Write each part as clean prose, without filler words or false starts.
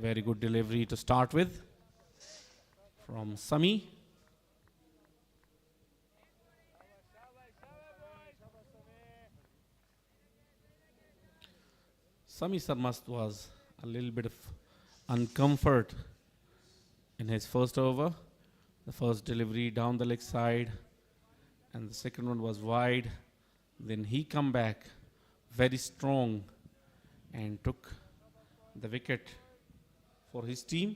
Very good delivery to start with from Sami. Sami Sarmast was a little bit of uncomfort in his first over. The first delivery down the leg side and the second one was wide. Then he come back very strong and took the wicket for his team.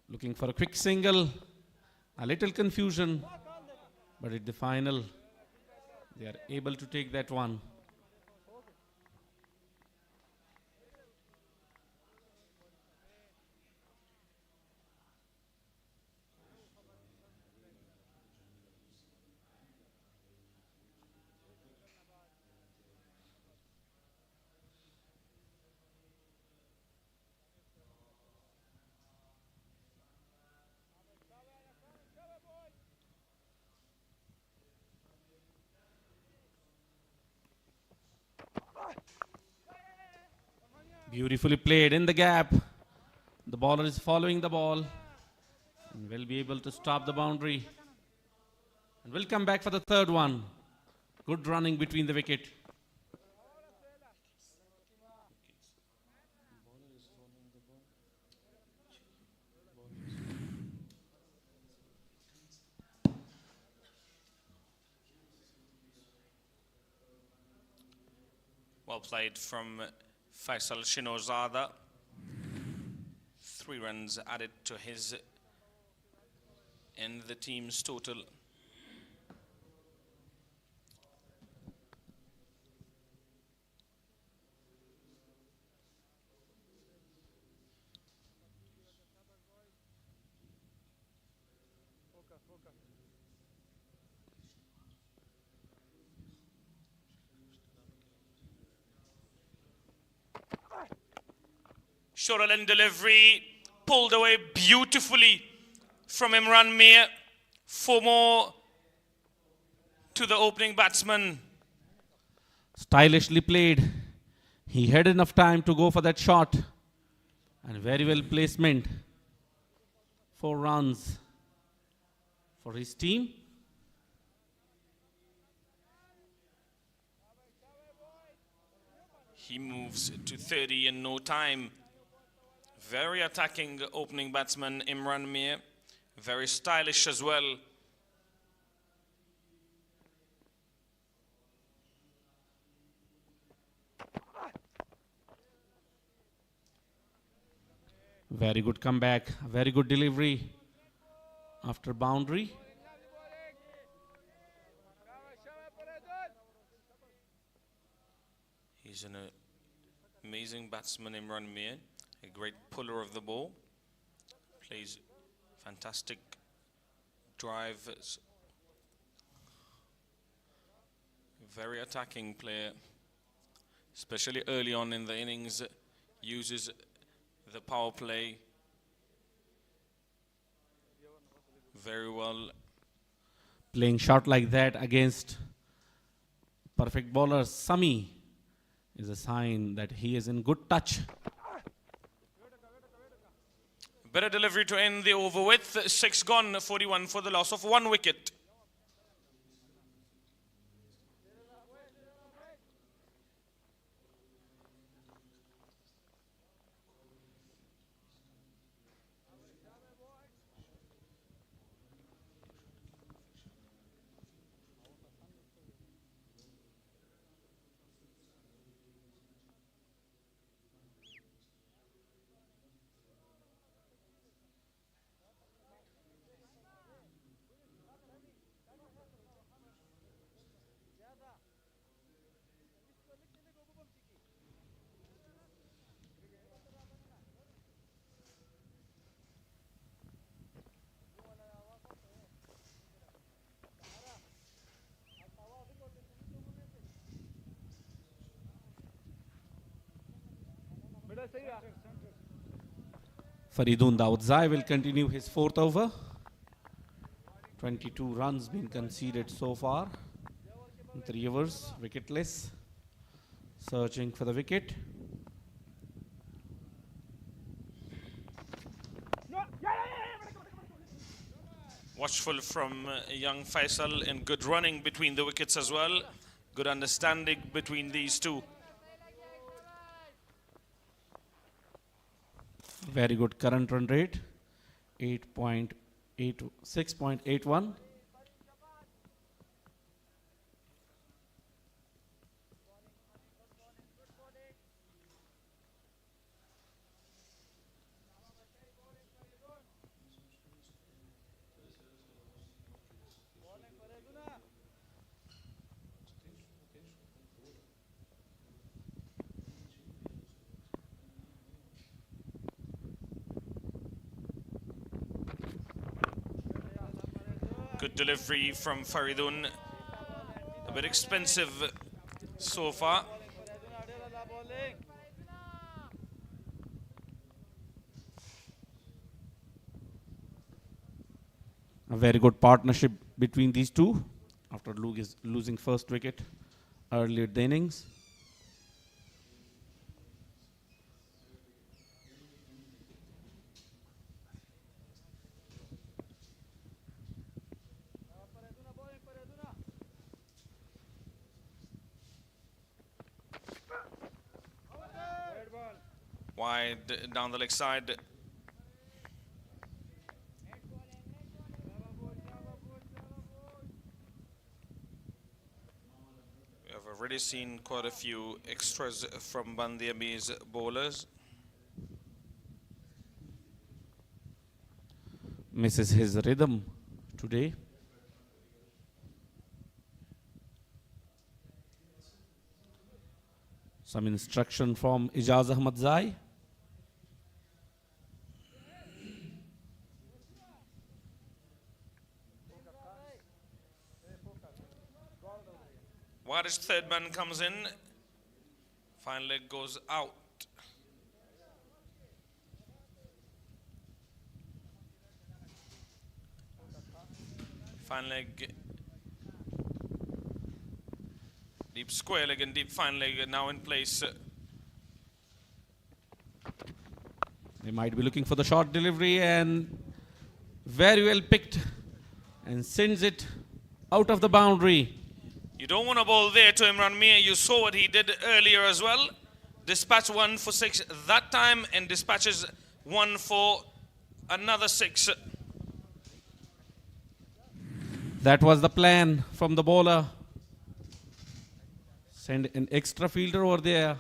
Looking for a quick single, a little confusion, but at the final, they are able to take that one. Beautifully played in the gap. The bowler is following the ball and will be able to stop the boundary. And will come back for the third one. Good running between the wicket. Well played from Faisal Shinozada. 3 runs added to his and the team's total. Short end delivery, pulled away beautifully from Imran Mir. 4 more to the opening batsman. Stylishly played. He had enough time to go for that shot. And very well placement. 4 runs for his team. He moves to 30 in no time. Very attacking opening batsman Imran Mir. Very stylish as well. Very good comeback. Very good delivery after boundary. He's an amazing batsman, Imran Mir. A great puller of the ball. Plays fantastic drives. Very attacking player. Especially early on in the innings. Uses the power play very well. Playing shot like that against perfect bowler Sami is a sign that he is in good touch. Better delivery to end the over with. 6 gone, 41 for the loss of 1 wicket. Faridun Daudzai will continue his fourth over. 22 runs been conceded so far. 3 overs, wicketless. Searching for the wicket. Watchful from young Faisal and good running between the wickets as well. Good understanding between these two. Very good current run rate. 6.81. Good delivery from Faridun. A bit expensive so far. A very good partnership between these two after losing first wicket early in the innings. Wide down the leg side. We have already seen quite a few extras from BAND-E-AMIR's bowlers. Misses his rhythm today. Some instruction from Ijaz Ahmad Zai. Wadish third man comes in. Fine leg goes out. Fine leg. Deep square leg and deep fine leg now in place. They might be looking for the short delivery and very well picked and sends it out of the boundary. You don't want to bowl there to Imran Mir. You saw what he did earlier as well. Dispatch 1 for 6 that time and dispatches 1 for another 6. That was the plan from the bowler. Send an extra fielder over there.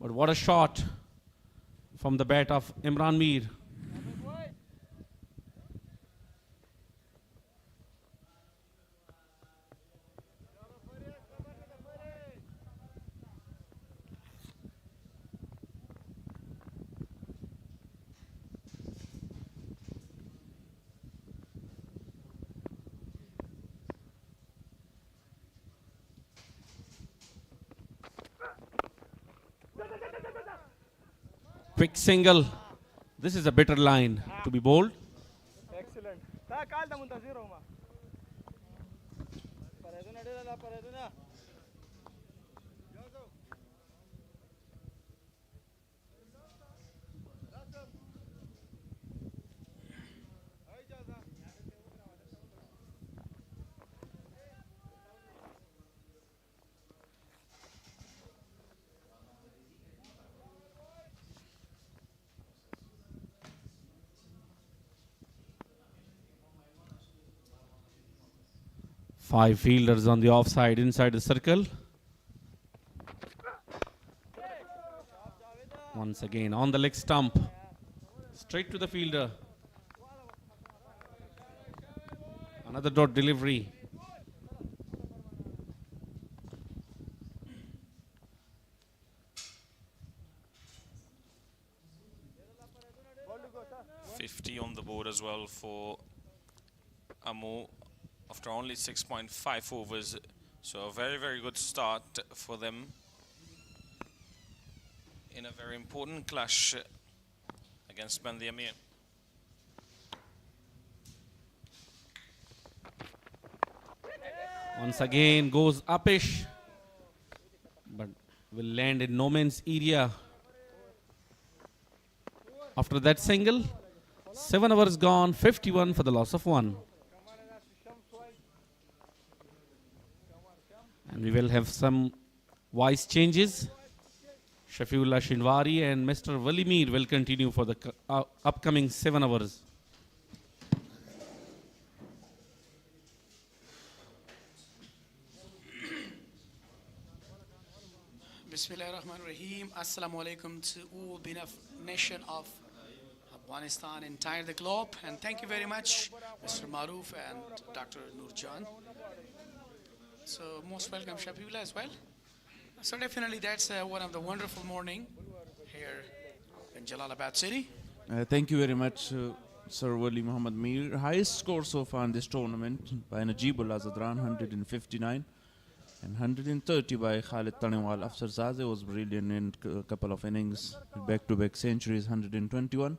But what a shot from the bat of Imran Mir. Quick single. This is a better line to be bowled. Excellent. Five fielders on the offside inside the circle. Once again on the leg stump. Straight to the fielder. Another dot delivery. .50 on the board as well for AMO after only 6.5 overs. So a very, very good start for them in a very important clash against BAND-E-AMIR. Once again goes upish, but will land in no man's area. After that single, 7 overs gone, 51 for the loss of 1. And we will have some vice changes. Shafiullah Shinwari and Mr. Walimir will continue for the upcoming 7 overs. Bismillahirrahmanirrahim. Assalamu alaikum to all BNF nation of Afghanistan, entire the globe, and thank you very much, Mr. Maroof and Dr. Nurjan. So most welcome, Shafiullah, as well. So definitely that's one of the wonderful morning here in Jalalabad city. Thank you very much, Sir Wali Muhammad Mir. Highest score so far in this tournament by Najibullah Zadran, 159. And 130 by Khalid Tanewal. Afsarzadeh was brilliant in a couple of innings. Back-to-back centuries, 121.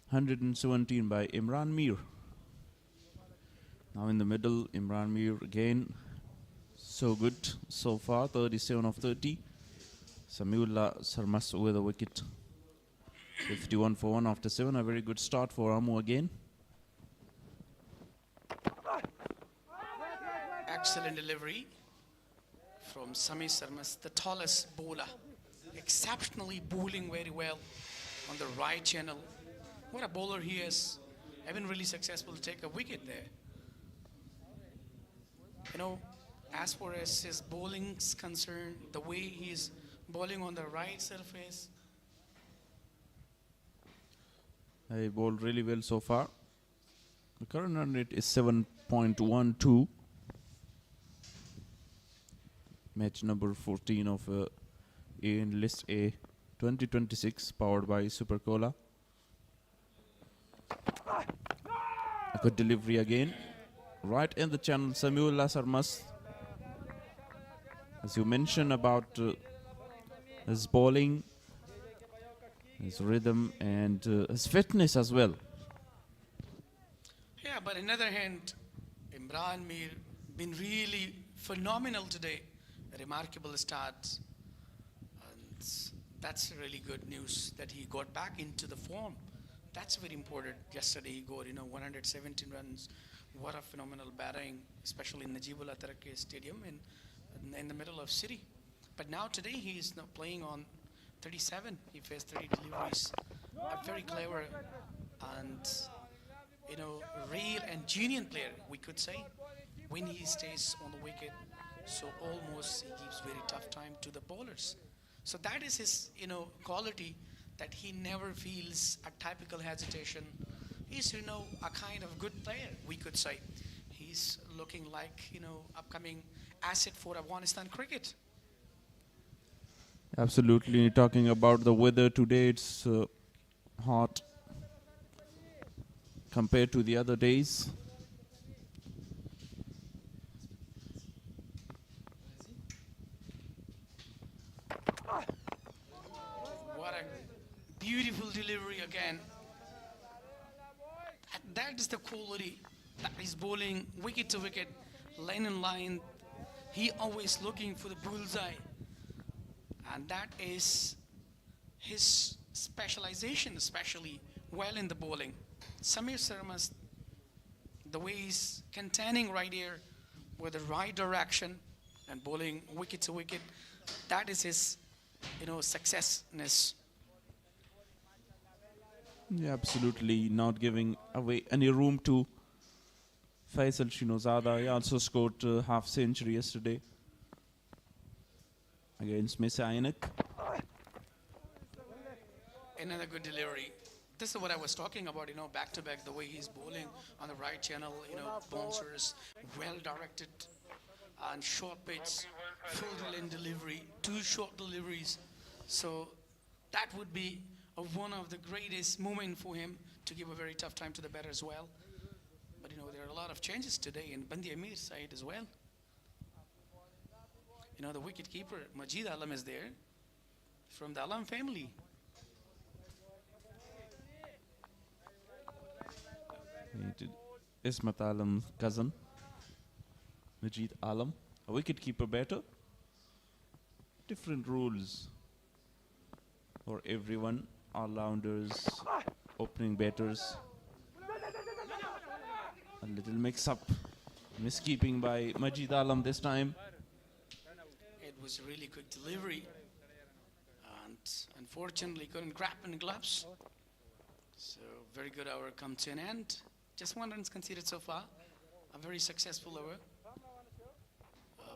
117 by Imran Mir. Now in the middle, Imran Mir again. So good so far, 37 of 30. Samiullah Sarmas with a wicket. 51 for 1 after 7. A very good start for AMO again. Excellent delivery from Sami Sarmas, the tallest bowler, exceptionally bowling very well on the right channel. What a bowler he is. I've been really successful to take a wicket there. You know, as far as his bowling's concerned, the way he's bowling on the right surface. He bowled really well so far. The current run rate is 7.12. Match number 14 of in List A 2026, powered by Super Cola. A good delivery again. Right in the channel, Samiullah Sarmas. As you mentioned about his bowling, his rhythm, and his fitness as well. Yeah, but on the other hand, Imran Mir been really phenomenal today. A remarkable start. And that's really good news that he got back into the form. That's very important. Yesterday he got 117 runs. What a phenomenal batting, especially in Najibullah Taraki Stadium in the middle of city. But now today he is now playing on 37. He faced 30 deliveries. A very clever and real and genuine player, we could say, when he stays on the wicket. So almost he gives very tough time to the bowlers. So that is his quality, that he never feels a typical hesitation. He's a kind of good player, we could say. He's looking like upcoming asset for Afghanistan cricket. Absolutely. Talking about the weather today, it's hot compared to the other days. What a beautiful delivery again. That is the quality that is bowling wicket to wicket, line in line. He always looking for the bullseye. And that is his specialization, especially well in the bowling. Samir Sarmas, the way he's containing right here with the right direction and bowling wicket to wicket, that is his successness. Yeah, absolutely. Not giving away any room to Faisal Shinozada. He also scored half century yesterday against Messi Ainak. Another good delivery. This is what I was talking about, back to back, the way he's bowling on the right channel, bouncers, well directed and short pitch, full lane delivery, 2 short deliveries. So that would be one of the greatest moments for him to give a very tough time to the batter as well. But there are a lot of changes today in BAND-E-AMIR side as well. The wicket keeper Majid Alam is there from the Alam family. represented Ismat Alam's cousin, Majid Alam, a wicket-keeper batter. Different rules for everyone, all-rounders, opening batters. A little mix-up, miskeeping by Majid Alam this time. It was a really good delivery, and unfortunately couldn't grab in the gloves. So very good hour come to an end. Just 1 runs conceded so far. A very successful over.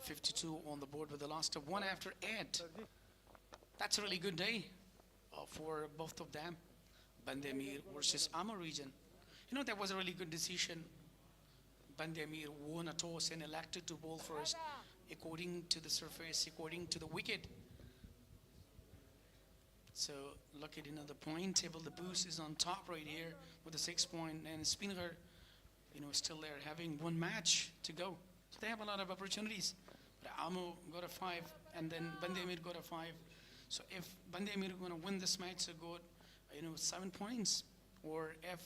52 on the board with the last of 1 after 8. That's a really good day for both of them. BAND-E-AMIR versus AMO region. You know, that was a really good decision. BAND-E-AMIR won a toss and elected to bowl first, according to the surface, according to the wicket. So look at the point table. The boost is on top right here with a 6 point, and spinner, still there, having 1 match to go. So they have a lot of opportunities. But AMO got a 5, and then BAND-E-AMIR got a 5. So if BAND-E-AMIR are going to win this match, so got 7 points, or if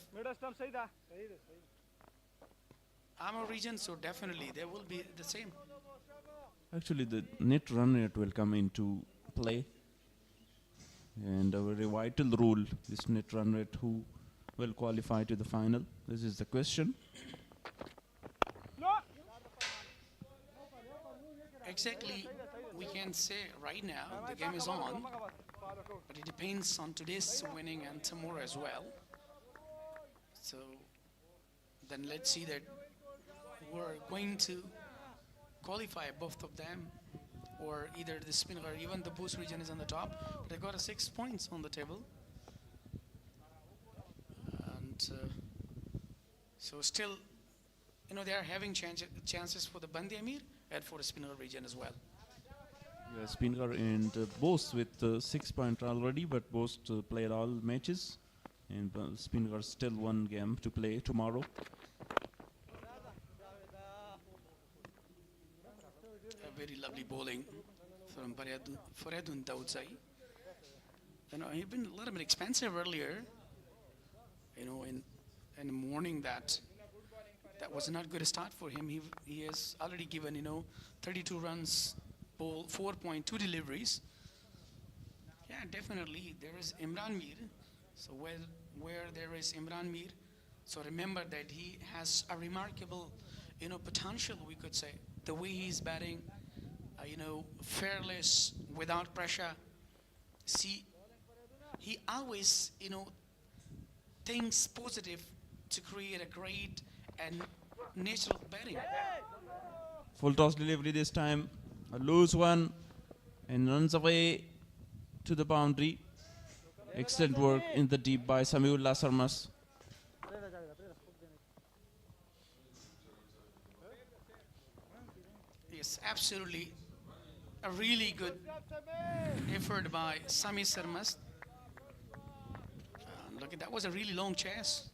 AMO region, so definitely they will be the same. Actually, the net run rate will come into play. And a very vital rule, this net run rate, who will qualify to the final. This is the question. Exactly, we can say right now the game is on, but it depends on today's winning and tomorrow as well. So then let's see that we're going to qualify both of them, or either the spinner or even the boost region is on the top. They got a 6 points on the table, and so still, they are having chances for the BAND-E-AMIR and for the spinner region as well. Yeah, Spingar and Bose with 6 points already, but Bose played all matches, and Spingar still 1 game to play tomorrow. A very lovely bowling from Faridun Daudzai. He'd been a little bit expensive earlier. In the morning that was not good a start for him. He has already given 32 runs, bowl 4.2 deliveries. Yeah, definitely there is Imran Mir. So where there is Imran Mir, so remember that he has a remarkable potential, we could say. The way he's batting, fearless, without pressure. See, he always thinks positive to create a great and natural batting. Full toss delivery this time, a loose one, and runs away to the boundary. Excellent work in the deep by Samiullah Sarmas. Yes, absolutely. A really good effort by Sami Sarmas. Look, that was a really long chase.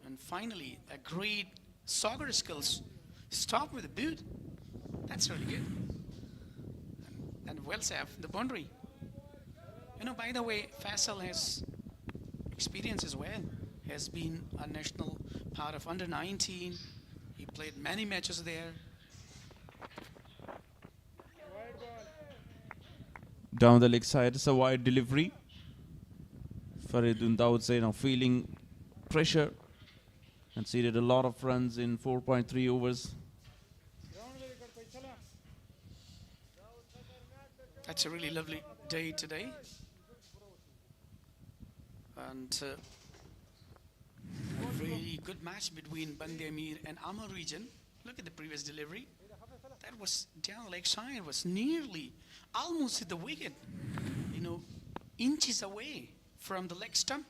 And finally, a great soccer skills. Stop with the boot. That's really good. And well saved, the boundary. By the way, Faisal has experience as well. He has been a national part of under 19. He played many matches there. Down the leg side, it's a wide delivery. Faridun Daudzai now feeling pressure. Conceded a lot of runs in 4.3 overs. That's a really lovely day today. And a really good match between BAND-E-AMIR and AMO region. Look at the previous delivery. That was down the leg side, was nearly, almost hit the wicket. Inches away from the leg stump.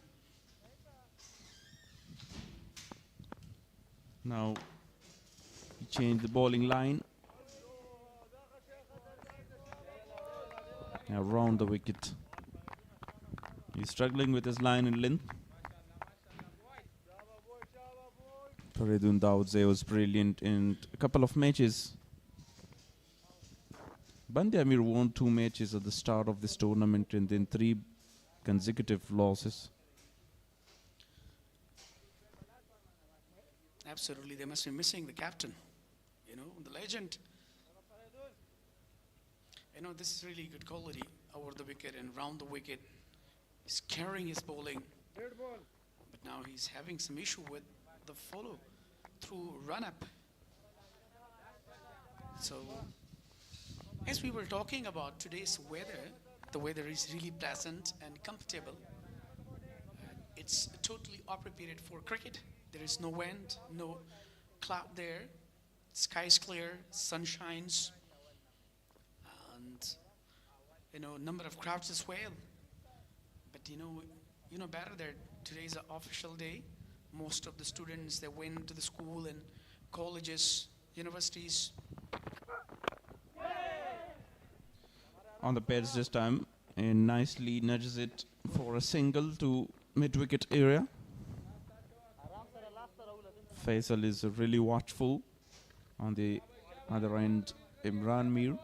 Now he changed the bowling line. Now round the wicket. He's struggling with his line and length. Faridun Daudzai was brilliant in a couple of matches. BAND-E-AMIR won 2 matches at the start of this tournament and then 3 consecutive losses. Absolutely, they must be missing the captain, the legend. This is really good quality over the wicket and round the wicket. He's carrying his bowling. But now he's having some issue with the follow through run up. So, as we were talking about today's weather, the weather is really pleasant and comfortable. It's totally appropriate for cricket. There is no wind, no cloud there. Sky is clear, sun shines, and number of crowds as well. But you know better that today is an official day. Most of the students, they went to the school and colleges, universities. On the pads this time, and nicely nudges it for a single to mid-wicket area. Faisal is really watchful. On the other end, Imran Mir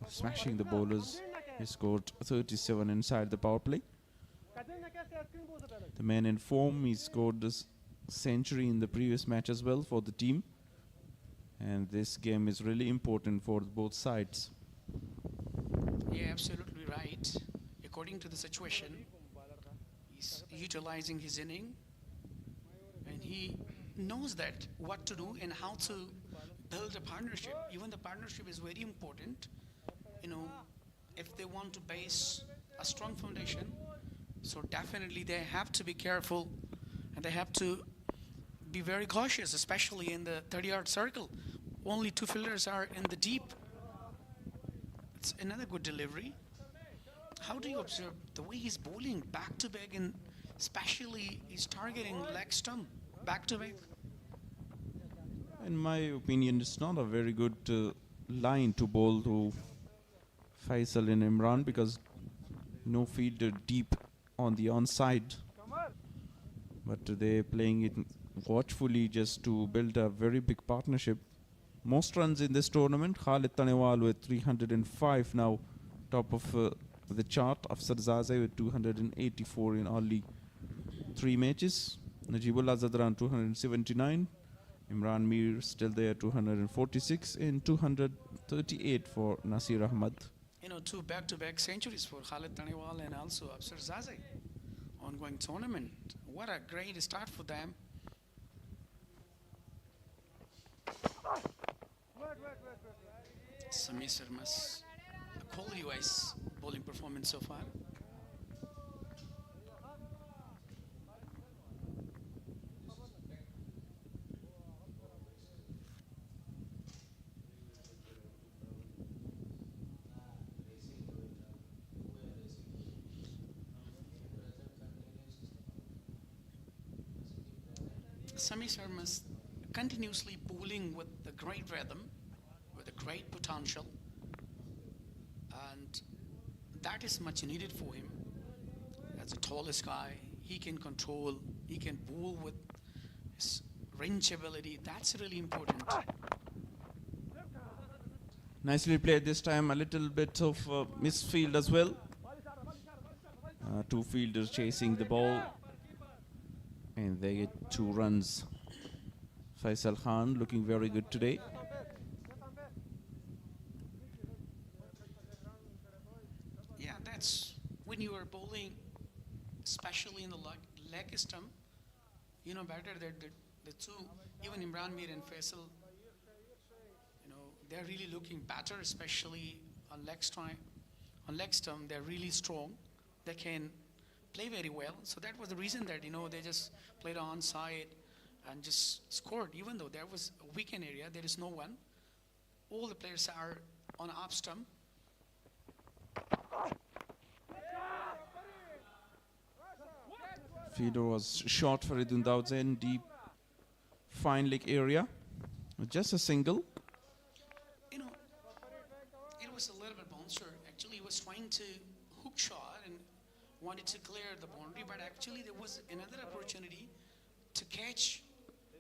smashing the bowlers. He scored 37 inside the power play. The man in form, he scored this century in the previous match as well for the team. And this game is really important for both sides. Yeah, absolutely right. According to the situation, he's utilizing his inning, and he knows that what to do and how to build a partnership. Even the partnership is very important. If they want to base a strong foundation, so definitely they have to be careful and they have to be very cautious, especially in the 30-yard circle. Only two fielders are in the deep. It's another good delivery. How do you observe the way he's bowling back to back, and especially he's targeting leg stump back to back? In my opinion, it's not a very good line to bowl to Faisal and Imran, because no fielder deep on the onside. But they're playing it watchfully just to build a very big partnership. Most runs in this tournament, Khalid Tanewal with 305 now, top of the chart. Afsar Zaze with 284 in only 3 matches. Najibullah Zadran 279. Imran Mir still there, 246, and 238 for Nasir Ahmad. 2 back-to-back centuries for Khalid Tanewal and also Afsar Zaze. Ongoing tournament. What a great start for them. Samir Sarmas, quality-wise bowling performance so far. Samir Sarmas continuously bowling with a great rhythm, with a great potential, and that is much needed for him. As the tallest guy, he can control, he can bowl with his range ability. That's really important. Nicely played this time, a little bit of misfield as well. 2 fielders chasing the ball, and they get 2 runs. Faisal Khan looking very good today. Yeah, that's when you are bowling, especially in the leg stump, better that the two, even Imran Mir and Faisal, they're really looking better, especially on leg stump, they're really strong. They can play very well. So that was the reason that, they just played on side and just scored. Even though there was a weekend area, there is no one. All the players are on off stump. Feeder was short for Idun Daudze in deep fine leg area. Just a single. It was a little bit bouncer. Actually, he was trying to hook shot and wanted to clear the boundary, but actually there was another opportunity to catch,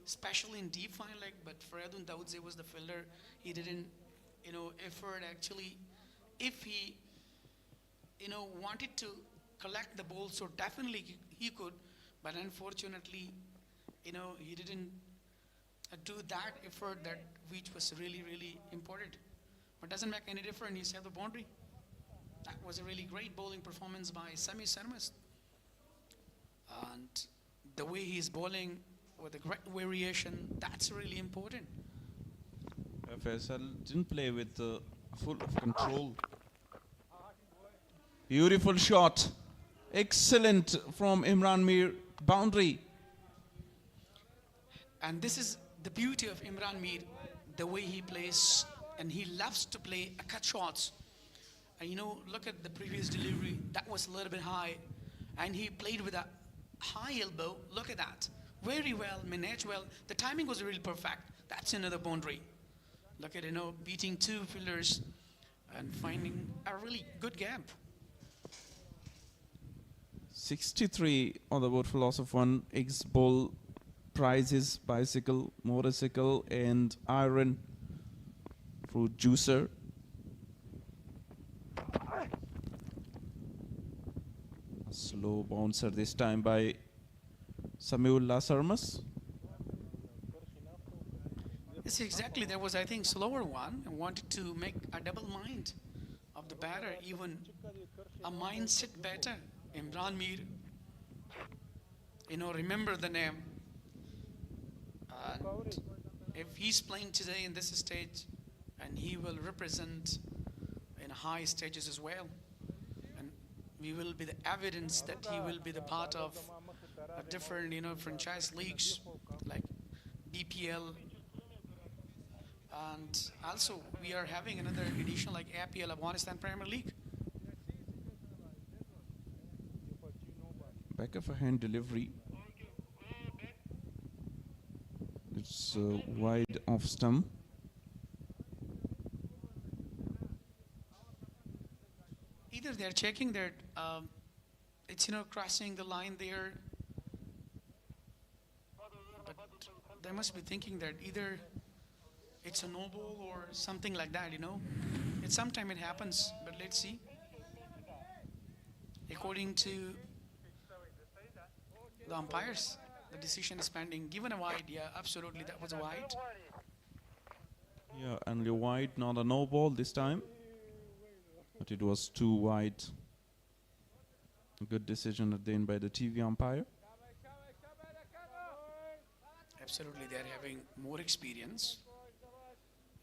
especially in deep fine leg. But Faradun Daudze was the fielder. He didn't, effort actually. If he, wanted to collect the ball, so definitely he could. But unfortunately, he didn't do that effort that which was really, really important. But doesn't make any difference. He saved the boundary. That was a really great bowling performance by Sami Sarmas. And the way he's bowling with a great variation, that's really important. Faisal didn't play with full of control. Beautiful shot. Excellent from Imran Mir. Boundary. And this is the beauty of Imran Mir, the way he plays, and he loves to play cut shots. And you know, look at the previous delivery, that was a little bit high, and he played with a high elbow. Look at that, very well, managed well. The timing was really perfect. That's another boundary. Look at, you know, beating two fielders and finding a really good gap. 63 on the board for loss of one. X-ball prizes, bicycle, motorcycle, and iron fruit juicer. A slow bouncer this time by Samiullah Sarmas. Yes, exactly. There was, I think, slower one and wanted to make a double mind of the batter, even a mindset better. Imran Mir, you know, remember the name. And if he's playing today in this stage, and he will represent in high stages as well, and we will be the evidence that he will be the part of a different, you know, franchise leagues like BPL. And also we are having another edition like APL, Afghanistan Premier League. Back of a hand delivery. It's wide off stump. Either they're checking that it's, you know, crossing the line there, but they must be thinking that either it's a no ball or something like that, you know. Sometimes it happens, but let's see. According to the umpires, the decision is pending. Given a wide, yeah, absolutely, that was a wide. Yeah, only wide, not a no ball this time. But it was too wide. A good decision at the end by the TV umpire. Absolutely, they're having more experience.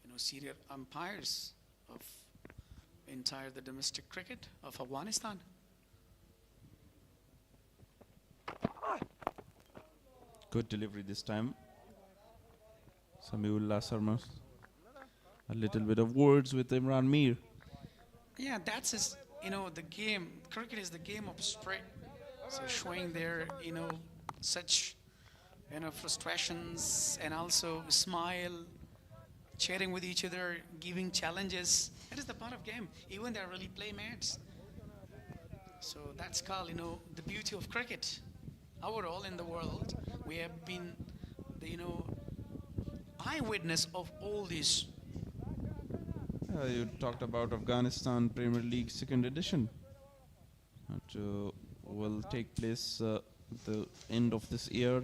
You know, senior umpires of entire the domestic cricket of Afghanistan. Good delivery this time. Samiullah Sarmas. A little bit of words with Imran Mir. Yeah, that's his, you know, the game. Cricket is the game of spirit. So showing their, you know, such, you know, frustrations and also smile, cheering with each other, giving challenges. That is the part of game. Even they're really playmates. So that's called, you know, the beauty of cricket. Overall in the world, we have been the, you know, eyewitness of all this. You talked about Afghanistan Premier League second edition. That will take place at the end of this year,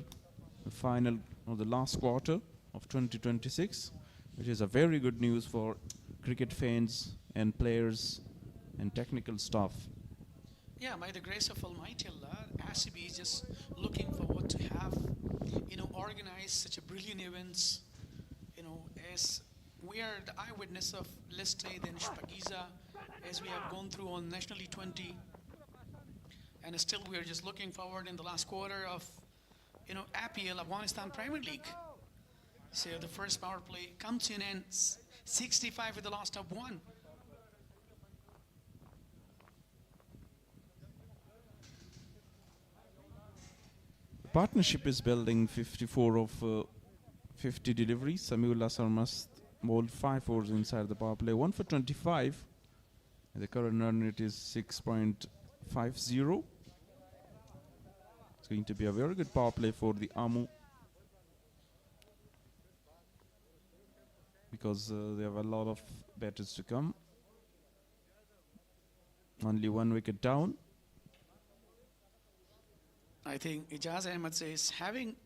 the final or the last quarter of 2026, which is a very good news for cricket fans and players and technical staff. Yeah, by the grace of Almighty Allah, ACB is just looking forward to have, you know, organize such a brilliant events, you know, as we are the eyewitness of Leste, then Shpagiza, as we have gone through on National T20, and still we are just looking forward in the last quarter of, you know, APL, Afghanistan Premier League. So the first power play comes to an end, 65 with the last of one. Partnership is building 54 of 50 deliveries. Samiullah Sarmas bowled 5 overs inside the power play, 1 for 25. The current run rate is 6.50. It's going to be a very good power play for the AMO, because they have a lot of batters to come. Only 1 wicket down. I think Ijaz Ahmed says having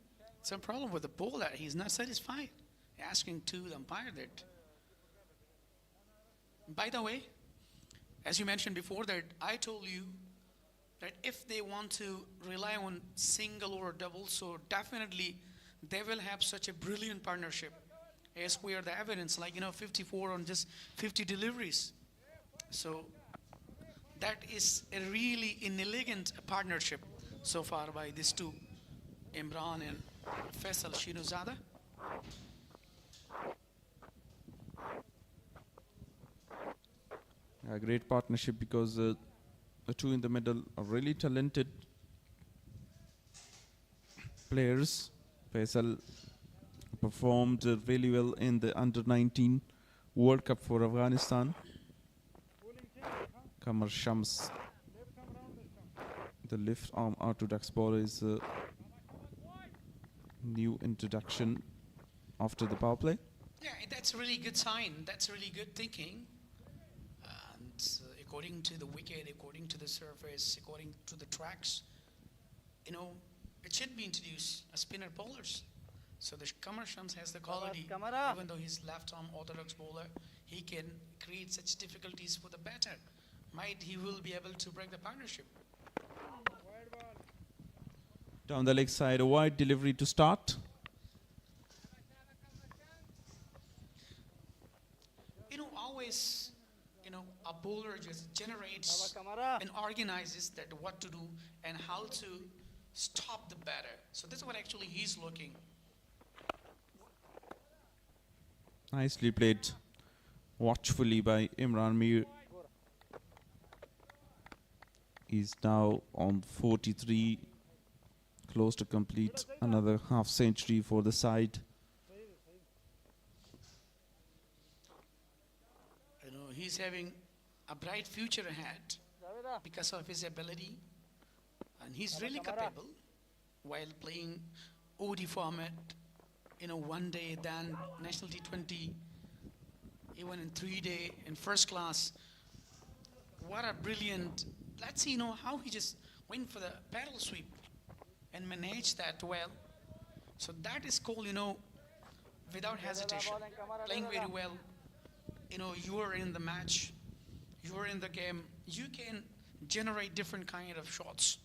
some problem with the bowler. He's not satisfied. Asking to the umpire that. By the way, as you mentioned before, that I told you that if they want to rely on single or double, so definitely they will have such a brilliant partnership. As we are the evidence, like 54 on just 50 deliveries. So that is a really inelegant partnership so far by these two, Imran and Faisal Shinuzada. A great partnership because the two in the middle are really talented players. Faisal performed really well in the under-19 World Cup for Afghanistan. Kamar Shams, the left arm orthodox bowler, is a new introduction after the power play. Yeah, that's a really good sign. That's really good thinking. And according to the wicket, according to the surface, according to the tracks, it should be introduced as spinner bowlers. So the Kamar Shams has the quality, even though he's left-arm orthodox bowler, he can create such difficulties for the batter. Might he will be able to break the partnership. Down the leg side, a wide delivery to start. Always, a bowler just generates and organizes that what to do and how to stop the batter. So that's what actually he's looking. Nicely played watchfully by Imran Mir. He's now on 43, close to complete another half century for the side. He's having a bright future ahead because of his ability, and he's really capable while playing ODI format, 1 day, then national T20, even in 3 day in first class. What a brilliant, let's see, how he just went for the paddle sweep and managed that well. So that is called, without hesitation, playing very well. You are in the match, you are in the game, you can generate different kind of shots.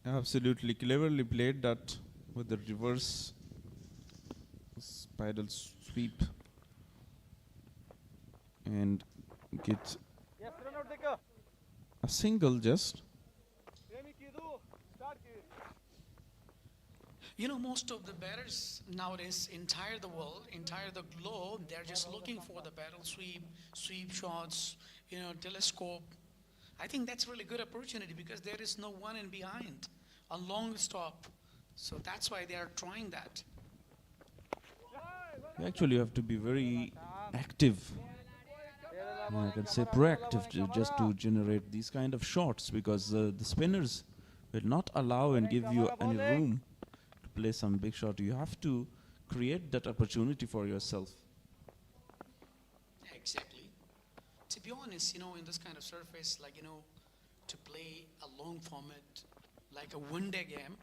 Absolutely cleverly played that with the reverse spiral sweep and get a single just. Most of the batters nowadays, entire the world, entire the globe, they're just looking for the battle sweep shots, telescope. I think that's really good opportunity because there is no one in behind, a long stop. So that's why they are trying that. You actually have to be very active. I can say proactive just to generate these kind of shots because the spinners will not allow and give you any room play some big shot. You have to create that opportunity for yourself. Exactly. To be honest, in this kind of surface, like, to play a long format, like a one-day game,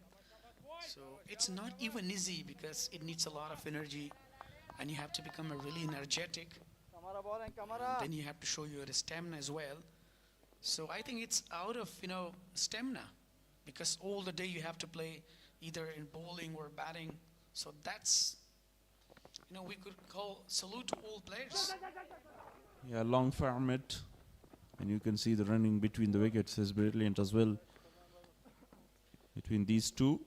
so it's not even easy because it needs a lot of energy and you have to become a really energetic. And then you have to show your stamina as well. So I think it's out of, stamina because all the day you have to play either in bowling or batting. So that's, we could call salute to all players. Yeah, long format. And you can see the running between the wickets is brilliant as well. Between these two.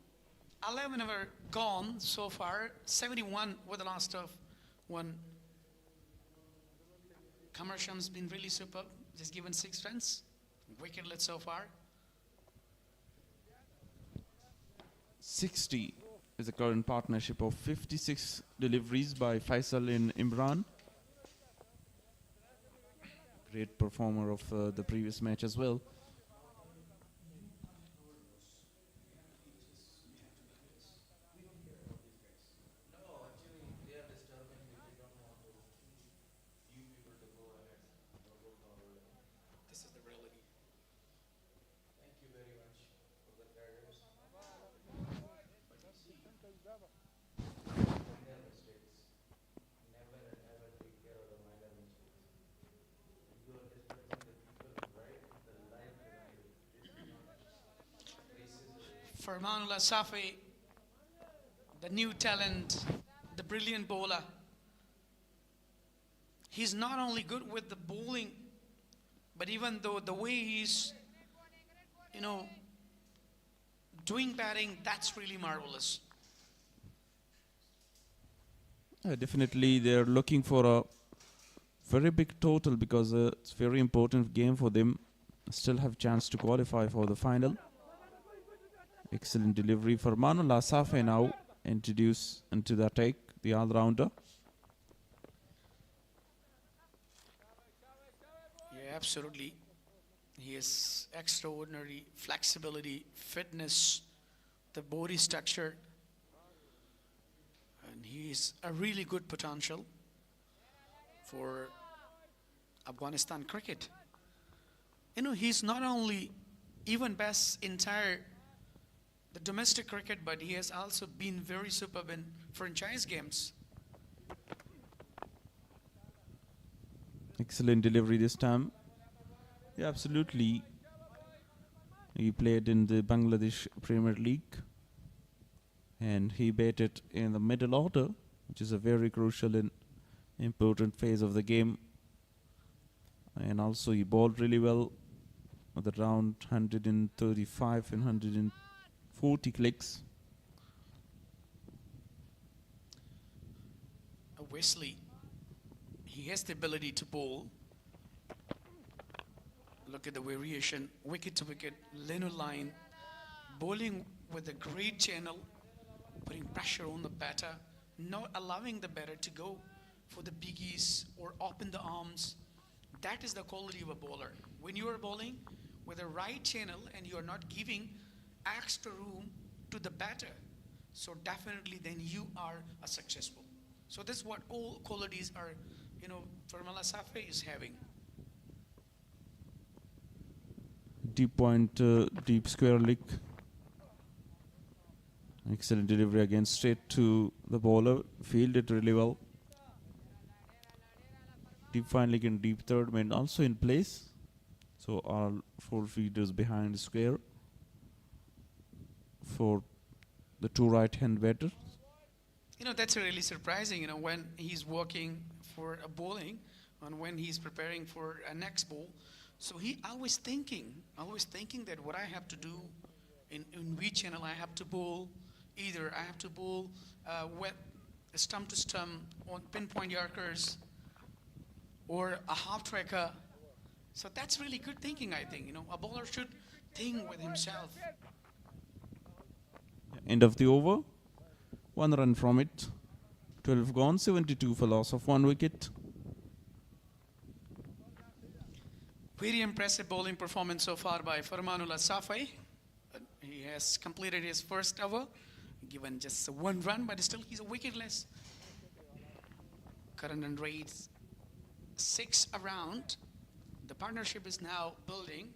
11 are gone so far. 71 were the last of one. Kamar Sham's been really superb. Just given 6 runs. Wicketless so far. 60 is the current partnership of 56 deliveries by Faisal and Imran. Great performer of the previous match as well. This is the reality. Thank you very much for the prayers. Farmanullah Safi, the new talent, the brilliant bowler. He's not only good with the bowling, but even though the way he's, doing batting, that's really marvelous. Definitely, they're looking for a very big total because it's a very important game for them. Still have chance to qualify for the final. Excellent delivery for Manullah Safi now introduced into the attack, the all-rounder. Yeah, absolutely. He has extraordinary flexibility, fitness, the body structure, and he's a really good potential for Afghanistan cricket. He's not only even best entire the domestic cricket, but he has also been very superb in franchise games. Excellent delivery this time. Yeah, absolutely. He played in the Bangladesh Premier League and he batted in the middle order, which is a very crucial and important phase of the game. And also he bowled really well with around 135 and 140 clicks. Wesley, he has the ability to bowl. Look at the variation, wicket to wicket, linear line, bowling with a great channel, putting pressure on the batter, not allowing the batter to go for the biggies or open the arms. That is the quality of a bowler. When you are bowling with a right channel and you are not giving extra room to the batter, so definitely then you are a successful. So this is what all qualities are, Farmanullah Safi is having. Deep point, deep square leg. Excellent delivery again, straight to the bowler. Fielded really well. Deep fine leg and deep third man also in place. So all 4 feeders behind the square for the 2 right-hand batters. That's really surprising, when he's working for a bowling and when he's preparing for a next ball. So he always thinking that what I have to do in which channel I have to bowl. Either I have to bowl with stump to stump on pinpoint yorkers or a half tracker. So that's really good thinking, I think. A bowler should think with himself. End of the over. 1 run from it. 12 gone, 72 for loss of 1 wicket. Very impressive bowling performance so far by Farmanullah Safi. He has completed his first over, given just 1 run, but still he's a wicketless. Current run rates 6 around. The partnership is now building.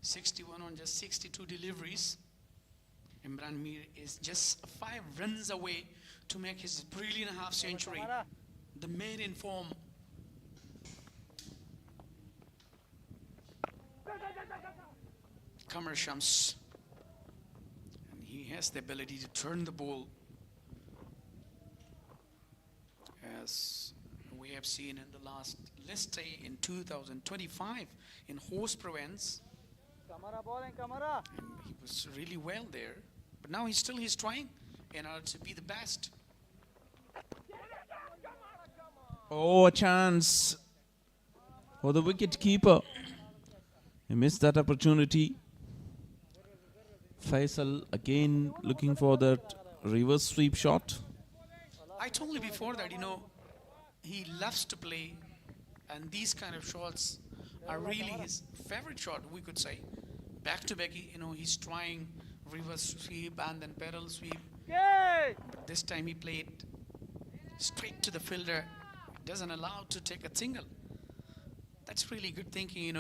61 on just 62 deliveries. Imran Mir is just 5 runs away to make his brilliant half century. The man in form. Qamar Shams. And he has the ability to turn the ball, as we have seen in the last list day in 2025 in horse prevents. And he was really well there. But now he's trying in order to be the best. Oh, a chance for the wicket keeper. He missed that opportunity. Faisal again looking for that reverse sweep shot. I told you before that, he loves to play, and these kind of shots are really his favorite shot, we could say. Back to back, he's trying reverse sweep and then parallel sweep. But this time he played straight to the fielder. Doesn't allow to take a single. That's really good thinking,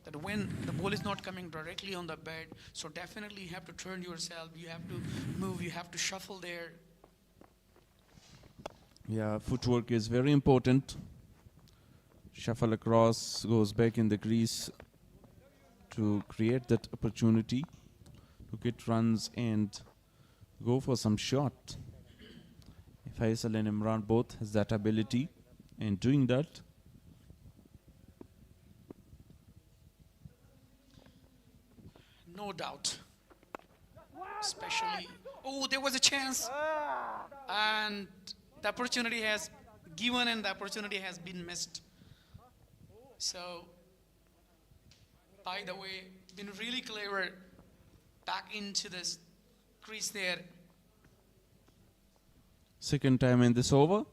that when the ball is not coming directly on the bat, so definitely you have to turn yourself, you have to move, you have to shuffle there. Yeah, footwork is very important. Shuffle across, goes back in the crease to create that opportunity to get runs and go for some shot. Faisal and Imran both has that ability and doing that. No doubt. Especially, oh, there was a chance. And the opportunity has given and the opportunity has been missed. So, by the way, been really clever back into this crease there. Second time in this over.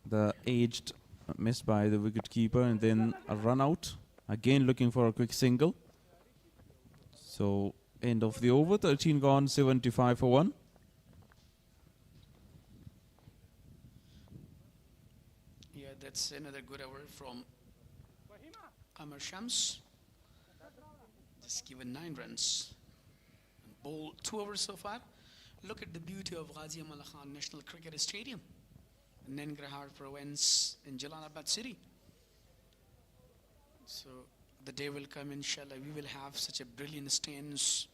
The aged missed by the wicketkeeper and then a run out. Again looking for a quick single. So end of the over, 13 gone, 75 for 1. Yeah, that's another good over from Amir Shams. Just given 9 runs. And bowled 2 overs so far. Look at the beauty of Ghazi Amal Khan National Cricket Stadium in Nangarhar province in Jalalabad city. So the day will come, inshallah, we will have such a brilliant stands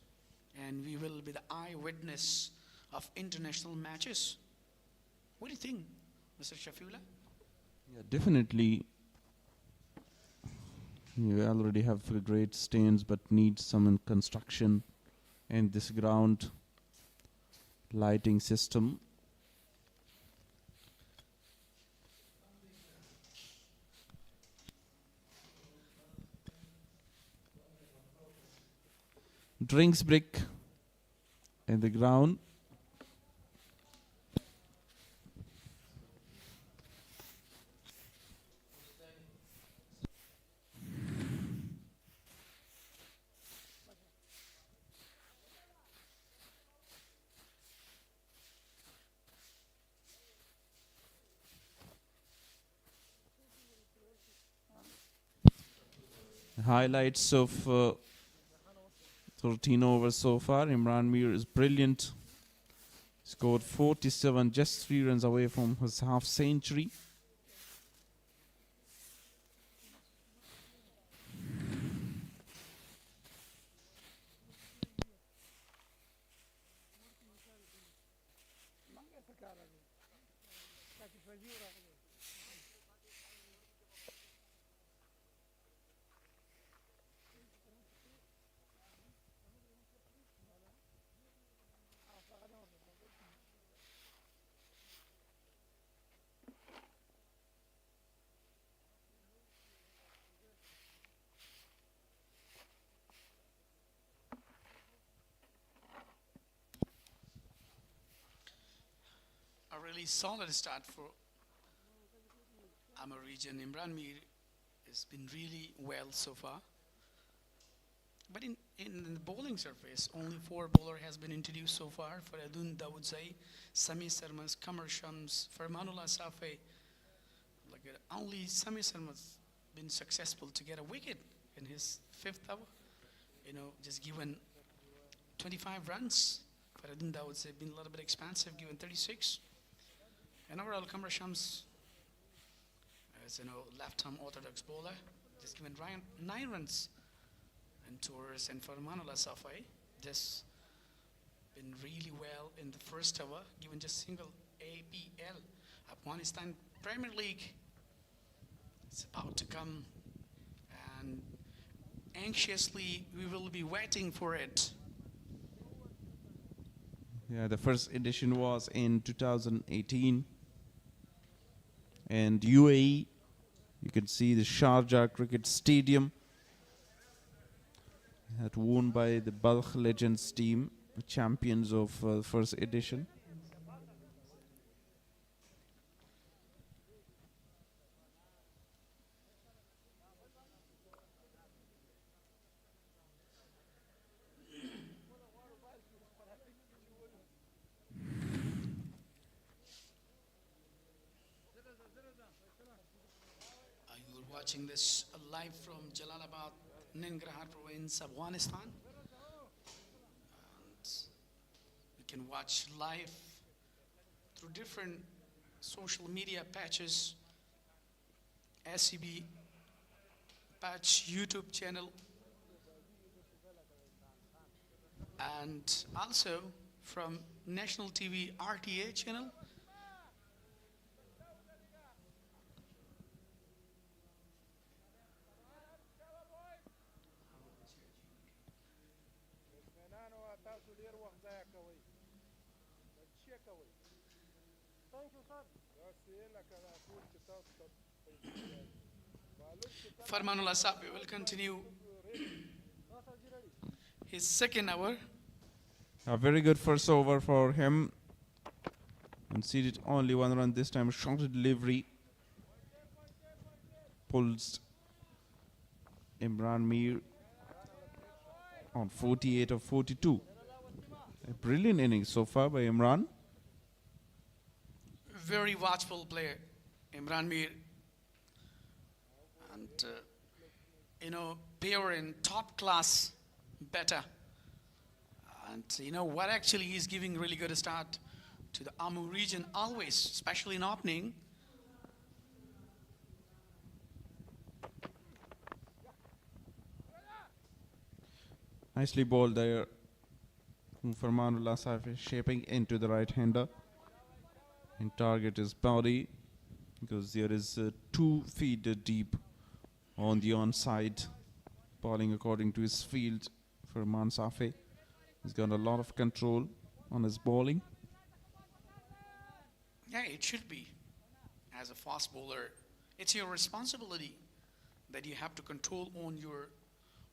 and we will be the eyewitness of international matches. What do you think, Mr. Shafiullah? Yeah, definitely. You already have great stands but need some construction and this ground lighting system. Drinks brick in the ground. Highlights of 13 overs so far. Imran Mir is brilliant. Scored 47, just 3 runs away from his half century. A really solid start for AMO region. Imran Mir has been really well so far. But in the bowling surface, only 4 bowler has been introduced so far. For Adun Dawodzai, Sami Sarmas, Kamar Shams, Farmanullah Safe. Only Sami Sarmas been successful to get a wicket in his 5th over. Just given 25 runs. For Adun Dawodzai been a little bit expansive, given 36. And overall, Kamar Shams, as left-arm orthodox bowler, just given 9 runs. And tours and Farmanullah Safai just been really well in the first over, given just single APL. Afghanistan Premier League is about to come, and anxiously we will be waiting for it. Yeah, the first edition was in 2018. And UAE, you can see the Sharjah Cricket Stadium. That won by the Balkh Legends team, the champions of the first edition. You're watching this live from Jalalabad, Nangarhar province, Afghanistan. And you can watch live through different social media patches, SCB patch YouTube channel. and also from National TV RTA channel. Farmanullah Safi will continue his second hour. A very good first over for him. Conceded only one run this time. Short delivery. Pulls Imran Mir on 48 of 42. A brilliant innings so far by Imran. Very watchful player, Imran Mir. And, pure in top class better. And what actually he's giving really good start to the AMO region always, especially in opening. Nicely bowled there. Farmanullah Safi shaping into the right-hander. And target is body because there is 2 feet deep on the onside. Bowling according to his field. Farman Safi. He's got a lot of control on his bowling. Yeah, it should be. As a fast bowler, it's your responsibility that you have to control on your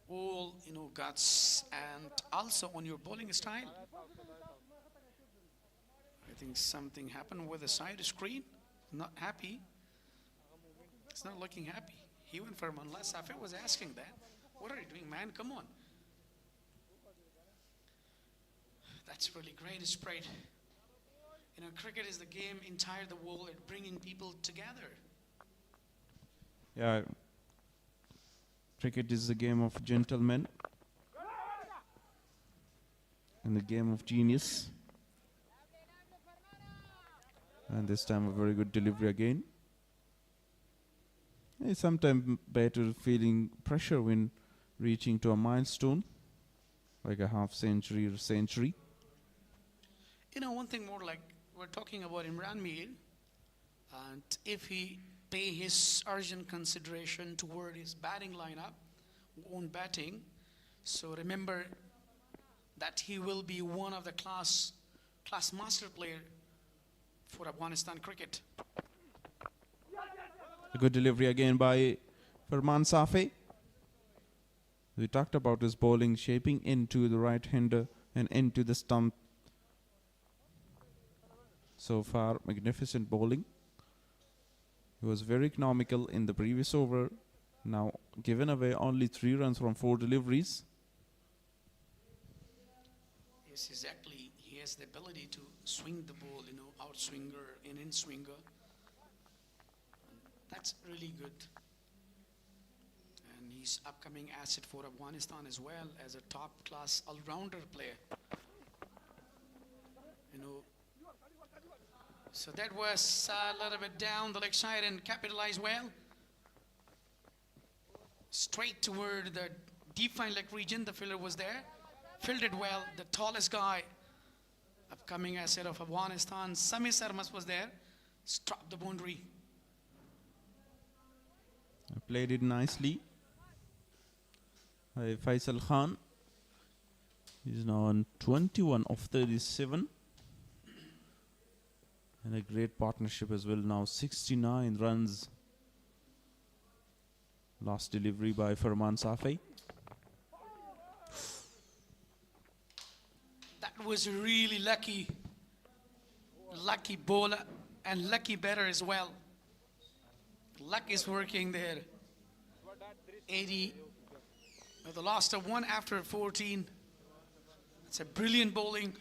all, guts and also on your bowling style. I think something happened with the side screen. Not happy. It's not looking happy. Even Farmanullah Safi was asking that. What are you doing, man? Come on. That's really great spread. Cricket is the game entire the world at bringing people together. Yeah. Cricket is the game of gentlemen and the game of genius. And this time a very good delivery again. It's sometimes better feeling pressure when reaching to a milestone, like a half century or century. One thing more, like we're talking about Imran Mir, and if he pay his urgent consideration toward his batting lineup, on batting, so remember that he will be one of the class master player for Afghanistan cricket. A good delivery again by Farman Safi. We talked about his bowling shaping into the right-hander and into the stump. So far, magnificent bowling. He was very economical in the previous over. Now given away only 3 runs from 4 deliveries. Yes, exactly. He has the ability to swing the ball, out swinger, in swinger. That's really good. And he's upcoming asset for Afghanistan as well as a top class all-rounder player. So that was a little bit down the leg side and capitalized well. Straight toward the defined leg region, the fielder was there. Fielded well, the tallest guy, upcoming asset of Afghanistan, Sami Sarmas was there. Struck the boundary. Played it nicely by Faisal Khan. He's now on 21 of 37. And a great partnership as well now. 69 runs. Last delivery by Farman Safi. That was really lucky. Lucky bowler and lucky batter as well. Luck is working there. 80. The last of 1 after 14. It's a brilliant bowling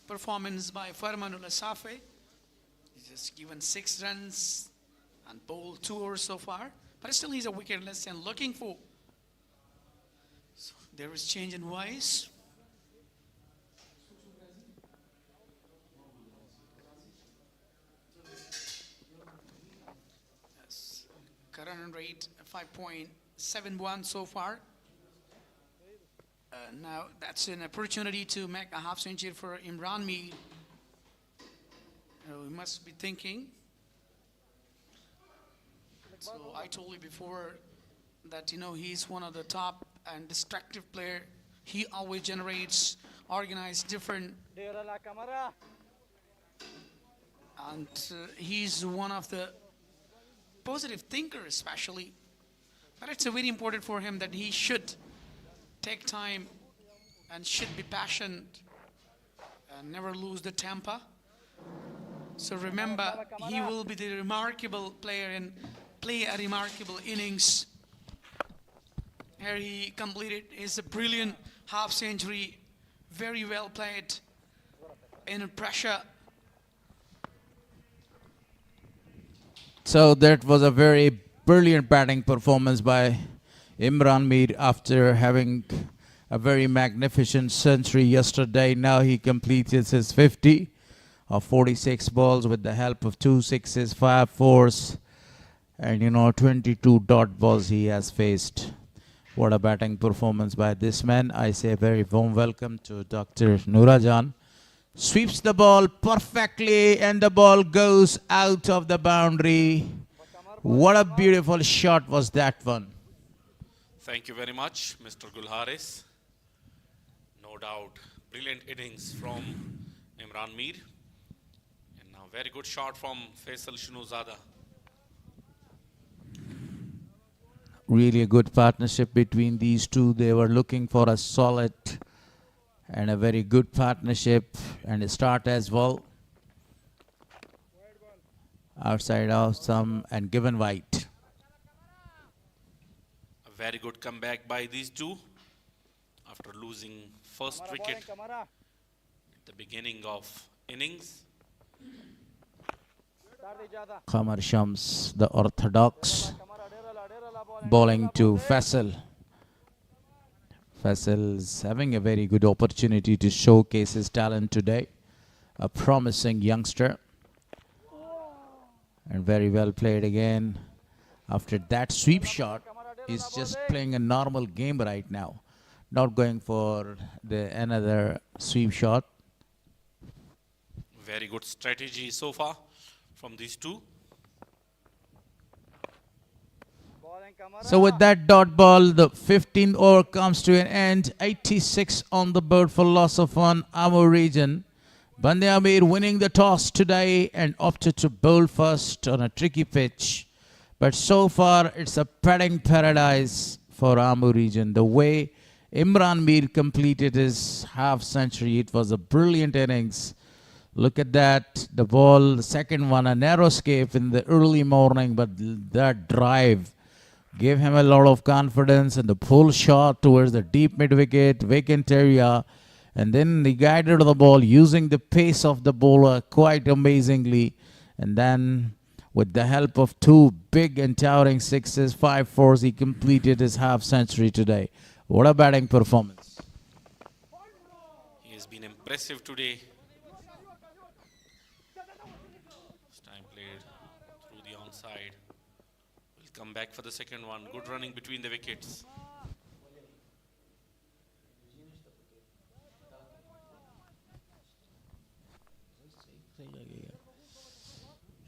performance by Farmanullah Safi. He's just given 6 runs and bowled 2 overs so far. But still he's a wicketless and looking for. So there is change in wise. Yes. Current rate 5.71 so far. Now that's an opportunity to make a half century for Imran Mir. We must be thinking. So I told you before that he's one of the top and destructive player. He always generates, organize different, and he's one of the positive thinkers, especially. But it's very important for him that he should take time and should be passionate and never lose the temper. So remember, he will be the remarkable player and play a remarkable innings. Here he completed his brilliant half century, very well played in pressure. So that was a very brilliant batting performance by Imran Mir after having a very magnificent century yesterday. Now he completed his 50 of 46 balls with the help of 2 sixes, 5 fours, and 22 dot balls he has faced. What a batting performance by this man. I say a very warm welcome to Dr. Nourajan. Sweeps the ball perfectly and the ball goes out of the boundary. What a beautiful shot was that one. Thank you very much, Mr. Gulharis. No doubt, brilliant innings from Imran Mir. And now very good shot from Faisal Shinuzada. Really a good partnership between these two. They were looking for a solid and a very good partnership and a start as well. Outside of some and given white. A very good comeback by these two after losing first wicket at the beginning of innings. Qamar Shams, the orthodox, bowling to Faisal. Faisal is having a very good opportunity to showcase his talent today. A promising youngster. And very well played again. After that sweep shot, he's just playing a normal game right now. Not going for another sweep shot. Very good strategy so far from these two. So with that dot ball, the 15th over comes to an end. 86 on the board for loss of 1, AMO region. BAND-E-AMIR winning the toss today and opted to bowl first on a tricky pitch. But so far, it's a batting paradise for AMO region. The way Imran Mir completed his half century, it was a brilliant innings. Look at that. The ball, the second one, a narrow escape in the early morning, but that drive gave him a lot of confidence, and the pull shot towards the deep mid-wicket, vacant area. And then he guided the ball using the pace of the bowler quite amazingly. And then with the help of 2 big and towering sixes, 5 fours, he completed his half century today. What a batting performance. He has been impressive today. This time played through the onside. Will come back for the second one. Good running between the wickets.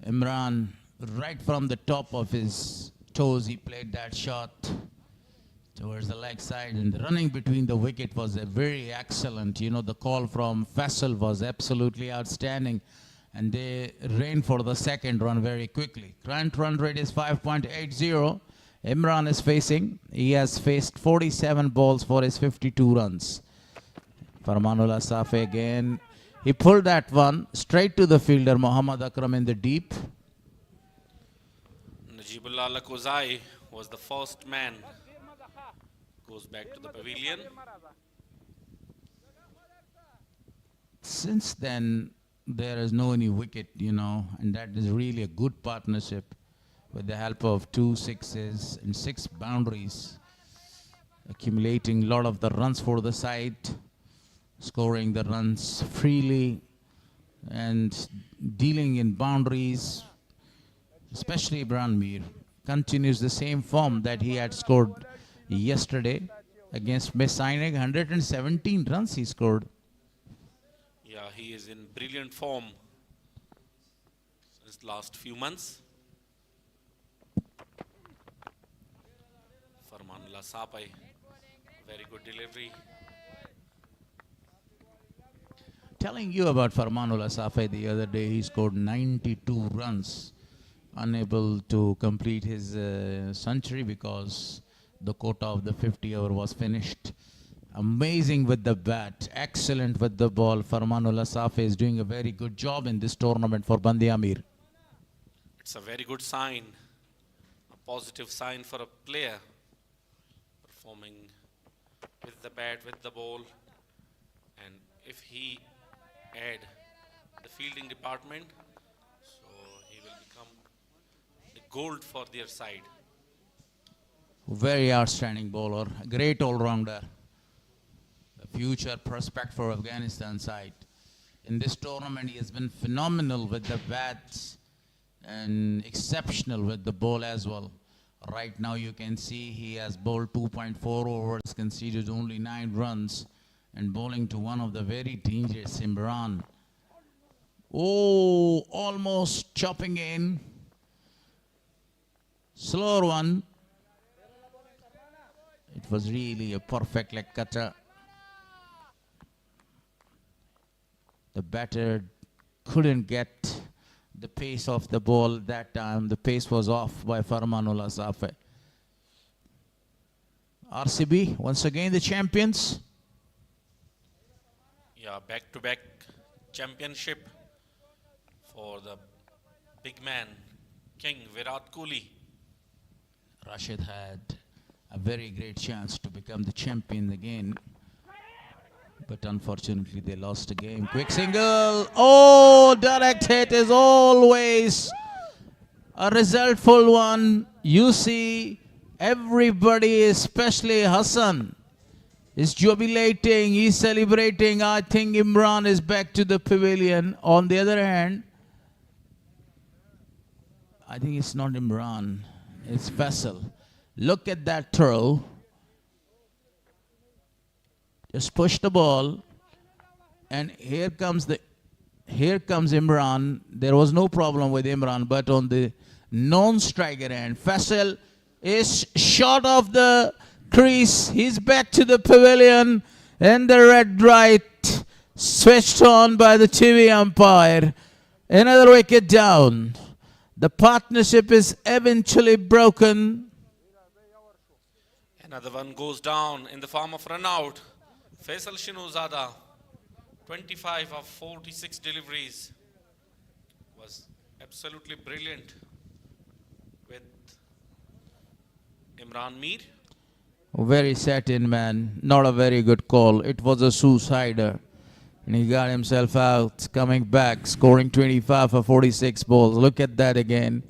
Imran, right from the top of his toes, he played that shot towards the leg side, and the running between the wicket was a very excellent. The call from Faisal was absolutely outstanding, and they ran for the second run very quickly. Current run rate is 5.80. Imran is facing. He has faced 47 balls for his 52 runs. Farmanullah Safi again. He pulled that one straight to the fielder, Muhammad Akram, in the deep. Najibullah Lakozai was the first man. Goes back to the pavilion. Since then, there is no any wicket, and that is really a good partnership with the help of 2 sixes and 6 boundaries, accumulating a lot of the runs for the side, scoring the runs freely and dealing in boundaries. Especially Imran Mir continues the same form that he had scored yesterday. against Miss Sainik. 117 runs he scored. Yeah, he is in brilliant form since last few months. Farmanullah Sapai, very good delivery. Telling you about Farmanullah Safai the other day, he scored 92 runs, unable to complete his century because the quota of the 50 over was finished. Amazing with the bat, excellent with the ball. Farmanullah Safai is doing a very good job in this tournament for BAND-E-AMIR. It's a very good sign, a positive sign for a player performing with the bat, with the ball, and if he add the fielding department, so he will become the gold for their side. Very outstanding bowler, great all-rounder. A future prospect for Afghanistan side. In this tournament, he has been phenomenal with the bats and exceptional with the ball as well. Right now, you can see he has bowled 2.4 overs, conceded only 9 runs, and bowling to one of the very dangerous Imran. Oh, almost chopping in. Slower one. It was really a perfect leg cutter. The batter couldn't get the pace of the ball that time. The pace was off by Farmanullah Safai. RCB, once again the champions. Yeah, back-to-back championship for the big man, King Virat Kohli. Rashid had a very great chance to become the champion again, but unfortunately they lost the game. Quick single. Oh, direct hit is always a resultful one. You see, everybody, especially Hassan, is jubilating, he's celebrating. I think Imran is back to the pavilion. On the other hand, I think it's not Imran, it's Faisal. Look at that throw. Just push the ball, and here comes Imran. There was no problem with Imran, but on the non-striker end, Faisal is short of the crease. He's back to the pavilion, and the red light switched on by the TV umpire. Another wicket down. The partnership is eventually broken. Another one goes down in the form of run out. Faisal Shinozada, 25 of 46 deliveries, was absolutely brilliant with Imran Mir. Very set in, man. Not a very good call. It was a suicider. And he got himself out, coming back, scoring 25 for 46 balls. Look at that again.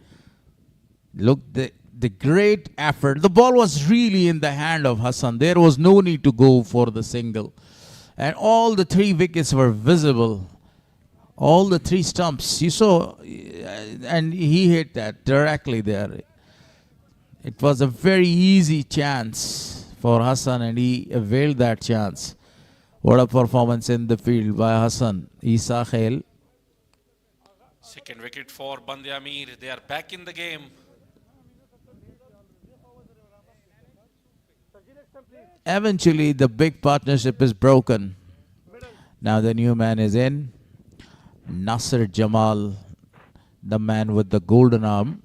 Look, the great effort. The ball was really in the hand of Hassan. There was no need to go for the single. And all the 3 wickets were visible. All the 3 stumps. You saw, and he hit that directly there. It was a very easy chance for Hassan, and he availed that chance. What a performance in the field by Hassan. Isa Khail. Second wicket for BAND-E-AMIR. They are back in the game. Eventually, the big partnership is broken. Now the new man is in. Nasser Jamal, the man with the golden arm.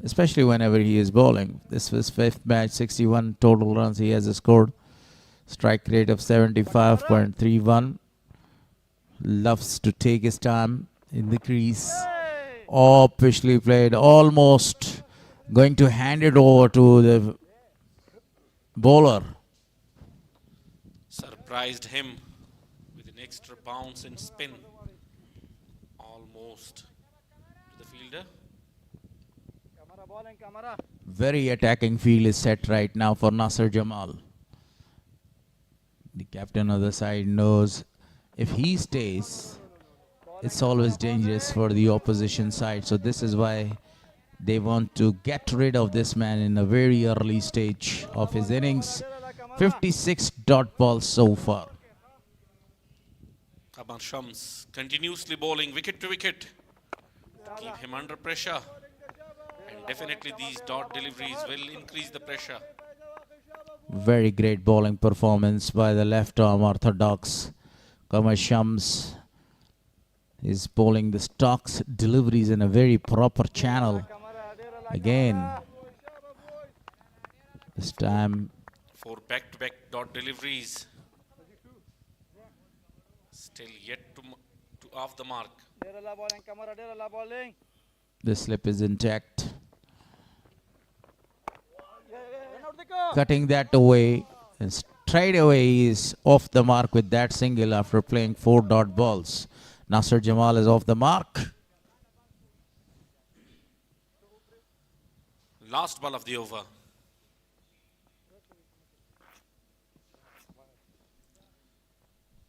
Especially whenever he is bowling. This was 5th match, 61 total runs he has scored. Strike rate of 75.31. Loves to take his time in the crease. Oh, officially played. Almost going to hand it over to the bowler. Surprised him with an extra bounce and spin. Almost to the fielder. Very attacking field is set right now for Nasser Jamal. The captain of the side knows if he stays, it's always dangerous for the opposition side. So this is why They want to get rid of this man in a very early stage of his innings. 56 dot balls so far. Amar Shams continuously bowling wicket to wicket. Keep him under pressure. And definitely these dot deliveries will increase the pressure. Very great bowling performance by the left arm orthodox. Qamar Shams is bowling the stocks deliveries in a very proper channel. Again, this time 4 back-to-back dot deliveries. Still yet to off the mark. the slip is intact. Cutting that away, and straight away he is off the mark with that single after playing 4 dot balls. Nasser Jamal is off the mark. Last ball of the over.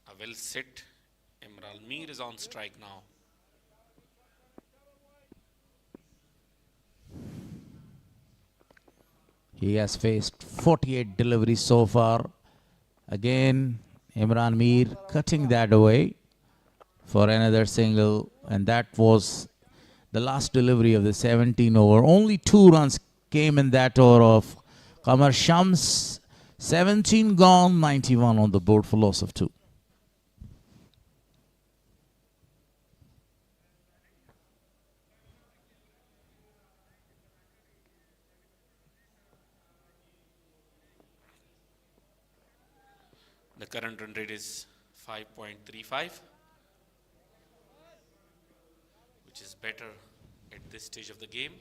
A well set. Imran Mir is on strike now. He has faced 48 deliveries so far. Again, Imran Mir cutting that away for another single, and that was the last delivery of the 17 over. Only 2 runs came in that over of Qamar Shams. 17 gone, 91 on the board for loss of 2. The current run rate is 5.35, which is better at this stage of the game.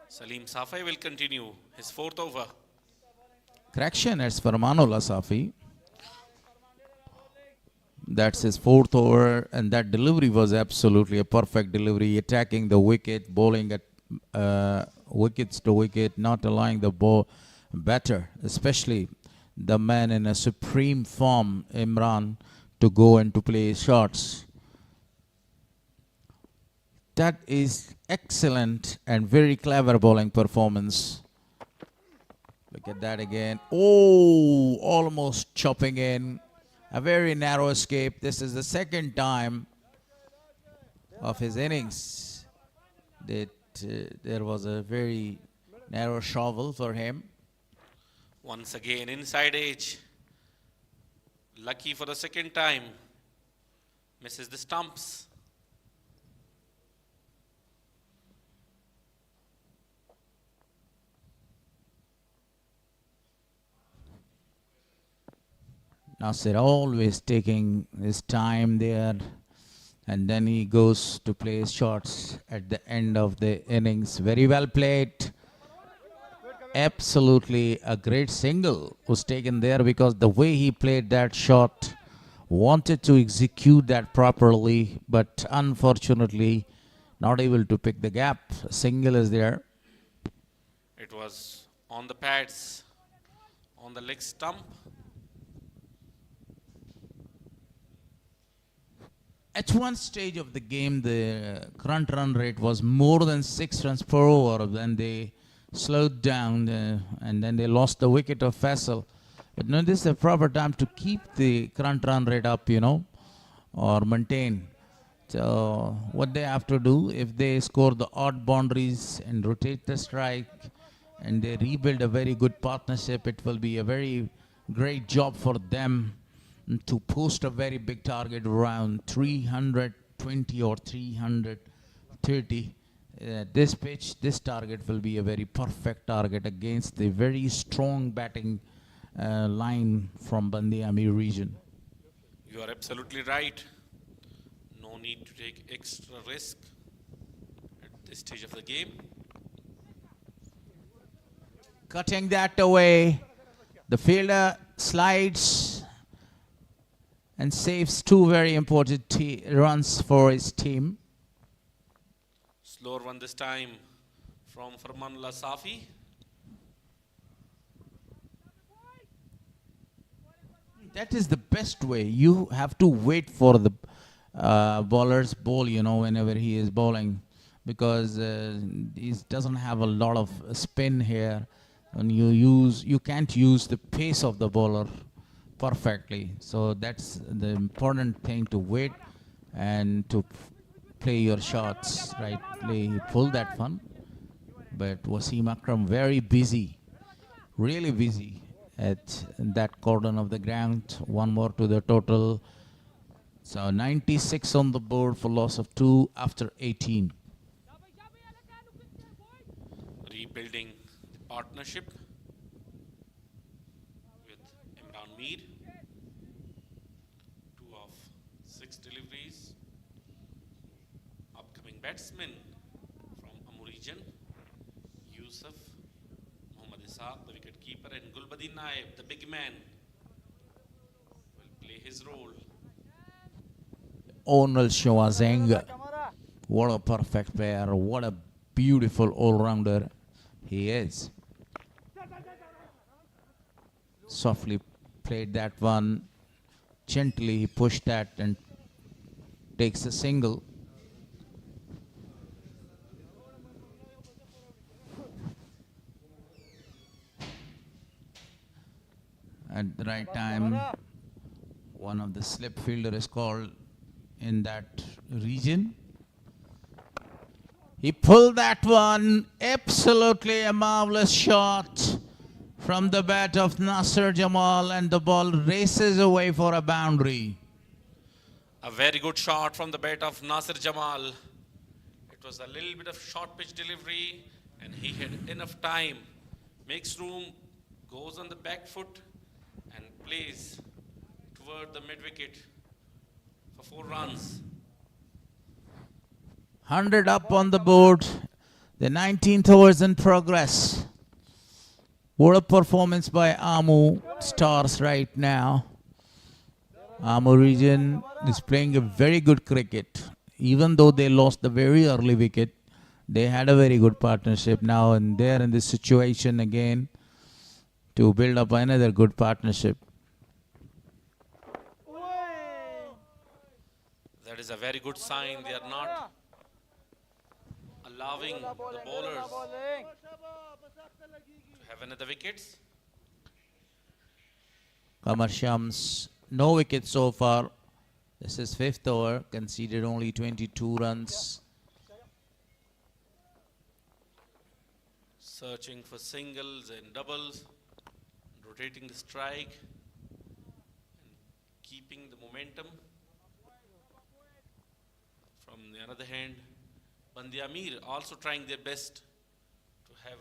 Salim Safai will continue his 4th over. Correction, it's Farmanullah Safi. That's his 4th over, and that delivery was absolutely a perfect delivery, attacking the wicket, bowling at wickets to wicket, not allowing the ball batter, especially the man in a supreme form, Imran, to go and to play shots. That is excellent and very clever bowling performance. Look at that again. Oh, almost chopping in. A very narrow escape. This is the second time of his innings that there was a very narrow shovel for him. Once again, inside edge. Lucky for the second time. Misses the stumps. Nasir always taking his time there, and then he goes to play shots at the end of the innings. Very well played. Absolutely a great single was taken there, because the way he played that shot, wanted to execute that properly, but unfortunately not able to pick the gap. A single is there. It was on the pads, on the leg stump. At one stage of the game, the current run rate was more than 6 runs per over. Then they slowed down, and then they lost the wicket of Faisal. But no, this is a proper time to keep the current run rate up, or maintain. So what they have to do, if they score the odd boundaries and rotate the strike, and they rebuild a very good partnership, it will be a very great job for them to post a very big target around 320 or 330. This pitch, this target will be a very perfect target against the very strong batting line from BAND-E-AMIR region. You are absolutely right. No need to take extra risk at this stage of the game. Cutting that away, the fielder slides and saves 2 very important runs for his team. Slower one this time from Farmanullah Safi. that is the best way. You have to wait for the bowler's ball, you know, whenever he is bowling, because he doesn't have a lot of spin here, and you can't use the pace of the bowler perfectly. So that's the important thing, to wait and to play your shots rightly. He pulled that one, but Wasim Akram very busy, really busy at that cordon of the ground. One more to the total. So 96 on the board for loss of 2 after 18. Rebuilding the partnership with Imran Mir. 2 of 6 deliveries. Upcoming batsman from AMO region, Yusuf, Muhammad Isaaq, the wicket keeper, and Gulbadin Naib, the big man, will play his role. Onal Shawazeng. What a perfect pair. What a beautiful all-rounder he is. Softly played that one. Gently he pushed that and takes a single. At the right time, one of the slip fielder is called in that region. He pulled that one. Absolutely a marvelous shot from the bat of Nasser Jamal, and the ball races away for a boundary. A very good shot from the bat of Nasser Jamal. It was a little bit of short pitch delivery, and he had enough time. Makes room, goes on the back foot, and plays toward the mid wicket for 4 runs. 100 up on the board. The 19th over is in progress. What a performance by AMO Stars right now. AMO region is playing a very good cricket. Even though they lost the very early wicket, they had a very good partnership now, and they're in this situation again to build up another good partnership. That is a very good sign. They are not allowing the bowlers to have another wickets. Qamar Shams, no wickets so far. This is 5th over, conceded only 22 runs. Searching for singles and doubles, rotating the strike, and keeping the momentum. From the other hand, BAND-E-AMIR also trying their best to have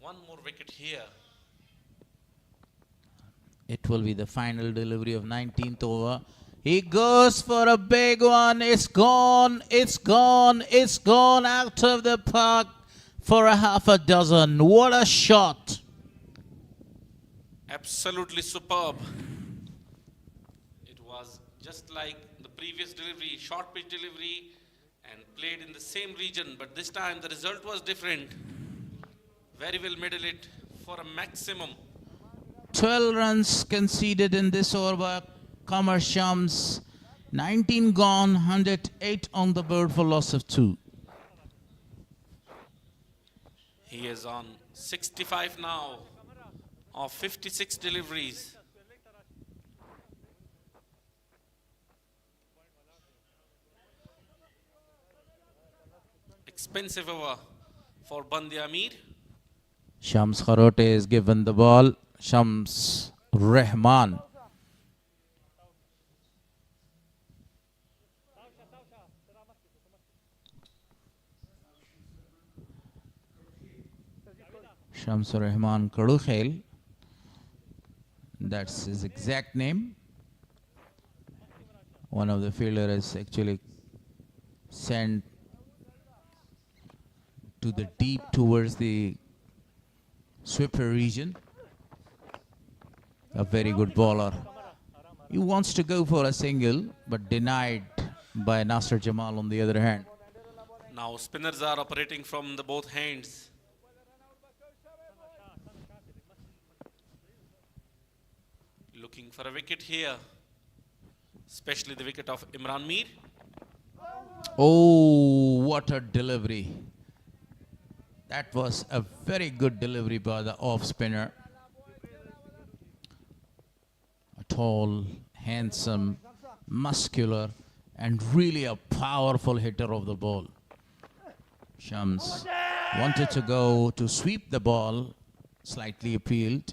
one more wicket here. It will be the final delivery of 19th over. He goes for a big one. It's gone. It's gone. It's gone out of the park for a half a dozen. What a shot. Absolutely superb. It was just like the previous delivery, short pitch delivery, and played in the same region, but this time the result was different. Very well middle it for a maximum. 12 runs conceded in this over by Qamar Shams. 19 gone, 108 on the board for loss of 2. He is on 65 now of 56 deliveries. Expensive over for BAND-E-AMIR. Shams Kharote is given the ball. Shams Rahman. Shams Rahman Kadukhail. That's his exact name. One of the fielders actually sent to the deep towards the sweeper region. A very good bowler. He wants to go for a single, but denied by Nasser Jamal on the other hand. Now spinners are operating from the both hands. looking for a wicket here, especially the wicket of Imran Mir. Oh, what a delivery. That was a very good delivery by the off spinner. A tall, handsome, muscular, and really a powerful hitter of the ball. Shams wanted to go to sweep the ball, slightly appealed.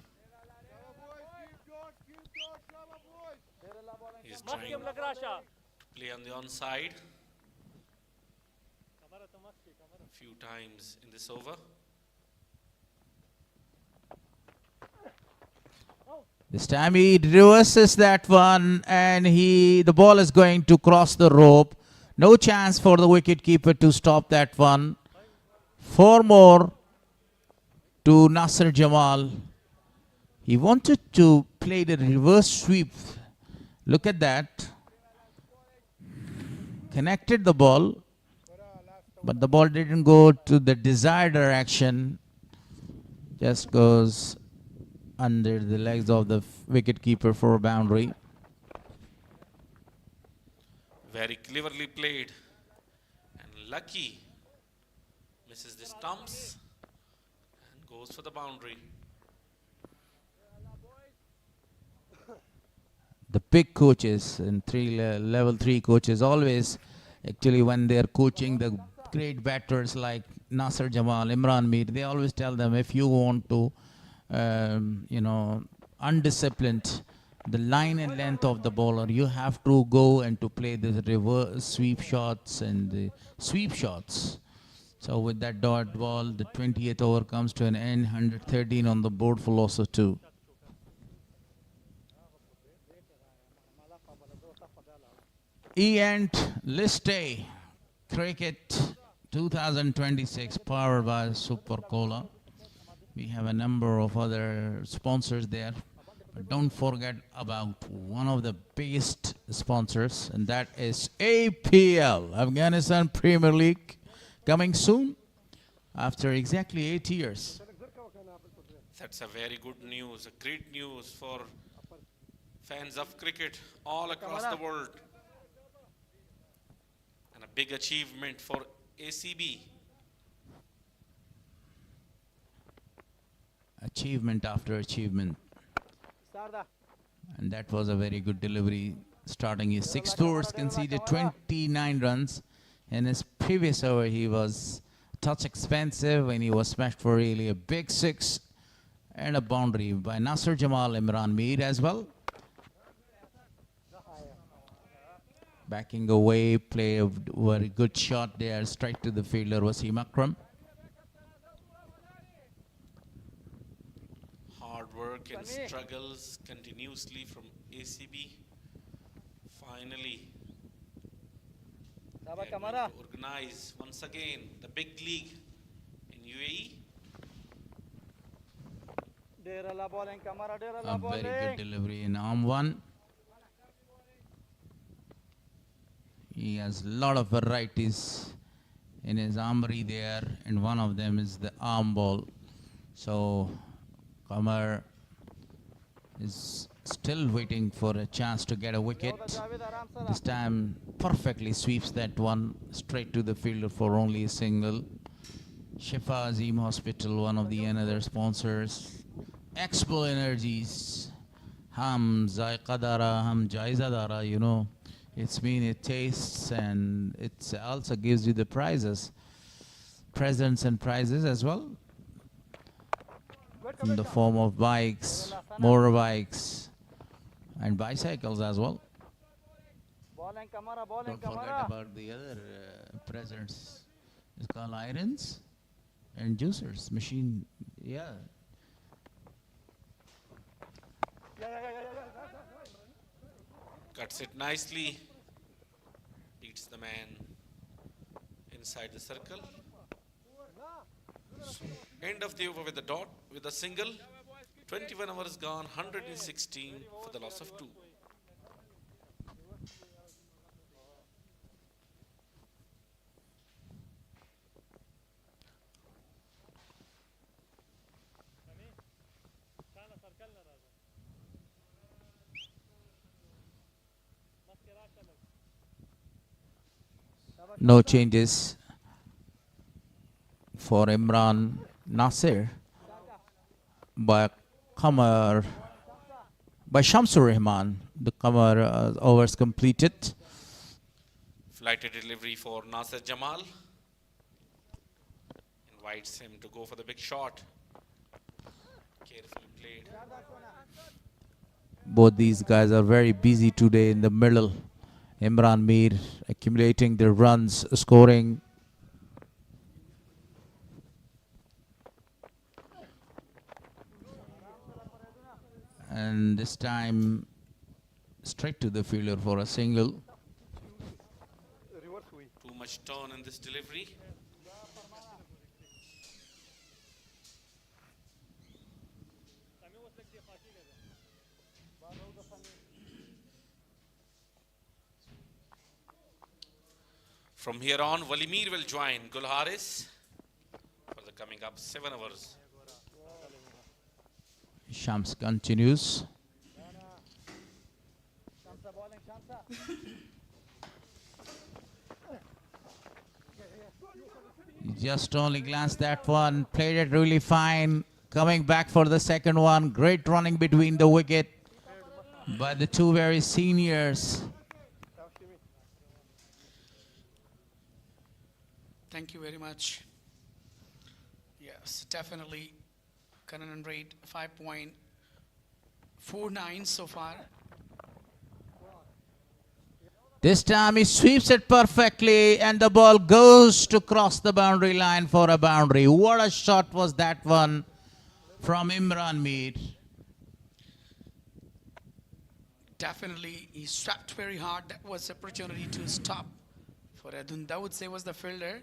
He's trying to play on the onside a few times in this over. This time he reverses that one, and the ball is going to cross the rope. No chance for the wicketkeeper to stop that one. 4 more to Nasser Jamal. He wanted to play the reverse sweep. Look at that. Connected the ball, but the ball didn't go to the desired direction. Just goes under the legs of the wicketkeeper for a boundary. Very cleverly played, and Lucky misses the stumps and goes for the boundary. The big coaches and level 3 coaches always, actually, when they're coaching the great batters like Nasser Jamal, Imran Mir, they always tell them, if you want to undisciplined, the line and length of the bowler, you have to go and to play the reverse sweep shots and the sweep shots. So with that dot ball, the 20th over comes to an end, 113 on the board for loss of 2. List A Cricket 2026 powered by Super Cola. We have a number of other sponsors there, but don't forget about one of the biggest sponsors, and that is APL, Afghanistan Premier League, coming soon after exactly 8 years. That's a very good news, a great news for fans of cricket all across the world, and a big achievement for ACB. Achievement after achievement. And that was a very good delivery. Starting his 6th overs, conceded 29 runs. In his previous over, he was touch expensive when he was smashed for really a big 6 and a boundary by Nasser Jamal, Imran Mir as well. Backing away, play a very good shot there, straight to the fielder, Wasim Akram. Work and struggles continuously from ACB. Finally, they are going to organize once again the big league in UAE. A very good delivery in arm 1. He has a lot of varieties in his armory there, and one of them is the arm ball. So Qamar is still waiting for a chance to get a wicket. This time perfectly sweeps that one straight to the fielder for only a single. Shifa Azim Hospital, one of the another sponsors. Expo Energies, Ham Zaiqadara, Ham Jaizadara, it tastes, and it also gives you the prizes, presents and prizes as well, in the form of bikes, motorbikes, and bicycles as well. Don't forget about the other presents. It's called irons and juicers, machine, yeah. Cuts it nicely, beats the man inside the circle. So, end of the over with a dot, with a single. 21 overs gone, 116 for the loss of 2. No changes for Imran Nasir by Qamar, by Shamsur Rahman. The Qamar overs completed. Flighted delivery for Nasir Jamal. Invites him to go for the big shot. Carefully played. Both these guys are very busy today in the middle. Imran Mir accumulating the runs, scoring. And this time straight to the fielder for a single. Too much turn in this delivery. From here on, Walimir will join Gul Haris for the coming up 7 overs. Shams continues. Just only glanced that one, played it really fine. Coming back for the second one, great running between the wicket by the two very seniors. Thank you very much. Yes, definitely current rate 5.49 so far. This time he sweeps it perfectly and the ball goes to cross the boundary line for a boundary. What a shot was that one from Imran Mir. Definitely he swept very hard. That was opportunity to stop for Adun Dawood. Say was the fielder.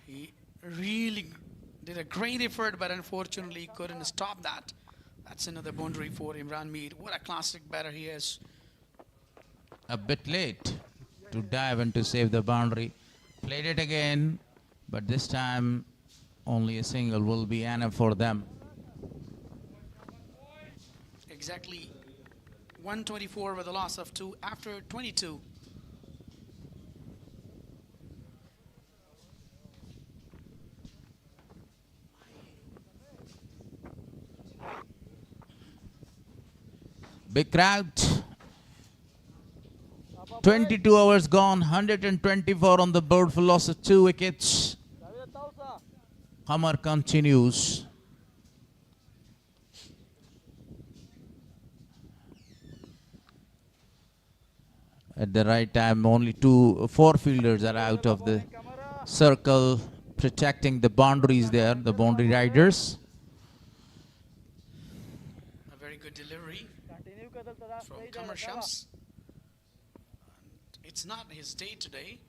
He really did a great effort, but unfortunately couldn't stop that. That's another boundary for Imran Mir. What a classic batter he is. A bit late to dive and to save the boundary. Played it again, but this time only a single will be enough for them. Exactly 124 with a loss of 2 after 22. Big crowd. 22 overs gone, 124 on the board for loss of 2 wickets. Hamar continues. At the right time, only 4 fielders are out of the circle, protecting the boundaries there, the boundary riders. A very good delivery from Qamar Shams. It's not his day today.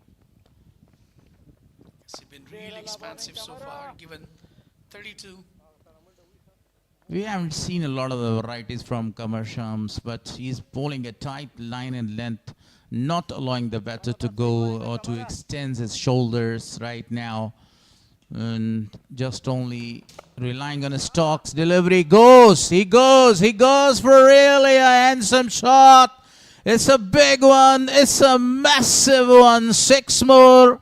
He's been really expansive so far, given 32. We haven't seen a lot of the varieties from Qamar Shams, but he's bowling a tight line and length, not allowing the batter to go or to extend his shoulders right now. And just only relying on his stalks. Delivery he goes for really a handsome shot. It's a big one. It's a massive one. 6 more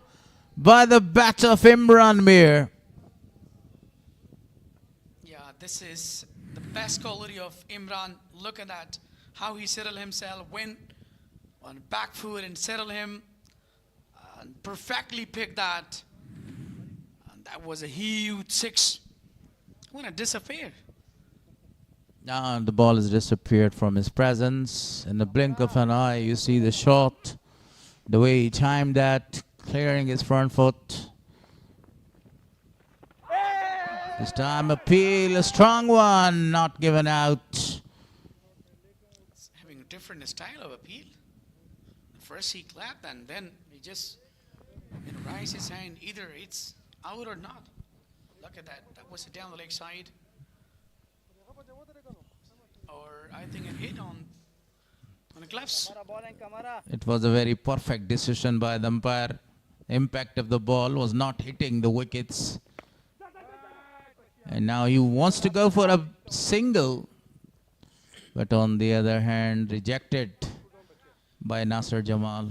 by the bat of Imran Mir. Yeah, this is the best quality of Imran. Look at that. How he settled himself, went on back foot and settled him. And perfectly picked that. And that was a huge 6. What a disappear. The ball has disappeared from his presence. In the blink of an eye, you see the shot. The way he timed that, clearing his front foot. This time appeal, a strong one, not given out. It's having a different style of appeal. First he clapped and then he just raised his hand. Either it's out or not. Look at that. That was down the leg side. Or I think it hit on the gloves. It was a very perfect decision by the umpire. Impact of the ball was not hitting the wickets. And now he wants to go for a single. But on the other hand, rejected by Nasir Jamal.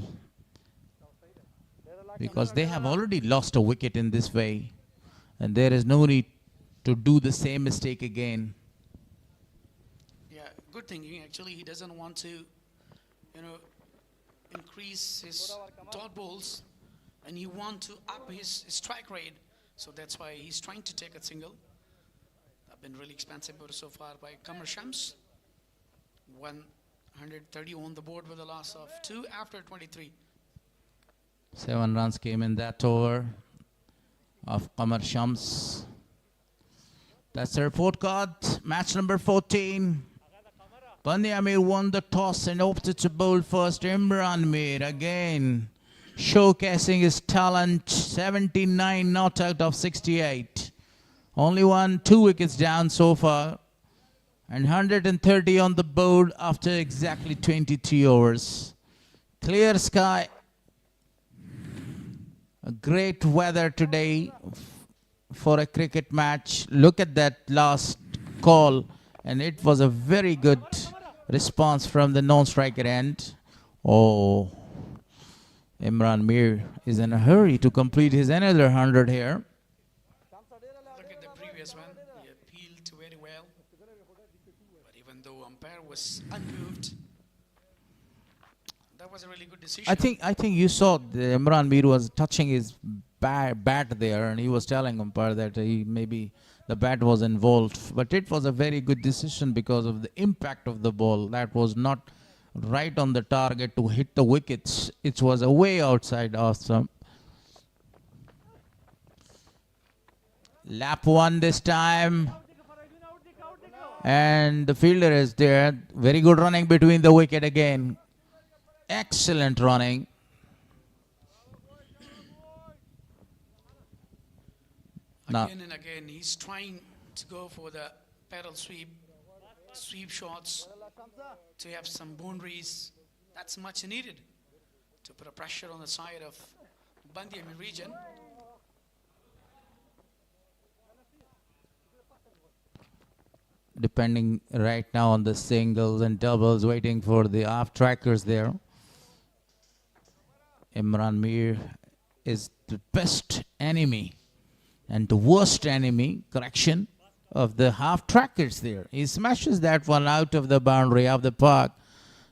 because they have already lost a wicket in this way, and there is no need to do the same mistake again. Yeah, good thinking. Actually, he doesn't want to, increase his dot balls, and he want to up his strike rate. So that's why he's trying to take a single. I've been really expensive so far by Qamar Shams. 130 on the board with a loss of 2 after 23. 7 runs came in that over of Qamar Shams. That's the report card. Match number 14. BAND-E-AMIR won the toss and opted to bowl first. Imran Mir again showcasing his talent. 79 not out of 68. Only 2 wickets down so far. And 130 on the board after exactly 23 overs. Clear sky. A great weather today for a cricket match. Look at that last call, and it was a very good response from the non-striker end. Oh, Imran Mir is in a hurry to complete his another 100 here. Look at the previous one. He appealed very well. But even though umpire was unmoved, that was a really good decision. I think you saw the Imran Mir was touching his bat there, and he was telling umpire that maybe the bat was involved. But it was a very good decision because of the impact of the ball. That was not right on the target to hit the wickets. It was way outside awesome. Lap 1 this time. And the fielder is there. Very good running between the wicket again. Excellent running. Again and again, he's trying to go for the pedal sweep shots to have some boundaries. That's much needed to put a pressure on the side of BAND-E-AMIR region. Depending right now on the singles and doubles, waiting for the off trackers there. Imran Mir is the best enemy and the worst enemy, correction, of the half trackers there. He smashes that one out of the boundary of the park,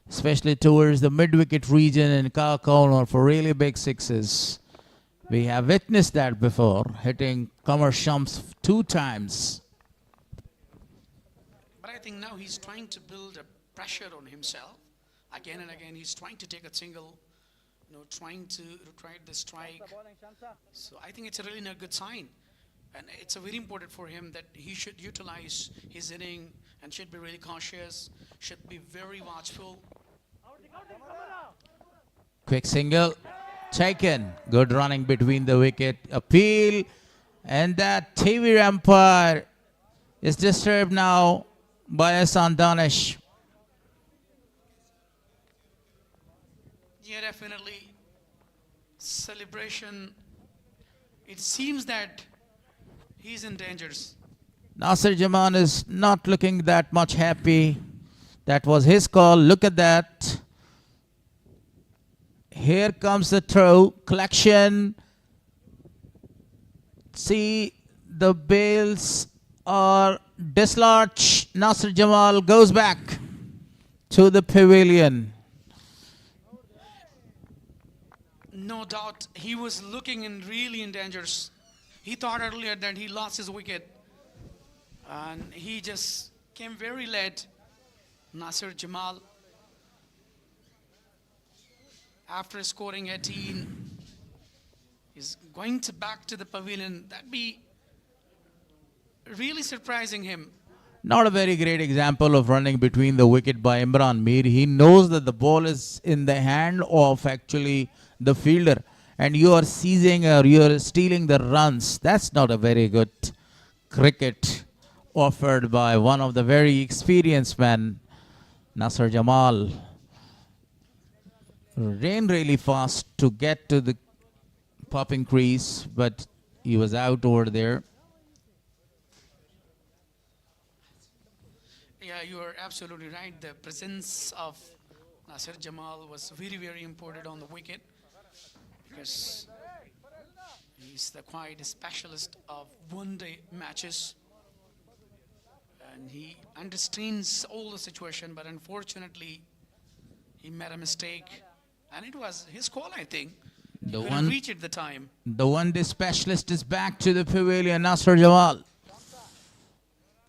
especially towards the mid-wicket region in Cow corner for really big sixes. We have witnessed that before, hitting Qamar Shams 2 times. But I think now he's trying to build a pressure on himself. Again and again, he's trying to take a single, trying to retry the strike. So I think it's a really not good sign. And it's a very important for him that he should utilize his inning and should be really cautious, should be very watchful. Quick single taken. Good running between the wicket. Appeal. And that TV umpire is disturbed now by Arslan Ash. Yeah, definitely. Celebration. It seems that he's in dangers. Nasir Jaman is not looking that much happy. That was his call. Look at that. Here comes the throw. Collection. See, the bails are dislodged. Nasir Jamal goes back to the pavilion. No doubt, he was looking really in dangers. He thought earlier that he lost his wicket. And he just came very late. Nasir Jamal, after scoring 18, is going to back to the pavilion. That'd be really surprising him. Not a very great example of running between the wicket by Imran Mir. He knows that the ball is in the hand of actually the fielder, and you are seizing or you are stealing the runs. That's not a very good cricket offered by one of the very experienced men, Nasir Jamal. Ran really fast to get to the popping crease, but he was out over there. Yeah, you are absolutely right. The presence of Nasir Jamal was very, very important on the wicket, because He's the quite a specialist of one-day matches. And he understands all the situation, but unfortunately, he made a mistake. And it was his call, I think. He The couldn't one- reach it the time. The one-day specialist is back to the pavilion, Nasser Jamal.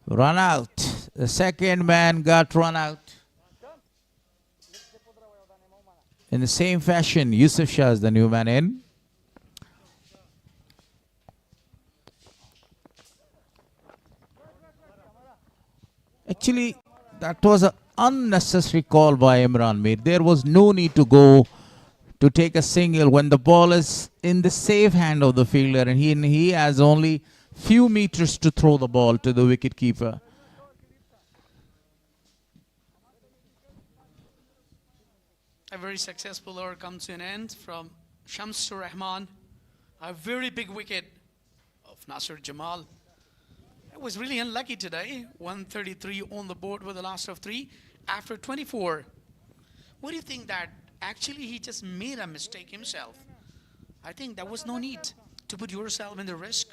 Run out. The second man got run out. In the same fashion, Yusuf Shah is the new man in. Actually, that was an unnecessary call by Imran Mir. There was no need to go to take a single when the ball is in the safe hand of the fielder and he has only few meters to throw the ball to the wicket keeper. A very successful over comes to an end from Shamsur Rahman. A very big wicket of Nasser Jamal. It was really unlucky today. 133 on the board with the last of 3 after 24. What do you think that actually he just made a mistake himself? I think there was no need to put yourself in the risk.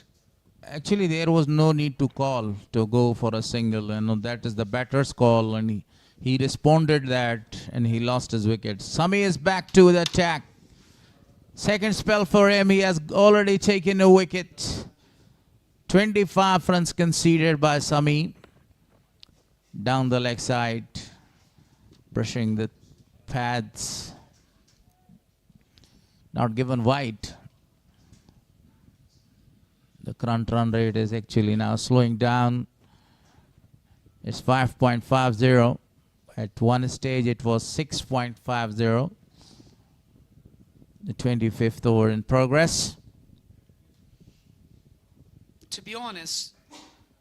Actually, there was no need to call to go for a single. That is the batter's call, and he responded that, and he lost his wicket. Sami is back to the attack. Second spell for him. He has already taken a wicket. 25 runs conceded by Sami. Down the leg side, brushing the pads. Not given wide. The current run rate is actually now slowing down. It's 5.50. At one stage it was 6.50. The 25th over in progress. To be honest,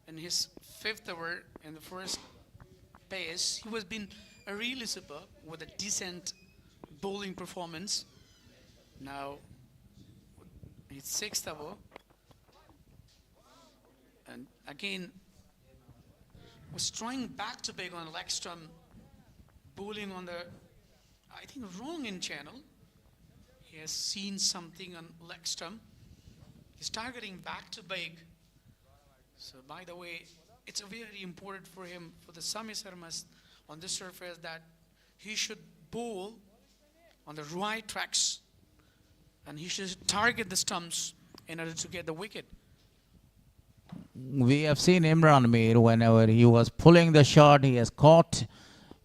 in his 5th over in the first pace, he was been a really superb with a decent bowling performance. Now, his 6th over, and again, was trying back to big on leg stump, bowling on the, I think, wrong in channel. He has seen something on leg stump. He's targeting back to big. So, by the way, it's very important for him, for the Sami Sarmas on this surface, that he should bowl on the right tracks and he should target the stumps in order to get the wicket. We have seen Imran Mir whenever he was pulling the shot, he has caught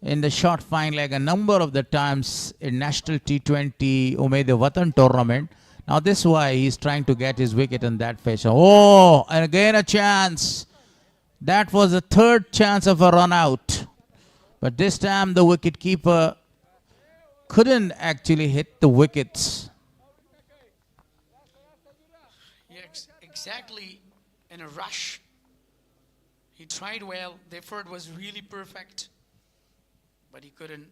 in the short fine leg a number of the times in National T20 Umeed Watan tournament. Now this is why he's trying to get his wicket in that fashion. Oh, and again a chance. That was the third chance of a run out. But this time the wicket keeper couldn't actually hit the wickets. Yes, exactly in a rush. He tried well. The effort was really perfect. But he couldn't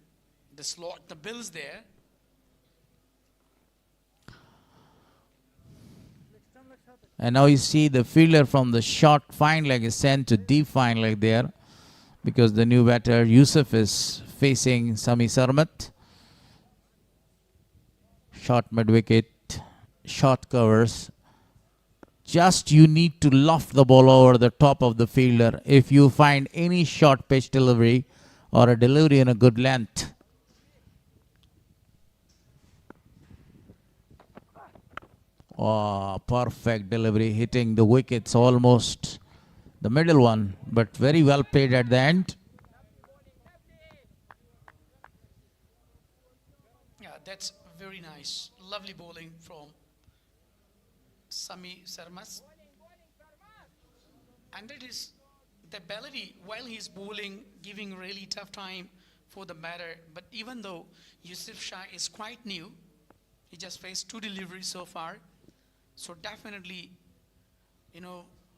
dislodge the bills there. And now you see the fielder from the short fine leg is sent to deep fine leg there, because the new batter Yusuf is facing Sami Sarmat. Short mid wicket, short covers. Just you need to loft the ball over the top of the fielder if you find any short pitch delivery or a delivery in a good length. Oh, perfect delivery, hitting the wickets almost the middle one, but very well played at the end. Yeah, that's very nice. Lovely bowling from Sami Sarmas. And that is the ability, while he's bowling, giving really tough time for the batter. But even though Yusuf Shah is quite new, he just faced 2 deliveries so far. So definitely,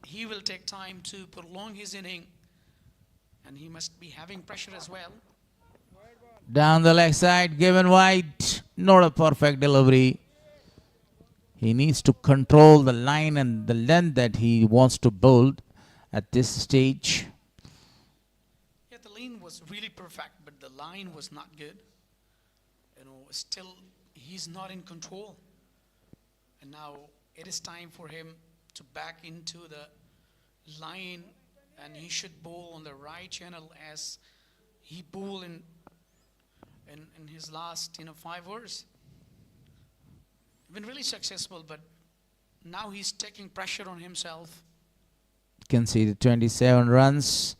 he will take time to prolong his inning, and he must be having pressure as well. Down the leg side, given wide, not a perfect delivery. He needs to control the line and the length that he wants to bowl at this stage. Yeah, the lane was really perfect, but the line was not good. Still, he's not in control. And now it is time for him to back into the line, and he should bowl on the right channel as he bowled in his last 5 overs. Been really successful, but now he's taking pressure on himself. Conceded 27 runs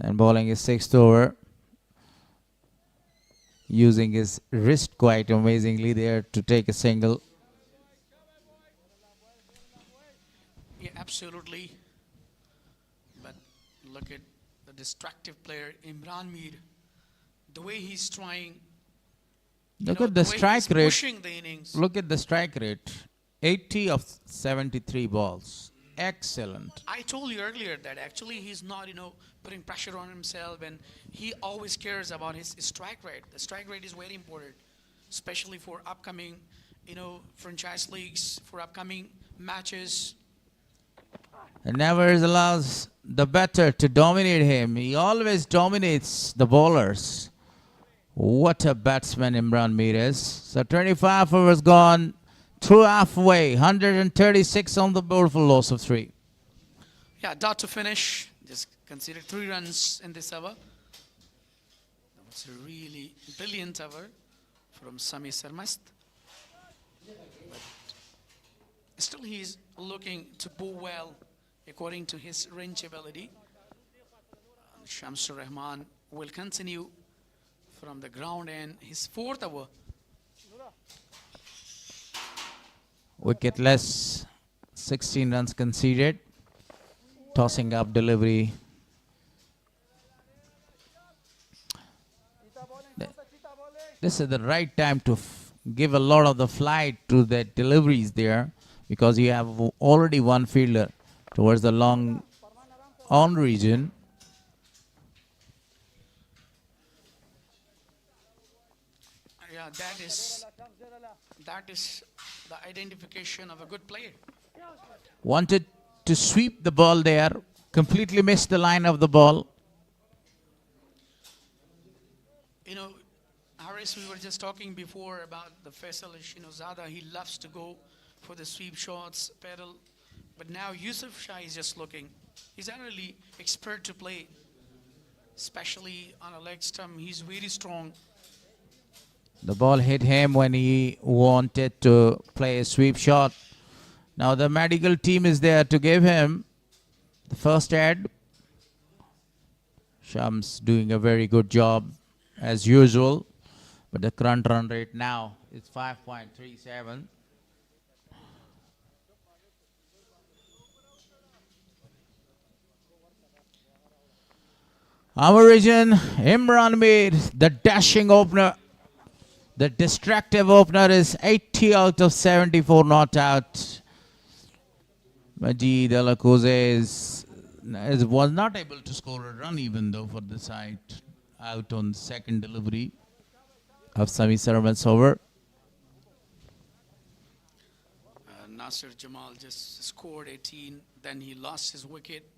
and bowling his 6th over, using his wrist quite amazingly there to take a single. Yeah, absolutely. But look at the destructive player, Imran Mir. The way he's trying. Look at the strike rate. Pushing the innings. Look at the strike rate. 80 of 73 balls. Excellent. I told you earlier that actually he's not, putting pressure on himself, and he always cares about his strike rate. The strike rate is very important, especially for upcoming, franchise leagues, for upcoming matches. And never allows the batter to dominate him. He always dominates the bowlers. What a batsman Imran Mir is. So 25 overs gone. Through halfway. 136 on the board for loss of 3. Yeah, dot to finish. Just conceded 3 runs in this over. That was a really brilliant over from Sami Sarmast. But still he's looking to bowl well according to his range ability. Shamsur Rahman will continue from the ground and his 4th over. Wicketless. 16 runs conceded. Tossing up delivery. This is the right time to give a lot of the flight to the deliveries there, because you have already one fielder towards the long on region. Yeah, that is the identification of a good player. Wanted to sweep the ball there, completely missed the line of the ball. Haris, we were just talking before about the Faisal Zada. He loves to go for the sweep shots, pedal. But now Yusuf Shah is just looking. He's not really expert to play, especially on a leg stump. He's very strong. The ball hit him when he wanted to play a sweep shot. Now the medical team is there to give him the first aid. Shams doing a very good job as usual. But the current run rate now is 5.37. Our region, Imran Mir, the dashing opener. The destructive opener is 80 out of 74 not out. Majid Alakoze was not able to score a run even though for the side out on the second delivery of Sami Sarman's over. Nasir Jamal just scored 18, then he lost his wicket.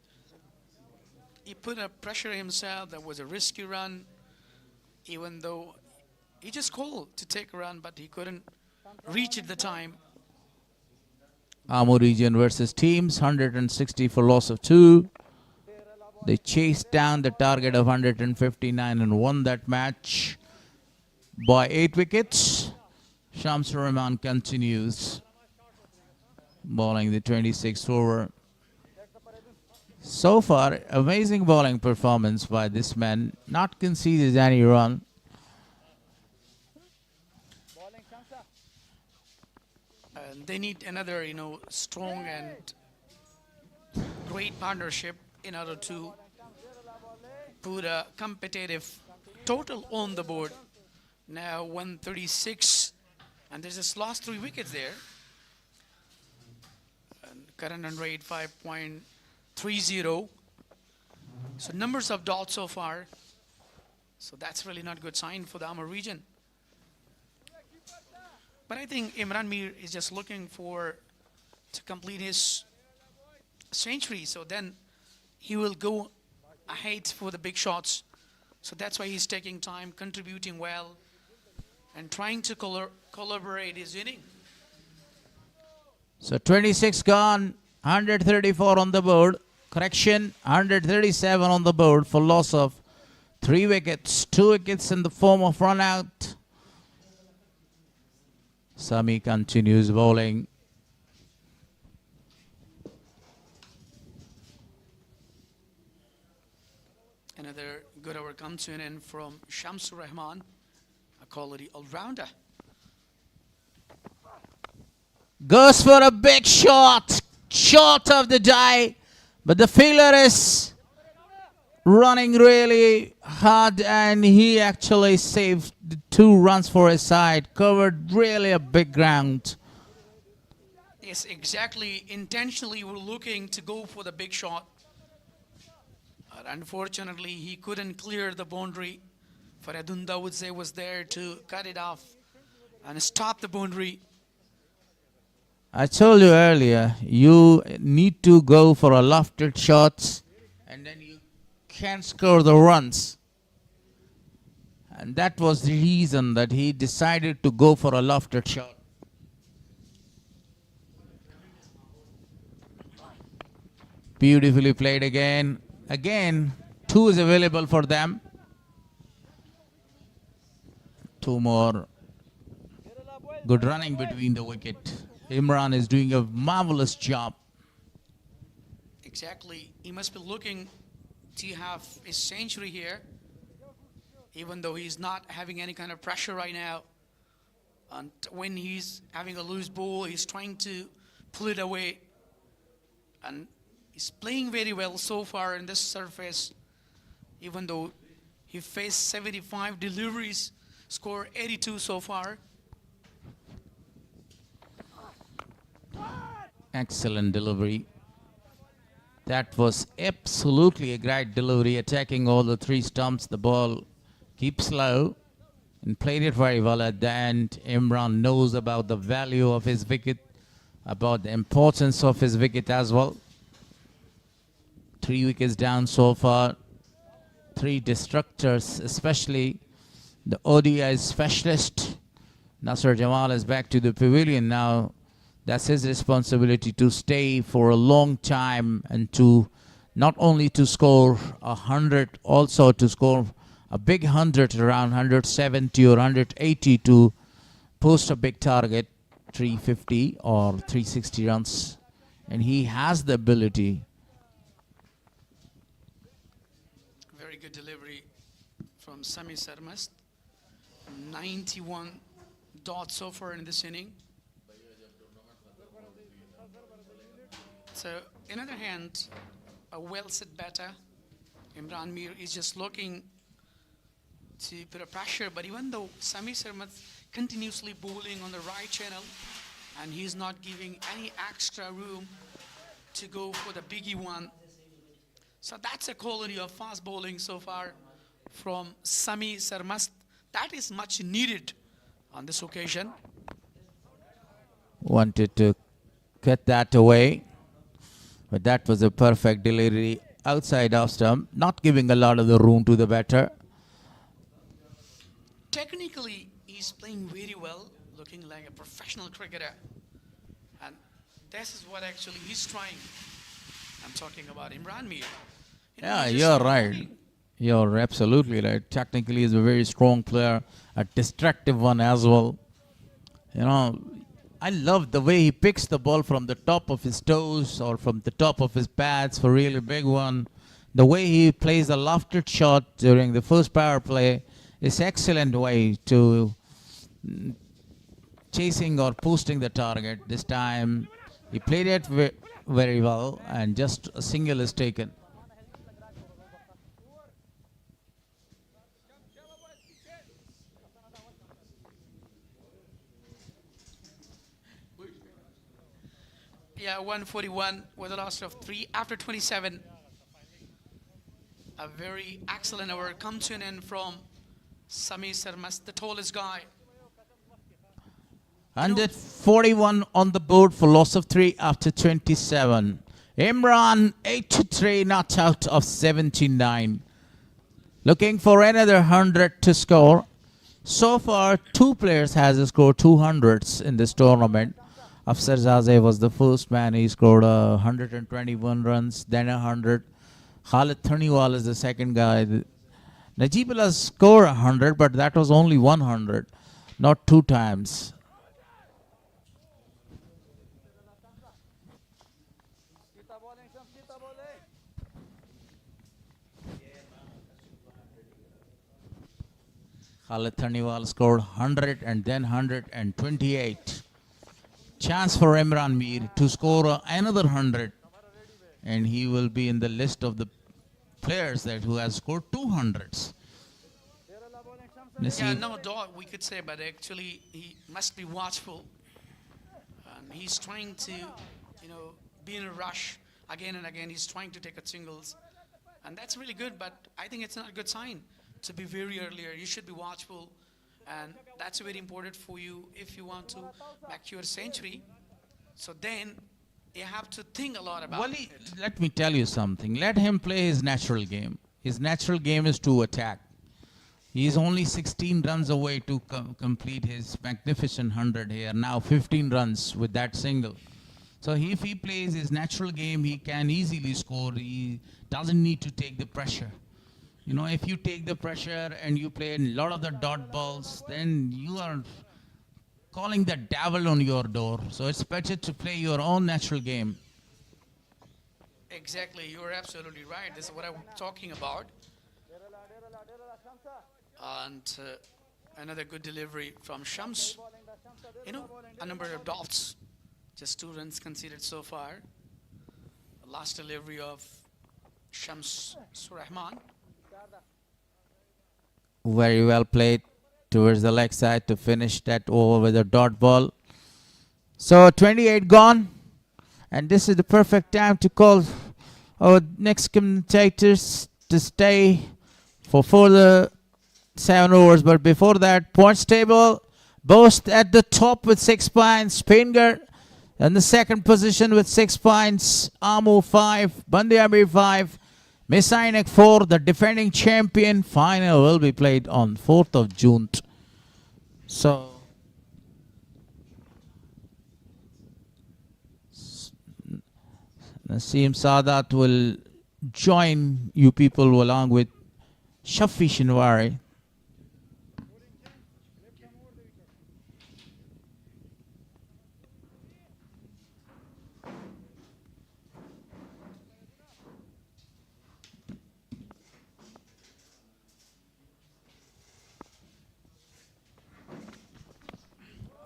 He put a pressure himself. That was a risky run, even though he just called to take a run, but he couldn't reach at the time. AMO region versus teams, 160 for loss of 2. They chased down the target of 159 and won that match by 8 wickets. Shamsur Rahman continues bowling the 26th over. So far, amazing bowling performance by this man. Not conceded any run. They need another, strong and great partnership in order to put a competitive total on the board. Now 136, and there's just lost 3 wickets there. And current run rate 5.30. So numbers of dots so far. So that's really not a good sign for the AMO region. But I think Imran Mir is just looking to complete his century. So then he will go ahead for the big shots. So that's why he's taking time, contributing well, and trying to collaborate his inning. So 26 gone, 134 on the board. Correction, 137 on the board for loss of 3 wickets. 2 wickets in the form of run out. Sami continues bowling. Another good over comes to an end from Shamsur Rahman, a quality all-rounder. Goes for a big shot. Short of the die. But the fielder is running really hard and he actually saved 2 runs for his side. Covered really a big ground. Yes, exactly. Intentionally, we're looking to go for the big shot. But unfortunately, he couldn't clear the boundary. Faradun Dawoodze was there to cut it off and stop the boundary. I told you earlier, you need to go for a lofted shots and then you can score the runs. And that was the reason that he decided to go for a lofted shot. Beautifully played again. Again, 2 is available for them. 2 more. Good running between the wicket. Imran is doing a marvelous job. Exactly. He must be looking to have his century here, even though he's not having any kind of pressure right now. And when he's having a loose ball, he's trying to pull it away. And he's playing very well so far in this surface, even though he faced 75 deliveries, scored 82 so far. Excellent delivery. That was absolutely a great delivery, attacking all the 3 stumps. The ball keeps low and played it very well at the end. Imran knows about the value of his wicket, about the importance of his wicket as well. 3 wickets down so far. 3 destructors, especially the ODI specialist. Nasser Jamal is back to the pavilion now. That's his responsibility to stay for a long time and to not only to score 100, also to score a big 100, around 170 or 180 to post a big target, 350 or 360 runs. And he has the ability. Very good delivery from Sami Sarmast. 91 dots so far in this inning. So, in other hand, a well-set batter, Imran Mir, is just looking to put a pressure, but even though Sami Sarmat continuously bowling on the right channel, and he's not giving any extra room to go for the biggie one. So that's a quality of fast bowling so far from Sami Sarmast. That is much needed on this occasion. Wanted to cut that away. But that was a perfect delivery outside off stump, not giving a lot of the room to the batter. Technically, he's playing very well, looking like a professional cricketer. And this is what actually he's trying. I'm talking about Imran Mir. Yeah, you're right. You're absolutely right. Technically, he's a very strong player, a destructive one as well. You know, I love the way he picks the ball from the top of his toes or from the top of his pads for a really big one. The way he plays a lofted shot during the first power play is excellent way to chasing or posting the target. This time he played it very well and just a single is taken. Yeah, 141 with a loss of 3 after 27. A very excellent over comes to an end from Sami Sarmast, the tallest guy. 141 on the board for loss of 3 after 27. Imran 83 not out of 79. Looking for another 100 to score. So far, 2 players has scored 200s in this tournament. Afsarzadeh was the first man. He scored 121 runs, then 100. Khalid Thaniwal is the second guy. Najibullah scored 100, but that was only 100, not 2 times. Khalid Thaniwal scored 100 and then 128. Chance for Imran Mir to score another 100, and he will be in the list of the players that who has scored 200s. Yeah, no doubt we could say, but actually he must be watchful. He's trying to, be in a rush again and again. He's trying to take a singles, and that's really good. But I think it's not a good sign to be very earlier. You should be watchful, and that's very important for you if you want to make your century. So then you have to think a lot about it. Let me tell you something. Let him play his natural game. His natural game is to attack. He is only 16 runs away to complete his magnificent 100 here. Now 15 runs with that single. So if he plays his natural game, he can easily score. He doesn't need to take the pressure. If you take the pressure and you play a lot of the dot balls, then you are calling the devil on your door. So it's better to play your own natural game. Exactly, you're absolutely right. This is what I'm talking about. And another good delivery from Shams. A number of dots. Just 2 runs conceded so far. The last delivery of Shams Surahman. Very well played towards the leg side to finish that over with a dot ball. So 28 gone. And this is the perfect time to call our next commentators to stay for further 7 overs. But before that, points table. Boast at the top with 6 points. Spinger in the second position with 6 points. AMO 5. BAND-E-AMIR 5. Messianic 4. The defending champion. Final will be played on 4th of June. So Naseem Sadat will join you people along with Shafi Shinwari.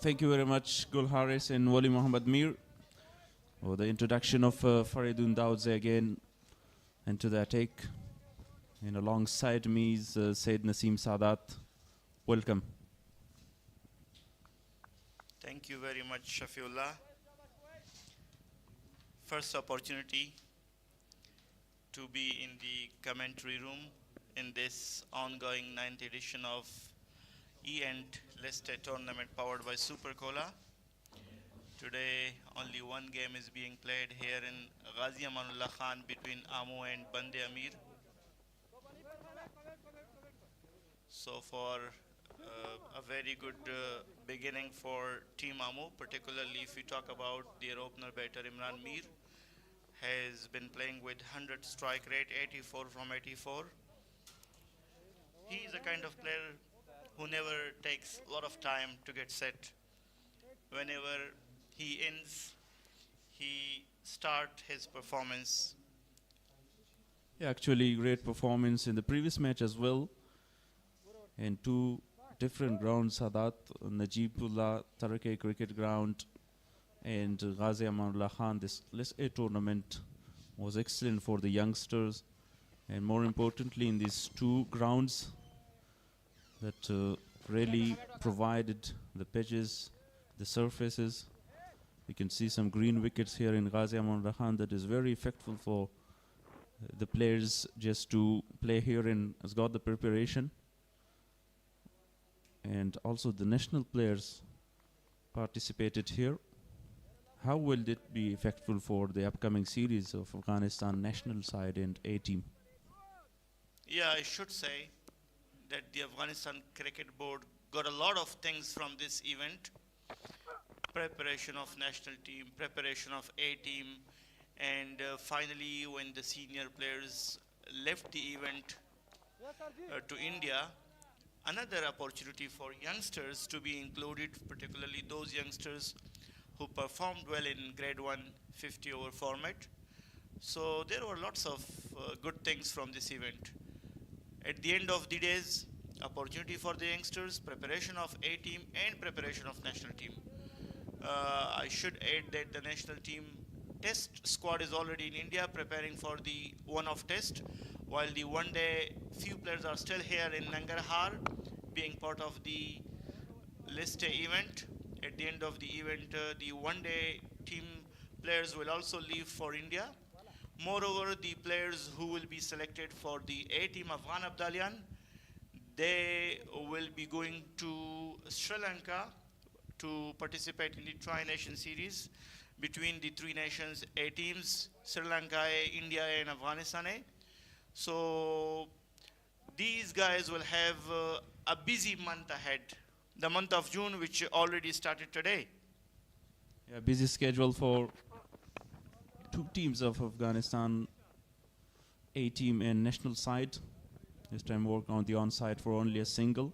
Thank you very much, Gul Haris and Wali Muhammad Mir, for the introduction of Faridun Daudze again into the attack. And alongside me is Said Naseem Sadat. Welcome. Thank you very much, Shafiullah. First opportunity to be in the commentary room in this ongoing 9th edition of E-End listed tournament powered by Super Cola. Today only one game is being played here in Ghazi Amanullah Khan between AMO and BAND-E-AMIR. So for a very good beginning for Team AMO, particularly if we talk about their opener batter Imran Mir, has been playing with 100 strike rate, 84 from 84. He is a kind of player who never takes a lot of time to get set. Whenever he ends, he starts his performance. Yeah, actually great performance in the previous match as well. In 2 different grounds, Sadat, Najibullah, Tarake Cricket Ground and Ghazi Amanullah Khan. This List A tournament was excellent for the youngsters, and more importantly in these 2 grounds that really provided the pitches, the surfaces. You can see some green wickets here in Ghazi Amanullah Khan that is very effective for the players just to play here and has got the preparation. And also the national players participated here. How will it be effective for the upcoming series of Afghanistan national side and A team? Yeah, I should say that the Afghanistan Cricket Board got a lot of things from this event. preparation of national team, preparation of A team, and finally when the senior players left the event to India, another opportunity for youngsters to be included, particularly those youngsters who performed well in grade 1 50 over format. So there were lots of good things from this event. At the end of the days, opportunity for the youngsters, preparation of A team and preparation of national team. I should add that the national team test squad is already in India preparing for the one-off test, while the one-day few players are still here in Nangarhar being part of the list A event. At the end of the event, the one-day team players will also leave for India. Moreover, the players who will be selected for the A team Afghan Abdalian, they will be going to Sri Lanka to participate in the Tri-Nation Series between the three nations A teams, Sri Lanka A, India A, and Afghanistan A. So these guys will have a busy month ahead. The month of June, which already started today. Yeah, busy schedule for two teams of Afghanistan, A team and national side. This time work on the on-side for only a single.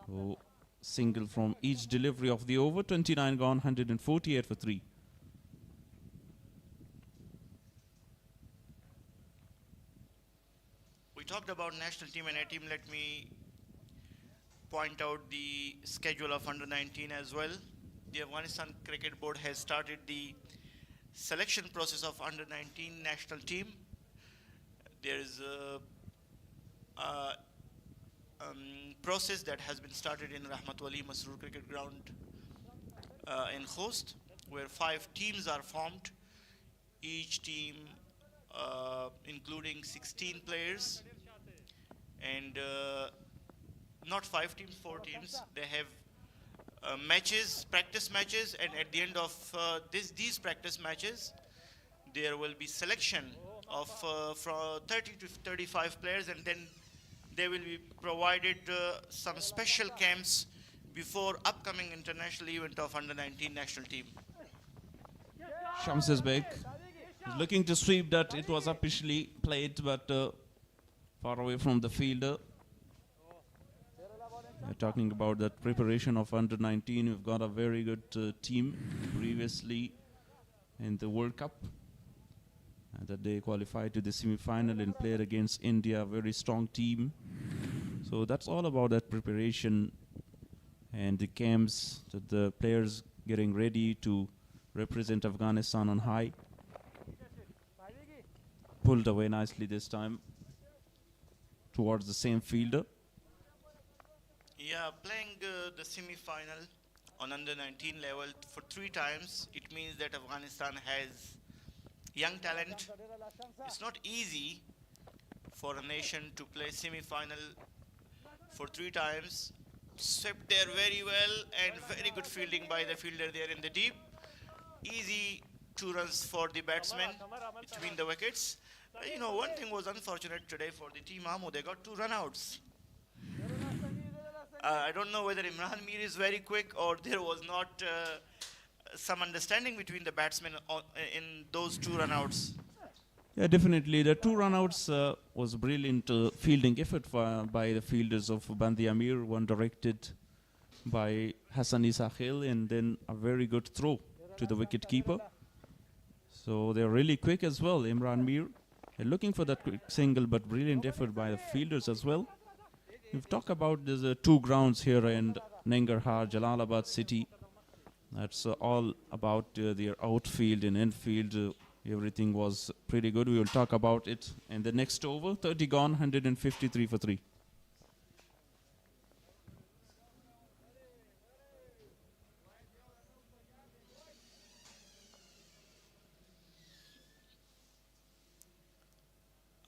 So single from each delivery of the over, 29 gone, 148 for 3. We talked about national team and A team. Let me point out the schedule of under 19 as well. The Afghanistan Cricket Board has started the selection process of under 19 national team. There is a process that has been started in Rahmat Wali Masroor Cricket Ground in Khost, where 5 teams are formed. Each team including 16 players, and not 5 teams, 4 teams. They have matches, practice matches, and at the end of these practice matches, there will be selection of from 30 to 35 players, and then they will be provided some special camps before upcoming international event of under 19 national team. Shams is back. He's looking to sweep that. It was officially played, but far away from the fielder. Talking about that preparation of under 19, we've got a very good team previously in the World Cup. That they qualified to the semi-final and played against India, a very strong team. So that's all about that preparation and the camps, that the players getting ready to represent Afghanistan on high. Pulled away nicely this time towards the same fielder. Yeah, playing the semi-final on under 19 level for 3 times, it means that Afghanistan has young talent. It's not easy for a nation to play semi-final for 3 times. Swept there very well, and very good fielding by the fielder there in the deep. Easy 2 runs for the batsman between the wickets. You know, one thing was unfortunate today for the team AMO. They got 2 run-outs. I don't know whether Imran Mir is very quick or there was not some understanding between the batsmen in those 2 run-outs. Yeah, definitely. The 2 run-outs was brilliant fielding effort by the fielders of BAND-E-AMIR, one directed by Hassan Isakhil, and then a very good throw to the wicket keeper. So they're really quick as well. Imran Mir looking for that quick single, but brilliant effort by the fielders as well. We've talked about there's 2 grounds here in Nangarhar, Jalalabad city. That's all about their outfield and infield. Everything was pretty good. We will talk about it in the next over. 30 gone, 153 for 3.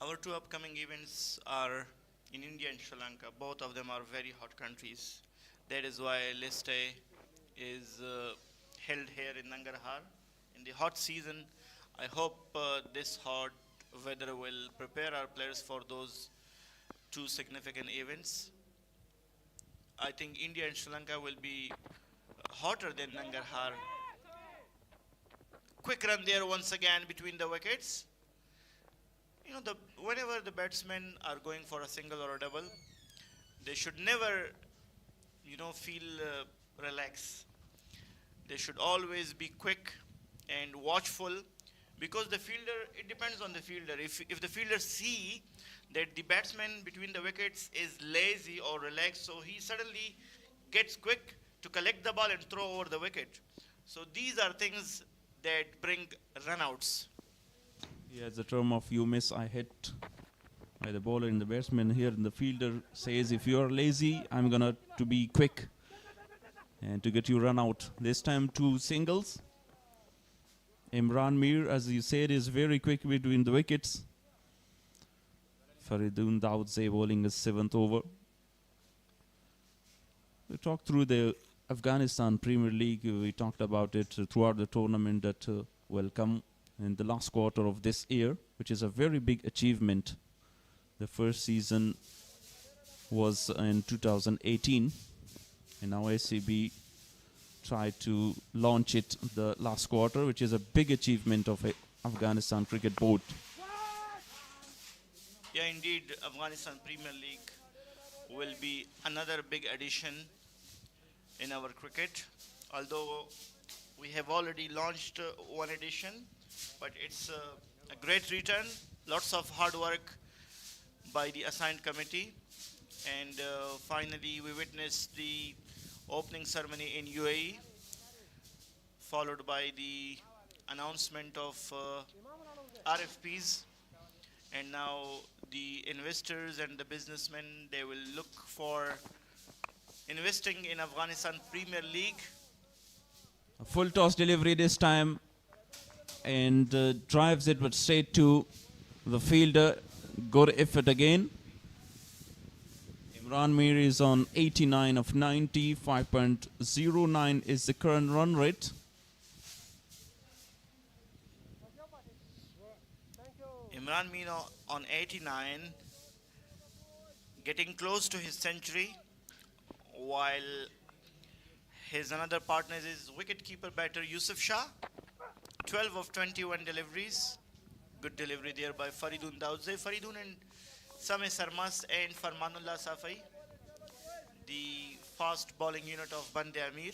Our 2 upcoming events are in India and Sri Lanka. Both of them are very hot countries. That is why List A is held here in Nangarhar. In the hot season, I hope this hot weather will prepare our players for those 2 significant events. I think India and Sri Lanka will be hotter than Nangarhar. Quick run there once again between the wickets. You know, whenever the batsmen are going for a single or a double, they should never, you know, feel relaxed. They should always be quick and watchful, because the fielder, it depends on the fielder. If the fielder see that the batsman between the wickets is lazy or relaxed, so he suddenly gets quick to collect the ball and throw over the wicket. So these are things that bring runouts. Yeah, it's a term of you miss, I hit by the bowler and the batsman. Here and the fielder says, if you're lazy, I'm gonna to be quick and to get you run out. This time 2 singles. Imran Mir, as you said, is very quick between the wickets. Faridun Daudze bowling his 7th over. We talked through the Afghanistan Premier League. We talked about it throughout the tournament that will come in the last quarter of this year, which is a very big achievement. The first season was in 2018, and now ACB tried to launch it the last quarter, which is a big achievement of Afghanistan Cricket Board. Yeah, indeed, Afghanistan Premier League will be another big addition in our cricket. Although we have already launched one edition, but it's a great return. Lots of hard work by the assigned committee. And finally, we witnessed the opening ceremony in UAE, followed by the announcement of RFPs. And now the investors and the businessmen, they will look for investing in Afghanistan Premier League. A full toss delivery this time, and drives it but straight to the fielder. Good effort again. Imran Mir is on 89 of 90, 5.09 is the current run rate. Imran Mir on 89, getting close to his century, while his another partner is wicketkeeper batter Yusuf Shah. 12 of 21 deliveries. Good delivery there by Faridun Daudze. Faridun and Sameh Sarmas and Farmanullah Safai, the fast bowling unit of BAND-E-AMIR,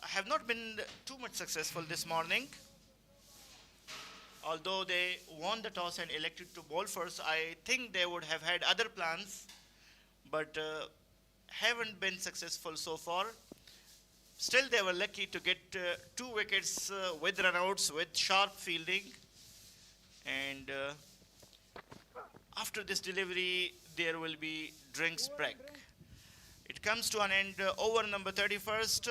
have not been too much successful this morning. Although they won the toss and elected to bowl first, I think they would have had other plans, but haven't been successful so far. Still, they were lucky to get 2 wickets with runouts, with sharp fielding. And after this delivery, there will be drinks break. It comes to an end over number 31st.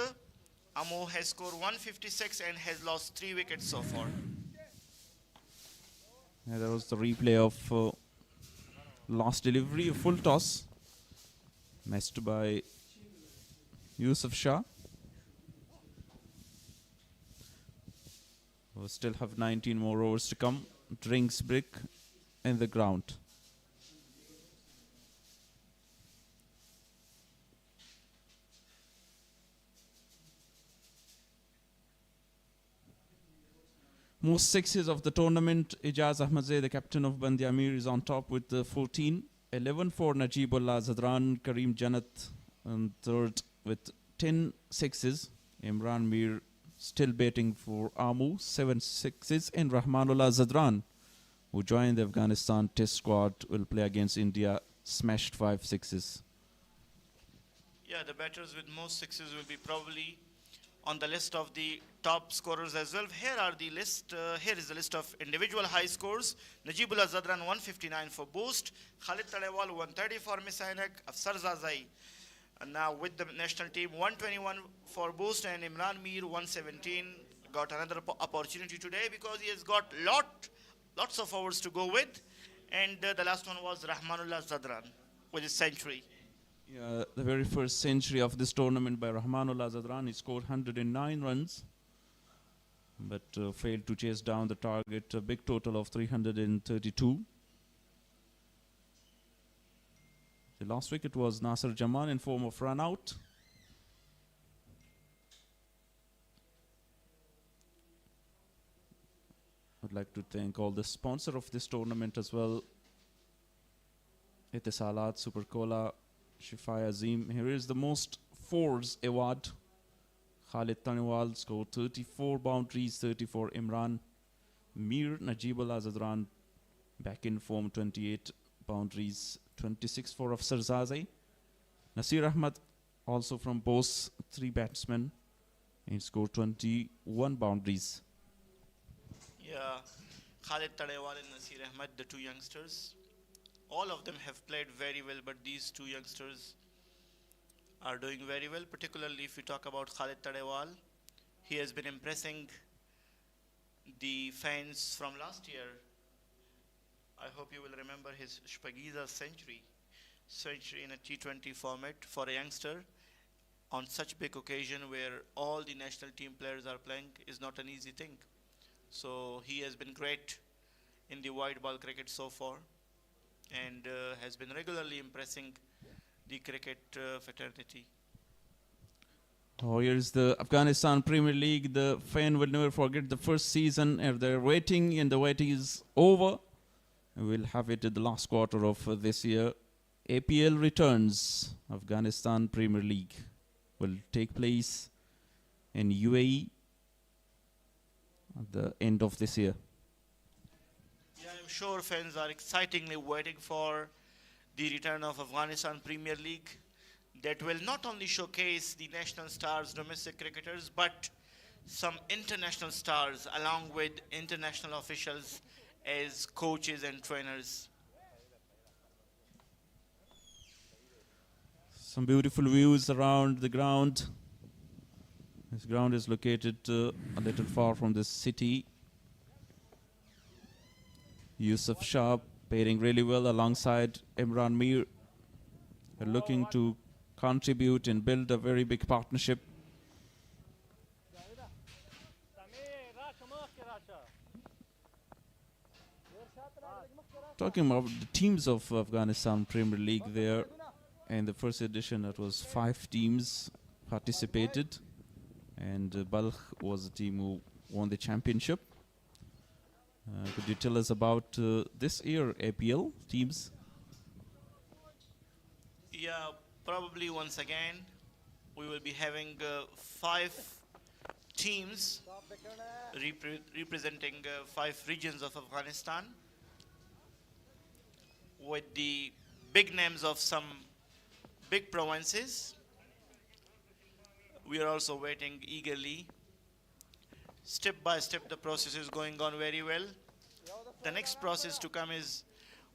AMO has scored 156 and has lost 3 wickets so far. Yeah, that was the replay of last delivery, a full toss. Missed by Yusuf Shah. We'll still have 19 more overs to come. Drinks break in the ground. Most sixes of the tournament, Ijaz Ahmadzai, the captain of BAND-E-AMIR, is on top with 14. 11 for Najibullah Zadran, Kareem Janat on third with 10 sixes. Imran Mir still batting for AMO, 7 sixes. And Rahmanullah Zadran, who joined the Afghanistan test squad, will play against India, smashed 5 sixes. Yeah, the batters with most sixes will be probably on the list of the top scorers as well. Here are the list. Here is the list of individual high scores. Najibullah Zadran 159 for Boost, Khalid Talewal 130 for Misainak, Afsar Zazai now with the national team 121 for Boost, and Imran Mir 117 got another opportunity today because he has got lots of overs to go with, and the last one was Rahmanullah Zadran with his century. Yeah, the very first century of this tournament by Rahmanullah Zadran. He scored 109 runs, but failed to chase down the target. A big total of 332. The last wicket was Nasser Jaman in form of run out. I'd like to thank all the sponsor of this tournament as well. Etisalat, Super Cola, Shifai Azim. Here is the most fours award. Khalid Taniwal scored 34 boundaries, 34 Imran. Mir Najibul Azadran back in form, 28 boundaries, 26 for Afsar Zaze. Nasir Ahmad also from both 3 batsmen. He scored 21 boundaries. Yeah, Khalid Tadewal and Nasir Ahmad, the 2 youngsters. All of them have played very well, but these 2 youngsters are doing very well, particularly if we talk about Khalid Tadewal. He has been impressing the fans from last year. I hope you will remember his Shpagiza century in a T20 format for a youngster on such big occasion where all the national team players are playing is not an easy thing. So he has been great in the white ball cricket so far, and has been regularly impressing the cricket fraternity. Oh, here's the Afghanistan Premier League. The fan will never forget the first season. They're waiting, and the waiting is over. We'll have it in the last quarter of this year. APL returns. Afghanistan Premier League will take place in UAE at the end of this year. Yeah, I'm sure fans are excitingly waiting for the return of Afghanistan Premier League that will not only showcase the national stars, domestic cricketers, but some international stars along with international officials as coaches and trainers. Some beautiful views around the ground. This ground is located a little far from the city. Yusuf Shah pairing really well alongside Imran Mir. They're looking to contribute and build a very big partnership. Talking about the teams of Afghanistan Premier League there, in the first edition that was 5 teams participated, and Balkh was the team who won the championship. Could you tell us about this year APL teams? Yeah, probably once again we will be having 5 teams representing 5 regions of Afghanistan, with the big names of some big provinces. We are also waiting eagerly. Step by step the process is going on very well. The next process to come is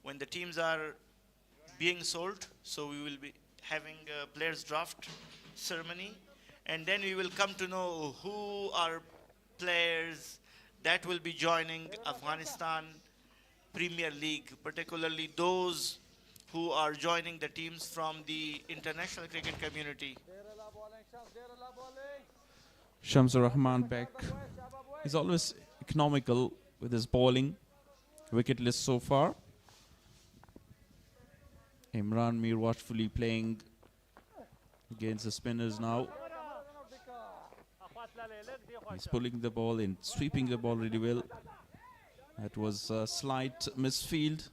when the teams are being sold, so we will be having a players draft ceremony, and then we will come to know who are players that will be joining Afghanistan Premier League, particularly those who are joining the teams from the international cricket community. Shamsur Rahman back. He's always economical with his bowling. Wicketless so far. Imran Mir watchfully playing against the spinners now. He's pulling the ball and sweeping the ball really well. That was a slight misfield.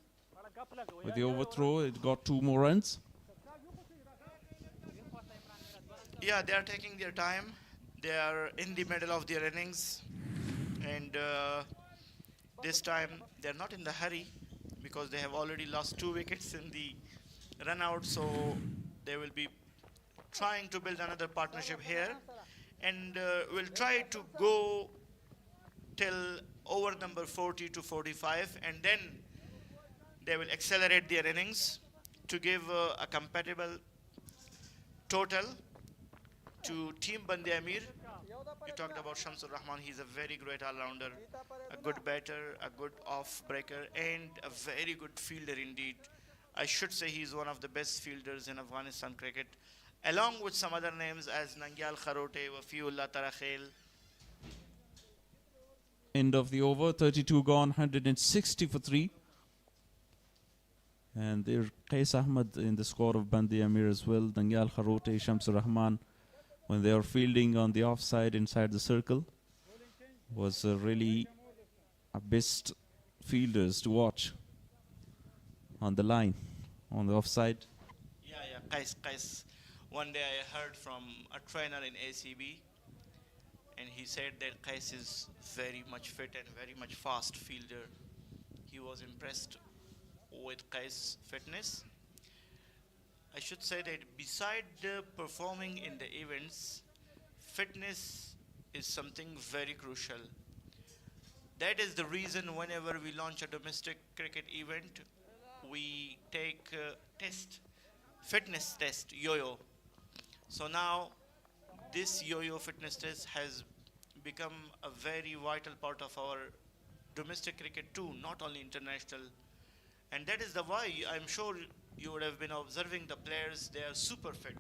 With the overthrow, it got 2 more runs. Yeah, they are taking their time. They are in the middle of their innings, and this time they're not in the hurry because they have already lost 2 wickets in the run out, so they will be trying to build another partnership here, and will try to go till over number 40 to 45, and then they will accelerate their innings to give a compatible total to Team BAND-E-AMIR. You talked about Shamsur Rahman. He's a very great all-rounder, a good batter, a good off-breaker, and a very good fielder indeed. I should say he's one of the best fielders in Afghanistan cricket, along with some other names as Nangyal Kharote, Wafiullah Tarakhel. End of the over, 32 gone, 160 for 3. And there Qais Ahmad in the score of BAND-E-AMIR as well. Nangyal Kharote, Shamsur Rahman, when they were fielding on the offside inside the circle, was really our best fielders to watch on the line, on the offside. Yeah, Kais. One day I heard from a trainer in ACB, and he said that Kais is very much fit and very much fast fielder. He was impressed with Kais' fitness. I should say that beside performing in the events, fitness is something very crucial. That is the reason whenever we launch a domestic cricket event, we take fitness test, yo-yo. So now this yo-yo fitness test has become a very vital part of our domestic cricket too, not only international. And that is the why I'm sure you would have been observing the players, they are super fit.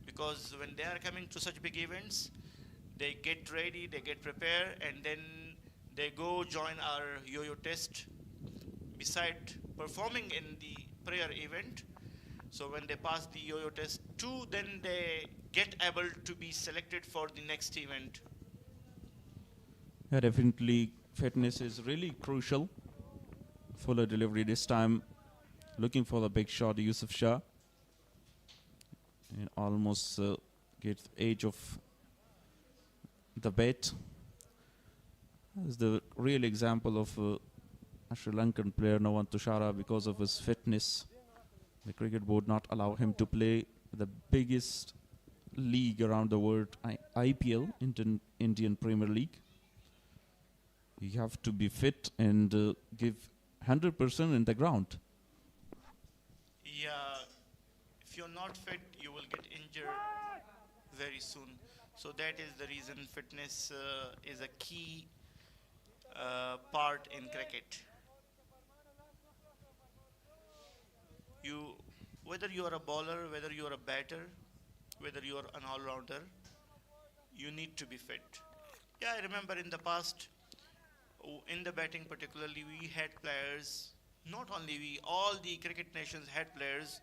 Because when they are coming to such big events, they get ready, they get prepared, and then they go join our yo-yo test beside performing in the prayer event. So when they pass the yo-yo test too, then they get able to be selected for the next event. Yeah, definitely fitness is really crucial. Fuller delivery this time, looking for the big shot, Yusuf Shah. And almost get edge of the bat. This is the real example of a Sri Lankan player, Nawan Tushara, because of his fitness. The cricket board not allow him to play the biggest league around the world, IPL, Indian Premier League. You have to be fit and give 100% in the ground. Yeah, if you're not fit, you will get injured very soon. So that is the reason fitness is a key part in cricket. Whether you are a bowler, whether you are a batter, whether you are an all-rounder, you need to be fit. Yeah, I remember in the past, in the batting particularly, we had players, not only we, all the cricket nations had players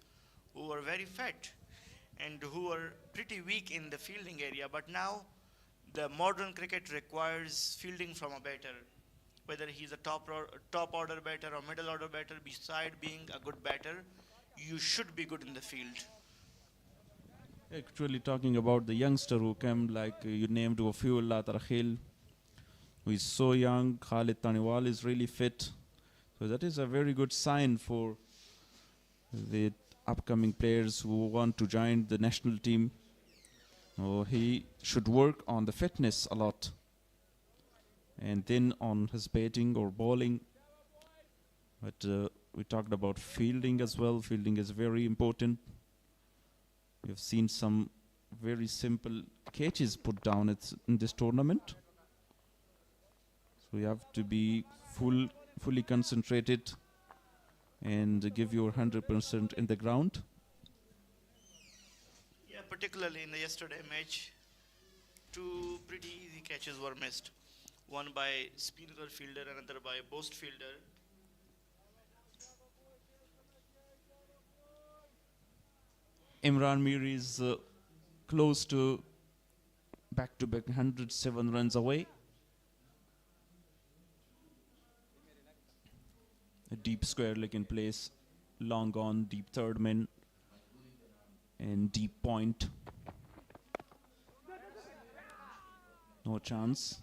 who were very fat and who were pretty weak in the fielding area. But now, the modern cricket requires fielding from a batter. Whether he's a top order batter or middle order batter, beside being a good batter, you should be good in the field. Actually, talking about the youngster who came, like you named Wafiullah Tarkhil, who is so young. Khalid Taniwal is really fit. So that is a very good sign for the upcoming players who want to join the national team. He should work on the fitness a lot. And then on his batting or bowling. But we talked about fielding as well. Fielding is very important. We've seen some very simple catches put down in this tournament. So you have to be fully concentrated and give your 100% in the ground. Yeah, particularly in the yesterday match, two pretty easy catches were missed. One by spinner fielder, another by post fielder. Imran Mir is close to back-to-back 107 runs away. A deep square leg in place, long on, deep third man, and deep point. No chance.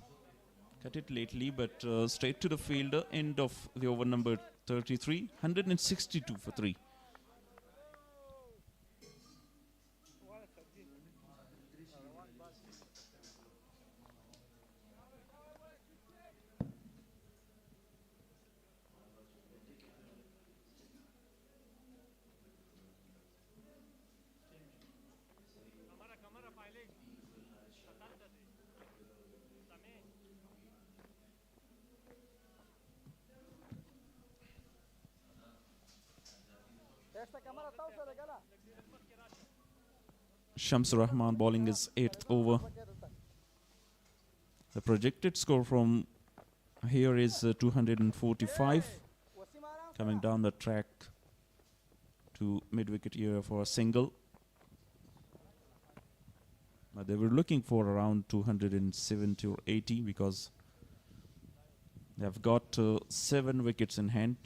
Cut it lately, but straight to the fielder. End of the over number 33, 162 for 3. Shamsur Rahman bowling his 8th over. The projected score from here is 245. Coming down the track to mid-wicket area for a single. But they were looking for around 270 or 80 because They've got 7 wickets in hand.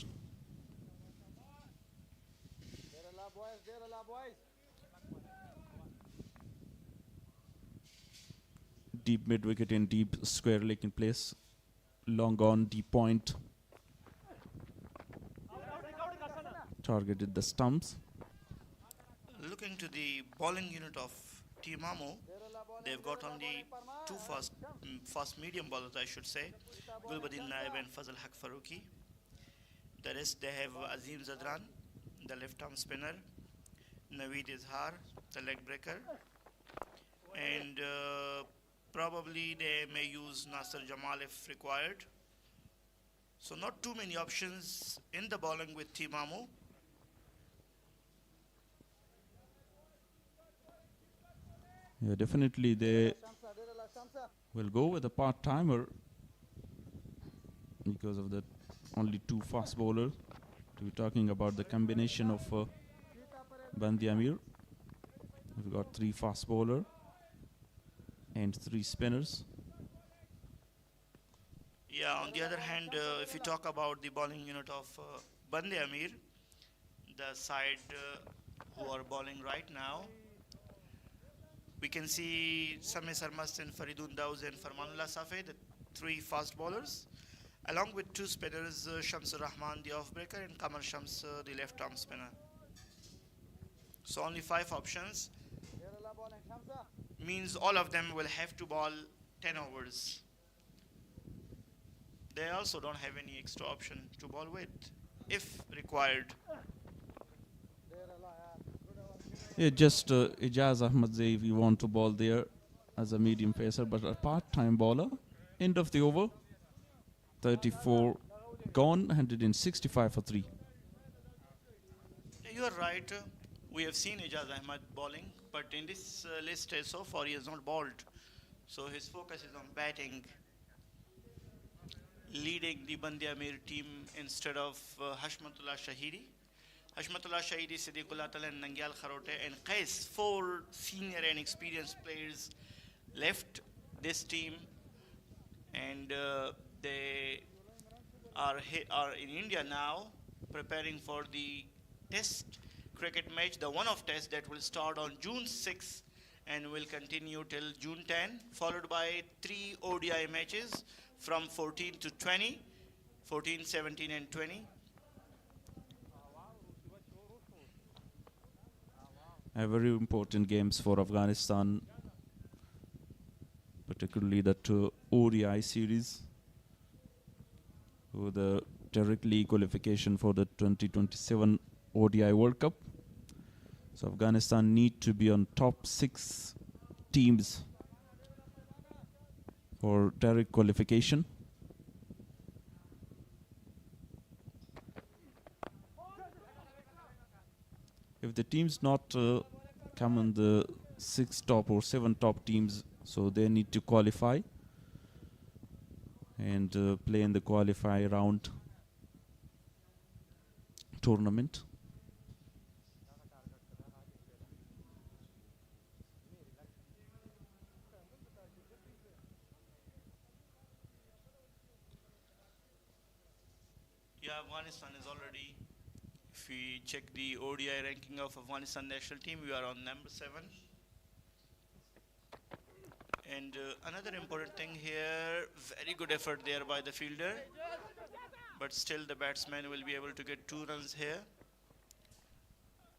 Deep mid wicket in deep square leg in place. Long on, deep point. Targeted the stumps. Looking to the bowling unit of Team AMO, they've got only 2 fast medium bowlers, I should say, Gulbuddin Naib and Fazal Haq Faruqi. The rest, they have Azim Zadran, the left arm spinner, Naveed Izhar, the leg breaker, and probably they may use Nasser Jamal if required. So not too many options in the bowling with Team AMO. Yeah, definitely they will go with a part-timer because of the only 2 fast bowlers. We're talking about the combination of BAND-E-AMIR. We've got 3 fast bowler and 3 spinners. Yeah, on the other hand, if you talk about the bowling unit of BAND-E-AMIR, the side who are bowling right now, we can see Sameh Sarmastin, Faridun Dauz and Farmanullah Safed, the 3 fast bowlers, along with 2 spinners, Shamsur Rahman, the off-breaker, and Kamar Shams, the left-arm spinner. So only 5 options. Means all of them will have to bowl 10 overs. They also don't have any extra option to bowl with, if required. Yeah, just Ijaz Ahmad Zay if you want to bowl there as a medium pacer, but a part-time bowler. End of the over. 34 gone, 165 for 3. You are right. We have seen Ijaz Ahmad bowling, but in this list so far he has not bowled. So his focus is on batting, leading the BAND-E-AMIR team instead of Hashmatullah Shahidi. Hashmatullah Shahidi, Siddiqullah Tal and Nangyal Kharote and Qais, 4 senior and experienced players left this team, and they are in India now preparing for the test cricket match, the one-off test that will start on June 6 and will continue till June 10, followed by 3 ODI matches from 14 to 20, 14, 17 and 20. Very important games for Afghanistan, particularly that ODI series with the directly qualification for the 2027 ODI World Cup. So Afghanistan need to be on top 6 teams for direct qualification. If the teams not come in the 6 top or 7 top teams, so they need to qualify and play in the qualify round tournament. Yeah, Afghanistan is already, if we check the ODI ranking of Afghanistan national team, we are on number 7. And another important thing here, very good effort there by the fielder, but still the batsman will be able to get 2 runs here.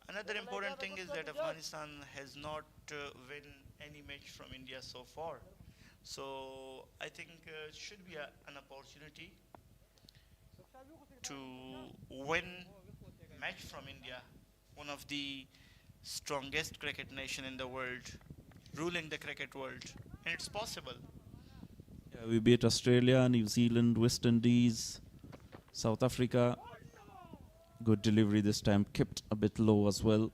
Another important thing is that Afghanistan has not won any match from India so far. So I think it should be an opportunity to win match from India, one of the strongest cricket nation in the world, ruling the cricket world, and it's possible. Yeah, we beat Australia, New Zealand, West Indies, South Africa. Good delivery this time, kept a bit low as well,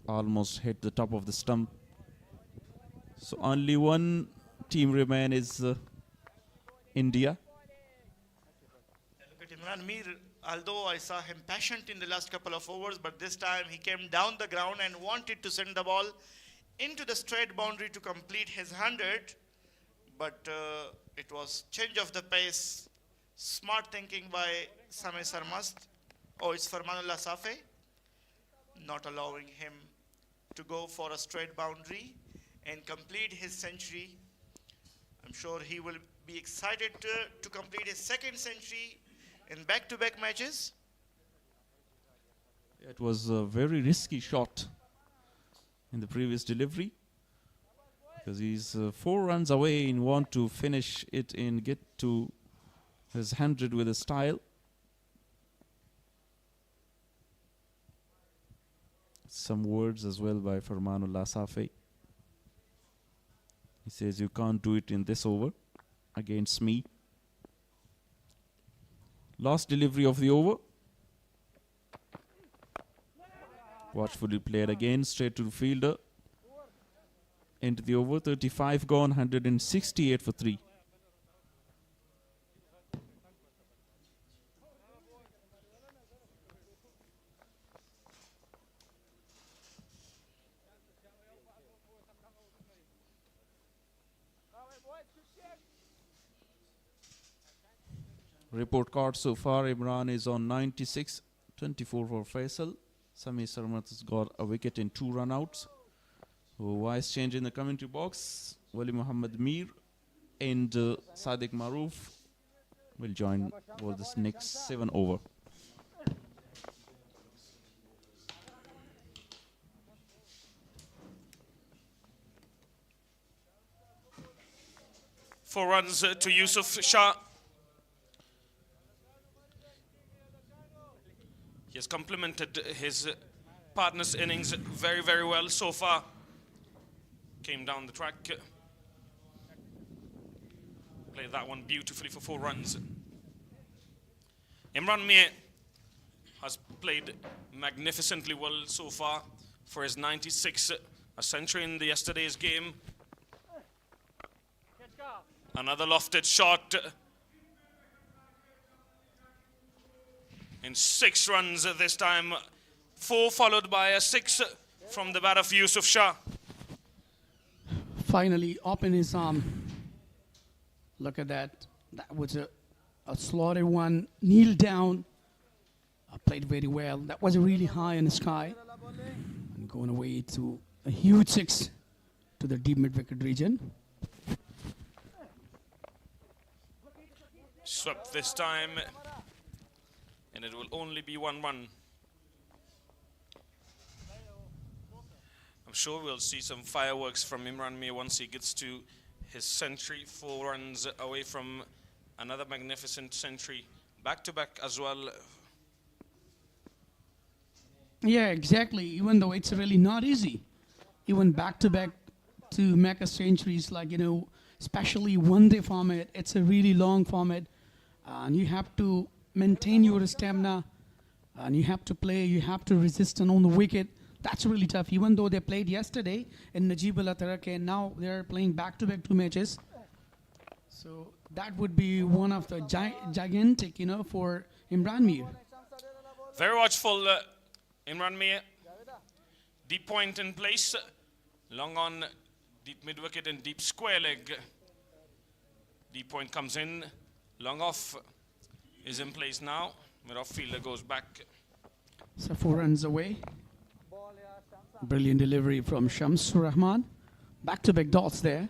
almost hit the top of the stump. So only one team remain is India. Look at Imran Mir, although I saw him patient in the last couple of overs, but this time he came down the ground and wanted to send the ball into the straight boundary to complete his 100, but it was change of the pace Smart thinking by Sami Sarmast. Oh, it's Farmanullah Safe, not allowing him to go for a straight boundary and complete his century. I'm sure he will be excited to complete his second century in back-to-back matches. It was a very risky shot in the previous delivery because he's 4 runs away and want to finish it and get to his 100 with a style. Some words as well by Farmanullah Safi. He says, you can't do it in this over against me. Last delivery of the over. Watchfully played again, straight to the fielder. Into the over, 35 gone, 168 for 3. Report card so far, Imran is on 96, 24 for Faisal. Sami Sarmat has got a wicket in 2 run-outs. Vice change in the commentary box. Wali Muhammad Mir and Sadiq Maroof will join for this next 7 over. Four runs to Yusuf Shah. He has complemented his partner's innings very, very well so far. Came down the track. Played that one beautifully for 4 runs. Imran Mir has played magnificently well so far for his 96, a century in yesterday's game. Another lofted shot. In 6 runs this time, 4 followed by a 6 from the bat of Yusuf Shah. Finally up in his arm. Look at that. That was a slaughtered one. Kneel down. Played very well. That was really high in the sky. And going away to a huge 6 to the deep mid-wicket region. Swept this time. And it will only be 1 run. I'm sure we'll see some fireworks from Imran Mir once he gets to his century. 4 runs away from another magnificent century. Back-to-back as well. Yeah, exactly. Even though it's really not easy. Even back-to-back to make a centuries, like, you know, especially one-day format. It's a really long format. And you have to maintain your stamina, and you have to play, you have to resist on the wicket. That's really tough, even though they played yesterday in Najibullah Tarake, and now they're playing back-to-back 2 matches. So that would be one of the gigantic, you know, for Imran Mir. Very watchful, Imran Mir. Deep point in place. Long on, deep mid-wicket and deep square leg. Deep point comes in, long off. Is in place now. Mid-off fielder goes back. So 4 runs away. Brilliant delivery from Shamsur Rahman. Back-to-back dots there.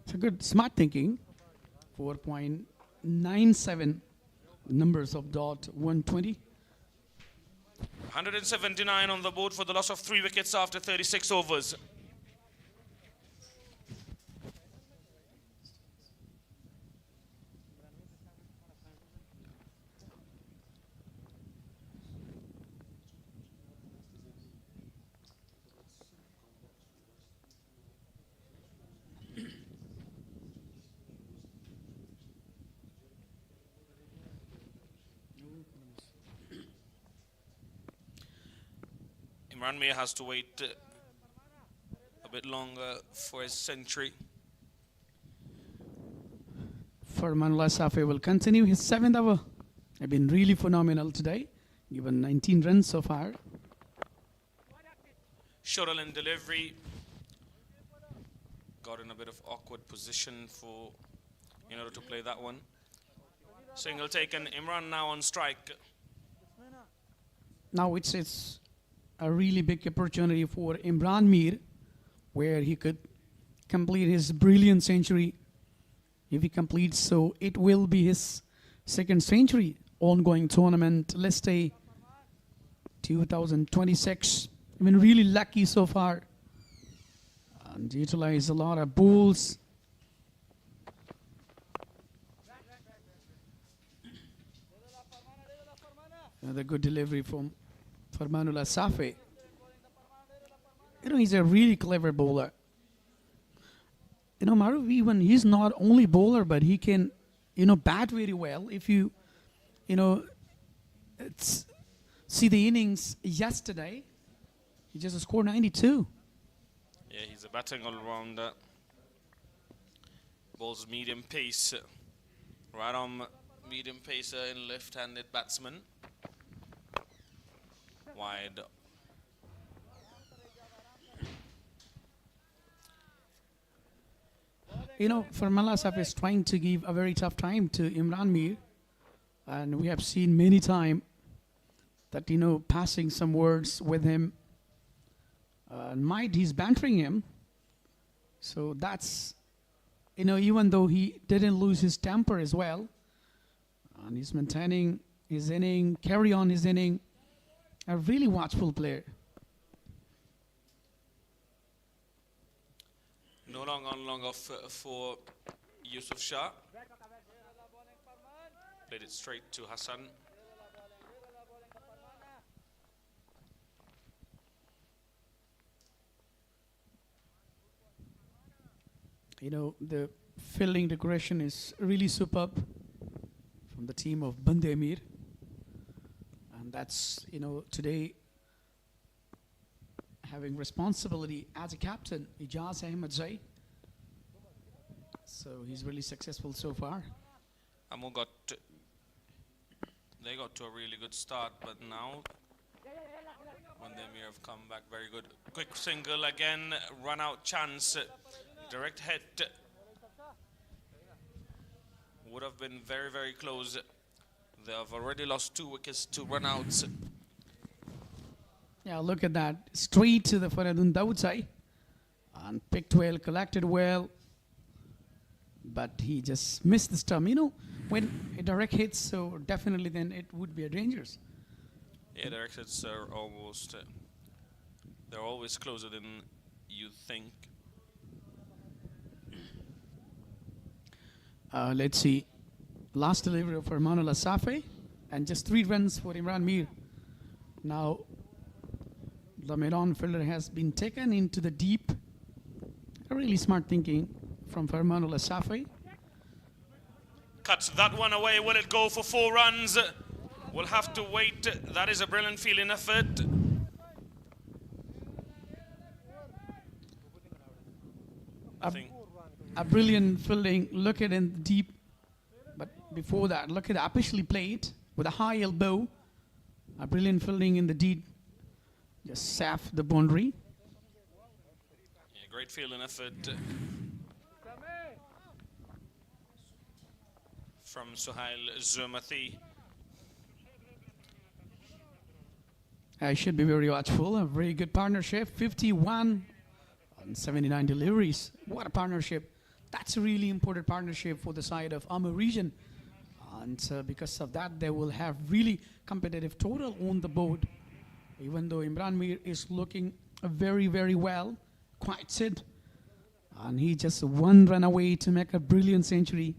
It's a good, smart thinking. 4.97 numbers of dot, 120. 179 on the board for the loss of 3 wickets after 36 overs. Imran Mir has to wait a bit longer for his century. Farmanullah Safi will continue his 7th over. They've been really phenomenal today. Given 19 runs so far. Shuttle in delivery. Got in a bit of awkward position in order to play that one. Single taken. Imran now on strike. Now it's a really big opportunity for Imran Mir, where he could complete his brilliant century. If he completes, so it will be his second century ongoing tournament. Let's say 2026. I mean, really lucky so far. And utilize a lot of bulls. Another good delivery from Farmanullah Safi. You know, he's a really clever bowler. You know, Maruf, even he's not only bowler, but he can, you know, bat very well. If you, you know, see the innings yesterday, he just scored 92. Yeah, he's a batting all-rounder. Bowls medium pace. Right on medium pacer in left-handed batsman. Wide. You know, Farmanullah Safi is trying to give a very tough time to Imran Mir. And we have seen many times that, you know, passing some words with him. He's bantering him. So that's, you know, even though he didn't lose his temper as well. And he's maintaining his inning, carry on his inning. A really watchful player. No long on long off for Yusuf Shah. Played it straight to Hassan. You know, the fielding decoration is really superb from the team of BAND-E-AMIR. And that's, you know, today having responsibility as a captain, Ijaz Ahmed Zai. So he's really successful so far. AMO they got to a really good start, but now BAND-E-AMIR have come back very good. Quick single again, run out chance, direct hit. Would have been very, very close. They have already lost 2 wickets to run outs. Yeah, look at that. Straight to the Faradun Daudsai. And picked well, collected well. But he just missed the stump. You know, when a direct hits, so definitely then it would be a dangerous. Yeah, direct hits are almost, they're always closer than you think. Let's see. Last delivery of Farmanullah Safi. And just 3 runs for Imran Mir. Now, the mid-on fielder has been taken into the deep. A really smart thinking from Farmanullah Safi. Cuts that one away. Will it go for 4 runs? We'll have to wait. That is a brilliant fielding effort. A brilliant fielding. Look at in the deep. But before that, look at the officially played with a high elbow. A brilliant fielding in the deep. Just sapped the boundary. Yeah, great fielding effort from Suhail Zumati. I should be very watchful. A very good partnership. 51 and 79 deliveries. What a partnership. That's a really important partnership for the side of AMO region. And because of that, they will have really competitive total on the board. Even though Imran Mir is looking very, very well, quite set. And he just 1 run away to make a brilliant century.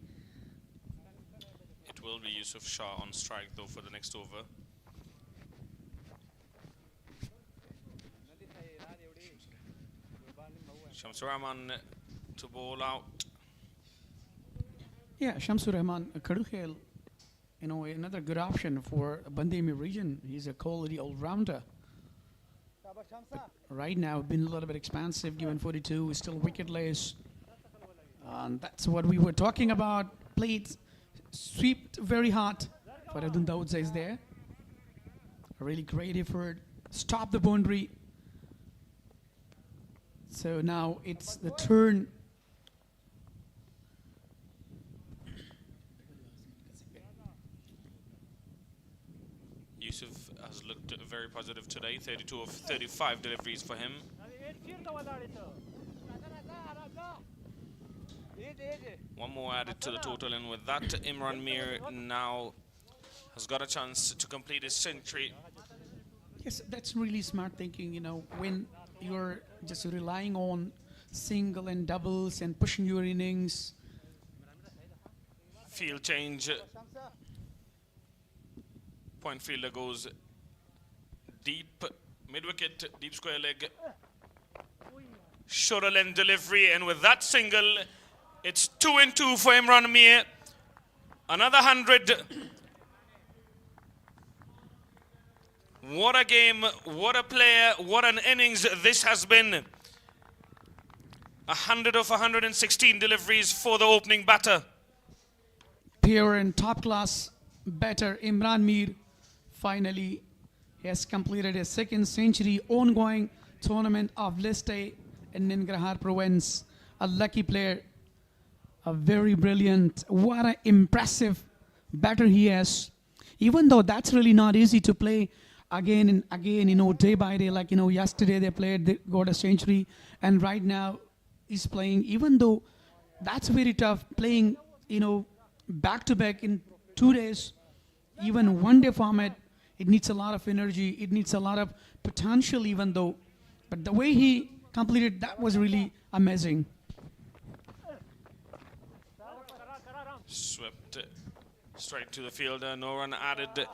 It will be Yusuf Shah on strike though for the next over. Shamsur Rahman to bowl out. Yeah, Shamsur Rahman Kadukhel, you know, another good option for BAND-E-AMIR region. He's a quality all-rounder. But right now, been a little bit expansive, given 42, is still wicketless. And that's what we were talking about. Played, swept very hard. Faradun Daudza is there. A really great effort. Stop the boundary. So now it's the turn. Yusuf has looked very positive today. 32 of 35 deliveries for him. One more added to the total, and with that, Imran Mir now has got a chance to complete his century. Yes, that's really smart thinking, you know, when you're just relying on single and doubles and pushing your innings. Field change. Point fielder goes deep, mid-wicket, deep square leg. Shorter length delivery, and with that single, it's 2 and 2 for Imran Mir. Another 100. What a game, what a player, what an innings this has been. 100 of 116 deliveries for the opening batter. Pure and top class batter Imran Mir finally has completed his second century ongoing tournament of List A in Nangarhar province. A lucky player, a very brilliant, what an impressive batter he has. Even though that's really not easy to play again and again, you know, day by day, like, you know, yesterday they played, they got a century, and right now he's playing, even though that's very tough, playing, you know, back to back in 2 days, even one day format, it needs a lot of energy, it needs a lot of potential even though, but the way he completed, that was really amazing. Swept straight to the fielder, no run added.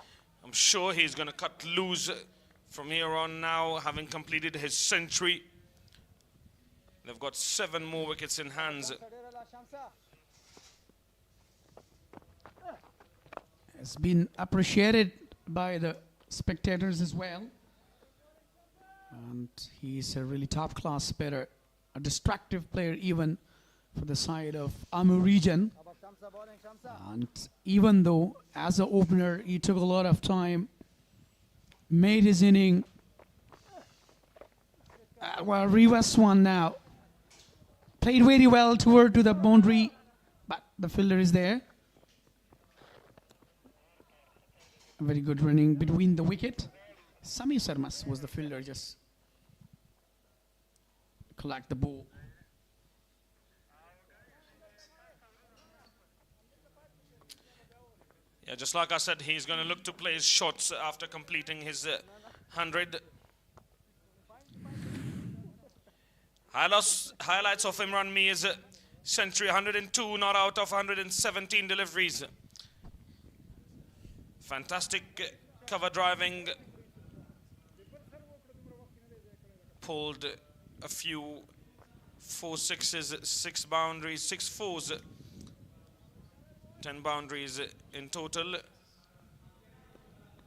I'm sure he's going to cut loose from here on now, having completed his century. They've got 7 more wickets in hands. Has been appreciated by the spectators as well. And he's a really top class batter, a destructive player even for the side of AMO region. And even though as an opener he took a lot of time, made his inning, well, reverse one now. Played very well toward to the boundary, but the fielder is there. A very good running between the wicket. Sami Sarmas was the fielder, just collect the ball. Yeah, just like I said, he's going to look to play his shots after completing his 100. Highlights of Imran Mir's century: 102 not out of 117 deliveries. Fantastic cover driving. Pulled a few 4 sixes, 6 boundaries, 6 fours. 10 boundaries in total.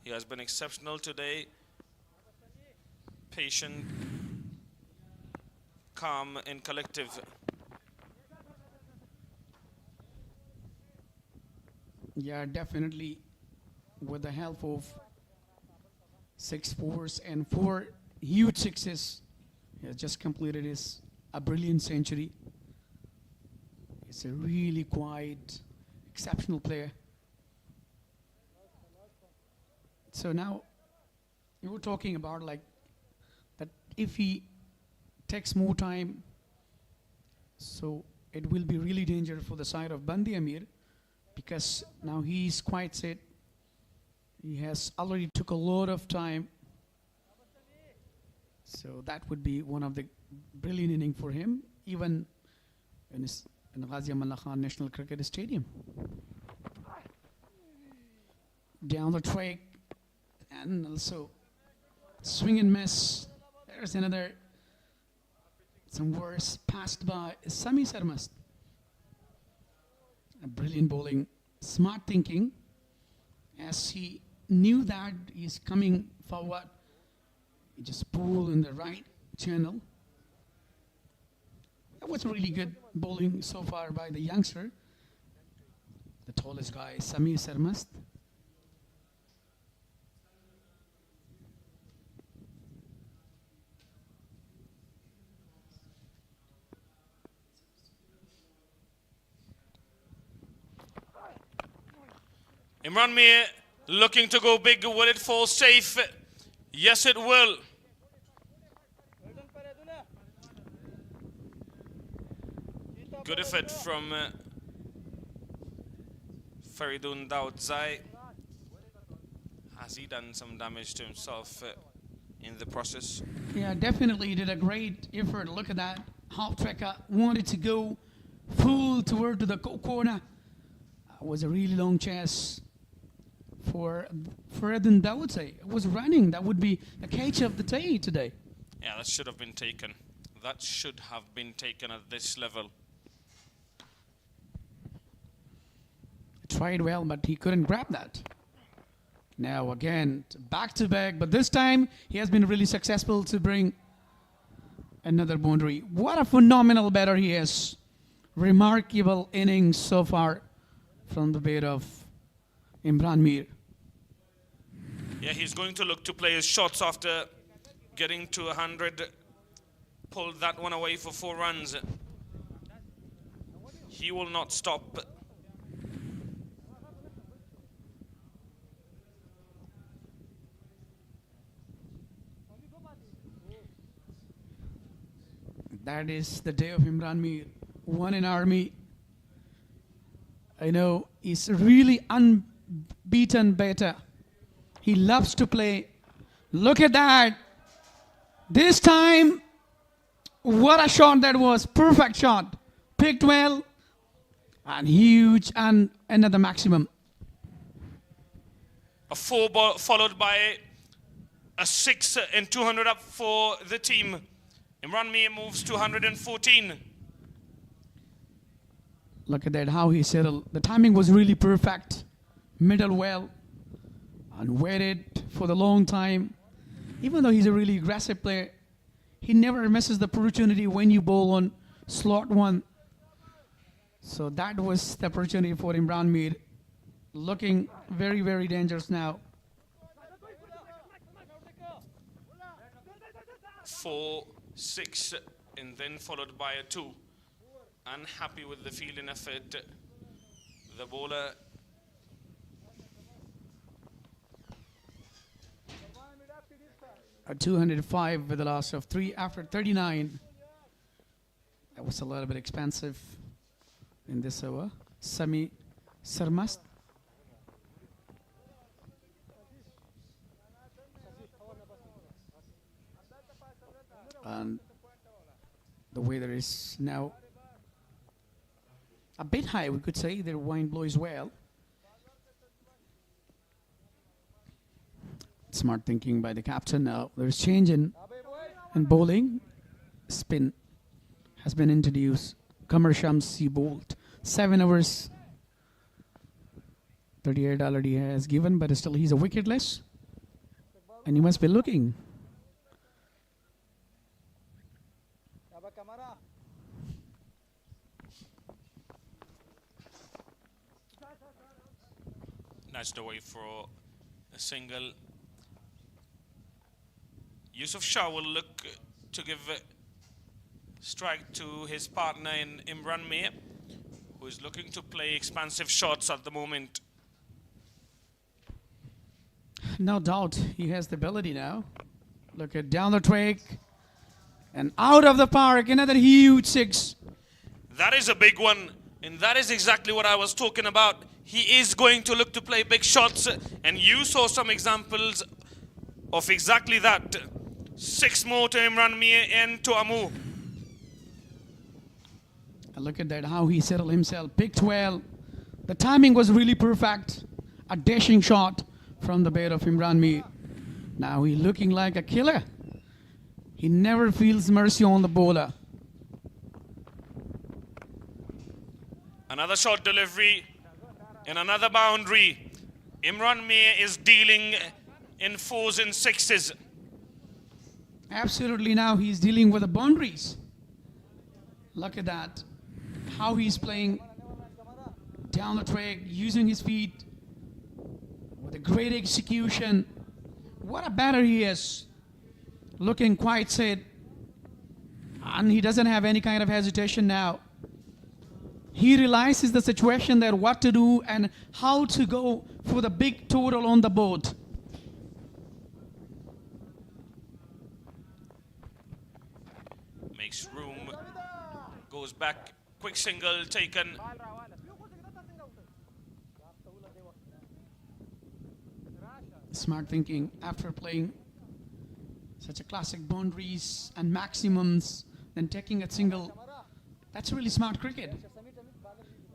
He has been exceptional today. Patient, calm and collective. Yeah, definitely with the help of 6 fours and 4 huge sixes, he has just completed a brilliant century. He's a really quiet, exceptional player. So now you were talking about like that if he takes more time, so it will be really dangerous for the side of BAND-E-AMIR, because now he's quite set. He has already took a lot of time. So that would be one of the brilliant innings for him, even in Ghazi Amanullah Khan National Cricket Stadium. Down the track, and also swing and miss. There's another, some worse passed by Sami Sarmas. A brilliant bowling, smart thinking, as he knew that he's coming forward. He just pulled in the right channel. That was really good bowling so far by the youngster, the tallest guy, Sami Sarmas. Imran Mir looking to go big. Will it fall safe? Yes, it will. Good effort from Faridun Daoudzai. Has he done some damage to himself in the process? Yeah, definitely he did a great effort. Look at that. Half tracker wanted to go full toward to the corner. It was a really long chase for Faridun Daoudzai. It was running. That would be the catch of the day today. Yeah, that should have been taken. That should have been taken at this level. Tried well, but he couldn't grab that. Now again, back to back, but this time he has been really successful to bring another boundary. What a phenomenal batter he is. Remarkable innings so far from the bat of Imran Mir. Yeah, he's going to look to play his shots after getting to 100. Pulled that one away for 4 runs. He will not stop. That is the day of Imran Mir. Won an army. I know he's really unbeaten batter. He loves to play. Look at that. This time, what a shot that was. Perfect shot. Picked well. And huge and another maximum. A 4 ball followed by a 6 and 200 up for the team. Imran Mir moves to 114. Look at that, how he settled. The timing was really perfect. Middle well. And waited for the long time. Even though he's a really aggressive player, he never misses the opportunity when you bowl on slot 1. So that was the opportunity for Imran Mir. Looking very, very dangerous now. 4, 6, and then followed by a 2. Unhappy with the fielding effort. The bowler a 205 with a loss of 3 after 39. That was a little bit expensive in this over. Sami Sarmast. And the weather is now a bit high, we could say. The wind blows well. Smart thinking by the captain. Now there's change in bowling. Spin has been introduced. Qamar Shamsi bowled 7 overs. 38 already has given, but still he's a wicketless. And he must be looking. nudged away for a single. Yusuf Shah will look to give a strike to his partner in Imran Mir, who is looking to play expansive shots at the moment. No doubt he has the ability now. Look at down the track and out of the park, another huge six. That is a big one, and that is exactly what I was talking about. He is going to look to play big shots, and you saw some examples of exactly that. 6 more to Imran Mir and to AMO. And look at that, how he settled himself. Picked well. The timing was really perfect. A dashing shot from the bat of Imran Mir. Now he's looking like a killer. He never feels mercy on the bowler. Another short delivery and another boundary. Imran Mir is dealing in 4s and 6s. Absolutely, now he's dealing with the boundaries. Look at that. How he's playing down the track, using his feet with a great execution. What a batter he is. Looking quite set. And he doesn't have any kind of hesitation now. he realizes the situation there, what to do and how to go for the big total on the board. Makes room, goes back, quick single taken. Smart thinking after playing such a classic boundaries and maximums, then taking a single. That's really smart cricket.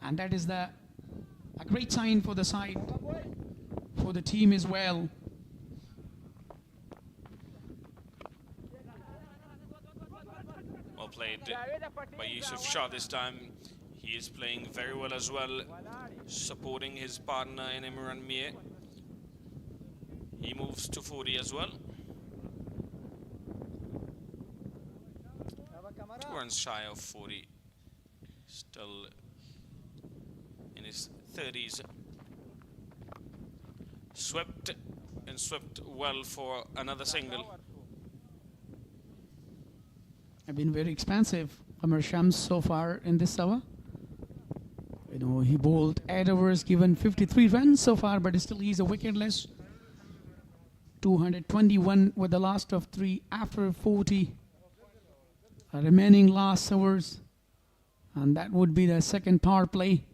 And that is a great sign for the side, for the team as well. Well played by Yusuf Shah this time. He is playing very well as well, supporting his partner in Imran Mir. He moves to 40 as well. 2 runs shy of 40. Still in his 30s. Swept and swept well for another single. Have been very expansive, Amir Shams, so far in this hour. You know, he bowled 8 overs, given 53 runs so far, but still he's a wicketless. 221 with the last of 3 after 40 remaining last overs, and that would be the second power play.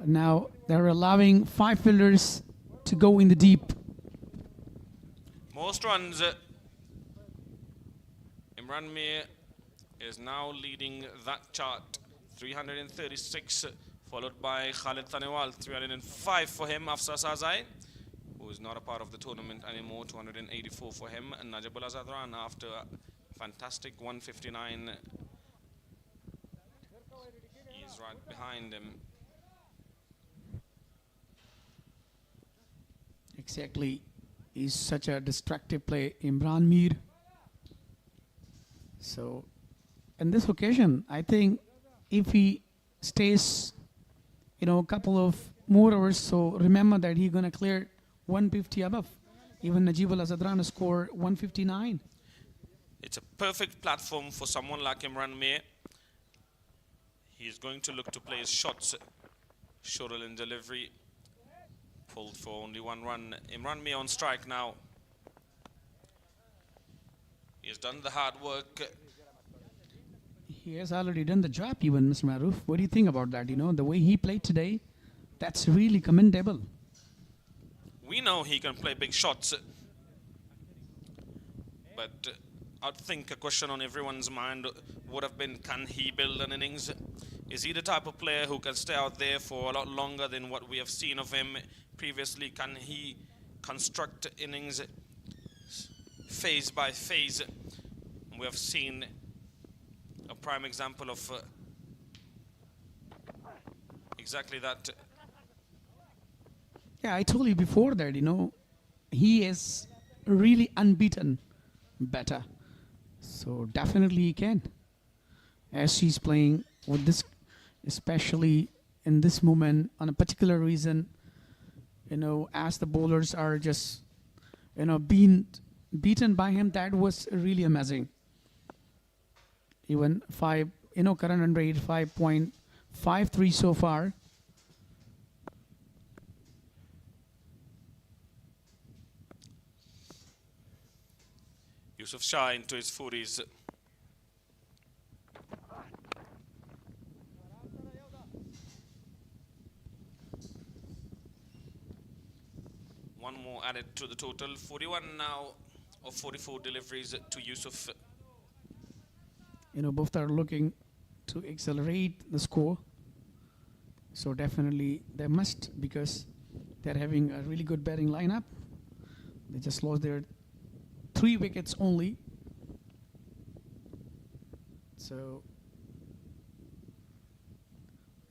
Now they're allowing 5 fielders to go in the deep. Most runs. Imran Mir is now leading that chart. 336, followed by Khalid Tanewal. 305 for him. Afsar Sazai, who is not a part of the tournament anymore. 284 for him. And Najibullah Zadran, after a fantastic 159, he is right behind him. Exactly. He's such a destructive play, Imran Mir. So, in this occasion, I think if he stays, you know, a couple of more overs, so remember that he's going to clear 150 above. Even Najibullah Zadran score 159. It's a perfect platform for someone like Imran Mir. He's going to look to play his shots shorter in delivery. Pulled for only 1 run. Imran Mir on strike now. He has done the hard work. He has already done the job even, Mr. Maroof. What do you think about that? You know, the way he played today, that's really commendable. We know he can play big shots. But I think a question on everyone's mind would have been, can he build an innings? Is he the type of player who can stay out there for a lot longer than what we have seen of him previously? Can he construct innings phase by phase? We have seen a prime example of exactly that. Yeah, I told you before that, you know, he is really unbeaten batter. So definitely he can. As he's playing with this, especially in this moment, on a particular reason, you know, as the bowlers are just, you know, being beaten by him, that was really amazing. Even 5, you know, current run rate 5.53 so far. Yusuf Shah into his 40s. One more added to the total. 41 now of 44 deliveries to Yusuf. You know, both are looking to accelerate the score. So definitely they must, because they're having a really good batting lineup. They just lost their 3 wickets only. So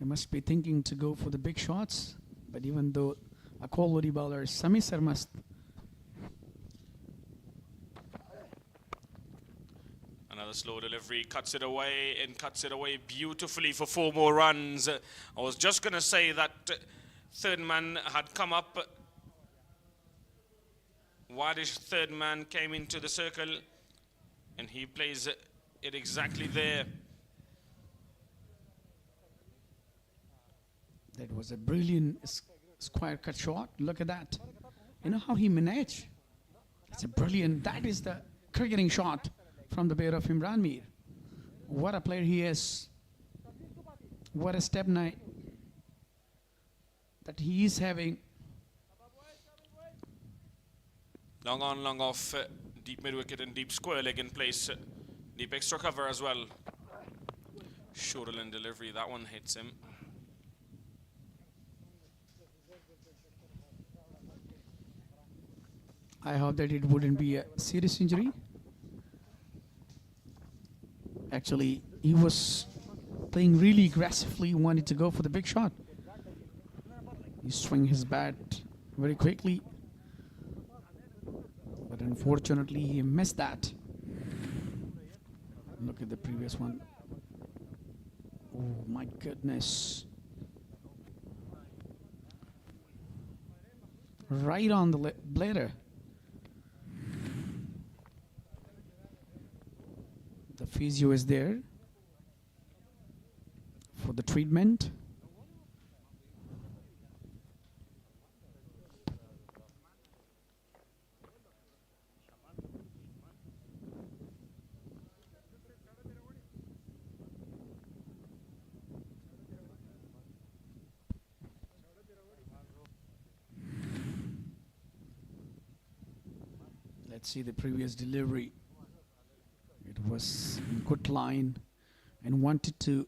they must be thinking to go for the big shots. But even though a quality bowler, Sami Sarmast, another slow delivery, cuts it away and cuts it away beautifully for 4 more runs. I was just going to say that third man had come up. Wadish third man came into the circle and he plays it exactly there. That was a brilliant square cut shot. Look at that. You know how he managed? It's a brilliant. That is the cricketing shot from the pair of Imran Mir. What a player he is. What a step nine that he is having. Long on, long off, deep mid wicket and deep square leg in place. Deep extra cover as well. Shoulder line delivery, that one hits him. I hope that it wouldn't be a serious injury. Actually, he was playing really aggressively, wanted to go for the big shot. He swung his bat very quickly, but unfortunately he missed that. Look at the previous one. Oh my goodness. Right on the bladder. The physio is there for the treatment. Let's see the previous delivery. It was in good line and wanted to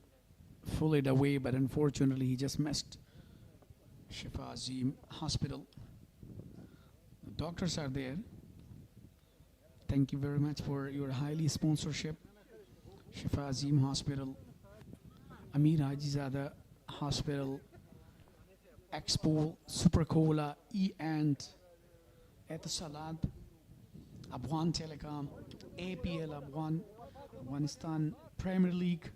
pull it away, but unfortunately he just missed. Shifa Azim Hospital. The doctors are there. Thank you very much for your highly sponsorship. Shifa Azim Hospital, Amir Hajizada Hospital, Expo, Super Cola, and Etisalat, Abwan Telecom, APL Abwan, Afghanistan Premier League.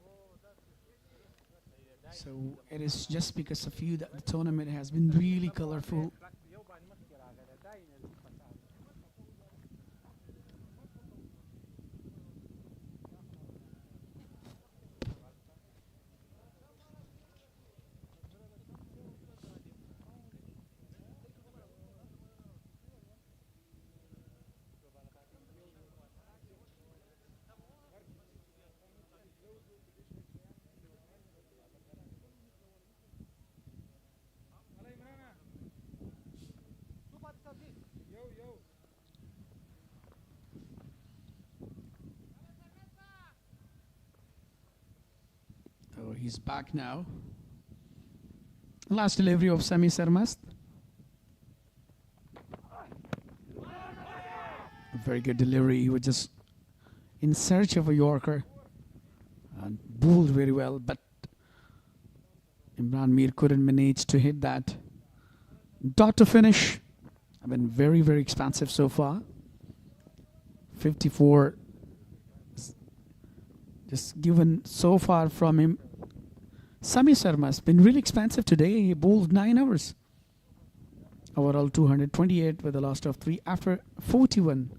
So it is just because of you that the tournament has been really colorful. So he's back now. Last delivery of Sami Sarmast. Very good delivery. He was just in search of a Yorker and bowled very well, but Imran Mir couldn't manage to hit that. Dot to finish. I've been very, very expensive so far. 54 just given so far from him. Sami Sarma has been really expensive today. He bowled 9 hours. Overall 228 with a loss of 3 after 41.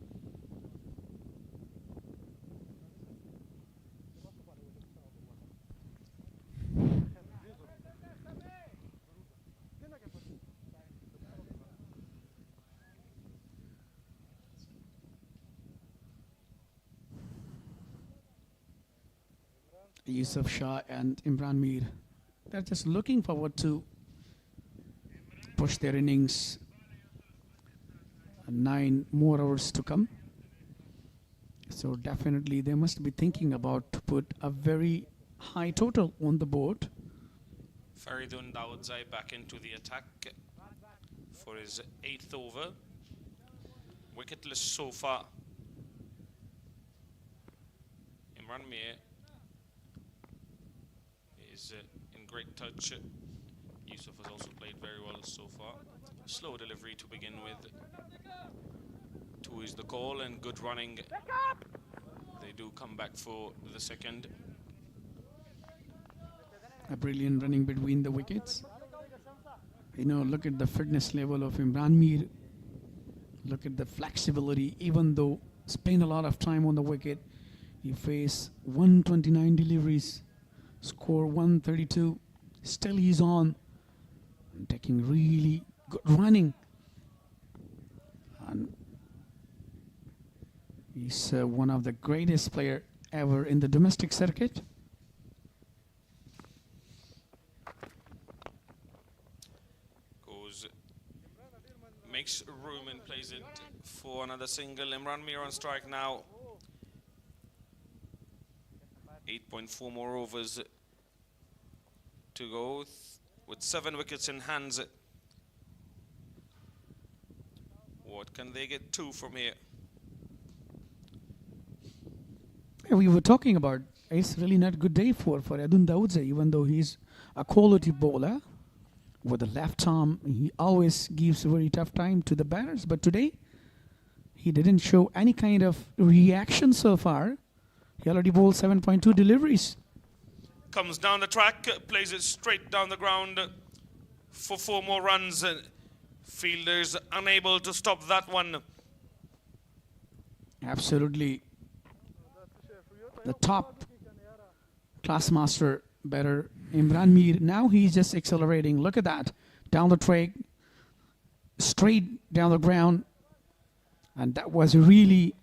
Yusuf Shah and Imran Mir, they're just looking forward to push their innings. 9 more hours to come. So definitely they must be thinking about to put a very high total on the board. Faridun Dawodzai back into the attack for his 8th over. Wicketless so far. Imran Mir is in great touch. Yusuf has also played very well so far. Slow delivery to begin with. 2 is the call and good running. They do come back for the second. A brilliant running between the wickets. You know, look at the fitness level of Imran Mir. Look at the flexibility. Even though spend a lot of time on the wicket, he faced 129 deliveries, score 132. Still he's on taking really good running. And he's one of the greatest player ever in the domestic circuit. Goes, makes room and plays it for another single. Imran Mir on strike now. 8.4 more overs to go with 7 wickets in hands. What can they get 2 from here? Yeah, we were talking about it's really not a good day for Adun Daudze, even though he's a quality bowler. With the left arm, he always gives a very tough time to the batters. But today, he didn't show any kind of reaction so far. He already bowled 7.2 deliveries. Comes down the track, plays it straight down the ground for 4 more runs. Fielders unable to stop that one. Absolutely. The top class master batter, Imran Mir. Now he's just accelerating. Look at that. Down the track, straight down the ground. And that was really,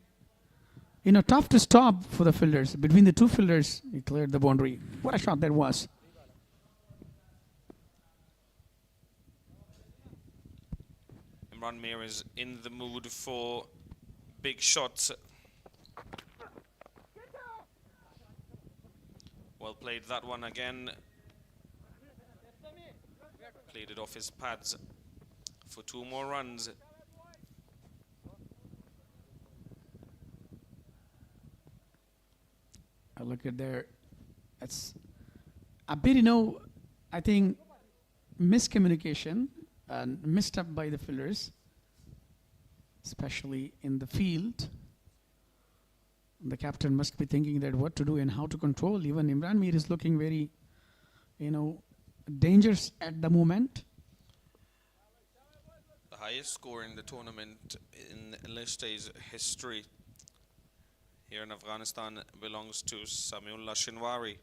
tough to stop for the fielders. Between the two fielders, he cleared the boundary. What a shot that was. Imran Mir is in the mood for big shots. Well played that one again. Played it off his pads for 2 more runs. Look at there. It's a bit, I think miscommunication and missed up by the fielders, especially in the field. The captain must be thinking that what to do and how to control. Even Imran Mir is looking very, dangerous at the moment. The highest score in the tournament in List A's history here in Afghanistan belongs to Samiullah Shinwari.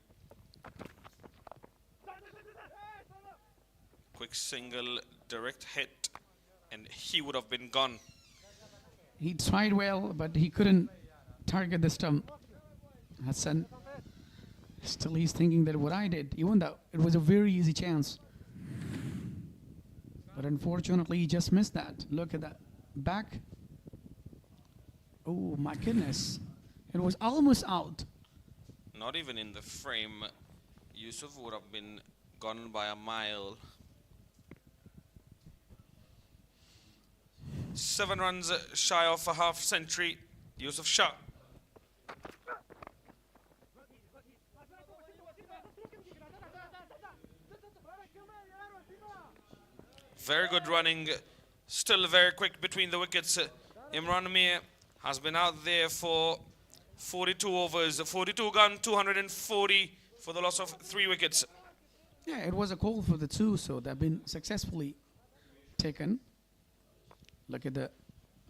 Quick single, direct hit, and he would have been gone. He tried well, but he couldn't target the stump. Hassan, still he's thinking that what I did, even though it was a very easy chance. But unfortunately, he just missed that. Look at that. Back. Oh, my goodness. It was almost out. Not even in the frame. Yusuf would have been gone by a mile. 7 runs shy of a half century. Yusuf Shah. Very good running. Still very quick between the wickets. Imran Mir has been out there for 42 overs. 42 gone, 240 for the loss of 3 wickets. Yeah, it was a call for the 2, so they've been successfully taken. Look at the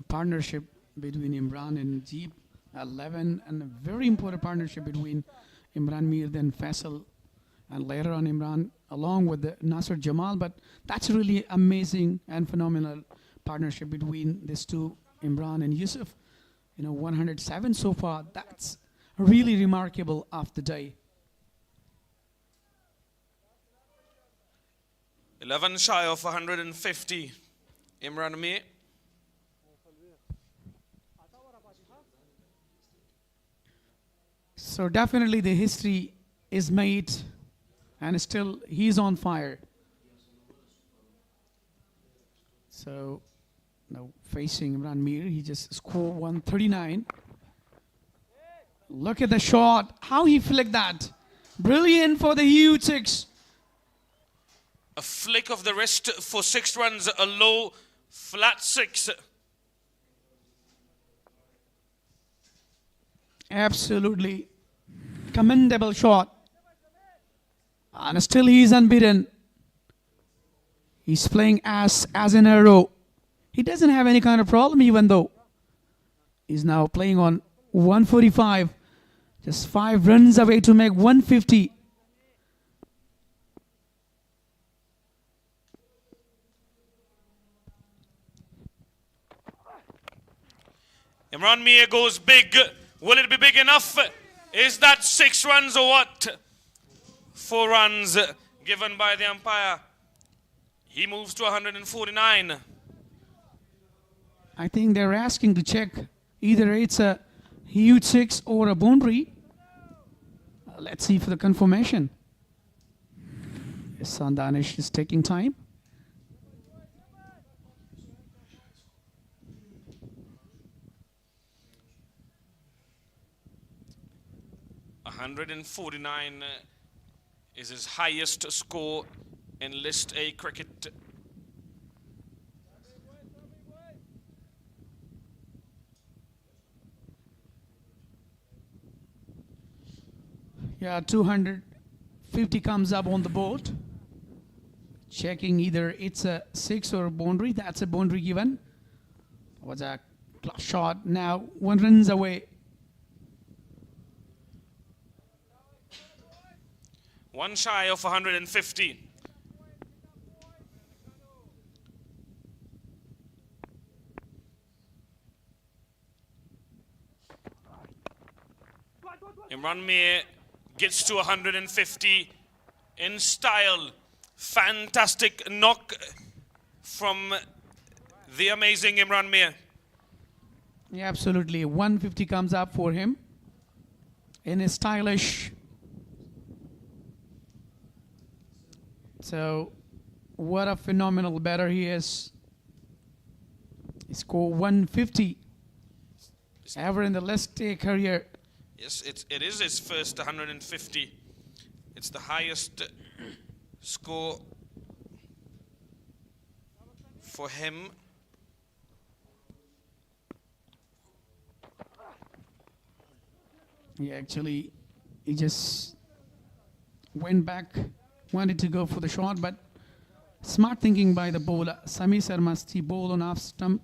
partnership between Imran and Jeep, 11, and a very important partnership between Imran Mir, then Faisal, and later on Imran, along with the Nasser Jamal. But that's really amazing and phenomenal partnership between these two, Imran and Yusuf. 107 so far. That's really remarkable of the day. 11 shy of 150. Imran Mir. So definitely the history is made, and still he's on fire. So now facing Imran Mir, he just scored 139. Look at the shot, how he flicked that. Brilliant for the huge 6. A flick of the wrist for 6 runs, a low, flat 6. Absolutely commendable shot. And still he's unbeaten. He's playing as an arrow. He doesn't have any kind of problem, even though he's now playing on 145. Just 5 runs away to make 150. Imran Mir goes big. Will it be big enough? Is that 6 runs or what? 4 runs given by the umpire. He moves to 149. I think they're asking to check either it's a huge 6 or a boundary. Let's see for the confirmation. Arslan Ash is taking time. 149 is his highest score in List A cricket. Yeah, 250 comes up on the board. Checking either it's a 6 or a boundary. That's a boundary given. Was a class shot. Now 1 runs away. One shy of 150. Imran Mir gets to 150 in style. Fantastic knock from the amazing Imran Mir. Yeah, absolutely. 150 comes up for him in a stylish. So, what a phenomenal batter he is. He scored 150 ever in the List A career. Yes, it is his first 150. It's the highest score for him. He just went back, wanted to go for the shot, but smart thinking by the bowler. Sami Sarmasti bowled on off stump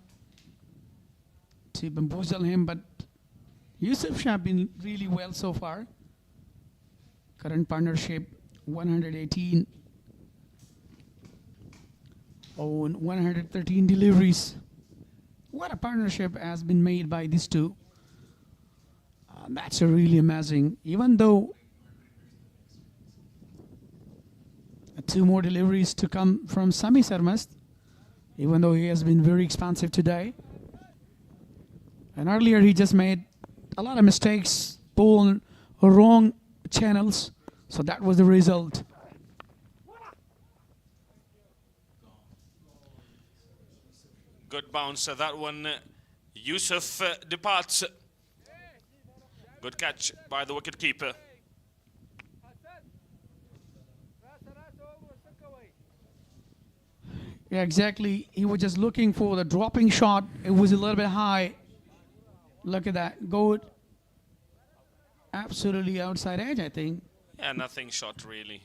to bamboozle him, but Yusuf Shah been really well so far. Current partnership 118 on 113 deliveries. What a partnership has been made by these two. That's a really amazing. Even though 2 more deliveries to come from Sami Sarmast, even though he has been very expansive today. And earlier he just made a lot of mistakes, bowled wrong channels, so that was the result. Good bounce. That one, Yusuf departs. Good catch by the wicketkeeper. Yeah, exactly. He was just looking for the dropping shot. It was a little bit high. Look at that. Go absolutely outside edge, I think. Yeah, nothing shot really.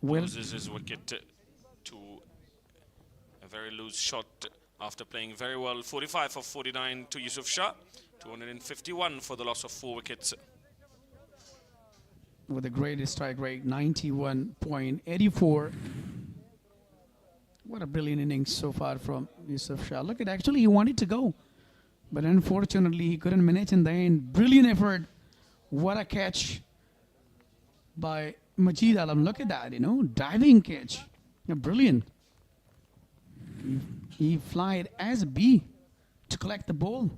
Well, Loses his wicket to a very loose shot after playing very well. 45 of 49 to Yusuf Shah. 251 for the loss of 4 wickets. with the greatest strike rate, 91.84. What a brilliant innings so far from Yusuf Shah. Look at, actually he wanted to go, but unfortunately he couldn't manage in the end. Brilliant effort. What a catch by Majid Alam. Look at that, diving catch. Yeah, brilliant. He flied as a bee to collect the ball.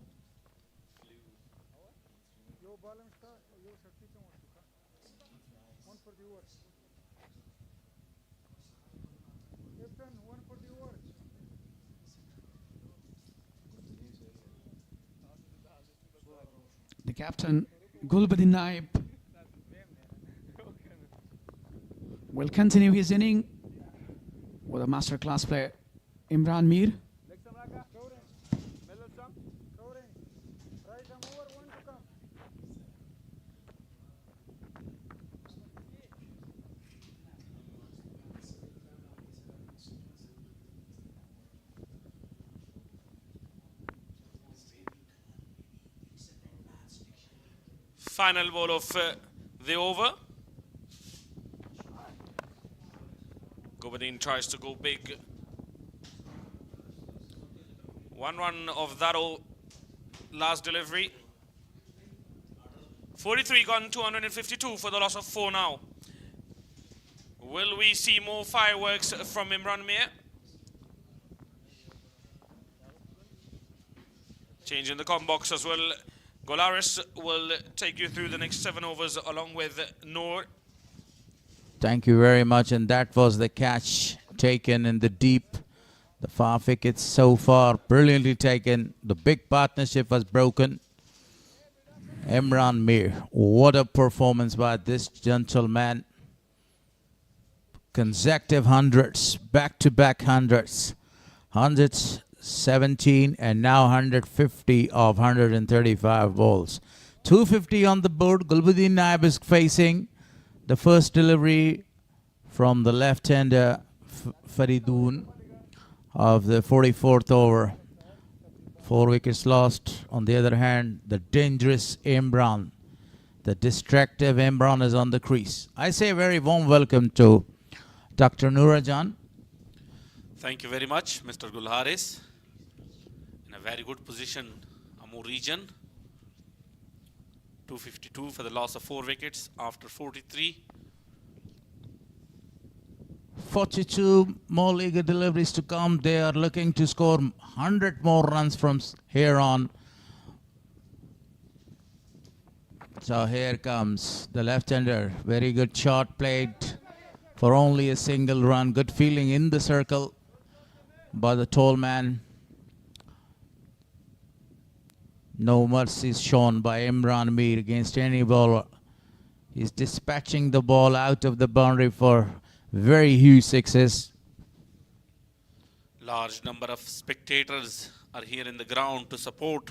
The captain, Gulbuddin Naib, will continue his inning with a masterclass player, Imran Mir. Final ball of the over. Gobadin tries to go big. 1 run of that last delivery. 43 gone, 252 for the loss of 4 now. Will we see more fireworks from Imran Mir? Change in the com box as well. Golaris will take you through the next 7 overs along with Noor. Thank you very much. And that was the catch taken in the deep. The far wickets so far brilliantly taken. The big partnership was broken. Imran Mir, what a performance by this gentleman. Consecutive hundreds, back-to-back hundreds. 117 and now 150 of 135 balls. 250 on the board. Gulbuddin Naib is facing the first delivery from the left-hander Faridoon of the 44th over. 4 wickets lost. On the other hand, the dangerous Imran, the distractive Imran is on the crease. I say a very warm welcome to Dr. Nourajan. Thank you very much, Mr. Gulharis. In a very good position, AMO region. 252 for the loss of 4 wickets after 43. 42 more league deliveries to come. They are looking to score 100 more runs from here on. So here comes the left-hander. Very good shot played for only a single run. Good feeling in the circle by the tall man. No mercy shown by Imran Mir against any bowler. He's dispatching the ball out of the boundary for very huge sixes. Large number of spectators are here in the ground to support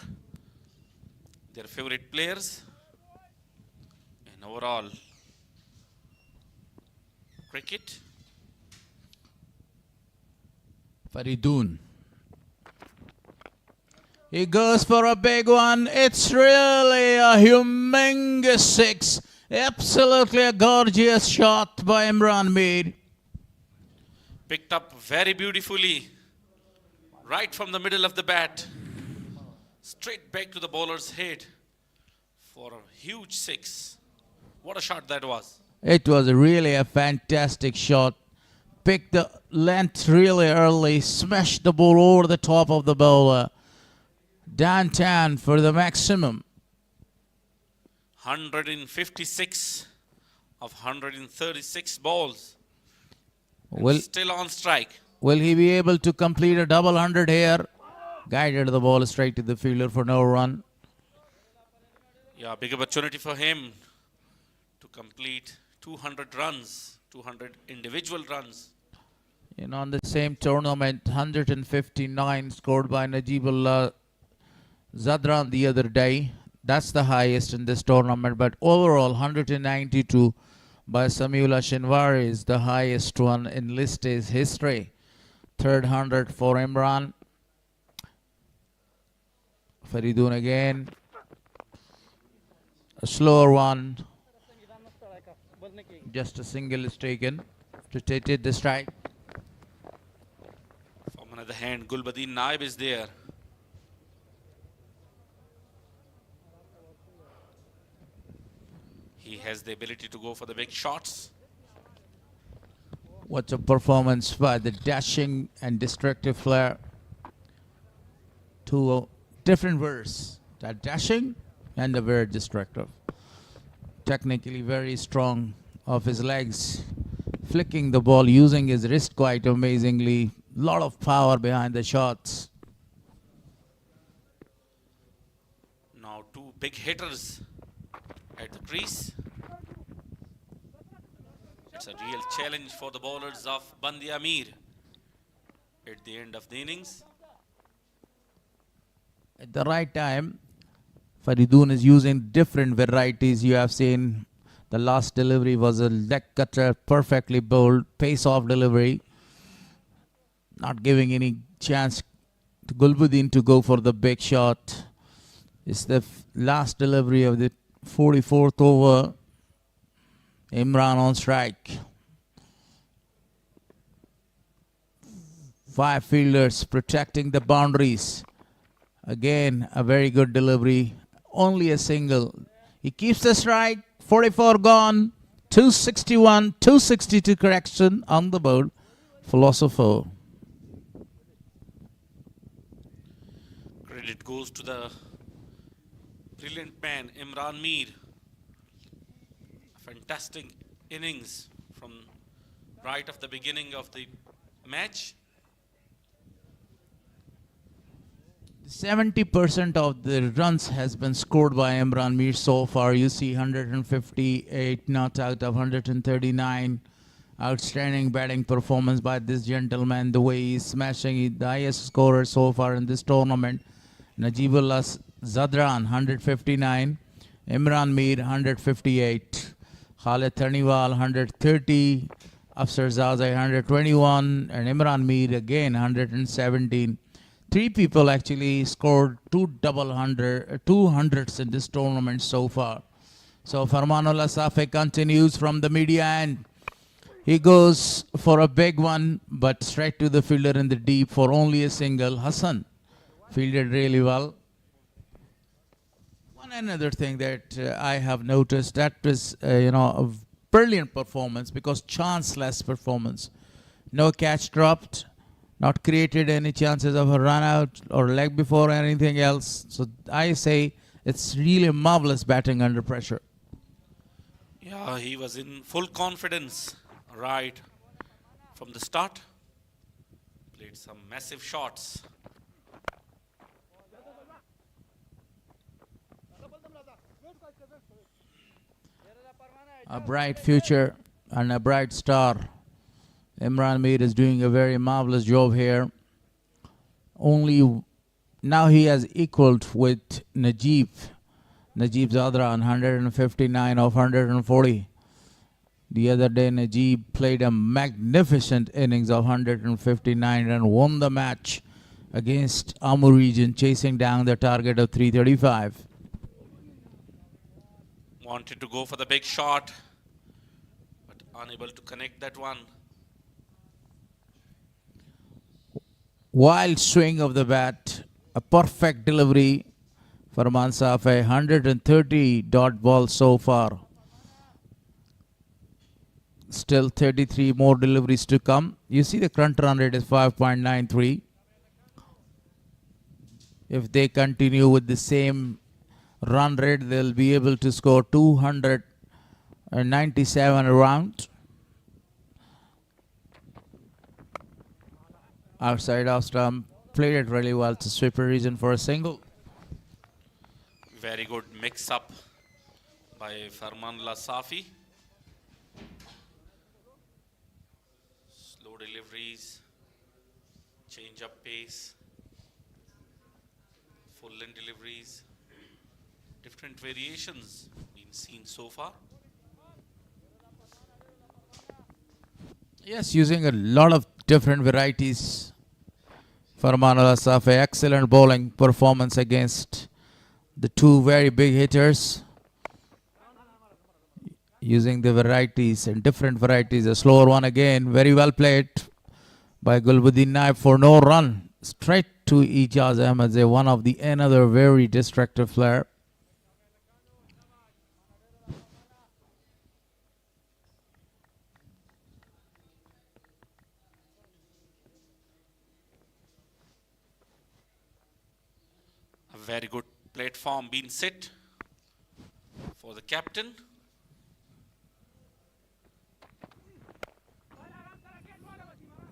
their favorite players. And overall, cricket. Faridoon. He goes for a big one. It's really a humongous six. Absolutely a gorgeous shot by Imran Mir. Picked up very beautifully, right from the middle of the bat. Straight back to the bowler's head for a huge six. What a shot that was. It was really a fantastic shot. Picked the length really early, smashed the ball over the top of the bowler. Downtown for the maximum. 156 of 136 balls. Will, Still on strike. will he be able to complete a double 100 here? Guided the ball straight to the fielder for no run. Yeah, big opportunity for him to complete 200 runs, 200 individual runs. And on the same tournament, 159 scored by Najibullah Zadran the other day. That's the highest in this tournament. But overall, 192 by Samiullah Shinwari is the highest one in Liste's history. Third 100 for Imran. Faridoon again. A slower one. Just a single is taken to take the strike. From another hand, Gulbuddin Naib is there. He has the ability to go for the big shots. What a performance by the dashing and destructive player. Two different words. The dashing and the very destructive. Technically very strong of his legs. Flicking the ball, using his wrist quite amazingly. Lot of power behind the shots. Now two big hitters at the crease. It's a real challenge for the bowlers of BAND-E-AMIR at the end of the innings. At the right time, Faridoon is using different varieties. You have seen the last delivery was a leg cutter, perfectly bowled, pace-off delivery. Not giving any chance to Gulbuddin to go for the big shot. It's the last delivery of the 44th over. Imran on strike. 5 fielders protecting the boundaries Again, a very good delivery. Only a single. He keeps the strike. 44 gone. 261, 262 correction on the board. Philosopher. Credit goes to the brilliant man, Imran Mir. Fantastic innings from right of the beginning of the match. 70% of the runs has been scored by Imran Mir so far. You see 158 not out of 139. Outstanding batting performance by this gentleman. The way he's smashing it. The highest scorer so far in this tournament. Najibullah Zadran 159. Imran Mir 158. Khalid Tarniwal 130. Afsar Zazai 121. And Imran Mir again 117. Three people actually scored 200s in this tournament so far. So Farmanullah Safi continues from the media end. He goes for a big one, but straight to the fielder in the deep for only a single. Hassan fielded really well. One another thing that I have noticed, that was a brilliant performance, because chance-less performance. No catch dropped. Not created any chances of a run out or leg before or anything else. So I say it's really marvelous batting under pressure. Yeah, he was in full confidence right from the start. Played some massive shots. A bright future and a bright star. Imran Mir is doing a very marvelous job here. Only now he has equaled with Najib Zadran, 159 of 140. The other day Najib played a magnificent innings of 159 and won the match against AMO region, chasing down the target of 335. Wanted to go for the big shot, but unable to connect that one. Wild swing of the bat, a perfect delivery for Mansafe, 130 dot balls so far. Still 33 more deliveries to come. You see the current run rate is 5.93. If they continue with the same run rate, they'll be able to score 297 around. Outside off stump, played it really well to sweep a region for a single. Very good mix-up by Farmanullah Safi. Slow deliveries, change up pace, full-length deliveries, different variations been seen so far. Yes, using a lot of different varieties. Farmanullah Safi, excellent bowling performance against the two very big hitters. Using the varieties and different varieties. A slower one again, very well played by Gulbuddin Naib for no run. Straight to Ijaz Ahmedze, one of the another very destructive player. Very good platform being set for the captain.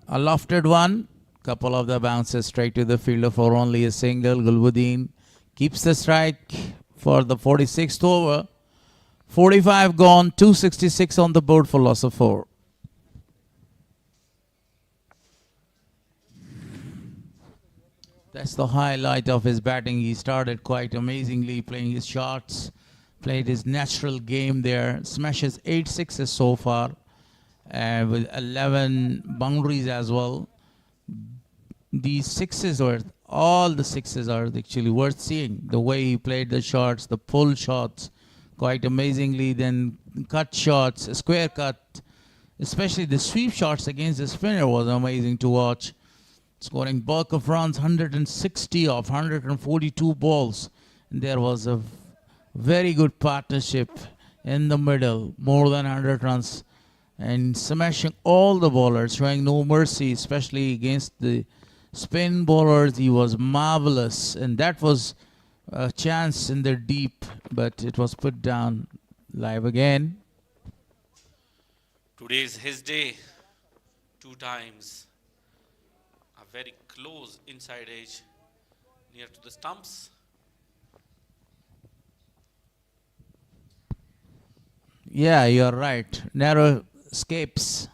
A lofted one. Couple of the bounces straight to the fielder for only a single. Gulbuddin keeps the strike for the 46th over. 45 gone, 266 on the board for loss of 4. That's the highlight of his batting. He started quite amazingly, playing his shots, played his natural game there. Smashes 8 sixes so far, and with 11 boundaries as well. These sixes all the sixes are actually worth seeing. The way he played the shots, the pull shots, quite amazingly. Then cut shots, square cut, especially the sweep shots against the spinner was amazing to watch. scoring bulk of runs, 160 of 142 balls. And there was a very good partnership in the middle, more than 100 runs, and smashing all the bowlers, showing no mercy, especially against the spin bowlers. He was marvelous, and that was a chance in the deep, but it was put down. Live again. Today is his day. 2 times. A very close inside edge near to the stumps. Yeah, you're right. Narrow escapes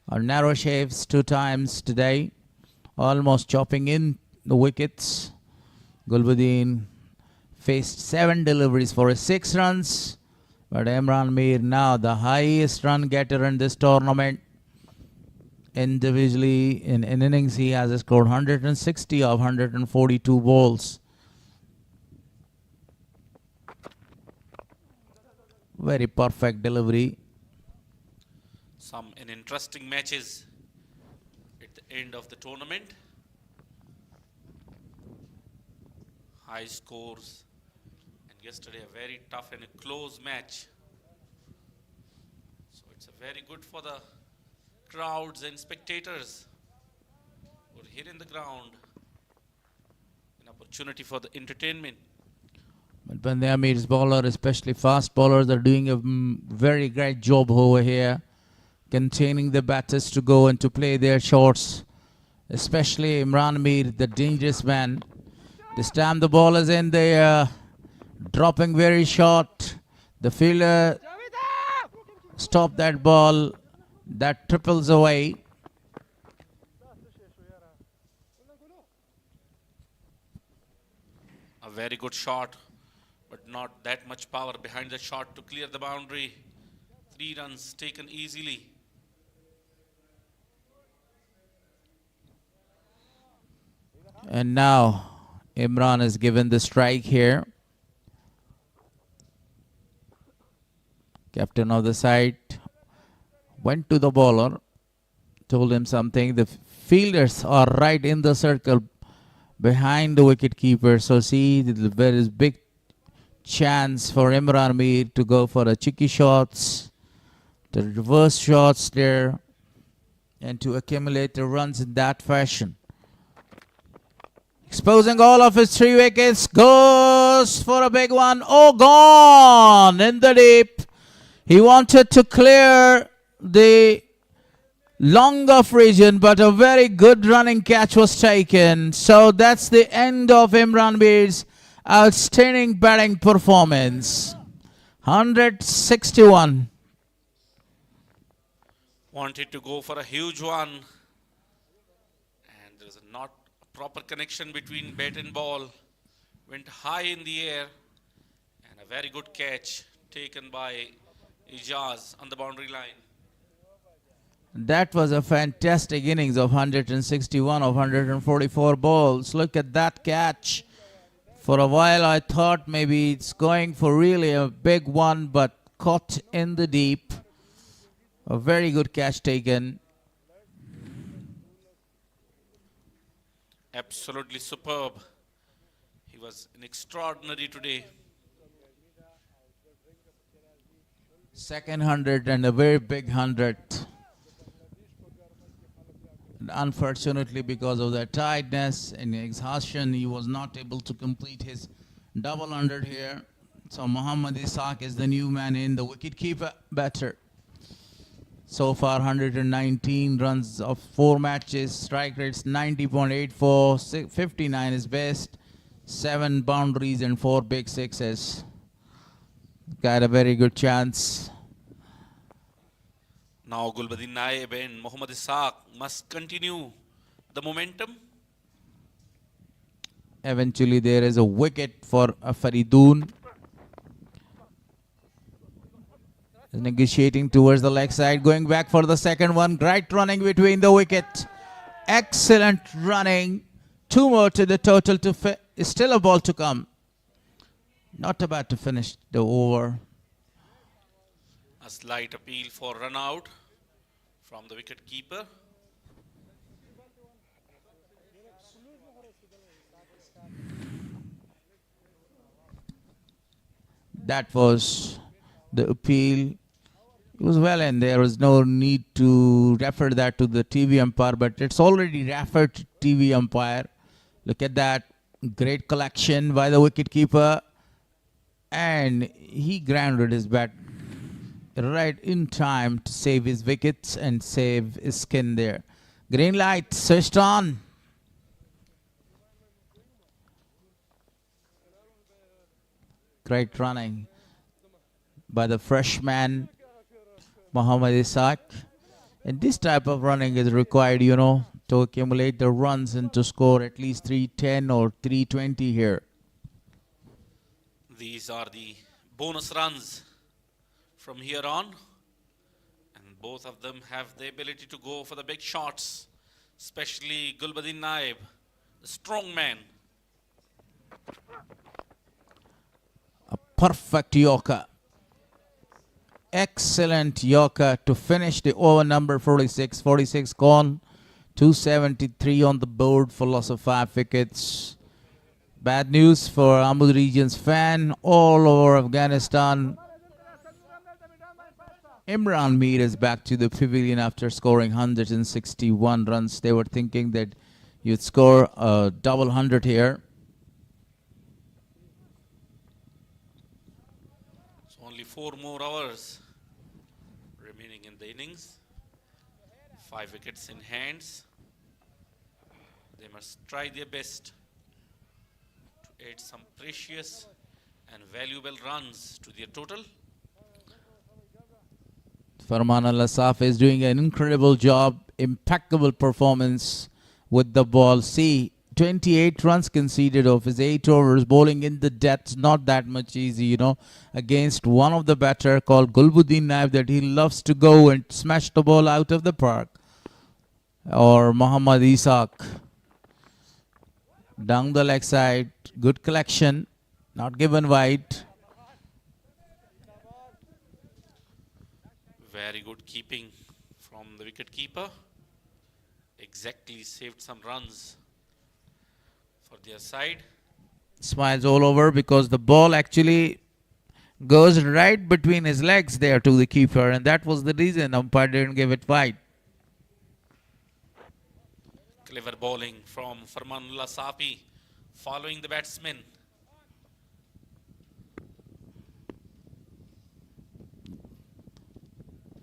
or narrow shaves 2 times today, almost chopping in the wickets. Gulbuddin faced 7 deliveries for 6 runs, but Imran Mir now the highest run getter in this tournament. Individually in innings he has scored 160 of 142 balls. Very perfect delivery. Some interesting matches at the end of the tournament. High scores, and yesterday a very tough and a close match. So it's a very good for the crowds and spectators who are here in the ground. An opportunity for the entertainment. But BAND-E-AMIR's bowler, especially fast bowlers, are doing a very great job over here, containing the batters to go and to play their shots. Especially Imran Mir, the dangerous man. This time the ball is in there, dropping very short. The fielder stopped that ball. That triples away. A very good shot, but not that much power behind the shot to clear the boundary. 3 runs taken easily. And now Imran is given the strike here. Captain of the side went to the bowler, told him something. The fielders are right in the circle behind the wicket keeper. So see, there is big chance for Imran Mir to go for the cheeky shots, the reverse shots there, and to accumulate the runs in that fashion. Exposing all of his 3 wickets, goes for a big one. Oh, gone in the deep. He wanted to clear the long off region, but a very good running catch was taken. So that's the end of Imran Mir's outstanding batting performance. 161. Wanted to go for a huge one, and there is not a proper connection between bat and ball. Went high in the air, and a very good catch taken by Ijaz on the boundary line. That was a fantastic innings of 161 of 144 balls. Look at that catch. For a while I thought maybe it's going for really a big one, but caught in the deep. A very good catch taken. Absolutely superb. He was an extraordinary today. Second 100 and a very big 100. And unfortunately, because of the tiredness and exhaustion, he was not able to complete his double 100 here. So Muhammad Ishaq is the new man in, the wicketkeeper batter. So far 119 runs of 4 matches, strike rates 90.84, 59 is best, 7 boundaries and 4 big sixes. Got a very good chance. Now Gulbuddin Naib and Mohammad Ishaq must continue the momentum. Eventually there is a wicket for Faridoon. Negotiating towards the leg side, going back for the second one. Great running between the wicket. Excellent running. 2 more to the total. Still a ball to come. Not about to finish the over. A slight appeal for run out from the wicket keeper. That was the appeal. It was well, and there was no need to refer that to the TV umpire, but it's already referred to TV umpire. Look at that. Great collection by the wicketkeeper. And he grounded his bat right in time to save his wickets and save his skin there. Green light switched on. Great running by the freshman Muhammad Ishaq. And this type of running is required, you know, to accumulate the runs and to score at least 310 or 320 here. These are the bonus runs from here on. And both of them have the ability to go for the big shots, especially Gulbuddin Naib, the strong man. A perfect Yorker. Excellent Yorker to finish the over number 46. 46 gone. 273 on the board for loss of 5 wickets. Bad news for Amud region's fan all over Afghanistan. Imran Mir is back to the pavilion after scoring 161 runs. They were thinking that you'd score a double 100 here. So only 4 more hours remaining in the innings. 5 wickets in hands. They must try their best to add some precious and valuable runs to their total. Farman Al-Asaf is doing an incredible job, impeccable performance with the ball. See, 28 runs conceded of his 8 overs, bowling in the depths, not that much easy, you know, against one of the batter called Gulbuddin Naib that he loves to go and smash the ball out of the park. Or Muhammad Ishaq. Down the leg side, good collection, not given wide. Very good keeping from the wicket keeper. Exactly saved some runs for their side. Smiles all over because the ball actually goes right between his legs there to the keeper, and that was the reason umpire didn't give it wide. Clever bowling from Farmanullah Safi following the batsman.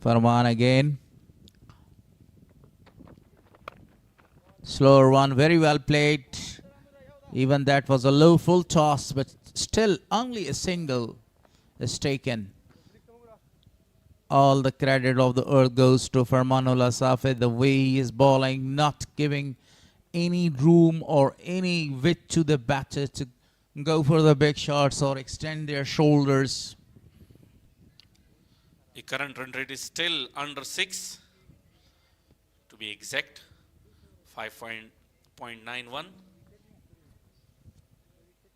Farman again. Slower one, very well played. Even that was a low full toss, but still only a single is taken. All the credit of the earth goes to Farmanullah Safi, the way he is bowling, not giving any room or any width to the batter to go for the big shots or extend their shoulders. The current run rate is still under 6, to be exact, 5.91.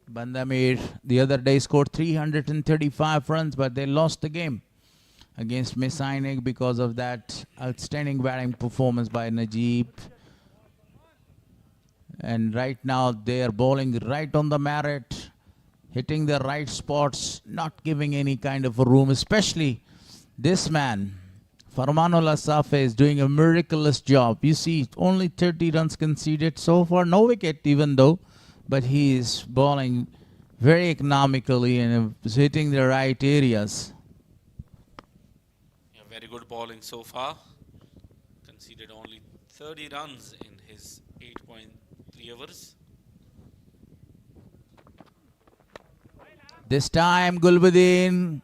BAND-E-AMIR the other day scored 335 runs, but they lost the game against Messianic because of that outstanding batting performance by Najib. And right now they are bowling right on the merit, hitting the right spots, not giving any kind of a room, especially this man, Farmanullah Safi, is doing a miraculous job. You see, only 30 runs conceded so far, no wicket even though, but he is bowling very economically and is hitting the right areas. Yeah, very good bowling so far. Conceded only 30 runs in his 8.3 overs. This time Gulbuddin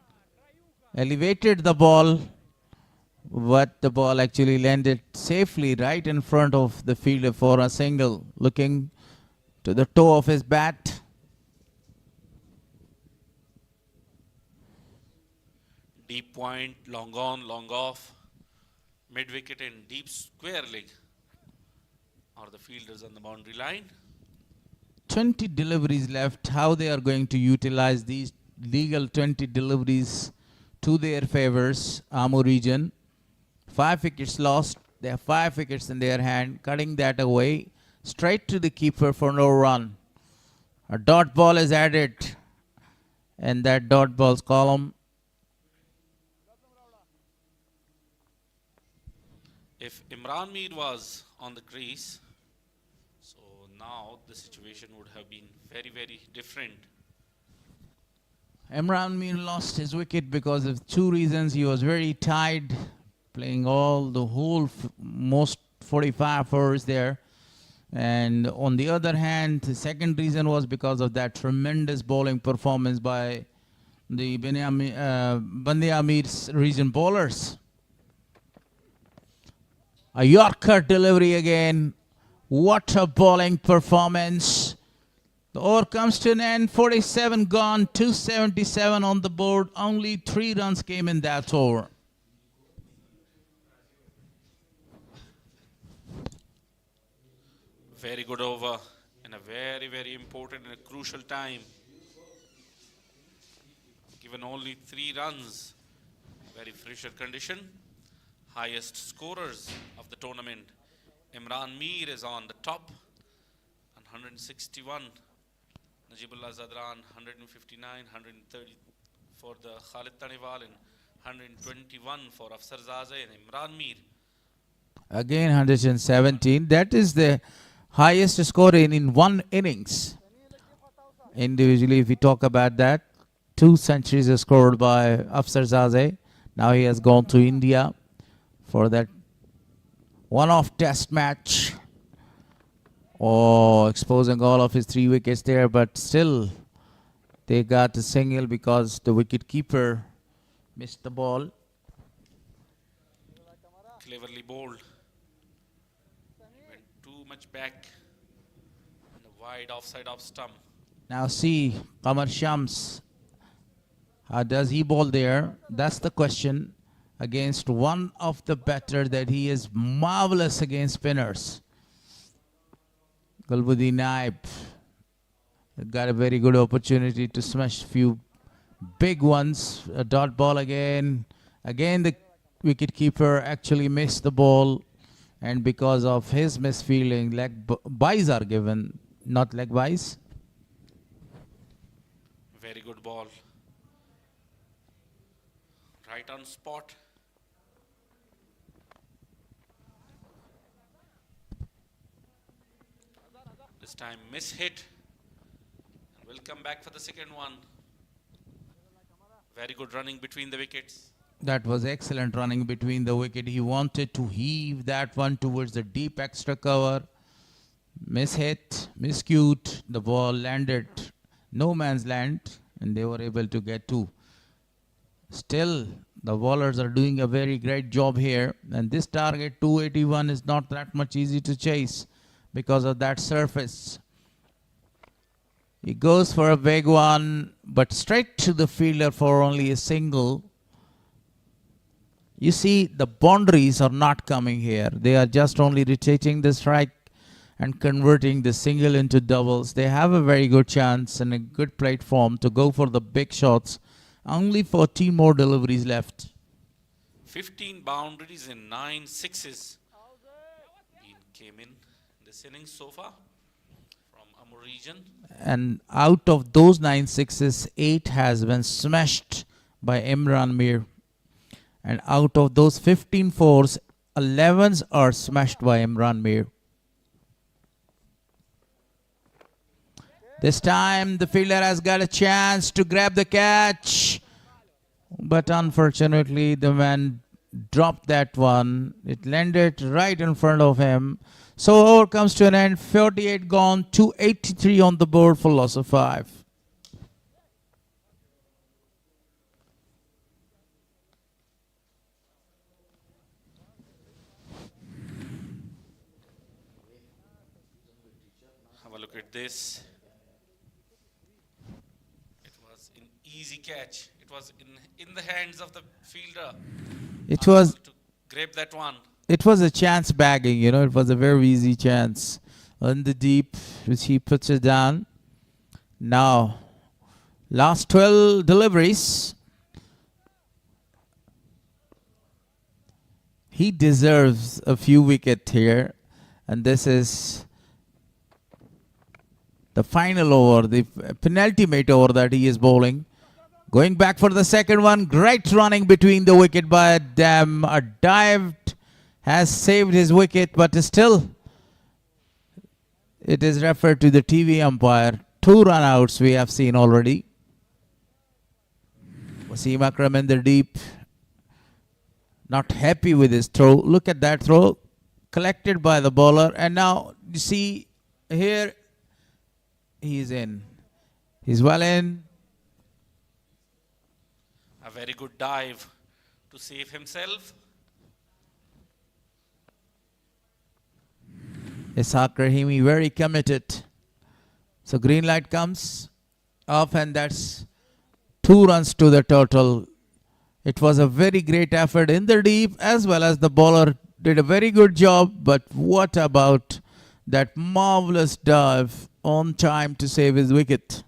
elevated the ball, but the ball actually landed safely right in front of the fielder for a single, looking to the toe of his bat. Deep point, long on, long off, mid wicket and deep square leg are the fielders on the boundary line. 20 deliveries left. How they are going to utilize these legal 20 deliveries to their favors, AMO region. 5 wickets lost. They have 5 wickets in their hand, cutting that away. Straight to the keeper for no run. A dot ball is added. in that dot balls column. If Imran Mir was on the crease, so now the situation would have been very, very different. Imran Mir lost his wicket because of two reasons. He was very tired, playing all the whole most 45 overs there. And on the other hand, the second reason was because of that tremendous bowling performance by the BAND-E-AMIR region bowlers. A Yorker delivery again. What a bowling performance. The over comes to an end. 47 gone, 277 on the board. Only 3 runs came in that over. Very good over in a very, very important and a crucial time. Given only 3 runs, very pressure condition. Highest scorers of the tournament. Imran Mir is on the top, 161. Najibullah Zadran, 159, 130 for the Khalid Taniwal, and 121 for Afsar Zaze and Imran Mir. Again 117. That is the highest score in one innings. Individually, if we talk about that, 2 centuries are scored by Afsar Zaze. Now he has gone to India for that one-off test match. Oh, exposing all of his 3 wickets there, but still they got a single because the wicket keeper missed the ball. Cleverly bowled. Went too much back and a wide offside off stump. Now see, Qamar Shams, how does he bowl there? That's the question. Against one of the better, that he is marvelous against spinners. Gulbuddin Naib got a very good opportunity to smash few big ones. A dot ball again. Again the wicketkeeper actually missed the ball, and because of his misfielding, leg byes are given, not leg byes. Very good ball. Right on spot. This time miss hit. And we'll come back for the second one. Very good running between the wickets. That was excellent running between the wicket. He wanted to heave that one towards the deep extra cover. Miss hit, miscued. The ball landed no man's land, and they were able to get 2. Still, the bowlers are doing a very great job here. And this target 281 is not that much easy to chase because of that surface. He goes for a big one, but straight to the fielder for only a single. You see, the boundaries are not coming here. They are just only rotating the strike and converting the single into doubles. They have a very good chance and a good platform to go for the big shots. Only 14 more deliveries left. 15 boundaries and 9 sixes. Came in this innings so far from AMO region. And out of those 9 sixes, 8 has been smashed by Imran Mir. And out of those 15 fours, 11s are smashed by Imran Mir. This time the fielder has got a chance to grab the catch. But unfortunately the man dropped that one. It landed right in front of him. So over comes to an end. 48 gone, 283 on the board for loss of 5. Have a look at this. It was an easy catch. It was in the hands of the fielder. It was to grab that one. It was a chance bagging, you know. It was a very easy chance on the deep, which he puts it down. Now, last 12 deliveries. He deserves a few wickets here, and this is the final over, the penultimate over that he is bowling. Going back for the second one. Great running between the wicket by Dam. A dive has saved his wicket, but still it is referred to the TV umpire. 2 run outs we have seen already. Wasim Akram in the deep. Not happy with his throw. Look at that throw. Collected by the bowler. And now you see here he's in. He's well in. A very good dive to save himself. Ishaq Rahimi very committed. So green light comes off and that's 2 runs to the total. It was a very great effort in the deep as well as the bowler did a very good job. But what about that marvelous dive on time to save his wicket?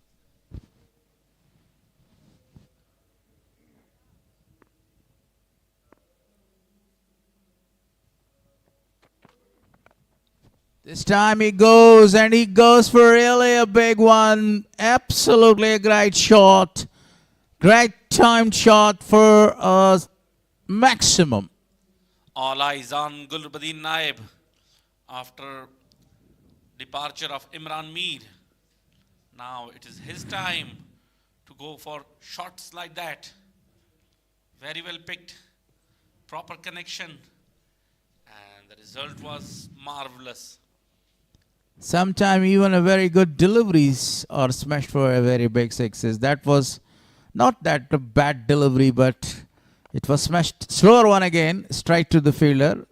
This time he goes and he goes for really a big one. Absolutely a great shot. Great timed shot for a maximum. All eyes on Gulbuddin Naib after departure of Imran Mir. Now it is his time to go for shots like that. Very well picked, proper connection, and the result was marvelous. Sometime even a very good deliveries are smashed for a very big sixes. That was not that a bad delivery, but it was smashed. Slower one again, straight to the fielder.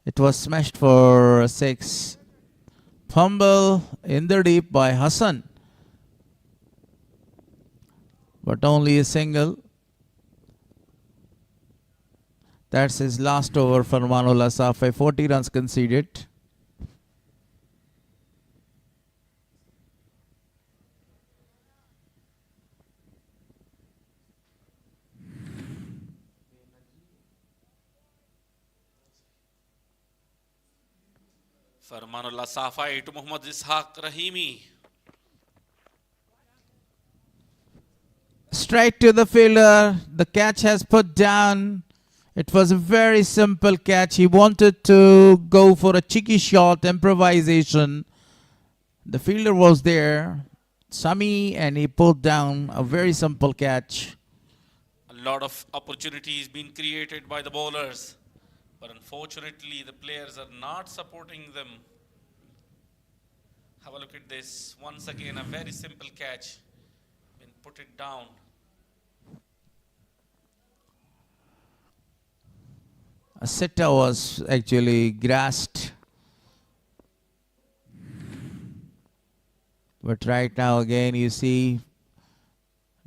It was smashed for a 6. Fumble in the deep by Hassan. But only a single. That's his last over for Manullah Safai. 40 runs conceded. Farmanullah Safai to Muhammad Ishaq Rahimi. Straight to the fielder. The catch has put down. It was a very simple catch. He wanted to go for a cheeky shot, improvisation. The fielder was there, Sami, and he pulled down a very simple catch. A lot of opportunities being created by the bowlers, but unfortunately the players are not supporting them. Have a look at this. Once again, a very simple catch. Been put it down. A sitter was actually grasped. But right now again you see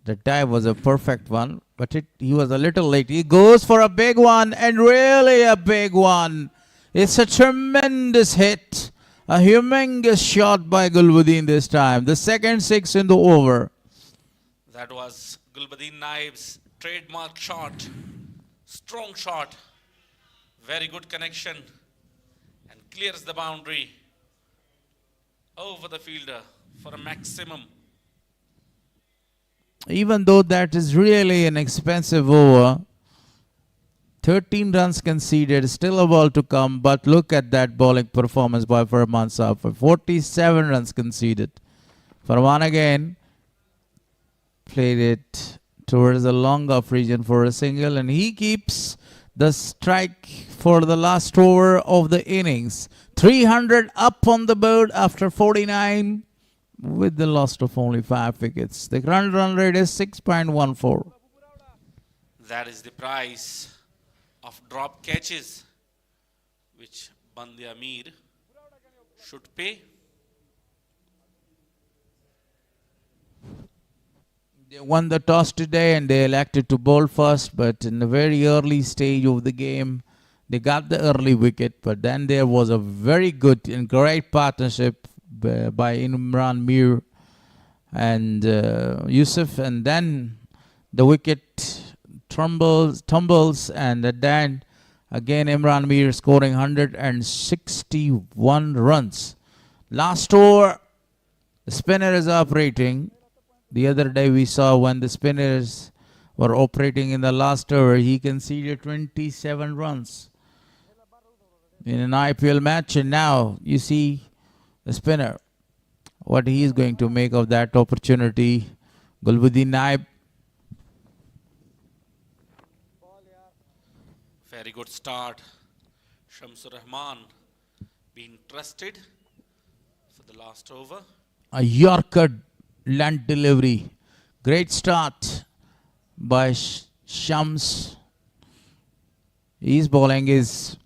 the dive was a perfect one. But he was a little late. He goes for a big one, and really a big one. It's a tremendous hit. A humongous shot by Gulbuddin this time. The second 6 in the over. That was Gulbuddin Naib's trademark shot. Strong shot. Very good connection. And clears the boundary over the fielder for a maximum. Even though that is really an expensive over, 13 runs conceded, still a ball to come, but look at that bowling performance by Farman Safai. 47 runs conceded. Farman again played it towards the long off region for a single, and he keeps the strike for the last over of the innings. 300 up on the board after 49. With the loss of only 5 wickets. The current run rate is 6.14. That is the price of drop catches which BAND-E-AMIR should pay. They won the toss today and they elected to bowl first, but in the very early stage of the game, they got the early wicket. But then there was a very good and great partnership by Imran Mir and Yusuf, and then the wicket tumbles, and at the end again Imran Mir scoring 161 runs. Last over, the spinner is operating. The other day we saw when the spinners were operating in the last over, he conceded 27 runs in an IPL match, and now you see the spinner, what he is going to make of that opportunity. Gulbuddin Naib. Very good start. Shamsur Rahman being trusted for the last over. A Yorker land delivery. Great start by Shams. His bowling is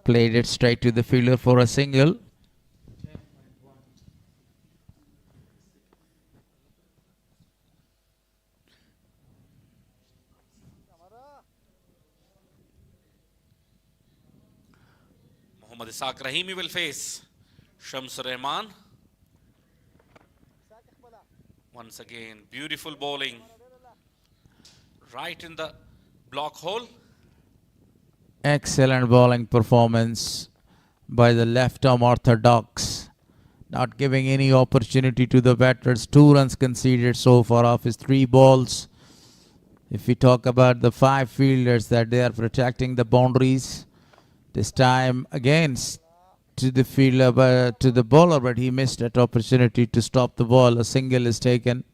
played it straight to the fielder for a single. Mohammad Isaac Rahimi will face Shamsur Rahman. Once again, beautiful bowling right in the block hole. Excellent bowling performance by the left-arm orthodox, not giving any opportunity to the batters. 2 runs conceded so far off his 3 balls. If we talk about the 5 fielders that they are protecting the boundaries, this time against to the fielder, to the bowler, but he missed that opportunity to stop the ball. A single is taken.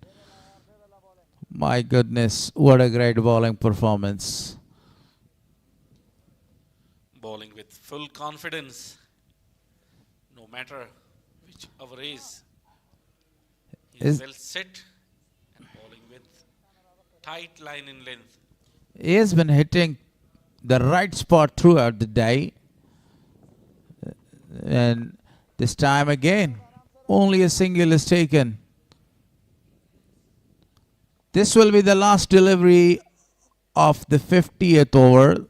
My goodness, what a great bowling performance. Bowling with full confidence, no matter which over is. He's well set and bowling with tight line in length. He has been hitting the right spot throughout the day. And this time again, only a single is taken. This will be the last delivery of the 50th over.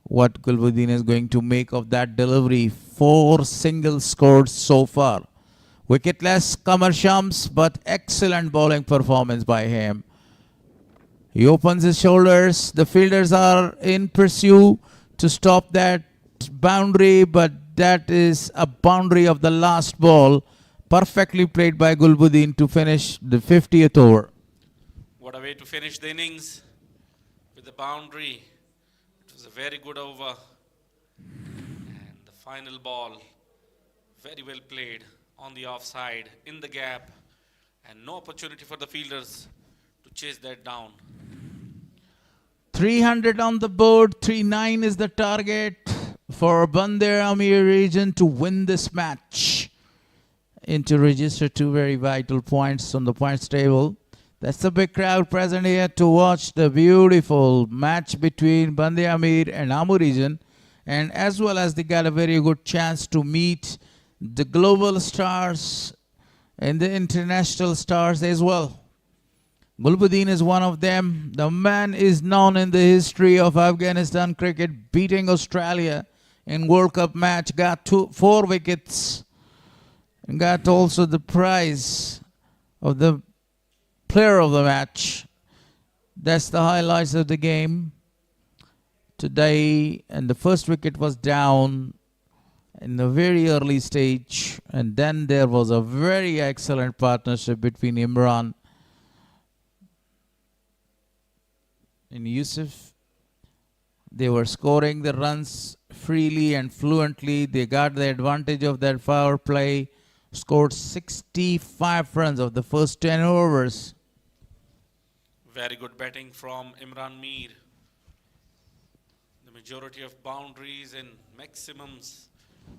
What Gulbuddin is going to make of that delivery. 4 singles scored so far. Wicketless Qamar Shams, but excellent bowling performance by him. He opens his shoulders. The fielders are in pursuit to stop that boundary, but that is a boundary of the last ball. Perfectly played by Gulbuddin to finish the 50th over. What a way to finish the innings with the boundary. It was a very good over. And the final ball, very well played on the offside, in the gap, and no opportunity for the fielders to chase that down. 300 on the board. 3-9 is the target for BAND-E-AMIR region to win this match and to register 2 very vital points on the points table. That's the big crowd present here to watch the beautiful match between BAND-E-AMIR and AMO region, and as well as they got a very good chance to meet the global stars and the international stars as well. Gulbuddin is one of them. The man is known in the history of Afghanistan cricket, beating Australia in World Cup match, got 4 wickets, and got also the prize of the player of the match. That's the highlights of the game today. And the first wicket was down in the very early stage, and then there was a very excellent partnership between Imran and Yusuf. They were scoring the runs freely and fluently. They got the advantage of that power play, scored 65 runs of the first 10 overs. Very good batting from Imran Mir. The majority of boundaries and maximums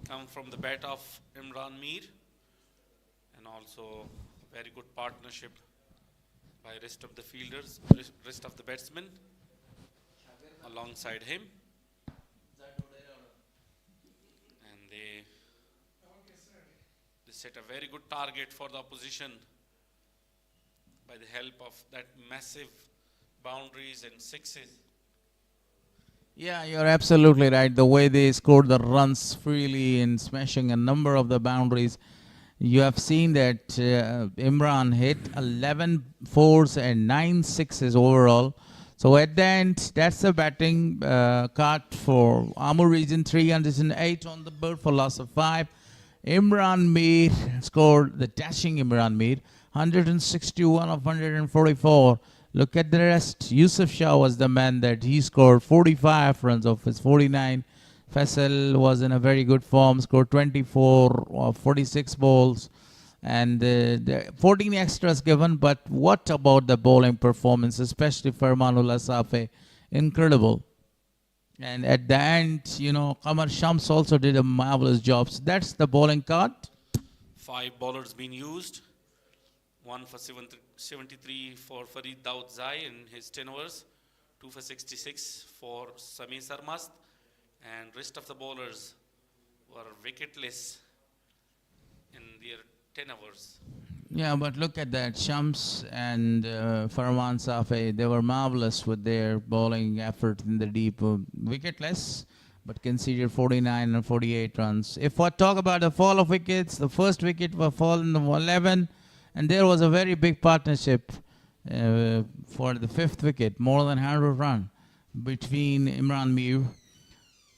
come from the bat of Imran Mir, and also very good partnership by rest of the fielders, rest of the batsmen alongside him. And they set a very good target for the opposition by the help of that massive boundaries and sixes. Yeah, you're absolutely right. The way they scored the runs freely in smashing a number of the boundaries. You have seen that Imran hit 11 fours and 9 sixes overall. So at the end, that's the batting card for AMO region. 308 on the board for loss of 5. Imran Mir scored, the dashing Imran Mir, 161 of 144. Look at the rest. Yusuf Shah was the man that he scored 45 runs of his 49. Faisal was in a very good form, scored 24 of 46 balls. And 14 extras given, but what about the bowling performance, especially Farmanullah Safe? Incredible. And at the end, you know, Qamar Shams also did a marvelous job. So that's the bowling card. 5 bowlers been used. 1 for 73 for Farid Daud Zai in his 10 overs. 2 for 66 for Sami Sarmast. And rest of the bowlers were wicketless in their 10 overs. Yeah, but look at that. Shams and Farman Safi, they were marvelous with their bowling effort in the deep. Wicketless, but conceded 49 and 48 runs. If I talk about the fall of wickets, the first wicket was fallen in 11, and there was a very big partnership for the 5th wicket, more than 100 runs between Imran Mir.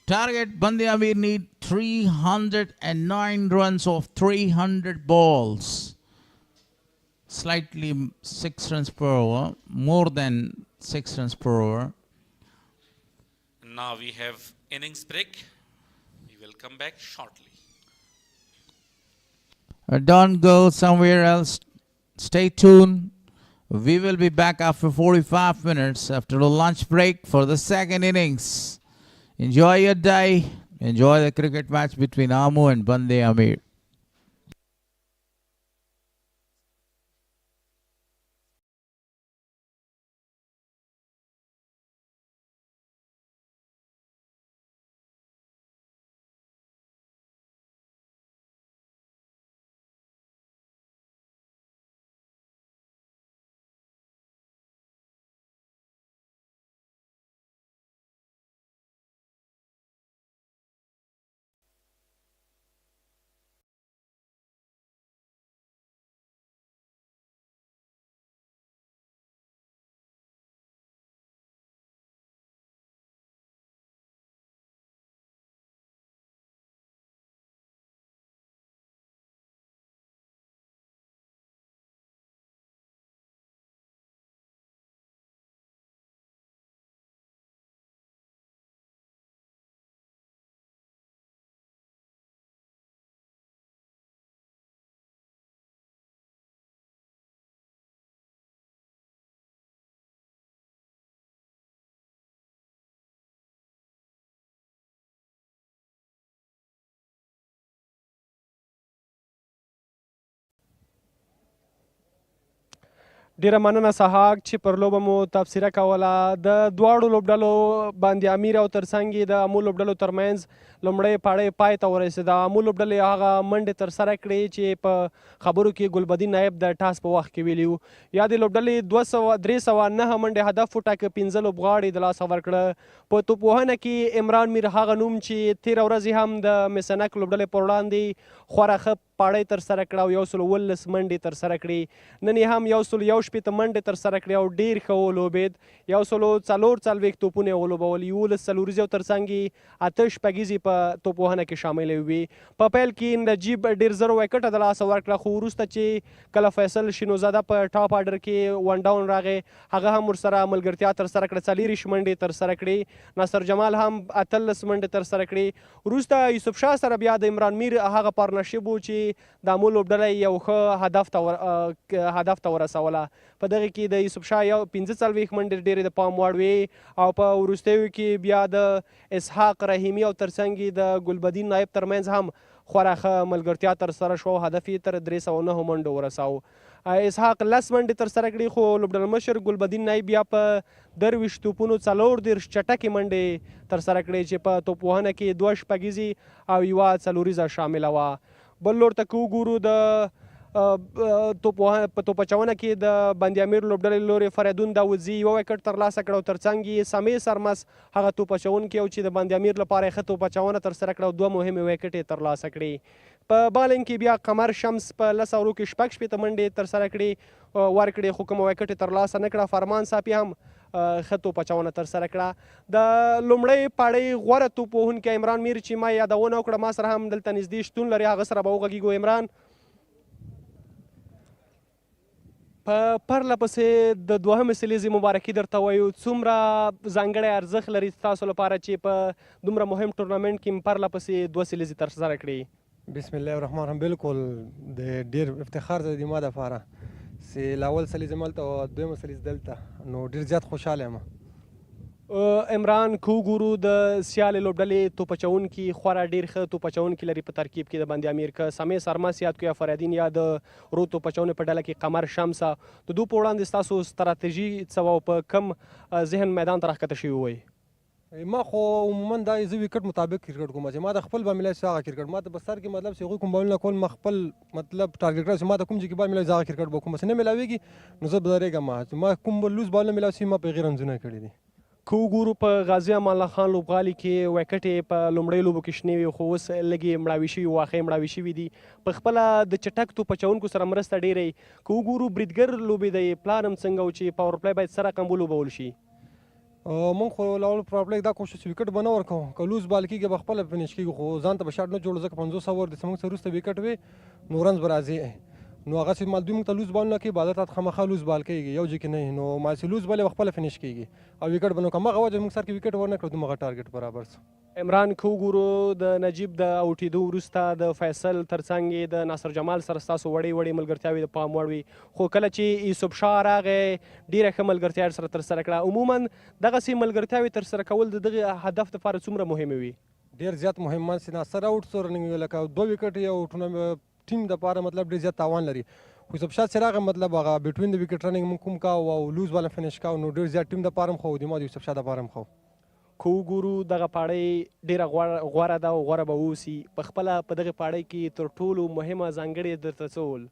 Target, BAND-E-AMIR need 309 runs of 300 balls. Slightly 6 runs per over, more than 6 runs per over. Now we have innings break. We will come back shortly. Don't go somewhere else. Stay tuned. We will be back after 45 minutes after the lunch break for the 2nd innings. Enjoy your day. Enjoy the cricket match between AMO and BAND-E-AMIR. ډیره مننه سهاک چې پر لوبه مو تبصره کوله. د دواړو لوبډلو BAND-E-AMIR او ترڅنګ یې د AMO لوبډلو ترمنځ لومړی پاړی پای ته ورسېد. د AMO لوبډلې هغه منډې ترسره کړې چې په خبرو کې ګلبدین نایب د ټاس په وخت کې ویلي وو. یا د لوبډلې 309 منډې هدف وټاکه، 15 لوبغاړي د لاسه ورکړه. په توپوهنه کې عمران میر هغه نوم چې تېره ورځ هم د مسنک لوبډلې پر وړاندې خورا ښه پاړی ترسره کړه او 119 منډې ترسره کړې. نن یې هم 161 منډې ترسره کړې او ډېر ښه ولوبېد. 144 توپونه یې ولوبول، 11 څلوریزې او ترڅنګ یې 8 شپږیزې په توپوهنه کې شاملې وې. په پیل کې نجیب ډېر زر وکټه د لاسه ورکړه، خو وروسته چې کله فیصل شینوزاده په ټاپ آرډر کې 1 ډاون راغی، هغه هم ورسره ملګرتیا ترسره کړه، 40 منډې ترسره کړې. ناصر جمال هم 18 منډې ترسره کړې. وروسته یوسف شاه سره بیا د عمران میر هغه پارتنرشپ و چې د AMO لوبډله یو ښه هدف ته ورسوله. په دغه کې د یوسف شاه 45 منډې ډېرې د پام وړ وې او په وروستیو کې بیا د اسحاق رحیمي او ترڅنګ د ګلبدین نایب ترمنځ هم خورا ښه ملګرتیا ترسره شوه او هدف یې تر 309 منډو ورساوه. اسحاق 10 منډې ترسره کړي، خو لوبډله مشر ګلبدین نایب بیا په 23 توپونو 34 چټکې منډې ترسره کړې چې په توپوهنه کې 2 شپږیزې او 1 څلوریزه شامله وه. بل لور ته که وګورو د په توپچونه کې د BAND-E-AMIR لوبډلې لورې فریدون داودزي 1 وکټ ترلاسه کړ او ترڅنګ یې سمې سرمس هغه توپچونکی او چې د BAND-E-AMIR لپاره یې ښه توپچونه ترسره کړه او 2 مهمې وکټې ترلاسه کړې. په بالنګ کې بیا قمر شمس په 10 اورو کې 6 منډې ترسره کړې ورکړې خو کومه وکټ یې ترلاسه نه کړه. فرمان صافي هم ښه توپچونه ترسره کړه. د لومړۍ پاړۍ غوره توپ وهونکی عمران میر چې ما یادونه وکړه ما سره هم دلته نږدې شتون لري هغه سره به وغږیږو. عمران په پرله پسې د دوهمې سلیزې مبارکي درته وایو څومره ځانګړی ارزښت لري ستاسو لپاره چې په دومره مهم ټورنمنټ کې پرله پسې 2 سلیزې ترسره کړي؟ بسم الله الرحمن الرحیم. بالکل د ډېر افتخار دی ما دپاره چې لاول سلیز ملته او دویمه سلیز دلته نو ډېر زیات خوشحاله یم. عمران که وګورو د سیالې لوبډلې توپچونکي خورا ډېر ښه توپچونکي لري په ترکیب کې د بند امیر که سمې سرمس یاد کړو یا فریدین یا د رو توپچونې په ډله کې قمر شمسه د دوی په وړاندې ستاسو ستراتیژي څه وه په کم ذهن میدان ته راښکته شوي وئ؟ ما خو عموما دا زه وکټ مطابق کرکټ کوم چې ما د خپل بال ملای هغه کرکټ ما ته په سر کې مطلب چې هغوی کوم بالونه کول ما خپل مطلب ټارګټ کړی چې ما ته کوم ځای کې بال ملای هغه کرکټ به کوم چې نه ملاویږي نو زه به درېږم ما کوم لوز بالونه ملاو شي ما په هغې رنځونه کړي دي. که وګورو په غازي امان الله خان لوبغالي کې وکټې په لومړۍ لوبو کې شنې وي خو اوس لږې مړاوي شوي واښه یې مړاوي شوي دي. په خپله د چټک توپچونکو سره مرسته ډېره وي. که وګورو بریدګر لوبې دی پلان هم څنګه و چې پاور پلی باید څه رقم ولوبول شي؟ مونږ خو لاول پاور پلی دا کوشش وکټ به نه ورکوو که لوز بال کېږي به خپله فنش کېږي خو ځان ته به شاټ نه جوړو ځکه 50 اوور د زموږ څه وروسته وکټ وي نو رنز به راځي نو هغه چې مال دوی موږ ته لوز بال نه کوي بازار ته خامخا لوز بال کېږي یو ځای کې نه نو ما چې لوز بال یې خپله فنش کېږي او وکټ به نو همغه وجه موږ سر کې وکټ ورنه کړو دومره ټارګټ برابر څه. عمران که وګورو د نجیب د اوټېدو وروسته د فیصل ترڅنګ یې د ناصر جمال سره ستاسو وړې وړې ملګرتیاوې د پام وړ وي خو کله چې یوسف شاه راغی ډېره ښه ملګرتیا سره ترسره کړه. عموما دغسې ملګرتیاوې ترسره کول د دغه هدف دپاره څومره مهمې وي؟ ډېر زیات مهم من چې ناصر آوټ سو رننګ لکه 2 وکټ یو ټیم دپاره مطلب ډېر زیات تاوان لري خو یوسف شاه چې راغی مطلب هغه بټوین د وکټ رننګ موږ کوم کاو او لوز بالا فنش کاو نو ډېر زیات ټیم دپاره هم ښه و ما د یوسف شاه دپاره هم ښه و. که وګورو دغه پاړۍ ډېره غوره ده او غوره به واوسي. په خپله په دغې پاړۍ کې تر ټولو مهمه ځانګړې درته څه ول؟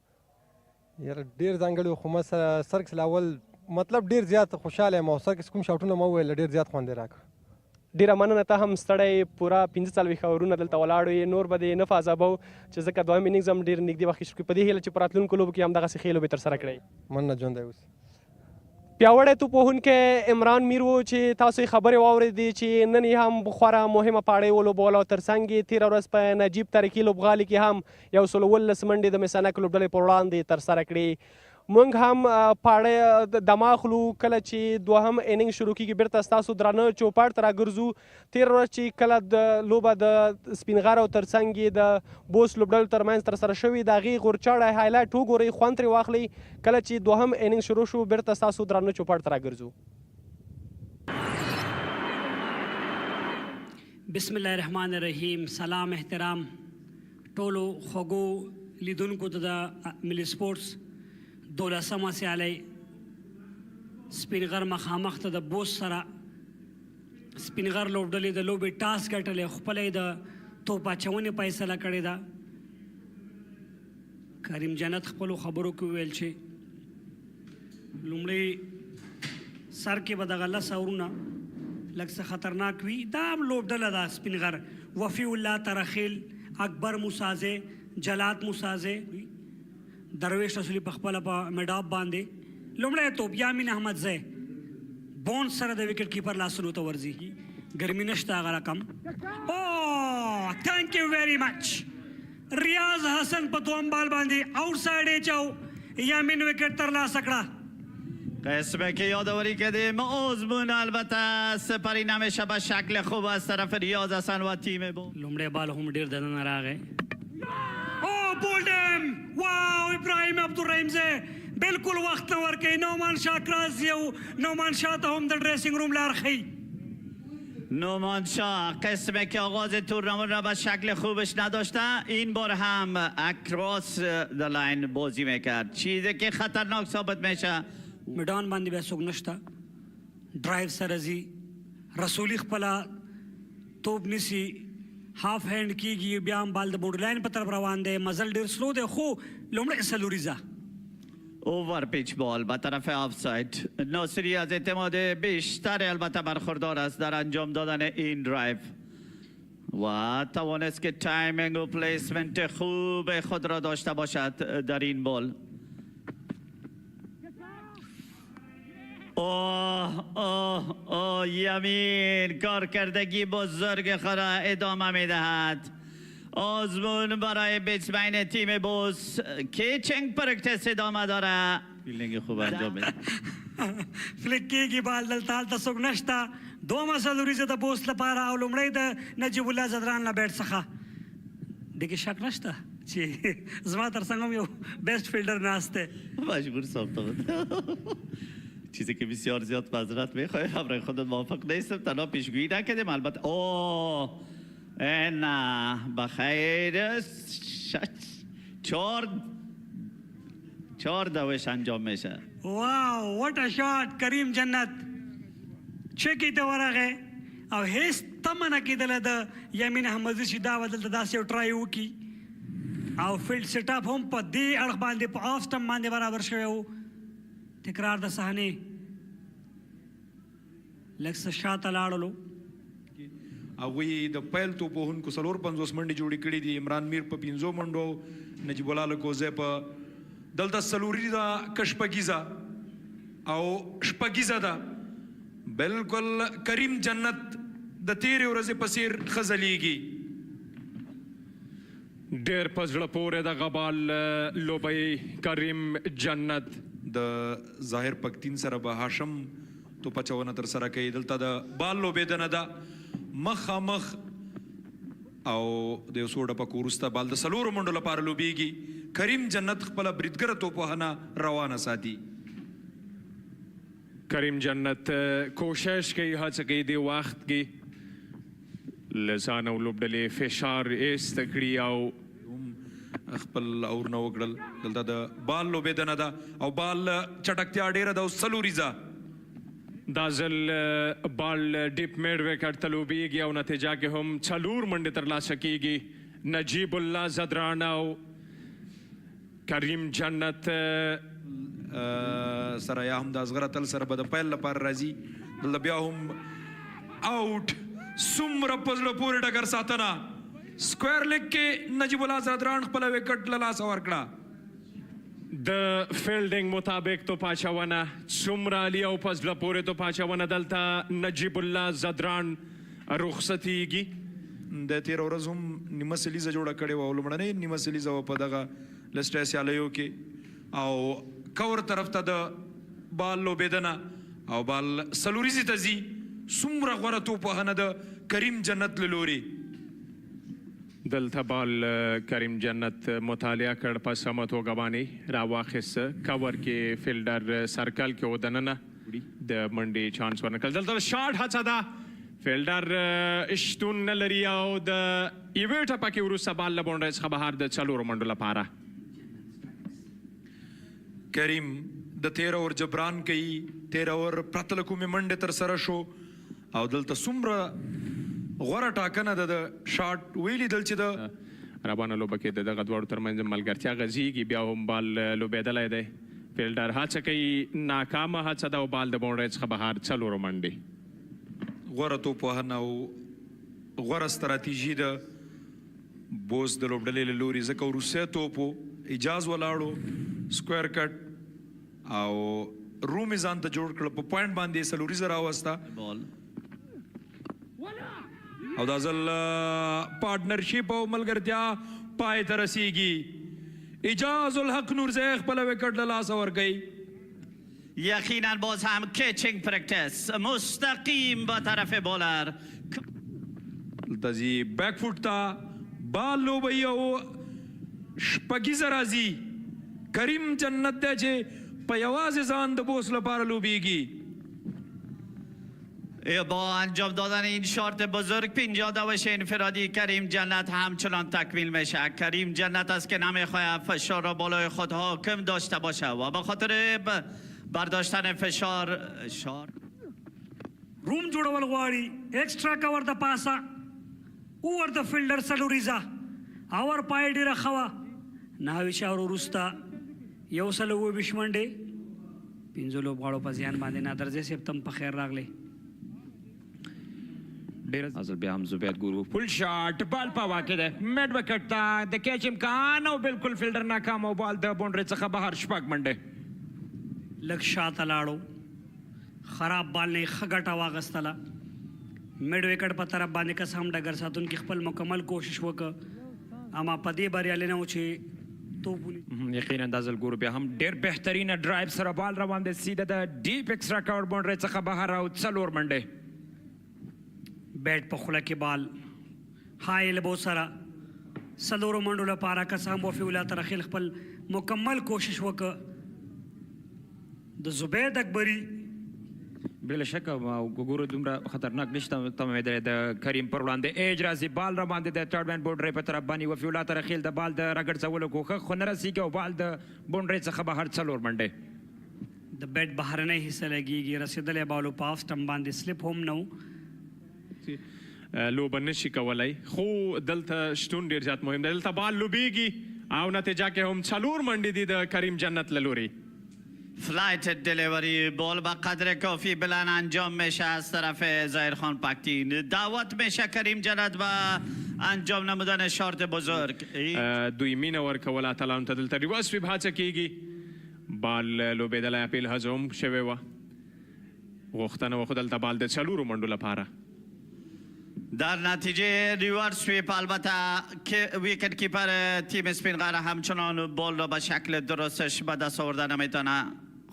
یاره ډېر ځانګړي خو ما سره سرکس لاول مطلب ډېر زیات خوشحاله یم او سرکس کوم شاټونه ما وویل ډېر زیات خوند یې راکړ. ډېره مننه ته هم ستړی پوره 45 اورونه دلته ولاړ یې نور به دې نه فاضابو چې ځکه دویم اننګز هم ډېر نږدې وخت شو په دې هیله چې په راتلونکو لوبو کې هم دغسې ښې لوبې ترسره کړئ. مننه ژوندی اوسې. پیاوړی توپ وهونکی عمران میر و چې تاسو یې خبرې واورېدې چې نن یې هم خورا مهمه پاړۍ ولوبوله او ترڅنګ یې تېره ورځ په نجیب تاریخي لوبغالي کې هم 119 منډې د مسانک لوبډلې پر وړاندې ترسره کړې. موږ هم پاړۍ دماغلو کله چې دوهم اننګ شروع کېږي بیرته ستاسو درانه چوپاړ ته راګرځو. تېره ورځ چې کله د لوبه د سپین غر او ترڅنګ یې د بوس لوبډلو ترمنځ ترسره شوې د هغې غورچاړی هایلایټ وګورئ خوند ترې واخلئ. کله چې دوهم اننګ شروع شو بیرته ستاسو درانه چوپاړ ته راګرځو. بسم الله الرحمن الرحیم. سلام احترام ټولو خوږو لیدونکو ته د ملي سپورټس 12مه سیالۍ سپین غر مخامخ ته د بوس سره سپین غر لوبډلې د لوبې ټاس ګټلې خپله یې د توپ اچونې فیصله کړې ده. کریم جنت خپلو خبرو کې وویل چې لومړی سر کې به دغه 10 اورونه لږ څه خطرناک وي. دا هم لوبډله ده سپین غر وفي الله ترخیل اکبر موسازې جلات موسازې درویش رسولی په خپله په میډاپ باندې لومړی توپ یامین احمد زی بون سره د وکټ کیپر لاسونو ته ورځي ګرمي نشته هغه رقم. او تھینک یو ویری مچ. ریاض حسن په دوم بال باندې آوټ سایډ یې چاو یامین وکټ ترلاسه کړه. قسمه که یادآوری کردیم آزمون البته سپری نمیشه به شکل خوب از طرف ریاض حسن و تیم بود. لومړی بال هم ډېر دننه راغی. بولډم واو ابراهیم عبدالرحیم زه بالکل وخت نه ورکوي. نومان شاه کراس یو نومان شاه ته هم د ډریسینګ روم لار ښیي. نومان شاه قسمه که آغاز تورنمنت را به شکل خوبش نداشته این بار هم اکراس در لاین بازی میکرد چیزی که خطرناک ثابت میشه. میدان باندې بیا څوک نشته ډرایو سره ځي رسولي خپله توپ نیسي هاف هینډ کېږي بیا هم بال د بورډ لاین په طرف روان دی. مزل ډېر سلو دی خو لومړی سلوریزه اوور پیچ بال به طرف آفساید. ناصری از اعتماد بیشتر البته برخوردار است در انجام دادن این درایو. و توانست که تایمینگ و پلیسمنت خوب خود را داشته باشد در این بال. یمین کارکردگی بزرگ خود را ادامه میدهد. آزمون برای بیتسمین تیم بوس کیچنگ پرکتس ادامه داره. فیلینگ خوب انجام میده. فلیکیږي بال دلته هلته څوک نشته. دومه سلوریزه د بوس لپاره او لومړی د نجیب الله زدران له بیټ څخه دغه شک نشته چې زما تر څنګ هم یو بیسټ فیلډر ناست دی. مجبور ساختم. چیزی که بسیار زیاد معذرت میخوایم، همراه خودت موافق نیستم، تنها پیشگویی نکردیم. البته نه بخیر. چهار دوش انجام میشه. واو واټ ا شاٹ. کریم جنت چکی ته ورغه او هیڅ تمه نه کېدله د یمین احمدزي چې دا به دلته داسې یو ټرای وکړي او فیلډ سیټ اپ هم په دې اړخ باندې په آف سټم باندې برابر شوی و. تکرار د صحنې لږ څه شاته لاړلو. هغوی د پیل توپوهونکو 54 منډې جوړې کړي دي. عمران میر په 5 منډو، نجیب الله لکوزی په دلته څلوریزه که شپږیزه او شپږیزه ده. بالکل کریم جنت د تیرې ورځې په څېر ښه ځلیږي. ډېر په زړه پورې دغه بال لوبوي کریم جنت. د ظاهر پکتین سره به هاشم توپ اچونه ترسره کوي. دلته د بال لوبېدنه ده مخامخ او د یو څو ډپکو وروسته بال د 4 منډو لپاره لوبېږي. کریم جنت خپله بریدګره توپوهنه روانه ساتي. کریم جنت کوشش کوي، هڅه کوي دې وخت کې له ځانه ولوبډلې فشار ایسته کړي او خپل اورونه وکړل. دلته د بال لوبېدنه ده او بال چټکتیا ډېره ده او څلوریزه. دا ځل بال ډیپ میډ وکټ ته لوبېږي او نتیجه کې هم 4 منډې ترلاسه کېږي. نجیب الله زدران او کریم جنت سره یا هم د اصغر اتل سره به د پیل لپاره راځي. دلته بیا هم آوټ. څومره په زړه پورې ډګر ساتنه. سکویر لیګ کې نجیب الله زدران خپله وکټ له لاسه ورکړه. د فیلډینګ مطابق توپ اچونه څومره عالي او په زړه پورې توپ اچونه دلته نجیب الله زدران رخصتېږي. د تېره ورځ هم نیمه سلیزه جوړه کړې وه او لومړنۍ نیمه سلیزه وه په دغه لسټه سیالیو کې او کور طرف ته د بال لوبېدنه او بال څلوریزې ته ځي. څومره غوره توپوهنه د کریم جنت له لورې. دلته بال کریم جنت مطالعه کړ، په سمه توګه باندې راواخیسته. کور کې فیلډر سرکل کې ودننه د منډې چانس ورنکړل. دلته شاټ هڅه ده، فیلډر شتون نه لري او د یوې ټپه کې وروسته بال له باونډرۍ څخه بهر د 4 منډو لپاره. کریم د 13 اور جبران کوي. 13 اور پرته له کومې منډې ترسره شو او دلته څومره غوره ټاکنه ده د شاټ. ویلي دل چې د روانه لوبه کې د دغه دواړو ترمنځ ملګرتیا غځېږي. بیا هم بال لوبېدلی دی. فیلډر هڅه کوي، ناکامه هڅه ده او بال د باونډرۍ څخه بهر 4 منډې. غوره توپوهنه او غوره ستراتیژي د بوس د لوبډلې له لوري. ځکه وروستی توپ اجاز ولاړو، سکویر کټ او روم یې ځان ته جوړ کړه. په پوینټ باندې یې څلوریزه راوسته او دا ځل پارټنرشپ او ملګرتیا پای ته رسیږي. اجاز الحق نورزی خپله وکټ له لاسه ورکوي. یقینا باز هم کیچنگ پرکتس مستقیم با طرف بالر. دلته ځي بیک فوټ ته بال لوبوي او شپږیزه راځي. کریم جنت دی چې په یوازې ځان د بوس لپاره لوبیږي. با انجام دادن این شارت بزرگ 50 دوش انفرادی کریم جنت همچنان تکمیل میشه. کریم جنت است که نمیخواهد فشار را بالای خود حاکم داشته باشه و به خاطر برداشتن فشار روم جوړول غواړي. ایکسترا کور د پاسه اور د فیلډر څلوریزه اور پای ډېره ښه وه. 9 اشارو وروسته 120 منډې 5 لوبغاړو په زیان باندې. نادر ځای صاحب ته هم په خیر راغلی. ازل بیا هم زبید ګورو فل شاټ بال په واقع ده میډ وکټ تا د کیچ امکان او بالکل فیلډر ناکام او بال د باونډري څخه بهر شپږ منډه لږ شاته لاړو خراب بال نه ښه ګټه واغستله میډ وکټ په طرف باندې کس هم ډګر ساتونکي خپل مکمل کوشش وکړ اما په دې بریالي نه و چې یقینا د ازل ګورو بیا هم ډېر بهترینه ډرایو سره بال روان دی سیده د ډیپ ایکسترا کور باونډري څخه بهر او څلور منډې بیټ په خوله کې بال های البو سره څلورو منډو لپاره کس هم وفي الله تعالی خیل خپل مکمل کوشش وکړ د زبید اکبري بلا شک ګورو دومره خطرناک نشته تمه ده د کریم پر وړاندې ایج راځي بال را باندې د تھرډ مین باونډري په طرف باندې وفي الله تعالی خیل د بال د رګړ څولو کوخه خو نه رسیږي او بال د باونډري څخه بهر څلور منډې د بیټ بهرنۍ حصه لګیږي رسیدلې بالو په آف سټم باندې سلیپ هم نه لوبه نشي کولای خو دلته شتون ډیر زیات مهم دی دلته بال لوبیږي او نتیجه کې هم څلور منډې دي د کریم جنت له لوري فلایت دلیوری بال با قدر کافی بلند انجام میشه از طرف ظاهر خان پکتین دعوت میشه کریم جنت و انجام نمودن شارت بزرگ دوی مینه ورکول اتلانو ته دلته ریورس سویپ هڅه کیږي بال لوبېدلی اپیل هڅه هم شوې وه غوښتنه وه خو دلته بال د څلورو منډو لپاره در نتیجه ریورس سویپ البته ویکت کیپر تیم اسپینغر همچنان بال را به شکل درستش به دست آوردن نمیتونه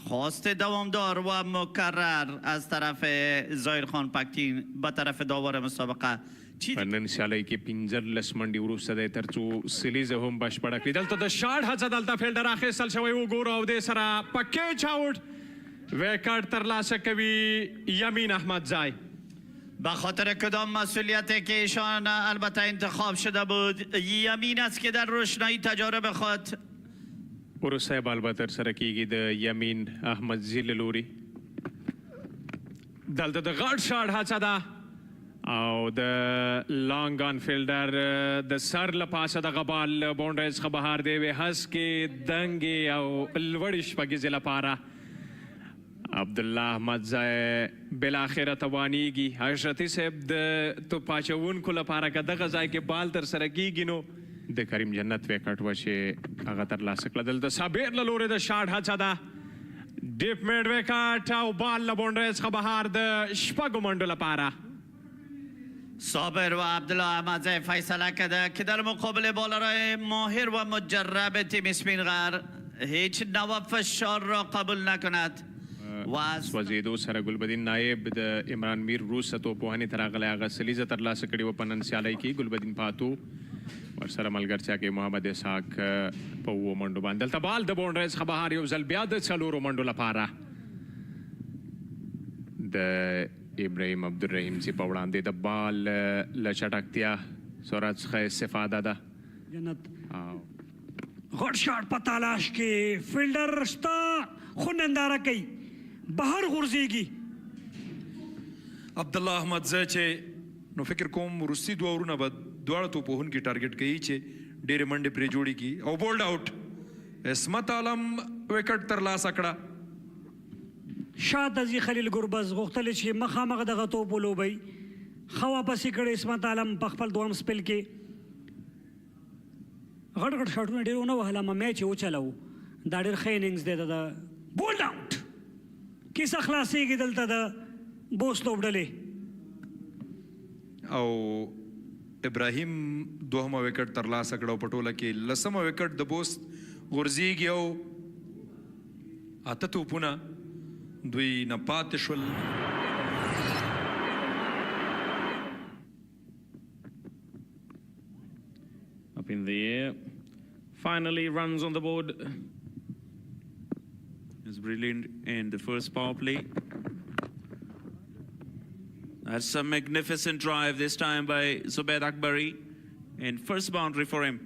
خواست دوامدار و مکرر از طرف ظاهر خان پکتین به طرف داور مسابقه په نن سیالۍ کې 15 منډې وروسته دی تر څو سیلیزه هم بشپړه کړي دلته د شاټ هڅه دلته فیلډر اخیستل شوی وګوره او دې سره په کیچ آوټ ویکټ ترلاسه کوي یمین احمدزای به خاطر کدام مسئولیتی که ایشان البته انتخاب شده بود یمین است که در روشنایی تجارب خود وروستی بال به ترسره کیږي د یمین احمدزي له لوري دلته د غټ شاټ هڅه ده او د لانګ آن فیلډر د سر له پاسه دغه بال باونډري څخه بهر دی وې هسکې دنګې او لوړې شپږیزې لپاره عبدالله احمدزی بالاخره توانیږي حشرتي صاحب د توپ اچوونکو لپاره که دغه ځای کې بال ترسره کیږي نو د کریم جنت ویکټ وه چې هغه ترلاسه کړه دلته صابر له لورې د شاټ هڅه ده ډیپ میډ ویکټ او بال له باونډرۍ څخه بهر د شپږو منډو لپاره صابر و عبدالله احمدزی فیصله کرده که در مقابل بالرای ماهر و مجرب تیم اسپینغر هیچ نوع فشار را قبول نکند سوځېدو سره ګلبدین نایب د عمران میر وروسته توپوهنې ته راغلی هغه سلیزه ترلاسه کړې وه په نن سیالۍ کې ګلبدین پاتو ورسره ملګرتیا کې محمد اسحاق په اوو منډو باندې دلته بال د باونډرۍ څخه بهر یو ځل بیا د څلورو منډو لپاره د ابراهیم عبدالرحیم چې په وړاندې د بال له چټکتیا سرعت څخه استفاده ده جنت غټ شاټ په تلاش کې فیلډر شته خو ننداره کوي بهر غورځېږي عبدالله احمدزی چې نو فکر کوم وروستي دوه اورونه به دواړه توپوهونکي ټارګټ کوي چې ډېرې منډې پرې جوړې کړي او بولډ آوټ عصمت عالم وکټ ترلاسه کړه شاته ځي خلیل ګربز غوښتل چې مخامخ دغه توپ ولوبوي ښه واپسې کړی عصمت عالم په خپل دویم سپیل کې غټ غټ شاټونه ډېر ونه وهل اما میچ یې وچلو دا ډېر ښه اننګز دی د بولډ آوټ کیسه خلاصېږي دلته د بوس لوبډلې او ابراهیم دوهمه وکټ ترلاسه کړه او په ټوله کې لسمه وکټ د بوس غورځېږي او اته توپونه دوی نه پاتې شول Up in the air. Finally runs on the board. It's brilliant in the first power play. That's a magnificent drive this time by Zubair Akbari. And first boundary for him.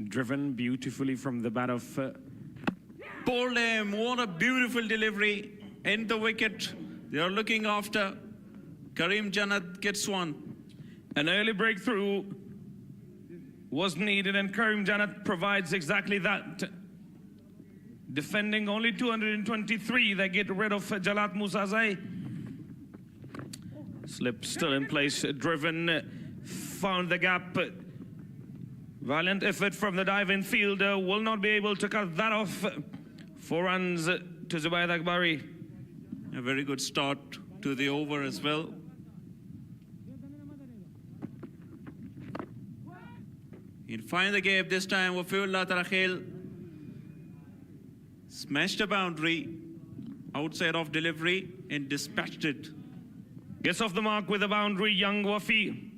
Driven beautifully from the bat of... Bowled him. What a beautiful delivery. In the wicket. They are looking after. Karim Jannat gets one. An early breakthrough was needed and Karim Jannat provides exactly that. Defending only 223, they get rid of Jalat Musazai. Slip still in place, driven, found the gap. Valiant effort from the dive-in fielder, will not be able to cut that off. 4 runs to Zubair Akbari. A very good start to the over as well. He'll find the gap this time. Wafiullah Tarakhil smashed a boundary outside of delivery and dispatched it. Gets off the mark with a boundary, young Wafi.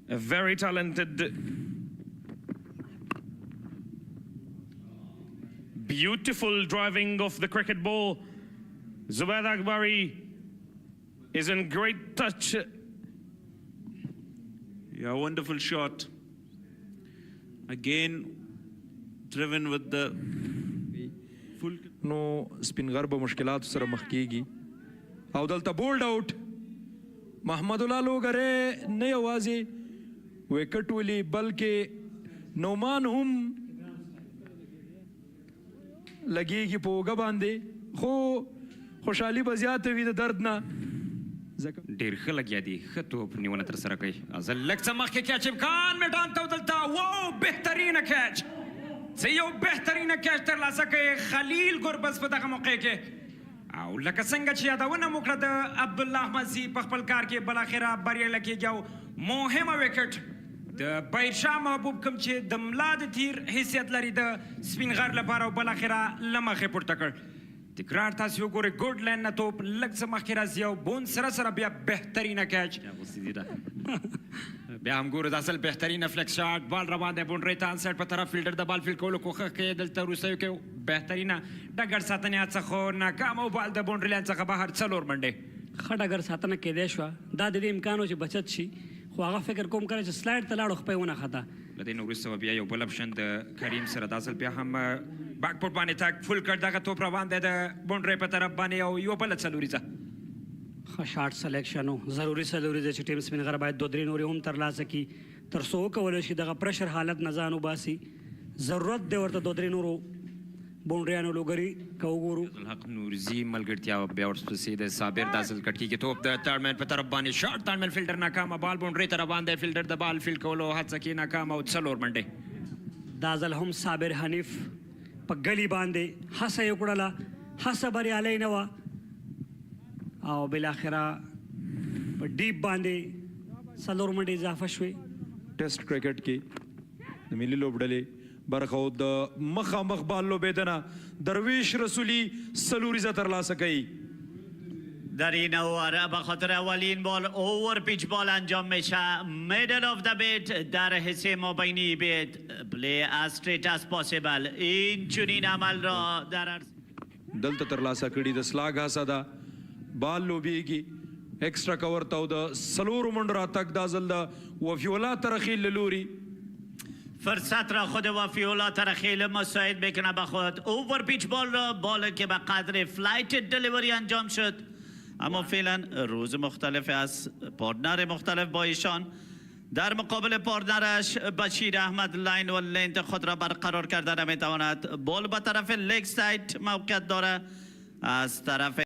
A very talented, beautiful driving of the cricket ball. Zubair Akbari is in great touch. Yeah, wonderful shot. Again, driven with the full. No spingar به مشکلات سره مخ کیږي او دلته بولډ آوټ محمد الله لوګره نه یوازې وکټ ولي بلکې نومان هم لګیږي په اوږه باندې خو خوشحالي به زیاته وي د درد نه ډېر ښه لګیا دي ښه توپ نیونه ترسره کوي ازل لږ څه مخکې کیچ امکان میدان ته ودلته واو بهترینه کیچ څه یو بهترینه کیچ ترلاسه کوي خلیل ګربز په دغه موقع کې او لکه څنګه چې یادونه مو کړه د عبدالله احمدزي په خپل کار کې بالاخره بریالی کېږي او مهمه وکټ د بایرشاه محبوب کوم چې د ملا د تیر حیثیت لري د سپین غر لپاره او بالاخره له مخې پورته کړ تکرار تاسو وګورئ ګوډ لاین نه توپ لږ څه مخکې راځي او بون سره سره بیا بهترینه کیچ بیا هم ګورو د اصل بهترینه فلیکس شاټ بال روان دی بونډرۍ ته انسایډ په طرف فیلډر د بال فیلډ کولو کوښښ کوي دلته وروستیو کې بهترینه ډګر ساتنې هڅه خو ناکامه او بال د بونډرۍ لاین څخه بهر 4 منډې ښه ډګر ساتنه کېدی شوه دا د دې امکان و چې بچت شي خو هغه فکر کوم کله چې سلایډ ته لاړو خپه یې ونه خطا له دې نه وروسته بیا یو بل اپشن د کریم سره دا ځل بیا هم باکپورټ باندې تاک فل کړ دغه توپ روان دی د بونډرۍ په طرف باندې او یو بله څلوریزه ښه شارټ سلیکشن و ضروري څلوري دی چې ټیم سپین غر باید 2-3 نورې هم ترلاسه کړي تر څو وکولی شي دغه پرشر حالت نه ځان وباسي ضرورت دی ورته 2-3 نورو بونډریانو لوګري که وګورو الحق نورزي ملګرتیا بیا ورپسې د صابر دا ځل کټ کېږي توپ د تارډمین په طرف باندې شارټ تارډمین فیلډر ناکامه بال بونډرۍ ته روان دی فیلډر د بال فیلډ کولو هڅه کې ناکامه او 4 منډې دا ځل هم صابر حنیف په ګلي باندې هڅه یې وکړله هڅه بریالی نه وه او بالاخره په ډیپ باندې 4 منډې اضافه شوې ټیسټ کرکټ کې د ملي لوبډلې برخه او د مخامخ بال لوبېدنه درویش رسولي سلوریزه ترلاسه کوي در این اوور به خاطر اولین بال اوور پیچ بال انجام میشه میدل آف د بیت در حصه مابینی بیت پلی as straight as possible این چنین عمل را در دلته ترلاسه کړي د سلاګ هڅه ده بال لوبېږي ایکسترا کور ته او د 4 منډو راتګ دا ځل د وفیولا ترخیل له لوري فرصت را خود وفیولا ترخیل مساعد بکنه به خود اوور پیچ بال را بال که به قدر فلایت دلیوری انجام شد اما فعلا روز مختلف از پارتنر مختلف با ایشان در مقابل پارتنرش بشیر احمد لاین و لنت خود را برقرار کرده نمیتواند بال به طرف لگ ساید موقعیت داره از طرف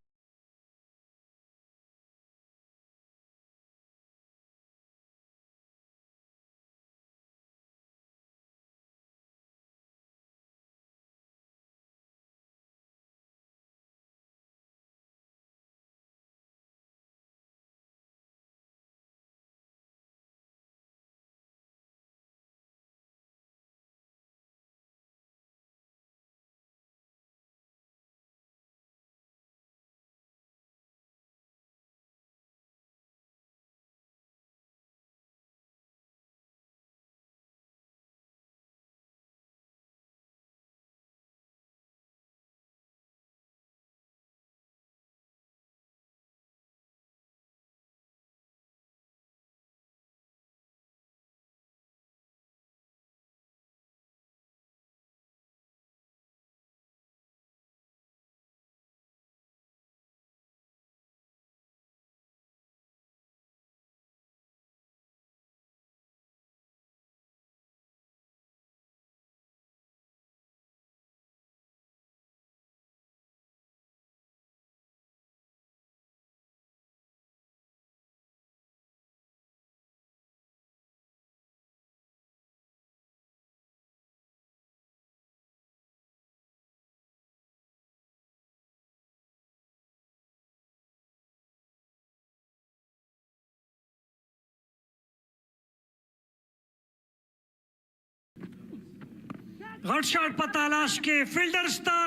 غټ شاټ په تالاش کې فیلډر شته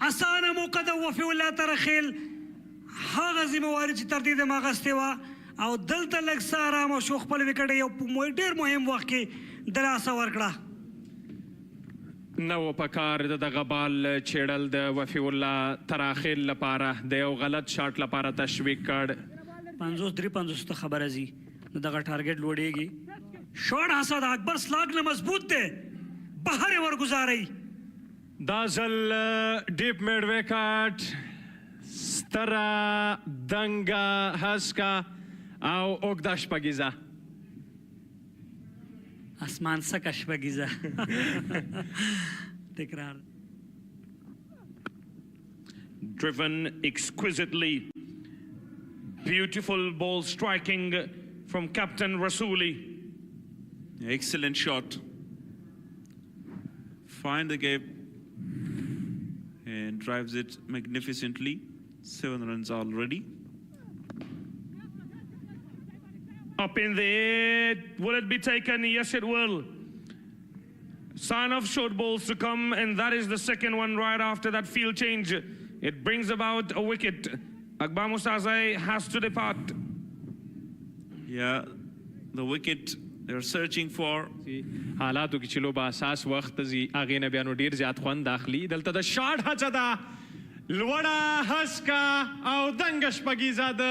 اسانه موقع د وفي الله ترخیل هغه ذمواري چې تر دې دمه اخیستې وه او دلته لږ څه ارامه شو خپل وکټ یو ډېر مهم وخت کې د لاسه ورکړه نو په کار د دغه بال چیړل د وفي الله تراخیل لپاره د یو غلط شاټ لپاره تشویق کړ 53 ته خبره زی دغه ټارګټ لوړېږي شاټ حسد اکبر سلاګ نه مضبوط دی بهر ورګزاري دا ځل ډیپ میډ وکټ ستره دنګه هسکه او اوږده شپږیزه اسمان سکه شپږیزه تکرار Driven exquisitely. Beautiful ball striking from Captain Rasuli. Excellent shot. Find the gap and drives it magnificently. 7 runs already. Up in the air. Will it be taken? Yes, it will. Sign of short balls to come, and that is the second one right after that field change. It brings about a wicket. Akbar Musazai has to depart. Yeah, the wicket they're searching for. حالاتو کې چې لوبه اساس وخت ځي هغې نه بیا نو ډېر زیات خوند اخلي دلته د شاټ هڅه ده لوړه هسکه او دنګه شپږیزه د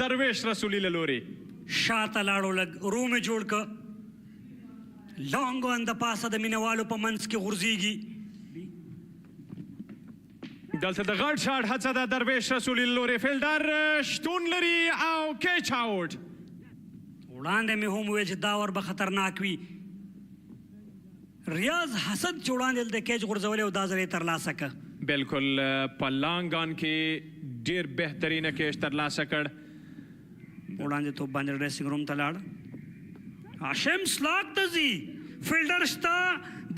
درویش رسولي له لورې شاته لاړو لږ روم یې جوړ که لانګ وان د پاسه د مینوالو په منځ کې غورځېږي دلته د غټ شاټ هڅه ده درویش رسولي له لورې فیلډر شتون لري او کیچ آوټ وړاندې مې هم وویل چې دا ور به خطرناک وي ریاض حسد چې وړاندې د کیچ غورځولی او دا ځل یې ترلاسه که بالکل په لانګان کې ډېر بهترینه کیچ ترلاسه کړ وړاندې توپ باندې ډریسنګ روم ته لاړ هاشم سلاک ته ځي فیلډر شته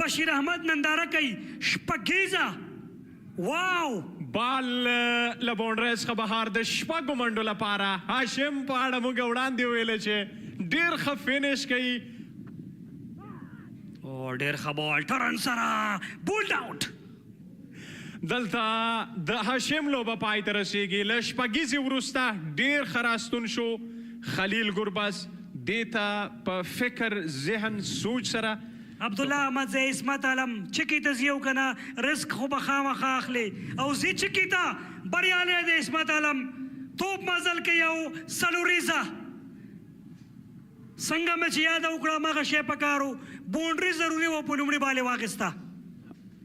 بشیر احمد ننداره کوي شپږیزه واو بال له باونډرۍ څخه بهر د شپږو منډو لپاره هاشم په اړه موږ وړاندې ویلې چې ډېر ښه فینش کوي او ډېر ښه بال ټرن سره بولډ آوټ دلته د هاشم لوبه پای ته رسیږي له شپږیزې وروسته ډېر ښه راستون شو خلیل ګربز دې ته په فکر ذهن سوچ سره عبدالله احمد زی اسمت علم چکی ته ځي او که نه رزق خو به خامخا اخلي او زی چکی ته بریالی دی اسمت علم توپ مزل کوي او څلوریزه څنګه مې چې یاده وکړه هماغه شی پکار و بونډري ضروري وه په لومړي بال یې واخیسته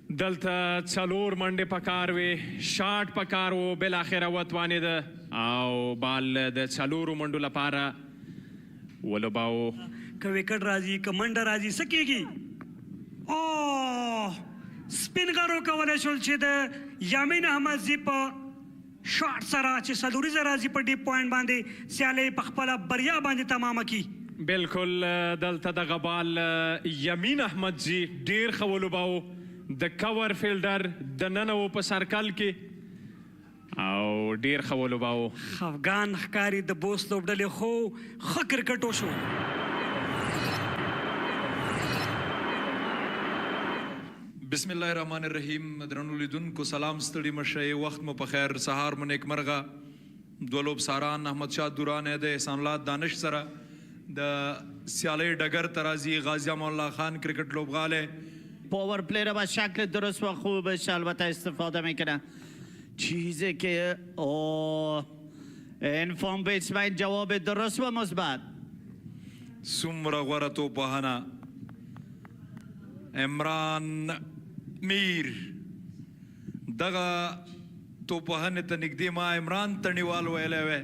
دلته څلور منډې پکار وې شاټ پکار و بالاخره وتوانېده او بال د څلورو منډو لپاره ولوباو که وکټ راځي که منډه راځي څه کېږي او سپینغرو کولی شول چې د یامین احمد زی په شاټ سره چې څلوریزه راځي په ډیپ پوینټ باندې سیالۍ په خپله بریا باندې تمامه کړي بالکل دلته دغه بال یمین احمد زی ډېر ښه ولوباو د کور فیلډر د ننه و په سرکل کې او ډېر ښه ولوباو افغان ښکاري د بوس لوبډلې خو ښه کرکټ وشو بسم الله الرحمن الرحیم درنو لیدونکو سلام ستړي مشئ وخت مو په خیر سهار مو نیکمرغه دوه لوبساران احمد شاه دوران د احسان الله دانش سره د سیالۍ ډګر ته راځي غازی امان الله خان کرکټ لوبغالی پاور پلیر با شکل درست و خوبش البته استفاده میکنه چیزی که این فارم بیتسمن جواب درست و مثبت څومره غوره توپوهنه عمران میر دغه توپوهنې ته نږدې ما عمران تڼیوال ویلی وی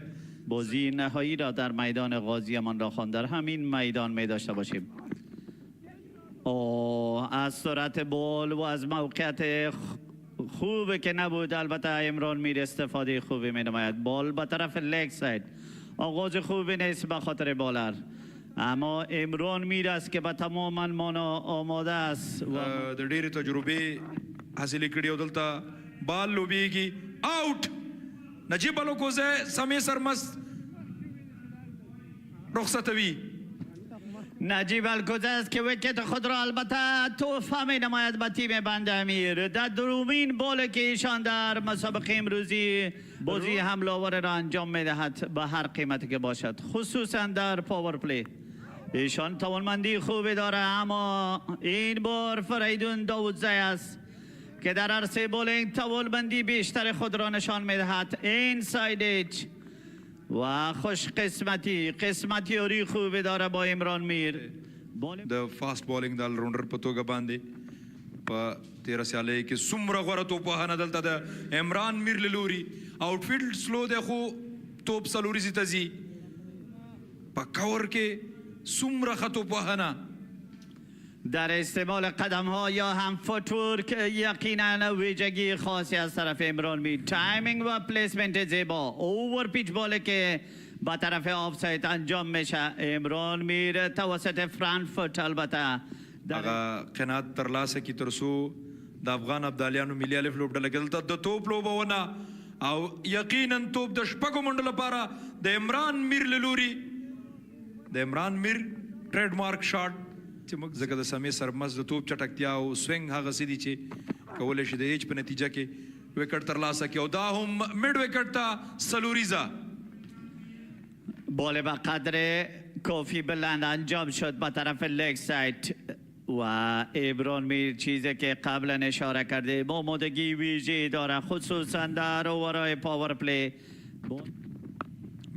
بازی نهایی را در میدان غازی امان الله خان در همین میدان می داشته باشیم از سرعت بال و از موقعیت خوبه که نبود البته عمران میر استفاده خوبی می نماید بال به طرف لگ ساید آغاز خوبی نیست به خاطر بالر اما عمران میر است که به تماما مانا آماده است د ډېرې تجربې حاصلې کړي او دلته بال لوبیږي آوټ نجیب الوکوزی سمې سرمست رخصتوي نجیب الگذشت که ویکت خود را البته توفه می نماید به تیم بند امیر. در دومین بال که ایشان در مسابقه امروزی بازی حمله آور را انجام می دهد به هر قیمتی که باشد، خصوصا در پاور پلی. ایشان توانمندی خوبی داره، اما این بار فریدون داودزی است که در عرصه بولینگ توانمندی بیشتر خود را نشان می دهد. این ساید ایج و خوش قسمتی اوری خوبی داره با عمران میر. د فاست بالینګ د الراونډر په توګه باندې په 13 سیالۍ کې څومره غوره توپوهنه دلته د عمران میر له لوري آوټفیلډ سلو دی خو توپ څلوریزې ته ځي په کور کې څومره ښه توپوهنه در استعمال قدم ها یا هم فوتورک یقینا ویژگی خاصی از طرف عمران میر. تایمینگ و پلیسمنت زیبا، اوور پیچ باله که با طرف آف سایت انجام میشه. عمران میر توسط فرانکفورت البته هغه قناعت ترلاسه کی ترسو د افغان ابدالیانو ملي الف لوبډله کې دلته د توپ لوبونه او یقینا توپ د شپږو منډو لپاره د عمران میر له لوري د عمران میر ټریډ مارک شاټ چې موږ ځکه د سمې سرمز د توپ چټکتیا او سوینګ هغه څه دي چې کولی شي د ایچ په نتیجه کې وکټ ترلاسه کړي او دا هم میډ وکټ ته سلوریزا. بال به قدر کافی بلند انجام شد به طرف لگ سایت و عمران میر چیزی که قبلا اشاره کرده آمادگی ویژه‌ای داره، خصوصا در اوورهای پاور پلی.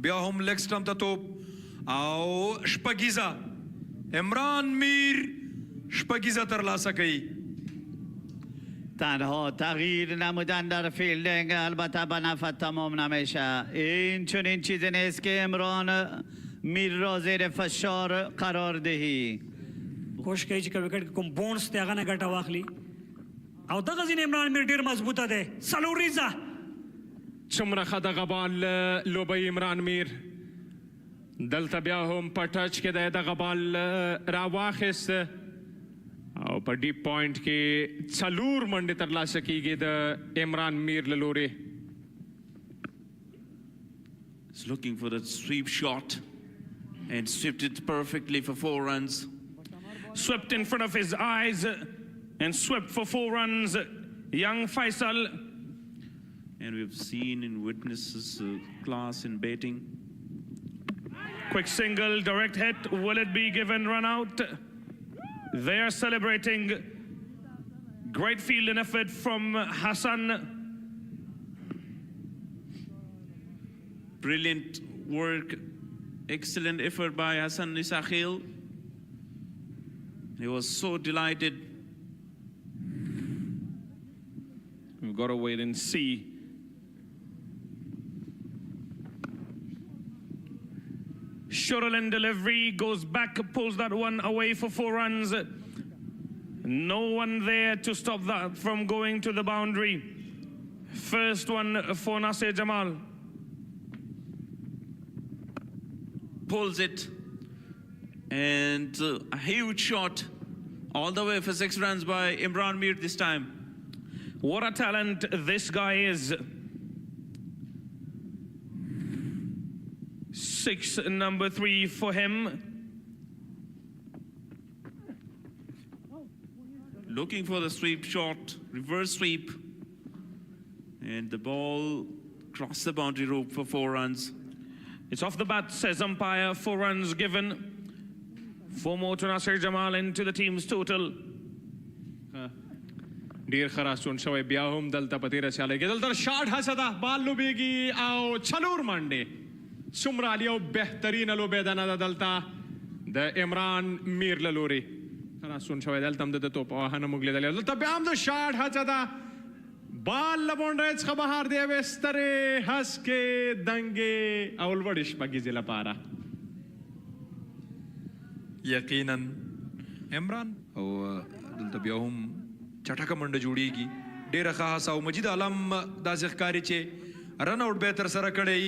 بیا هم لگ سټمپ ته توپ او شپږیزه عمران میر شپږیزه ترلاسه کوي. تنها تغییر نمودن در فیلدینگ البته به نفع تمام نمیشه. این چنین چیزی نیست که عمران میر را زیر فشار قرار دهی. کوشش کوي چې وکټ کوم بونس ته هغه نه ګټه واخلي او دغه ځین عمران میر ډیر مضبوطه دی. سلوریزه څومره ښه دغه بال لوبوي عمران میر. دلته بیا هم په ټچ کې دی دغه بال راواخیست او په ډیپ پوینټ کې څلور منډې ترلاسه کیږي د عمران میر له لورې. He's looking for that sweep shot and swept it perfectly for 4 runs. Swept in front of his eyes and swept for 4 runs. Young Faisal. And we've seen and witnessed his class in batting. Quick single, direct hit. Will it be given run out? They are celebrating. Great fielding effort from Hassan. Brilliant work. Excellent effort by Hassan Isakhil. He was so delighted. We've got to wait and see. Shurlin delivery goes back, pulls that one away for 4 runs. No one there to stop that from going to the boundary. First one for Nasir Jamal. Pulls it. And a huge shot all the way for 6 runs by Imran Mir this time. What a talent this guy is. 6, number 3 for him. Looking for the sweep shot, reverse sweep. And the ball crossed the boundary rope for 4 runs. It's off the bat, says umpire. 4 runs given. 4 more to Nasir Jamal into the team's total. ډیر خراسون شوی بیا هم دلته په تیره سیالۍ کې دلته شاټ هڅه ده بال لوبیږي او څلور منډې څومره عالي او بهترینه لوبېدنه ده دلته د عمران میر له لورې خراسون شوی دلته هم د توپ وهنه موږ لیدلې دلته بیا هم د شاټ هڅه ده بال له بونډرۍ څخه بهر دی یوې سترې هسکې دنګې او لوړې شپږیزې لپاره یقینا عمران او دلته بیا هم چټکه منډه جوړیږي ډیره ښه هڅه او مجید عالم داسې ښکاري چې رن آوټ به یې ترسره کړی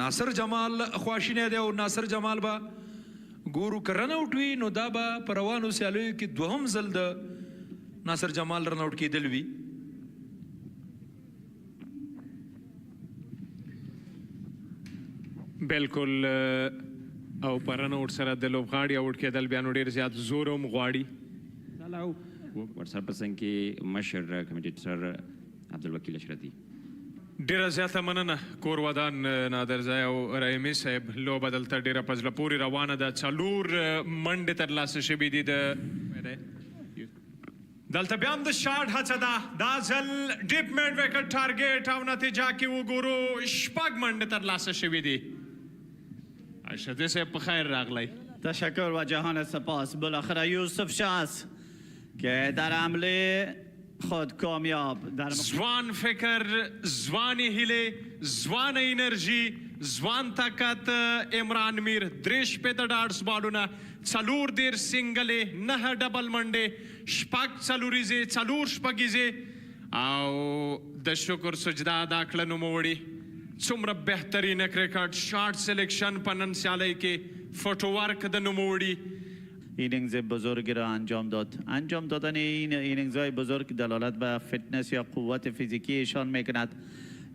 ناصر جمال خواشینی دی او ناصر جمال به ګورو که رن آوټ وي نو دا به په روانو سیالیو کې دوهم ځل د ناصر جمال رن آوټ کېدل وي بالکل او په رن آوټ سره د لوبغاړي آوټ کېدل بیا نو ډېر زیات زور هم غواړي. ورسرپرسنګ کې مشر کمیټیټر عبدالوکیل اشرتي. ډیره زیاته مننه کور ودان نادرځای او رحیمي صاحب. لوبه دلته ډیره په زړه پورې روانه ده. 4 منډې ترلاسه شوي دي. دلته بیا هم د شاټ هڅه ده. دا ځل ډیپ میډ وکټ ټارګیټ او نتیجه کې وګورو 6 منډې ترلاسه شوي دي. اشرتي صاحب په خیر راغلی. تشکر و جهان سپاس. بالاخره یوسف شاس که در حمله خود کامیاب در زوان فکر، زوانی هیله، زوان انرژی، زوان طاقت عمران میر. 3 شپېته ډاټس بالونه، 4 دېرش سنګلې، 9 ډبل منډې، 6 څلوریزې، 4 شپږیزې او د شکر سجده ادا کړه نوموړي. څومره بهترینه کرکټ شارټ سلیکشن په نن سیالۍ کې فوټورک د نوموړي. اینینگز بزرگی را انجام داد. انجام دادن این اینینگزهای بزرگ دلالت به فتنس یا قوت فیزیکی ایشان میکند.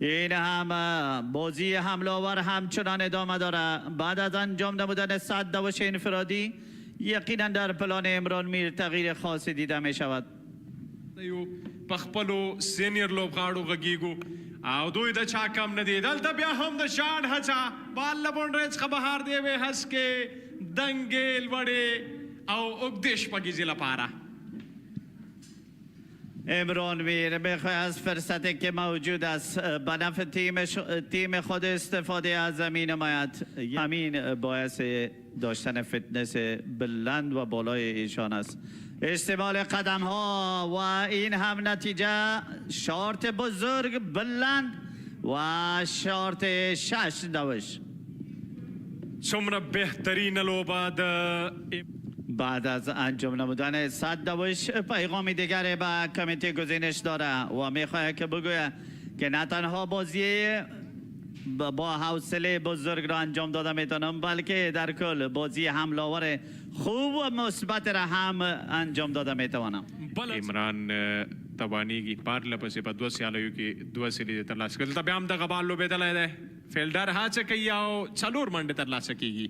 این هم بازی حمله آور همچنان ادامه داره. بعد از انجام نمودن 100 دوش انفرادی یقینا در پلان عمران میر تغییر خاصی دیده می شود. په خپلو سینیر لوبغاړو غږیږو او دوی د چا کم نه دي. دلته بیا هم د شاټ هڅه. بال له بونډرۍ څخه بهر دی وې هسکې دنګې لوړې او اوږدې شپږیزې لپاره. عمران میر میخواد از فرصتی که موجود است به نفع تیم خود استفاده از زمین نماید. همین باعث داشتن فتنس بلند و بالای ایشان است. استعمال قدم ها و این هم نتیجه شارت بزرگ بلند و شارت 6 دوش. څومره بهترین لوبه د بعد از انجام نمودن 100 دوش پیغام دیگری به کمیته گزینش داره و میخواد که بگوید که نه تنها بازی با حوصله بزرگ را انجام داده میتونم بلکه در کل بازی حمله آور خوب و مثبت را هم انجام داده میتوانم. عمران توانیږي پارله پسې په 2 سیالیو کې 2 سیلې ترلاسه کړل. دلته بیا هم دغه بال لوبېدلی دی. فیلډر هڅه کوي او 4 منډې ترلاسه کیږي.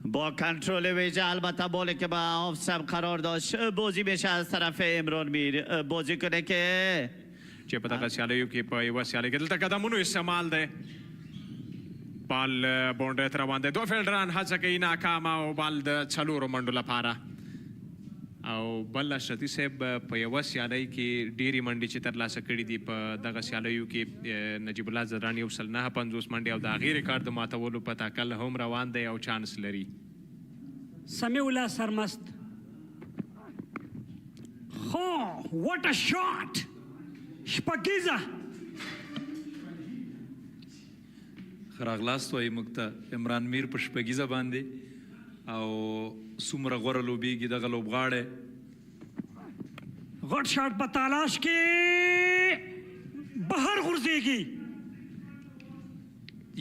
با کنترل ویژه البته بالی که به آف سب قرار داشت بازی میشه از طرف عمران میر. بازی کنه که چې په دغه سیالیو کې په یوه سیالۍ کې دلته قدمونو استعمال دی. بال بونډرۍ ته روان دی. 2 فیلډران هڅه کوي ناکامه او بال د 4 منډو لپاره. او بل اشرتي صاحب په یوه سیالۍ کې ډېرې منډې چې ترلاسه کړي دي. په دغه سیالیو کې نجیب الله زران 159 منډې او د هغې ریکارډ د ماتولو په تاکل هم روان دی او چانس لري. سمیع الله سرمست. خو واټ ا شاټ. شپږیزه. راغلاست وایي موږ ته عمران میر په شپږیزه باندې او څومره غوره لوبیږي دغه لوبغاړی. غټ شاټ په تالاش کې بهر غورځېږي.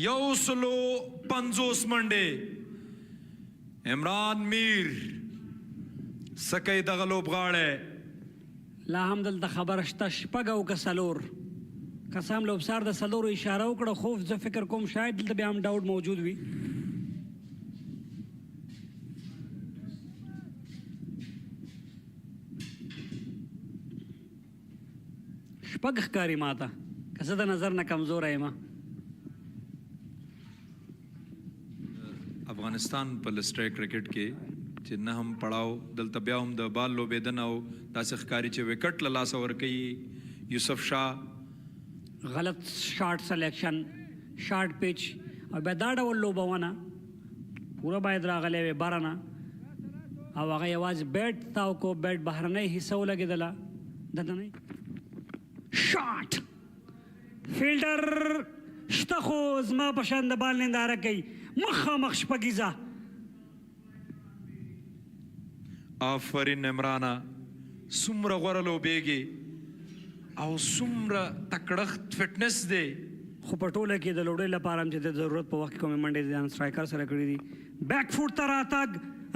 150 منډې عمران میر سکی دغه لوبغاړی. لا هم دلته خبره شته 6 او که 4. که هم لوبسار د 4 اشاره وکړه خو زه فکر کوم شاید دلته بیا هم ډاوټ موجود وي. شپږ ښکاري ماته که زه د نظر نه کمزوره یم. افغانستان په لسټرای کرکټ کې چې نه هم پړاو دلته بیا هم د بال لوبېدنه او داسې ښکاري چې وکټ له لاسه ورکوي یوسف شاه. غلط شارټ سلیکشن شارټ پیچ او بیا دا ډول لوبونه پوره باید راغلی وي بره نه او هغه یوازې بیټ تاو کو بیټ بهرنۍ حصه ولګېدله دننۍ شاټ. فیلډر شته خو زما په شان د بال ننداره کوي. مخامخ شپږیزه. آفرین عمرانه څومره غوره لوبېږي او څومره تکړښت فټنس دی. خو په ټوله کې د لوډۍ لپاره هم چې د ضرورت په وخت کې کومې منډې ځان سټرایکر سره کړي دي. بیک فوټ ته راتګ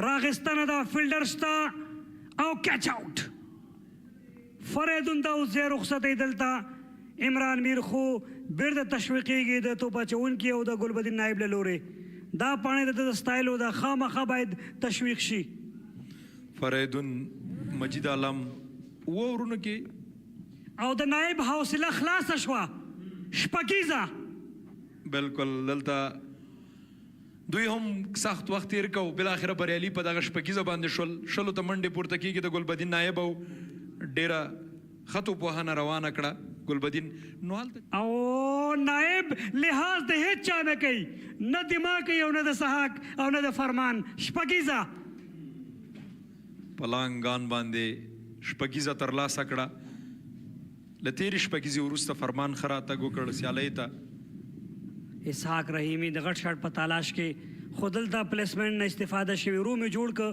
راغستنه ده. فیلډر شته او کیچ آوټ. فریدون دا اوس ځای رخصتۍ دلته. عمران میر خو بیرته تشویقېږي د توپ اچوونکي او د ګلبدین نایب له لورې. دا پاڼې د سټایل او د خامخا باید تشویق شي. فریدون مجید عالم ورونو کې او د نائب حوصله خلاصه شوه شپږیزه. بالکل دلته دوی هم سخت وخت تیر کو بالاخره بریالي په دغه شپږیزه باندې شلو ته منډې پورته کېږي. د ګلبدین نایب او ډیره خطو پوهنه روانه کړه ګلبدین نو هلته او نائب لحاظ د هیڅ چا نه کوي، نه دماغ کوي او نه د سحاق او نه د فرمان. شپږیزه پلانګان باندې شپږیزه ترلاسه کړه. له تېرې شپږیزې وروسته فرمان ښه راتګ وکړ سیالۍ ته. اسحاق رحیمي د غټ شاټ په تلاش کې خو دلته پلیسمنټ نه استفاده شوې. روم یې جوړ که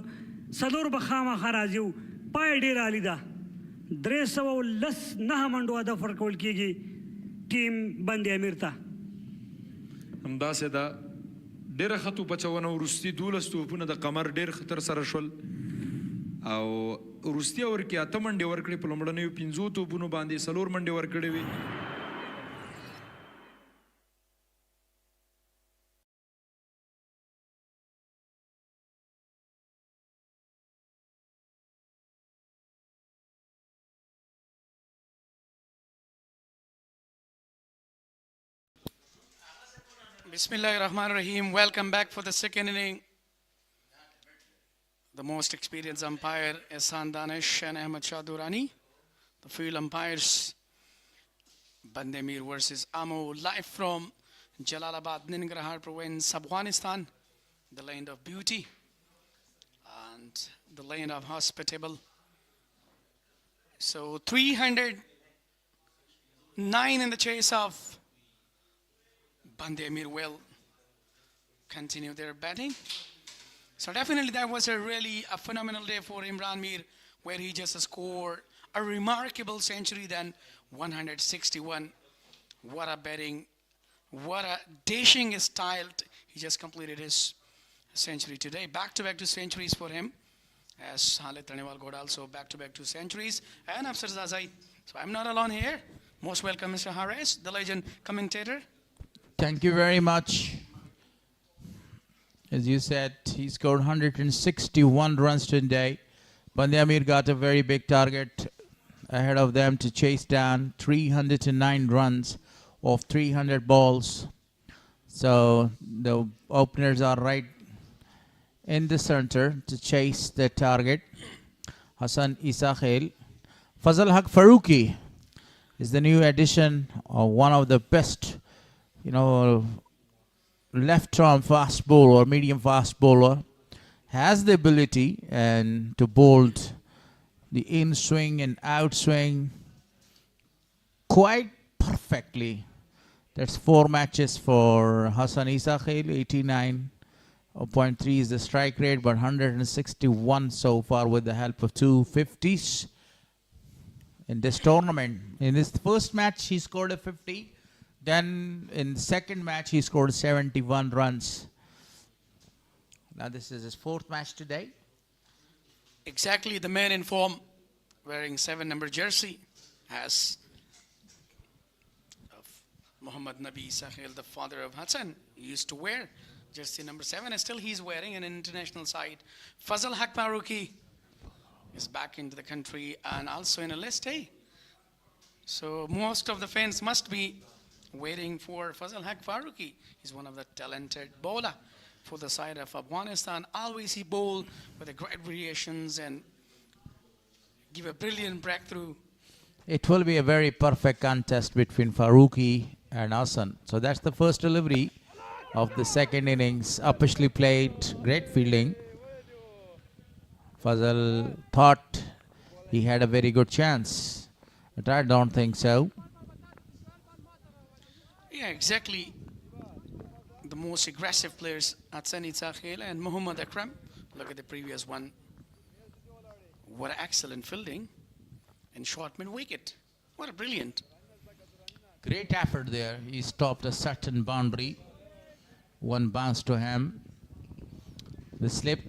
څلور به خامخا راځي و. پای ډېر عالي ده. 319 منډو هدف ورکول کېږي ټیم بند امیر ته. همداسې ده ډېره ښه توپچونه وروستي 12 توپونه د قمر ډېر خطر سره شول او وروستي اور کې 8 منډې ورکړې. په لومړنیو 5 توپونو باندې 4 منډې ورکړې وې. Bismillahir Rahmanir Rahim. Welcome back for the second inning. The most experienced umpire Arslan Ash and Ahmad Shah Durrani. The field umpires BAND-E-AMIR versus AMO, live from Jalalabad, Ningarhar province, Afghanistan, the land of beauty and the land of hospitable. So 309 in the chase of BAND-E-AMIR will continue their batting. So definitely that was a phenomenal day for Imran Mir, where he just scored a remarkable century, then 161. What a batting, what a dashing style. He just completed his century today. Back-to-back 2 centuries for him, as Khalid Tanewal got also back-to-back 2 centuries. And Afsar Zazai. So I'm not alone here. Most welcome, Mr. Harris, the legend commentator. Thank you very much. As you said, he scored 161 runs today. BAND-E-AMIR got a very big target ahead of them to chase down 309 runs of 300 balls. So the openers are right in the center to chase the target. Hassan Isa Khail. Fazal Haq Faruqi is the new addition of one of the best, left-arm fast bowler, medium fast bowler, has the ability and to bowl the in-swing and out-swing quite perfectly. That's 4 matches for Hassan Isa Khail. 89.3 is the strike rate, but 161 so far with the help of 2 50s in this tournament. In his first match, he scored a 50. Then in the second match, he scored 71 runs. Now this is his 4th match today. Exactly, the man in form, wearing 7-number jersey, as Muhammad Nabi Sahil, the father of Hassan, used to wear jersey number 7, and still he's wearing an international side. Fazal Haq Faruqi is back into the country and also in a list A. So most of the fans must be waiting for Fazal Haq Faruqi. He's one of the talented bowler for the side of Afghanistan. Always he bowled with the great variations and give a brilliant breakthrough. It will be a very perfect contest between Faruqi and Hassan. So that's the first delivery of the second innings. Officially played, great fielding. Fazal thought he had a very good chance, but I don't think so. Yeah, exactly. The most aggressive players, Hassan Isa Khail and Muhammad Akram. Look at the previous one. What an excellent fielding and short mid-wicket. What a brilliant. Great effort there. He stopped a certain boundary. 1 bounce to him. The slip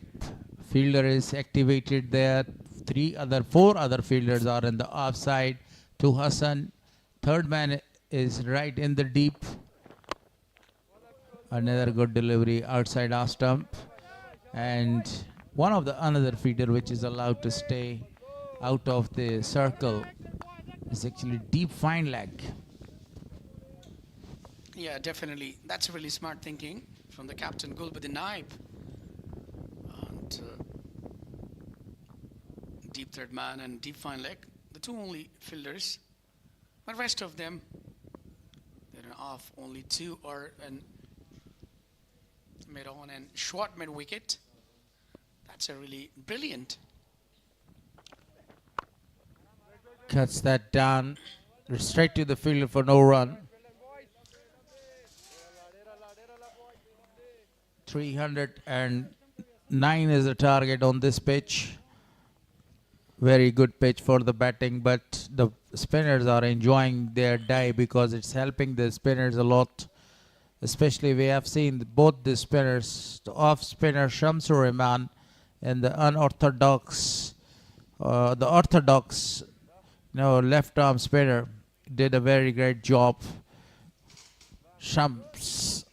fielder is activated there. 4 other fielders are in the offside to Hassan. Third man is right in the deep. Another good delivery outside our stump. And another feeder which is allowed to stay out of the circle is actually deep fine leg. Yeah, definitely. That's really smart thinking from the captain, Gulbuddin Naib. And deep third man and deep fine leg, the two only fielders. But rest of them, they're off. Only two are in mid-on and short mid-wicket. That's a really brilliant. Cuts that down, straight to the fielder for no run. 309 is the target on this pitch. Very good pitch for the batting, but the spinners are enjoying their day because it's helping the spinners a lot. Especially we have seen both the spinners, the off spinner Shamsur Rahman and the orthodox left arm spinner did a very great job. Shams.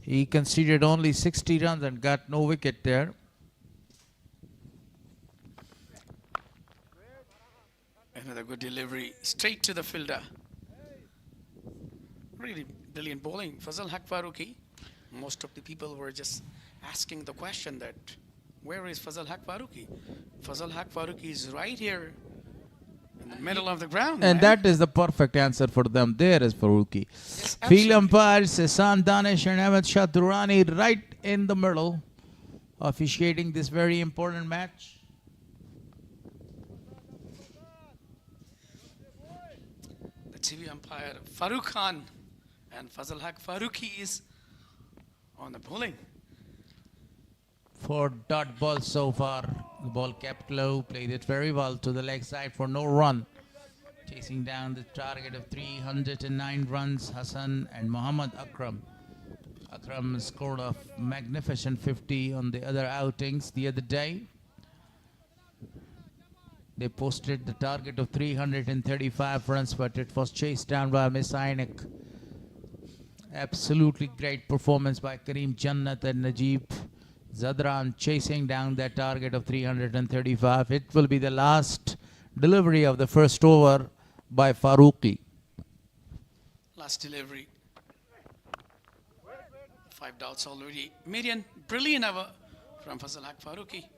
He conceded only 60 runs and got no wicket there. Another good delivery, straight to the fielder. Really brilliant bowling. Fazal Haq Farooqi. Most of the people were just asking the question that, where is Fazal Haq Farooqi? Fazal Haq Farooqi is right here in the middle of the ground. And that is the perfect answer for them. There is Farooqi. Yes, Field umpires Hasan Danish and Ahmed Shah Durrani right in the middle, officiating this very important match. The TV umpire Farooq Khan and Fazal Haq Farooqi is on the bowling. 4 dot balls so far. The ball kept low, played it very well to the leg side for no run. Chasing down the target of 309 runs, Hassan and Muhammad Akram. Akram scored a magnificent 50 on the other outings the other day. They posted the target of 335 runs, but it was chased down by Miss Ainik. Absolutely great performance by Kareem Jannat and Najib Zadran chasing down that target of 335. It will be the last delivery of the first over by Farooqi. Last delivery. 5 dots already. Median, brilliant over from Fazal Haq Farooqi.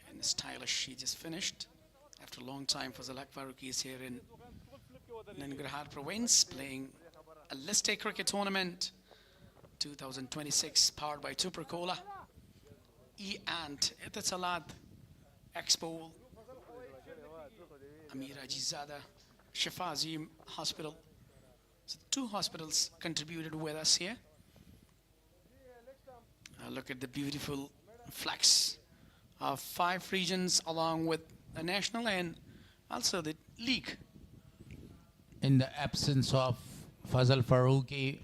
And stylish, he just finished. After a long time, Fazal Haq Farooqi is here in Nangarhar province playing a List A cricket tournament 2026 powered by Tupercola. E-Ant, Etisalat, Expo, Amir Ajizada, Shifa Azim Hospital. So 2 hospitals contributed with us here. Look at the beautiful flags of 5 regions along with the national and also the league. In the absence of Fazal Farooqi,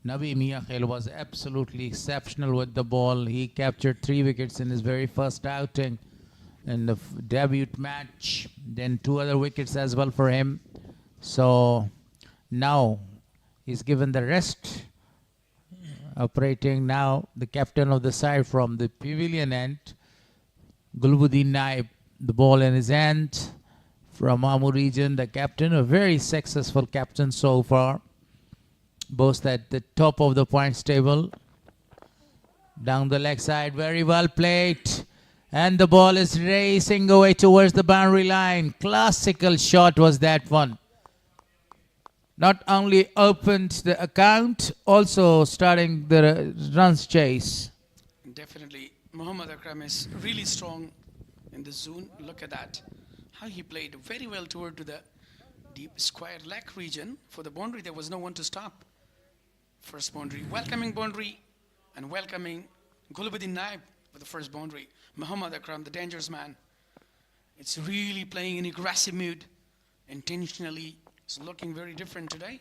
Nabi Miakhil was absolutely exceptional with the ball. He captured 3 wickets in his very first outing in the debut match. Then 2 other wickets as well for him. So now he's given the rest. Operating now the captain of the side from the pavilion end, Gulbuddin Naib, the ball in his hand from AMO region. The captain, a very successful captain so far. Both at the top of the points table. Down the leg side, very well played. And the ball is racing away towards the boundary line. Classical shot was that one. Not only opened the account, also starting the runs chase. Definitely, Muhammad Akram is really strong in the zone. Look at that. How he played very well toward to the deep square leg region. For the boundary, there was no one to stop. First boundary, welcoming boundary, and welcoming Gulbuddin Naib for the first boundary. Muhammad Akram, the dangerous man. It's really playing in aggressive mood. Intentionally, it's looking very different today.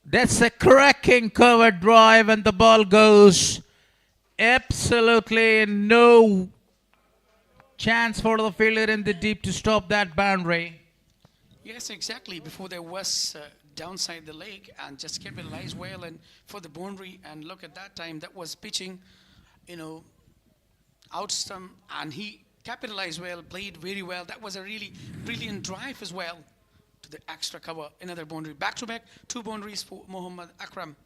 That's a cracking cover drive, and the ball goes absolutely no chance for the fielder in the deep to stop that boundary. Yes, exactly. Before there was downside the leg and just capitalized well and for the boundary. And look at that time, that was pitching, out stump, and he capitalized well, played very well. That was a really brilliant drive as well to the extra cover, another boundary. Back-to-back, 2 boundaries for Muhammad Akram.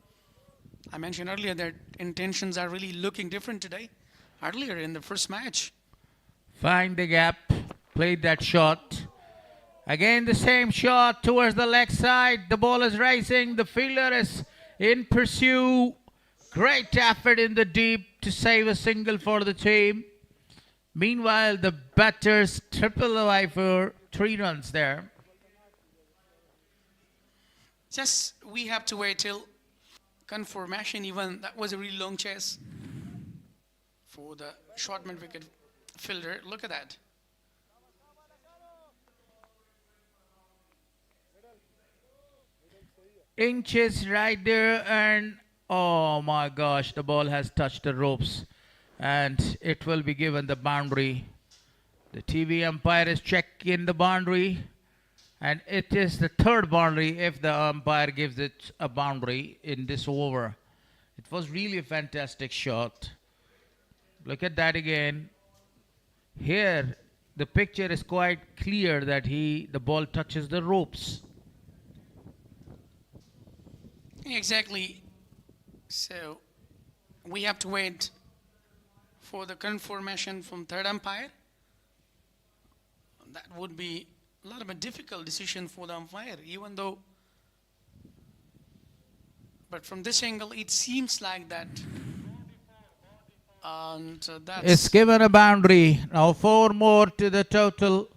I mentioned earlier that intentions are really looking different today. Earlier in the first match. Find the gap, played that shot. Again the same shot towards the leg side. The ball is rising, the fielder is in pursuit. Great effort in the deep to save a single for the team. Meanwhile, the batters triple away for 3 runs there. Just we have to wait till confirmation. Even that was a really long chase for the short mid-wicket fielder. Look at that. Inches right there, and oh my gosh, the ball has touched the ropes and it will be given the boundary. The TV umpire is checking the boundary, and it is the 3rd boundary if the umpire gives it a boundary in this over. It was really a fantastic shot. Look at that again. Here the picture is quite clear that the ball touches the ropes. Exactly. So we have to wait for the confirmation from 3rd umpire. That would be a lot of a difficult decision for the umpire, even though. But from this angle, it seems like that. And that's. It's given a boundary. Now 4 more to the total.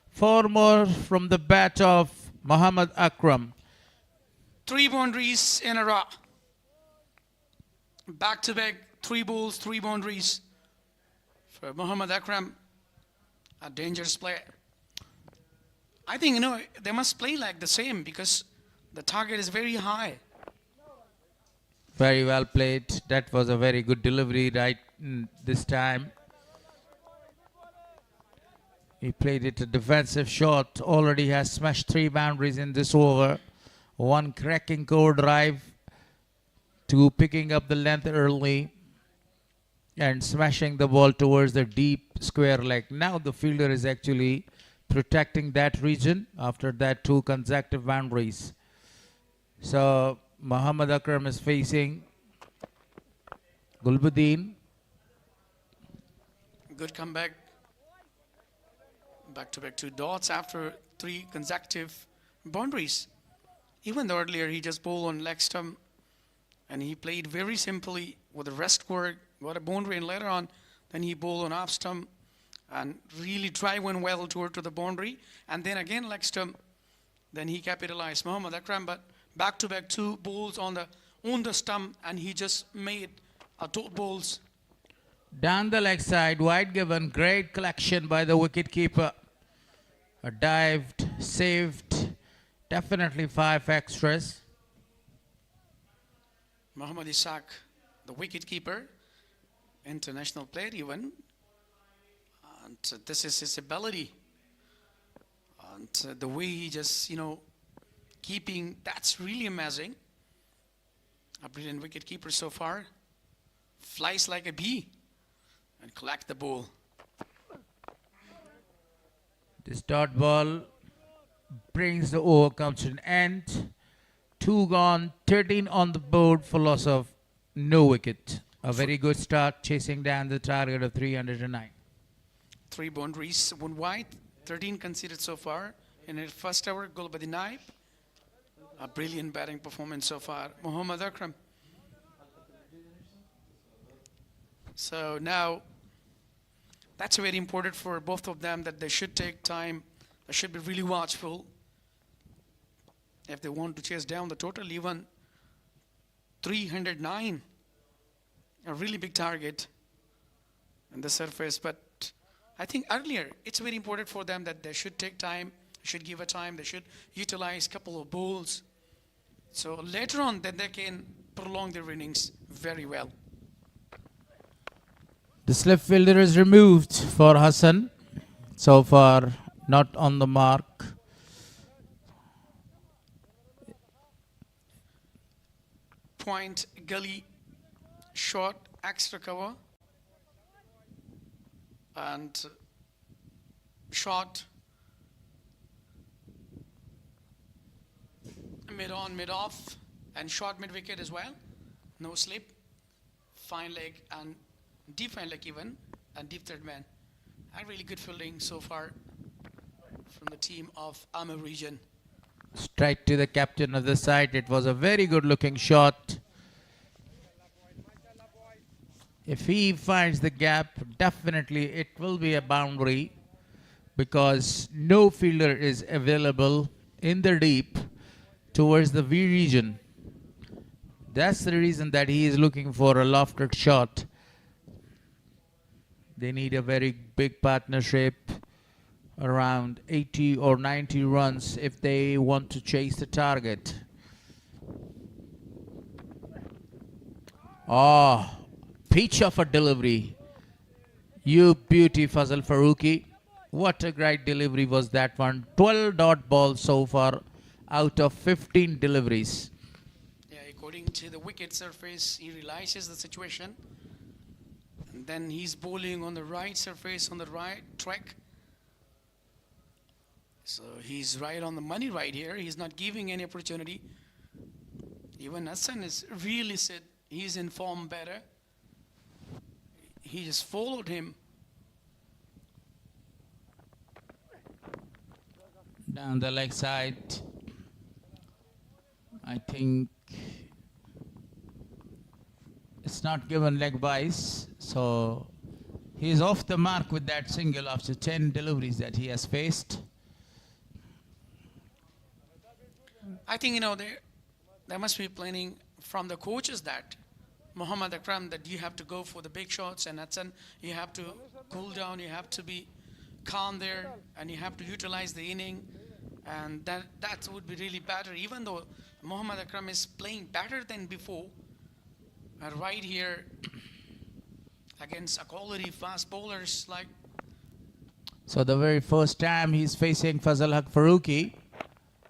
4 more from the bat of Muhammad Akram. 3 boundaries in a row. Back-to-back, 3 balls, 3 boundaries for Muhammad Akram. A dangerous player. I think, they must play like the same because the target is very high. Very well played. That was a very good delivery right this time. He played it a defensive shot. Already has smashed 3 boundaries in this over. 1 cracking core drive, 2 picking up the length early and smashing the ball towards the deep square leg. Now the fielder is actually protecting that region after that 2 consecutive boundaries. So Muhammad Akram is facing Gulbuddin. Good comeback. Back-to-back 2 dots after 3 consecutive boundaries. Even though earlier he just bowled on leg stump and he played very simply with the rest work, got a boundary, and later on then he bowled on off stump and really drive went well toward to the boundary, and then again leg stump. Then he capitalized Muhammad Akram, but back-to-back 2 balls on the stump, and he just made a 2 balls. Down the leg side, wide given, great collection by the wicket-keeper. A dived, saved, definitely 5 extras. Muhammad Ishaq, the wicket-keeper, international player even. And this is his ability. And the way he just, keeping, that's really amazing. A brilliant wicket-keeper so far. Flies like a bee and collect the ball. This dot ball brings the over, comes to an end. 2 gone, 13 on the board for loss of no wicket. A very good start, chasing down the target of 309. 3 boundaries, 1 wide, 13 conceded so far. In his first over, Gulbuddin Naib. A brilliant batting performance so far. Muhammad Akram. So now, that's very important for both of them, that they should take time. They should be really watchful if they want to chase down the total. Even 309, a really big target on the surface. But I think earlier, it's very important for them that they should take time, they should give a time, they should utilize a couple of balls. So later on, then they can prolong their innings very well. The slip fielder is removed for Hassan. So far, not on the mark. point gully shot, extra cover, and shot mid on, mid off, and shot mid wicket as well. No slip, fine leg, and deep fine leg even, and deep third man. And really good fielding so far from the team of AMO region. Straight to the captain of the side. It was a very good looking shot. If he finds the gap, definitely it will be a boundary, because no fielder is available in the deep towards the V region. That's the reason that he is looking for a lofted shot. They need a very big partnership, around 80 or 90 runs if they want to chase the target. Oh, pitch of a delivery. You beauty, Fazal Farooqi. What a great delivery was that one. 12 dot balls so far out of 15 deliveries. Yeah, according to the wicket surface, he realizes the situation. And then he's bowling on the right surface, on the right track. So he's right on the money right here. He's not giving any opportunity. Even Hassan is really said he's in form better. He just followed him. Down the leg side. I think it's not given leg byes, so he's off the mark with that single after 10 deliveries that he has faced. I think, there must be planning from the coaches that Muhammad Akram, that you have to go for the big shots, and Hassan, you have to cool down, you have to be calm there, and you have to utilize the inning, and that would be really better. Even though Muhammad Akram is playing better than before, right here against a quality fast bowlers like. So the very first time he's facing Fazal Haq Farooqi.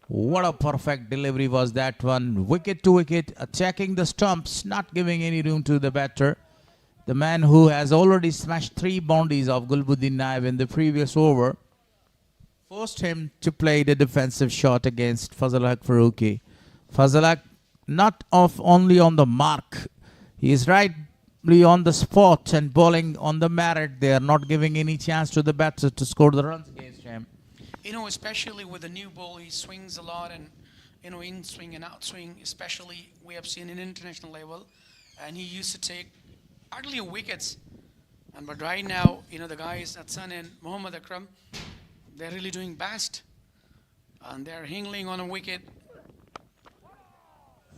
What a perfect delivery was that one. Wicket to wicket, attacking the stumps, not giving any room to the batter. The man who has already smashed 3 boundaries of Gulbuddin Naib in the previous over forced him to play the defensive shot against Fazal Haq Farooqi. Fazal Haq not off only on the mark. He is rightly on the spot and bowling on the merit. They are not giving any chance to the batter to score the runs against him. Especially with the new ball, he swings a lot, and in swing and out swing, especially we have seen in international level, and he used to take hardly wickets. But right now, the guys Hassan and Muhammad Akram, they're really doing best, and they're hangling on a wicket.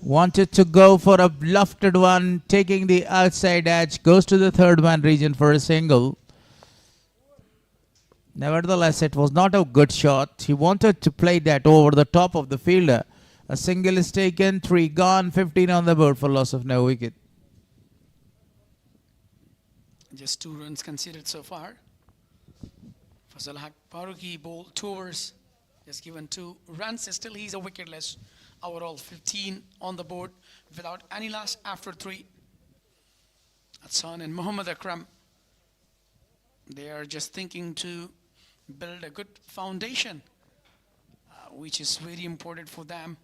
Wanted to go for a lofted one, taking the outside edge, goes to the third man region for a single. Nevertheless, it was not a good shot. He wanted to play that over the top of the fielder. A single is taken, 3 gone, 15 on the board for loss of no wicket. Just 2 runs conceded so far. Fazal Haq Farooqi bowled 2 overs, just given 2 runs. Still, he's a wicketless. Overall, 15 on the board without any loss after 3. Hassan and Muhammad Akram, they are just thinking to build a good foundation, which is very important for them.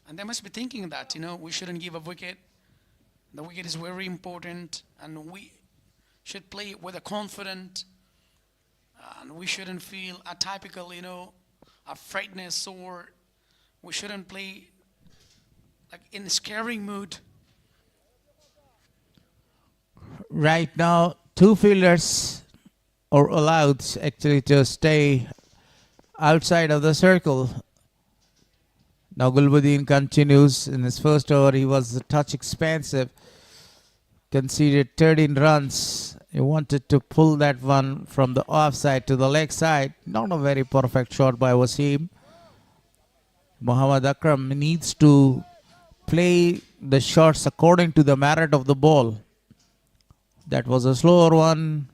And they must be thinking that, we shouldn't give a wicket. The wicket is very important, and we should play with a confident, and we shouldn't feel a typical, afraidness, or we shouldn't play like in a scaring mood. Right now, 2 fielders are allowed actually to stay outside of the circle. Now Gulbuddin continues. In his first over, he was a touch expansive. Conceded 13 runs. He wanted to pull that one from the offside to the leg side. Not a very perfect shot by Wasim. Muhammad Akram needs to play the shots according to the merit of the ball. That was a slower one.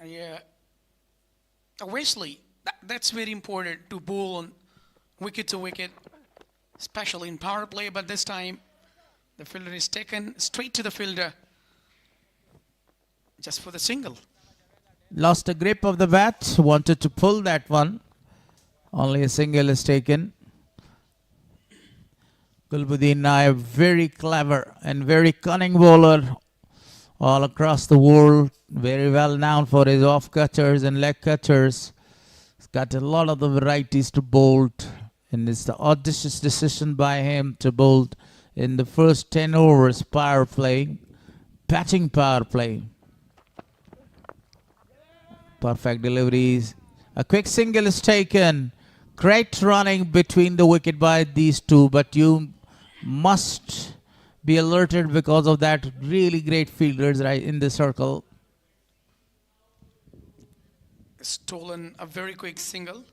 Yeah. Wesley, That's very important to bowl on wicket to wicket, especially in power play. But this time, the fielder is taken straight to the fielder just for the single. Lost a grip of the bat, wanted to pull that one. Only a single is taken. Gulbuddin Naib, very clever and very cunning bowler all across the world. Very well known for his off cutters and leg cutters. He's got a lot of the varieties to bowl. And it's the audacious decision by him to bowl in the first 10 overs power play. Batting power play. Perfect deliveries. A quick single is taken. Great running between the wicket by these two, but you must be alerted because of that really great fielders right in the circle. Stolen a very quick single.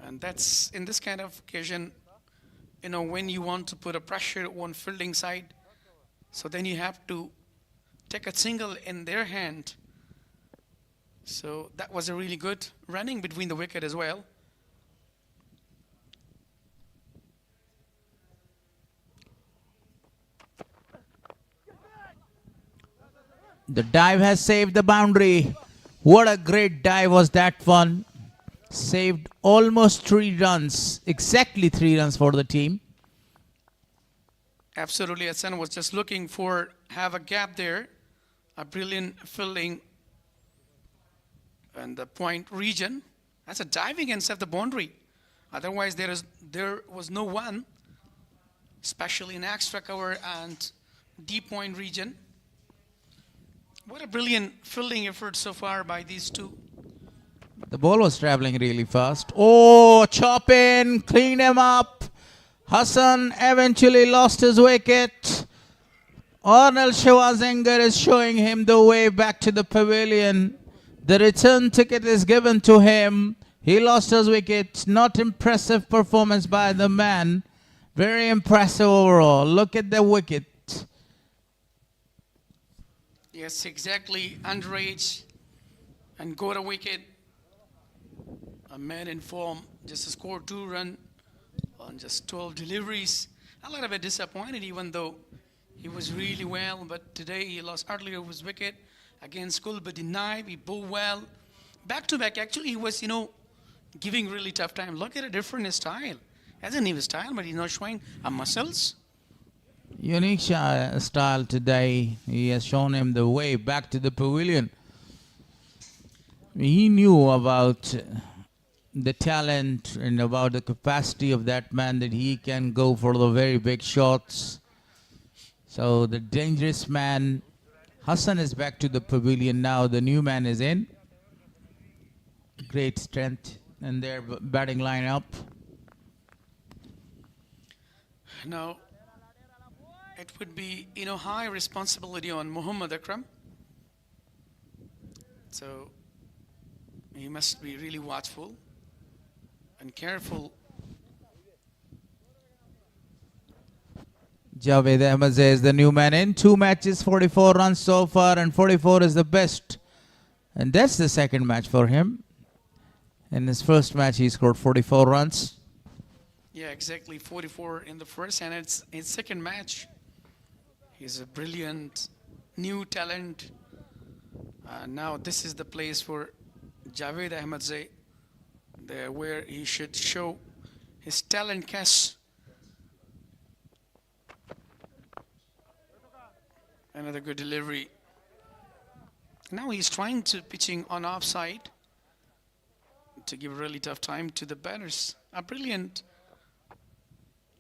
And that's in this kind of occasion, you know, when you want to put a pressure on fielding side, so then you have to take a single in their hand. So that was a really good running between the wicket as well. The dive has saved the boundary. What a great dive was that one. Saved almost 3 runs. Exactly 3 runs for the team. Absolutely, Hassan was just looking for have a gap there. A brilliant fielding and the point region. That's a diving inside the boundary. Otherwise, there was no one, especially in extra cover and deep point region. What a brilliant fielding effort so far by these two. The ball was traveling really fast. Oh, chop in, clean him up. Hassan eventually lost his wicket. Arnold Schwarzenegger is showing him the way back to the pavilion. The return ticket is given to him. He lost his wicket. Not impressive performance by the man. Very impressive overall. Look at the wicket. Yes, exactly. Underage and got a wicket. A man in form just scored 2 runs on just 12 deliveries. A little bit disappointed, even though he was really well. But today he lost earlier his wicket against Gulbuddin Naib. He bowled well. Back to back, actually, he was, you know, giving really tough time. Look at a different style. Has a new style, but he's not showing muscles. Unique style today. He has shown him the way back to the pavilion. He knew about the talent and about the capacity of that man, that he can go for the very big shots. So the dangerous man, Hassan, is back to the pavilion now. The new man is in. Great strength in their batting lineup. Now, it would be, you know, high responsibility on Muhammad Akram. So he must be really watchful and careful. Javed Ahmed is the new man in. 2 matches, 44 runs so far, and 44 is the best. And that's the second match for him. In his first match, he scored 44 runs. Yeah, exactly. 44 in the first, and it's his second match. He's a brilliant new talent. Now this is the place for Javed Ahmedzai, there where he should show his talent cache. Another good delivery. Now he's trying to pitching on offside to give really tough time to the batters. A brilliant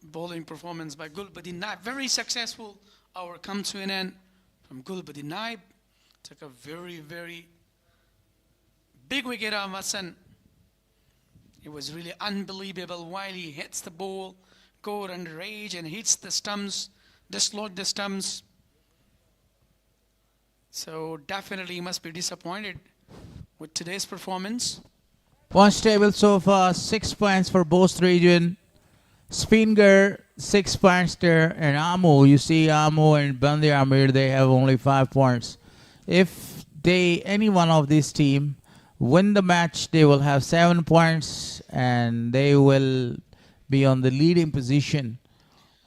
bowling performance by Gulbuddin Naib. Very successful. Our come to an end from Gulbuddin Naib. Took a very, very big wicket of Hassan. It was really unbelievable while he hits the ball, go under rage and hits the stumps, dislodge the stumps. So definitely he must be disappointed with today's performance. Points table so far, 6 points for both region. Spinger, 6 points there, and AMO, you see AMO and BAND-E-AMIR, they have only 5 points. If any one of these team win the match, they will have 7 points and they will be on the leading position.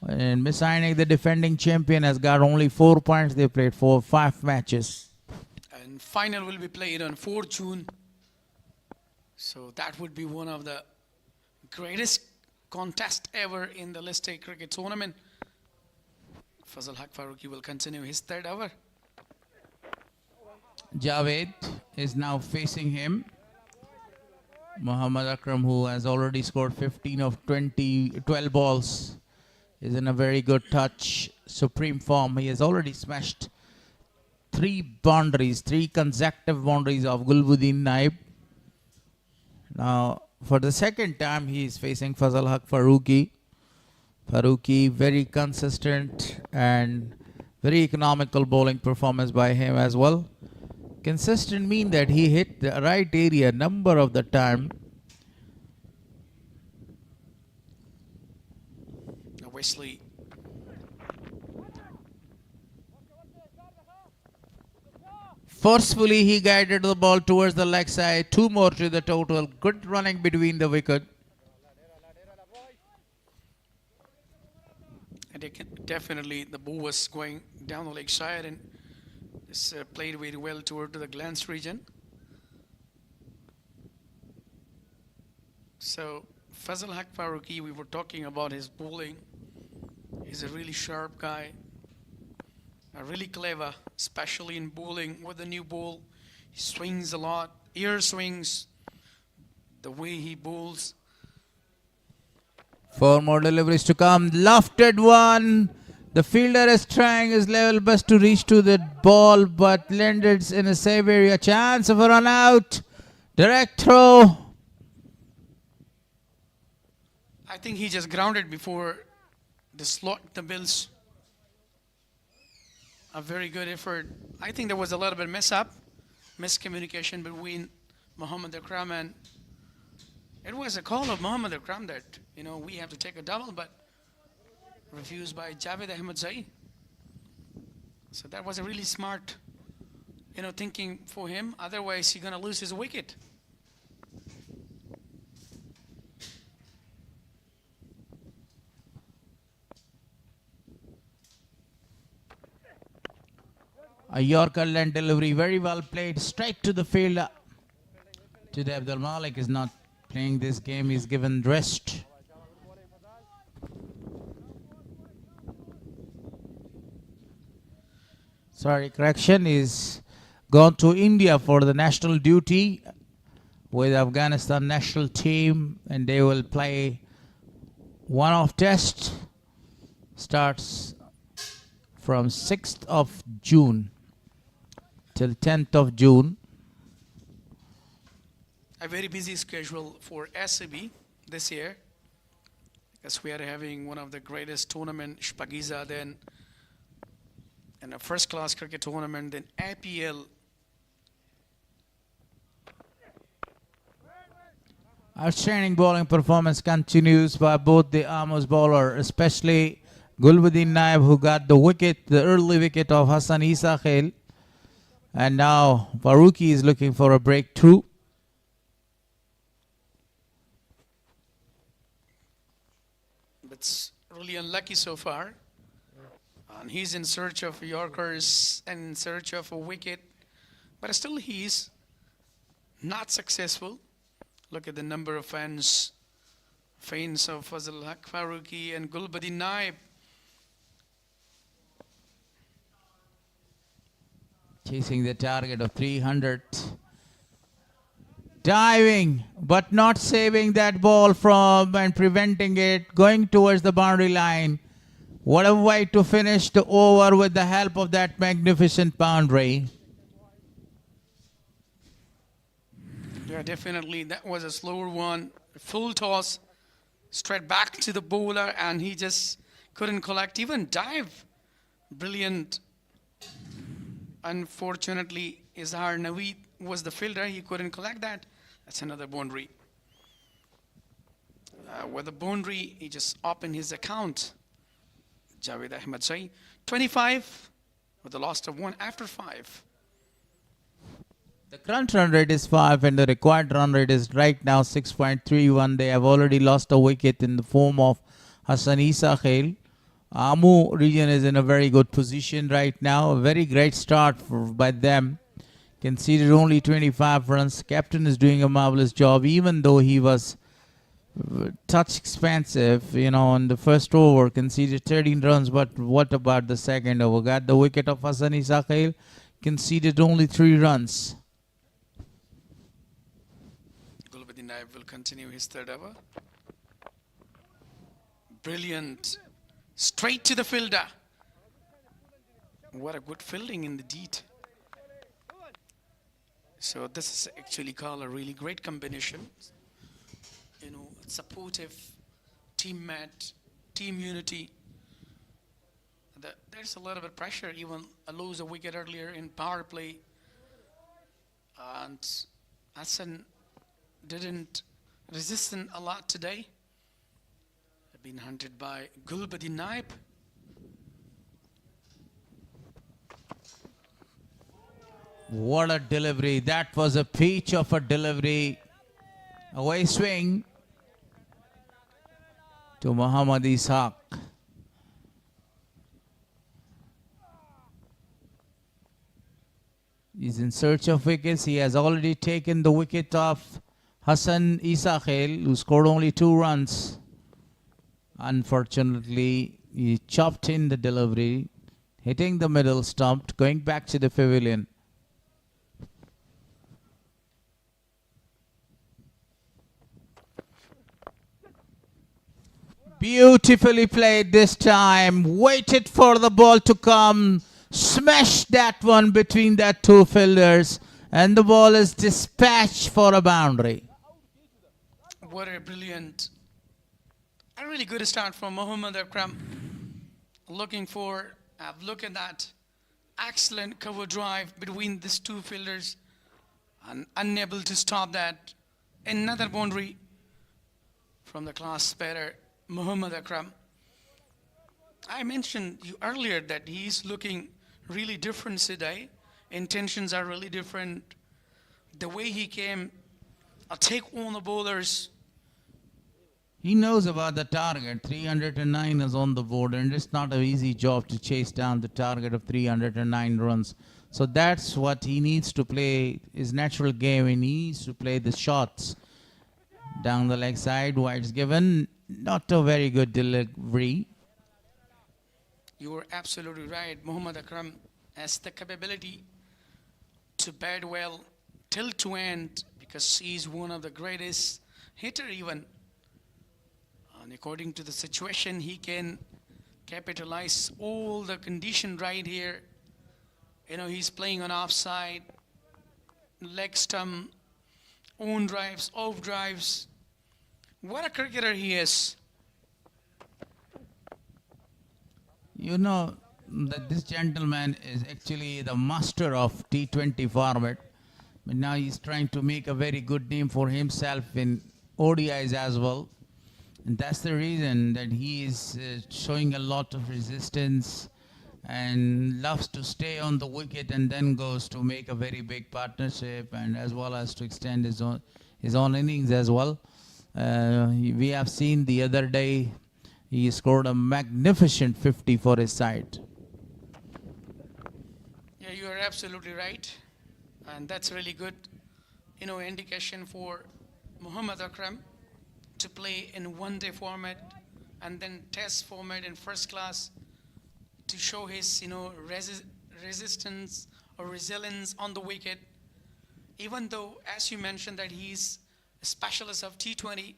And Messianic, the defending champion, has got only 4 points. They played 5 matches. And final will be played on 4 June. So that would be one of the greatest contests ever in the List A cricket tournament. Fazal Haq Farooqi will continue his 3rd over. Javed is now facing him. Muhammad Akram, who has already scored 15 of 12 balls, is in a very good touch, supreme form. He has already smashed 3 consecutive boundaries of Gulbuddin Naib. Now, for the second time, he is facing Fazal Haq Farooqi. Farooqi, very consistent and very economical bowling performance by him as well. Consistent mean that he hit the right area number of the time. Wesley. Forcefully he guided the ball towards the leg side. 2 more to the total. Good running between the wicket. And definitely the ball was going down the leg side and this played very well toward the glance region. So Fazal Haq Farooqi, we were talking about his bowling. He's a really sharp guy, really clever, especially in bowling with the new ball. He swings a lot, ear swings, the way he bowls. 4 more deliveries to come. Lofted one. The fielder is trying his level best to reach to the ball, but landed in a safe area. Chance of a run out. Direct throw. I think he just grounded before the slot the bills. A very good effort. I think there was a little bit miscommunication between Muhammad Akram and it was a call of Muhammad Akram that, we have to take a double, but refused by Javed Ahmed Zai. So that was a really smart, thinking for him. Otherwise, he's going to lose his wicket. A Yorker land delivery, very well played, straight to the fielder. Today Abdul Malik is not playing this game, he's given rest. Sorry, correction, is gone to India for the national duty with Afghanistan national team, and they will play one-off test. Starts from 6th of June till 10th of June. A very busy schedule for SCB this year because we are having one of the greatest tournament, Shpagiza, then and a first-class cricket tournament, then APL. Outstanding bowling performance continues by both the AMO's bowler, especially Gulbuddin Naib, who got the early wicket of Hassan Isa Khail. And now Farooqi is looking for a breakthrough. That's really unlucky so far. And he's in search of Yorkers and in search of a wicket. But still he's not successful. Look at the number of fans of Fazal Haq Farooqi and Gulbuddin Naib. Chasing the target of 300. Diving, but not saving that ball from and preventing it. Going towards the boundary line. What a way to finish the over with the help of that magnificent boundary. Yeah, definitely. That was a slower one. Full toss, straight back to the bowler, and he just couldn't collect, even dive. Brilliant. Unfortunately, Izhar Naveed was the fielder. He couldn't collect that. That's another boundary. With the boundary, he just opened his account. Javed Ahmed Zai, 25 with the loss of 1 after 5. The current run rate is 5 and the required run rate is right now 6.31. They have already lost a wicket in the form of Hassan Isa Khail. AMO region is in a very good position right now. A very great start by them. Conceded only 25 runs. Captain is doing a marvelous job, even though he was touch expansive, on the first over, conceded 13 runs. But what about the second over? Got the wicket of Hassan Isa Khail, conceded only 3 runs. Gulbuddin Naib will continue his third over. Brilliant. Straight to the fielder. What a good fielding in the deed. So this is actually called a really great combination. Supportive, team mat, team unity. There's a little bit of pressure, even lose a wicket earlier in power play. And Hassan didn't resist a lot today. Been hunted by Gulbuddin Naib. What a delivery. That was a peach of a delivery. Away swing to Muhammad Ishaq. He's in search of wickets. He has already taken the wicket of Hassan Isa Khail, who scored only 2 runs. Unfortunately, he chopped in the delivery, hitting the middle stump, going back to the pavilion. Beautifully played this time. Waited for the ball to come. Smashed that one between that 2 fielders. And the ball is dispatched for a boundary. What a brilliant, a really good start from Muhammad Akram. Looking for, look at that. Excellent cover drive between these 2 fielders. And unable to stop that. Another boundary from the class batter, Muhammad Akram. I mentioned you earlier that he's looking really different today. Intentions are really different. The way he came, take on the bowlers. He knows about the target. 309 is on the board, and it's not an easy job to chase down the target of 309 runs. So that's what he needs to play, his natural game. He needs to play the shots down the leg side. Wide's given. Not a very good delivery. You were absolutely right. Muhammad Akram has the capability to bat well till to end, because he's one of the greatest hitter even. And according to the situation, he can capitalize all the condition right here. He's playing on offside, leg stump, on drives, off drives. What a cricketer he is. You know that this gentleman is actually the master of T20 format. But now he's trying to make a very good name for himself in ODIs as well. And that's the reason that he is showing a lot of resistance and loves to stay on the wicket, and then goes to make a very big partnership, and as well as to extend his own innings as well. We have seen the other day he scored a magnificent 50 for his side. Yeah, you are absolutely right. And that's really good, indication for Muhammad Akram to play in one-day format and then test format in first class, to show his, resistance or resilience on the wicket. Even though, as you mentioned, that he's a specialist of T20,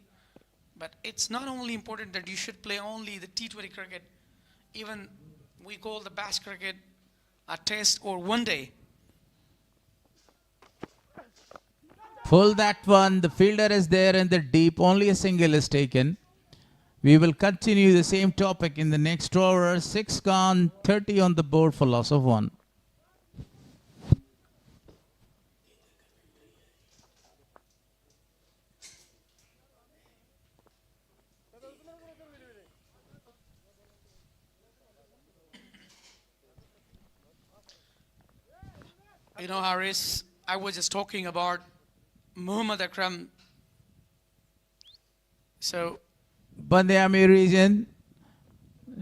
but it's not only important that you should play only the T20 cricket. Even we call the best cricket a test or one day. Pull that one. The fielder is there in the deep. Only a single is taken. We will continue the same topic in the next over. 6 gone, 30 on the board for loss of 1. Harris, I was just talking about Muhammad Akram. So, Bande-E-AMIR region,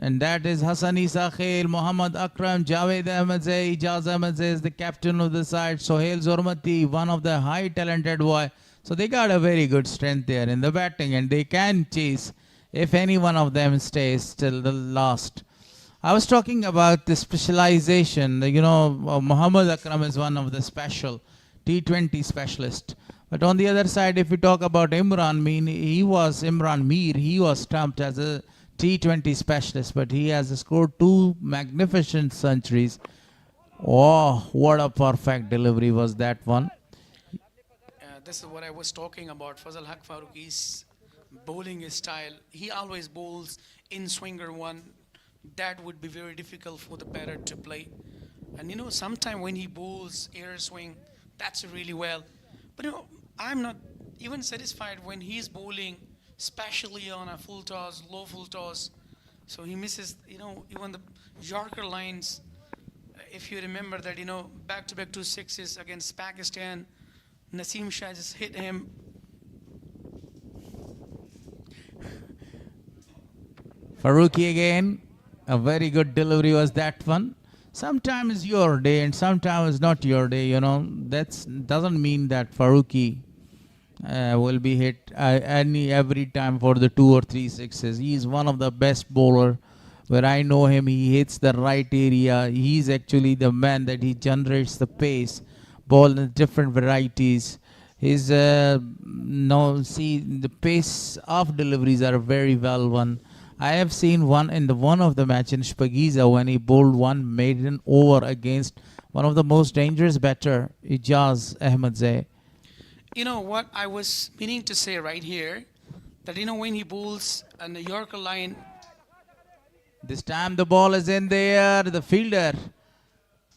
and that is Hassan Isa Khail, Muhammad Akram, Javed Ahmadzai, Ijaz Ahmadzai is the captain of the side, Sohail Zormati, one of the high talented boy. So they got a very good strength there in the batting, and they can chase if any one of them stays till the last. I was talking about the specialization. You know, Muhammad Akram is one of the special T20 specialist. But on the other side, if we talk about Imran Mir, he was stumped as a T20 specialist, but he has scored 2 magnificent centuries. Oh, what a perfect delivery was that one. this is what I was talking about. Fazal Haq Farooqi's bowling style. He always bowls in swinger one. That would be very difficult for the batter to play. And you know, sometimes when he bowls air swing, that's really well. But you know, I'm not even satisfied when he's bowling, especially on a full toss, low full toss. So he misses, you know, even the Yorker lines. If you remember that, you know, back-to-back 2 sixes against Pakistan, Naseem Shah just hit him. Farooqi again, a very good delivery was that one. Sometimes your day and sometimes not your day, you know. That doesn't mean that Farooqi will be hit every time for the 2 or 3 sixes. He is one of the best bowler. Where I know him, he hits the right area. He's actually the man that he generates the pace, ball in different varieties. His the pace of deliveries are very well won. I have seen one in one of the match in Shpagiza when he bowled one maiden over against one of the most dangerous batter, Ijaz Ahmadzai. You know what I was meaning to say right here, that you know when he bowls on the Yorker line. This time the ball is in there. The fielder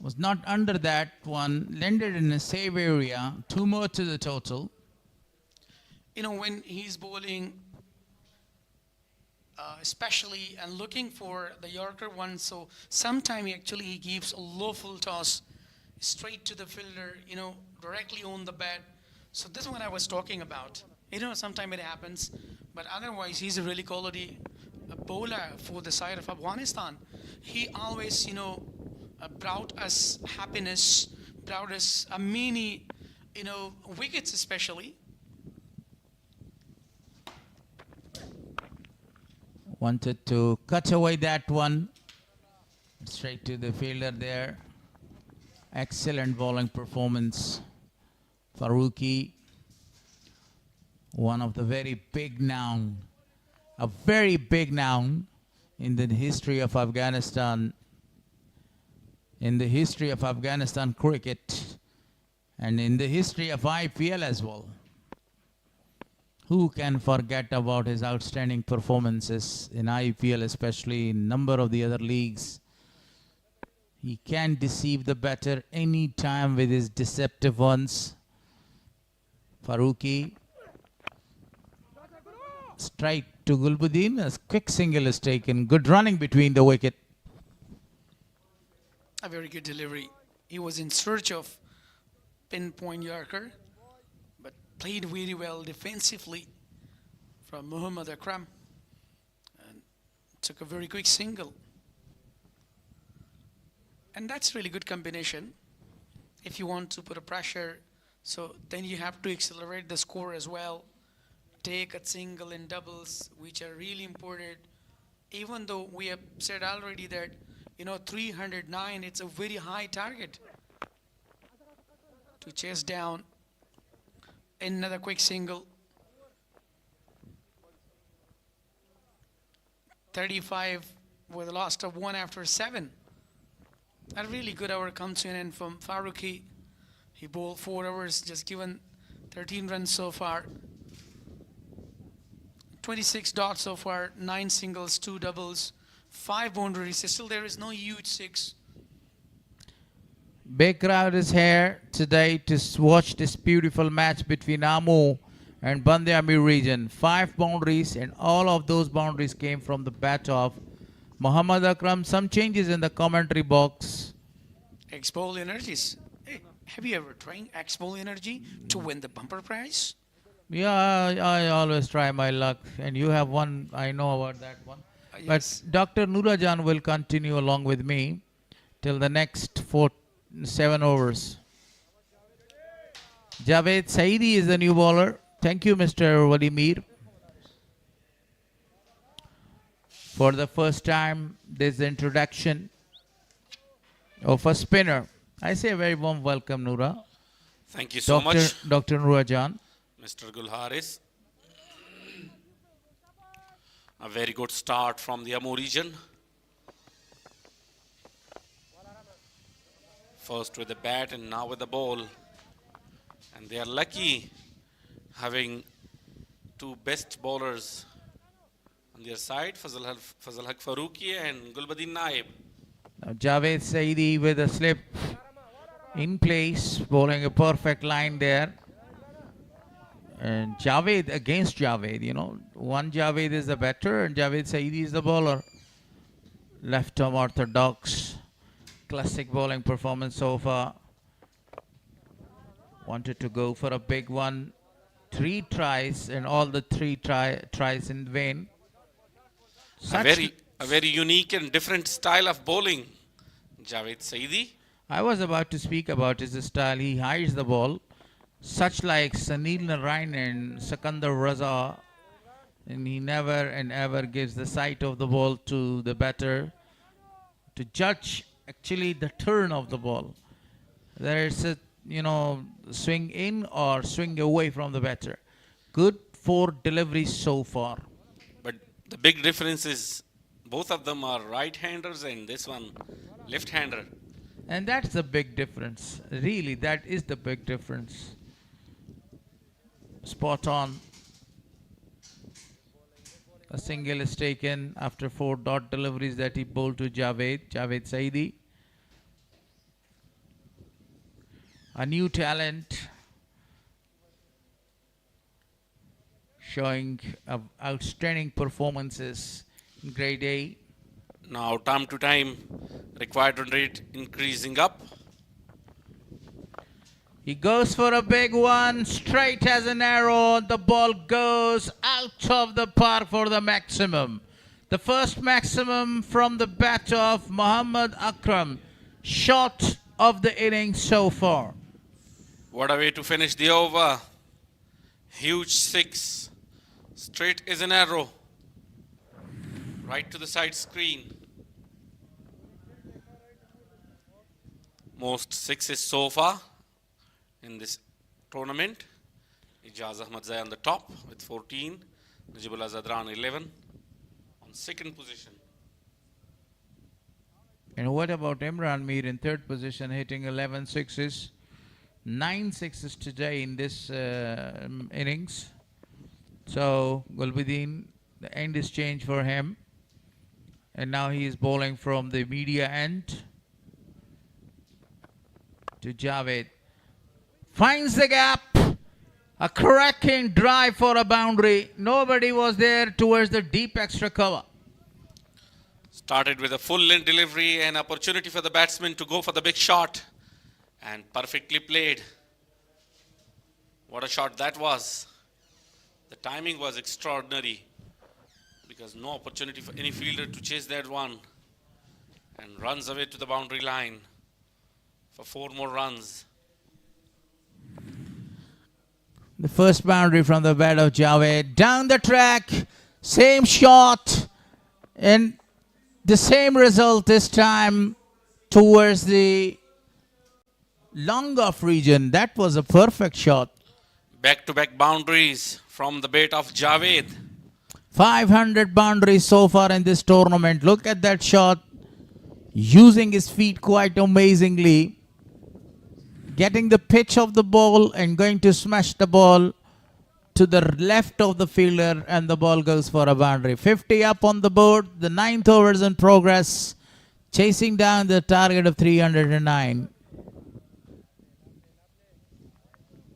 was not under that one. Landed in a safe area. 2 more to the total. You know, when he's bowling, especially and looking for the Yorker one, so sometimes he gives a low full toss straight to the fielder, you know, directly on the bat. So this is what I was talking about. You know, sometimes it happens, but otherwise he's a really quality bowler for the side of Afghanistan. He always, you know, brought us happiness, brought us a many, you know, wickets especially. Wanted to cut away that one. Straight to the fielder there. Excellent bowling performance. Farooqi, one of the very big noun. A very big noun in the history of Afghanistan, in the history of Afghanistan cricket, and in the history of IPL as well. Who can forget about his outstanding performances in IPL, especially in number of the other leagues? He can deceive the batter any time with his deceptive ones. Farooqi, straight to Gulbuddin. A quick single is taken. Good running between the wicket. A very good delivery. He was in search of pinpoint Yorker, but played very well defensively from Muhammad Akram and took a very quick single. And that's really good combination. If you want to put a pressure, so then you have to accelerate the score as well. Take a single and doubles, which are really important. Even though we have said already that, you know, 309, it's a very high target to chase down. Another quick single. 35 with a loss of 1 after 7. A really good hour comes to an end from Farooqi. He bowled 4 overs, just given 13 runs so far. 26 dots so far, 9 singles, 2 doubles, 5 boundaries. Still there is no huge 6. Big crowd is here today to watch this beautiful match between AMO and Bande-E-AMIR region. 5 boundaries, and all of those boundaries came from the bat of Muhammad Akram. Some changes in the commentary box. Ex-bowl energies. Hey, have you ever trained Expo Energy to win the bumper prize? Yeah, I always try my luck, and you have one. I know about that one. Yes. But Dr. Nourajan will continue along with me till the next 7 overs. Javed Saidi is the new bowler. Thank you, Mr. Vladimir. For the first time, this introduction of a spinner. I say a very warm welcome, Noura. Thank you so much, Dr. Nourajan. Mr. Gulharis. A very good start from the AMO region. First with the bat and now with the ball. And they are lucky having two best bowlers on their side, Fazal Haq Farooqi and Gulbadin Naib. Now Javed Saidi with a slip in place, bowling a perfect line there. And Javed against Javed, you know, one Javed is the batter and Javed Saidi is the bowler. Left arm orthodox, classic bowling performance so far. Wanted to go for a big one. 3 tries and all the 3 tries in vain. A very unique and different style of bowling, Javed Saidi. I was about to speak about his style. He hides the ball, such like Sunil Narayan and Sakandar Raza, and he never and ever gives the sight of the ball to the batter to judge actually the turn of the ball. There is a, swing in or swing away from the batter. Good 4 deliveries so far. But the big difference is both of them are right-handers and this one left-hander. And that's the big difference. Really, that is the big difference. Spot on. A single is taken after 4 dot deliveries that he bowled to Javed Saidi. A new talent showing outstanding performances in grade A. Now time to time required run rate increasing up. He goes for a big one, straight as an arrow. The ball goes out of the park for the maximum. The first maximum from the bat of Muhammad Akram. Shot of the innings so far. What a way to finish the over. Huge 6. Straight as an arrow. Right to the side screen. Most 6s so far in this tournament. Ijaz Ahmad Zai on the top with 14. Najibullah Zadran 11 on second position. And what about Imran Mir in third position, hitting 11 sixes? 9 sixes today in this innings. So Gulbadin, the end is changed for him. And now he is bowling from the media end to Javed. Finds the gap. A cracking drive for a boundary. Nobody was there towards the deep extra cover. Started with a full length delivery and opportunity for the batsman to go for the big shot. And perfectly played. What a shot that was. The timing was extraordinary. Because no opportunity for any fielder to chase that one. And runs away to the boundary line for 4 more runs. The first boundary from the bat of Javed. Down the track. Same shot. And the same result this time towards the long off region. That was a perfect shot. Back-to-back boundaries from the bat of Javed. 500 boundaries so far in this tournament. Look at that shot. Using his feet quite amazingly. Getting the pitch of the ball and going to smash the ball to the left of the fielder, and the ball goes for a boundary. 50 up on the board. The 9th over is in progress. Chasing down the target of 309.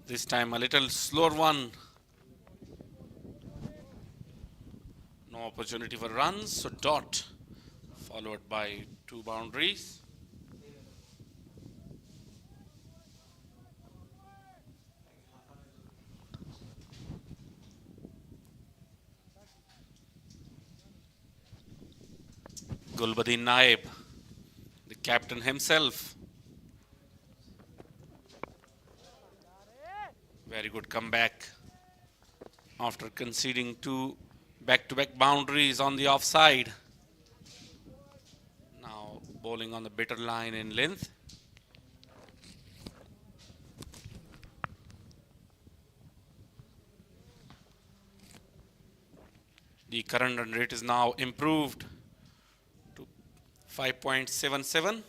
This time a little slower one. No opportunity for runs, so dot followed by 2 boundaries. Gulbuddin Naib, the captain himself. Very good comeback after conceding 2 back-to-back boundaries on the offside. Now bowling on the bitter line in length. The current run rate is now improved to 5.77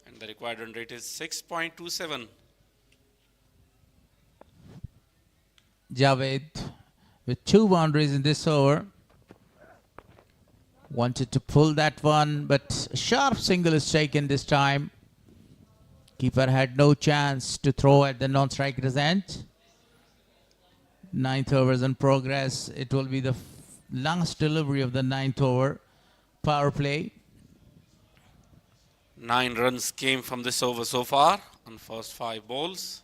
and the required run rate is 6.27. Javed with 2 boundaries in this over. Wanted to pull that one, but a sharp single is taken this time. Keeper had no chance to throw at the non-striker's end. 9th over is in progress. It will be the last delivery of the 9th over. Power play. 9 runs came from this over so far on first 5 balls.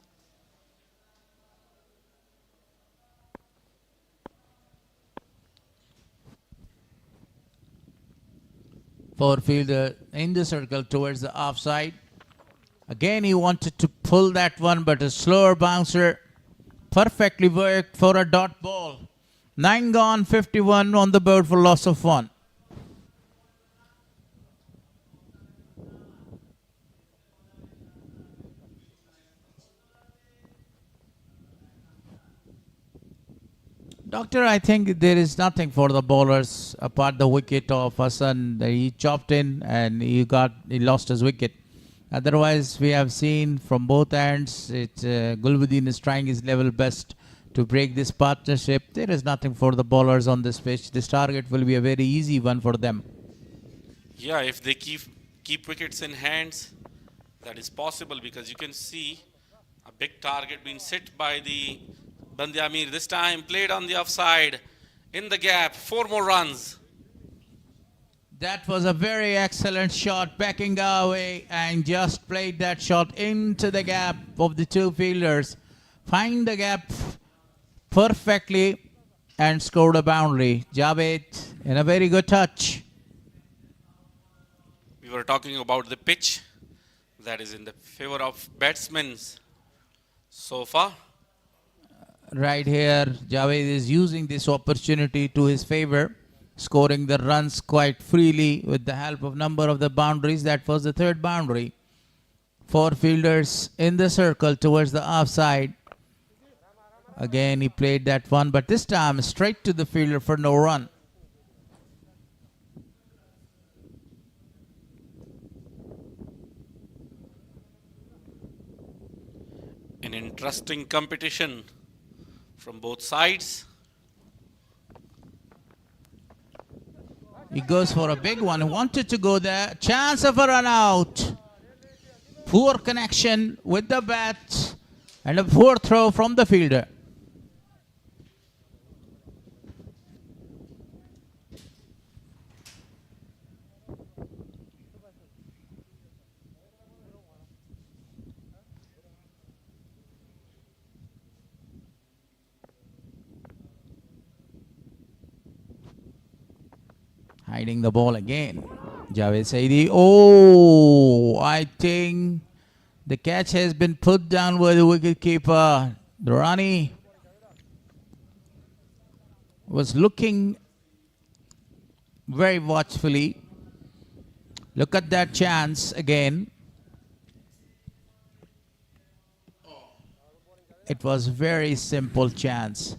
Four fielder in the circle towards the offside. Again, he wanted to pull that one, but a slower bouncer perfectly worked for a dot ball. 9 gone, 51 on the board for loss of 1. Doctor, I think there is nothing for the bowlers apart the wicket of Hassan. He chopped in and he lost his wicket. Otherwise, we have seen from both ends, Gulbuddin is trying his level best to break this partnership. There is nothing for the bowlers on this pitch. This target will be a very easy one for them. Yeah, if they keep wickets in hands, that is possible because you can see a big target being set by the BAND-E-AMIR. This time played on the offside, in the gap, 4 more runs. That was a very excellent shot, backing away and just played that shot into the gap of the 2 fielders. Find the gap perfectly and scored a boundary. Javed in a very good touch. We were talking about the pitch that is in the favor of batsmen so far. Right here, Javed is using this opportunity to his favor, scoring the runs quite freely with the help of number of the boundaries. That was the 3rd boundary. 4 fielders in the circle towards the offside. Again, he played that one, but this time straight to the fielder for no run. An interesting competition from both sides. He goes for a big one. He wanted to go there. Chance of a run out. Poor connection with the bat and a poor throw from the fielder. Hiding the ball again. Javed Saidi. Oh, I think the catch has been put down by the wicketkeeper. Durrani was looking very watchfully. Look at that chance again. It was very simple chance.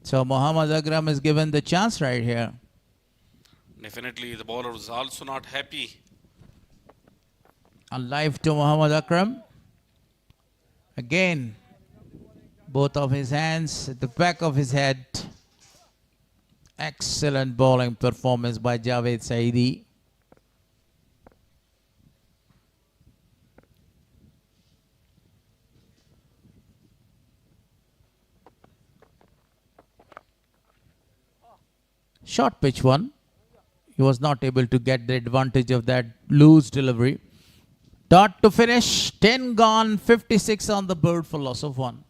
So Mohammad Akram is given the chance right here. Definitely the bowler was also not happy. Alive to Mohammad Akram. Again, both of his hands at the back of his head. Excellent bowling performance by Javed Saidi. Short pitch one. He was not able to get the advantage of that loose delivery. Dot to finish. 10 gone, 56 on the board for loss of 1.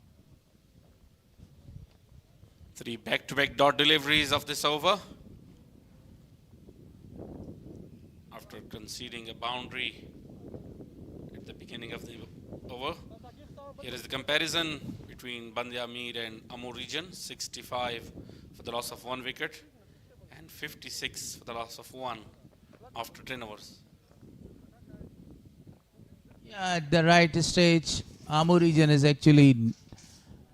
3 back-to-back dot deliveries of this over. after conceding a boundary at the beginning of the over. Here is the comparison between BAND-E-AMIR and AMO region: 65 for the loss of 1 wicket and 56 for the loss of 1 after 10 overs. Yeah, at the right stage, AMO region is actually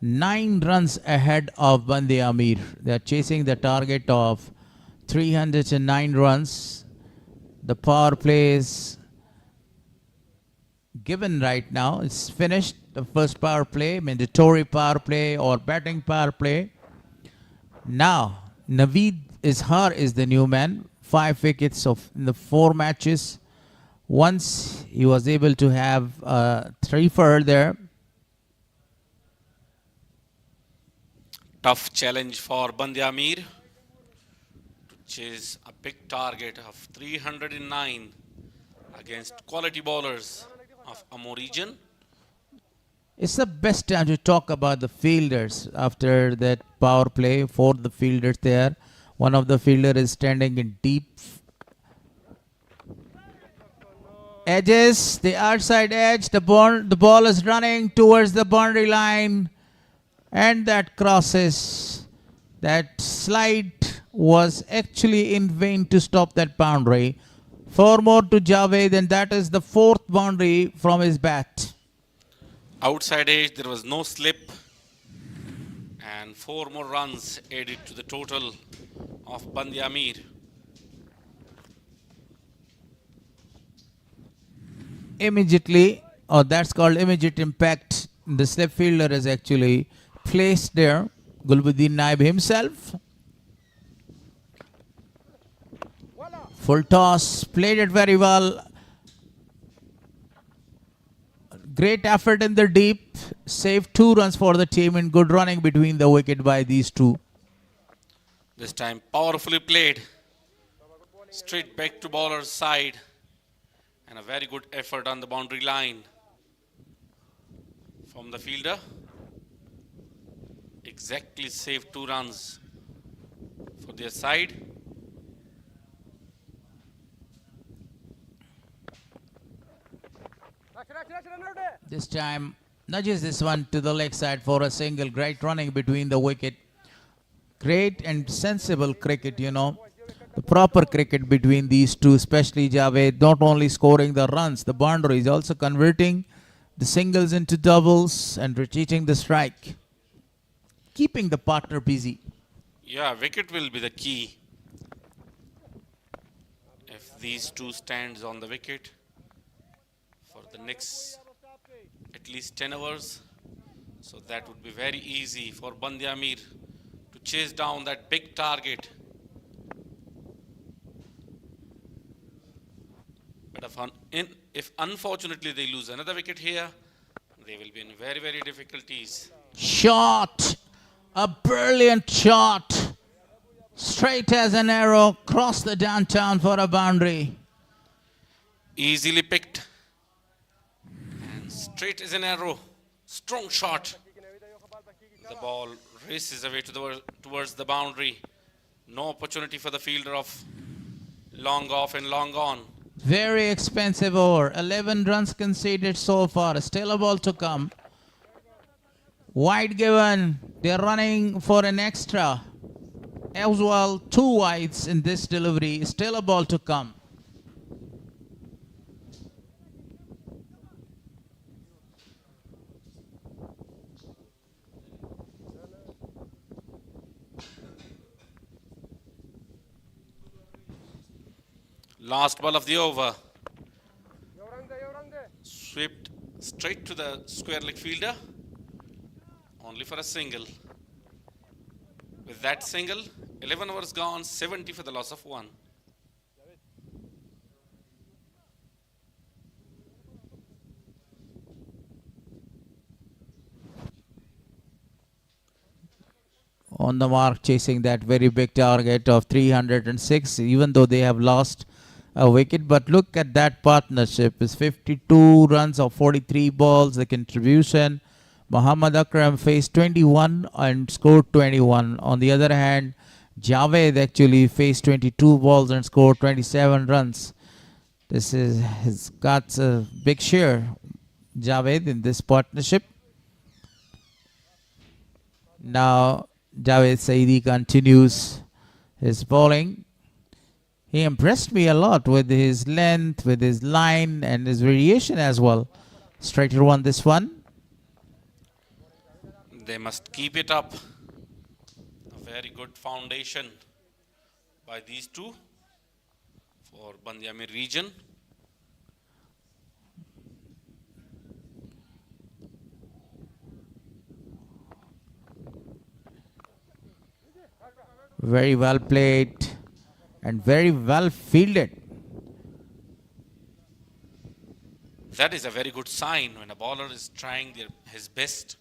9 runs ahead of BAND-E-AMIR. They are chasing the target of 309 runs. The power play is given right now. It's finished. The first power play, mandatory power play or batting power play. Now, Naveed Izhar is the new man. 5 wickets in the 4 matches. Once he was able to have 3 for there. Tough challenge for BAND-E-AMIR to chase a big target of 309 against quality bowlers of AMO region. It's the best time to talk about the fielders after that power play. 4 the fielders there. One of the fielder is standing in deep edges, the outside edge. The ball is running towards the boundary line, and that crosses. That slide was actually in vain to stop that boundary. 4 more to Javed, and that is the 4th boundary from his bat. Outside edge, there was no slip, and 4 more runs added to the total of BAND-E-AMIR. Immediately, or that's called immediate impact, the slip fielder is actually placed there. Gulbuddin Naib himself. Full toss, played it very well. Great effort in the deep. Saved 2 runs for the team and good running between the wicket by these 2. This time powerfully played. Straight back to bowler's side. And a very good effort on the boundary line from the fielder. Exactly saved 2 runs for their side. This time nudges this one to the leg side for a single. Great running between the wicket. Great and sensible cricket, you know. The proper cricket between these 2, especially Javed, not only scoring the runs, the boundaries, also converting the singles into doubles and retreating the strike. Keeping the partner busy. Yeah, wicket will be the key. If these 2 stands on the wicket for the next at least 10 overs, so that would be very easy for BAND-E-AMIR to chase down that big target. But if unfortunately they lose another wicket here, they will be in very, very difficulties. Shot! A brilliant shot! Straight as an arrow, cross the downtown for a boundary. Easily picked. And straight as an arrow. Strong shot. The ball races away towards the boundary. No opportunity for the fielder of long off and long on. Very expensive over. 11 runs conceded so far. Still a ball to come. Wide given. They're running for an extra. As well, 2 wides in this delivery. Still a ball to come. Last ball of the over. Swept straight to the square leg fielder. Only for a single. With that single, 11 overs gone, 70 for the loss of 1. On the mark, chasing that very big target of 306, even though they have lost a wicket. But look at that partnership. It's 52 runs of 43 balls. The contribution. Muhammad Akram faced 21 and scored 21. On the other hand, Javed actually faced 22 balls and scored 27 runs. This is has got a big share, Javed, in this partnership. Now Javed Saidi continues his bowling. He impressed me a lot with his length, with his line, and his variation as well. Striker won this one. They must keep it up. A very good foundation by these two for BAND-E-AMIR region. Very well played and very well fielded. That is a very good sign when a bowler is trying his best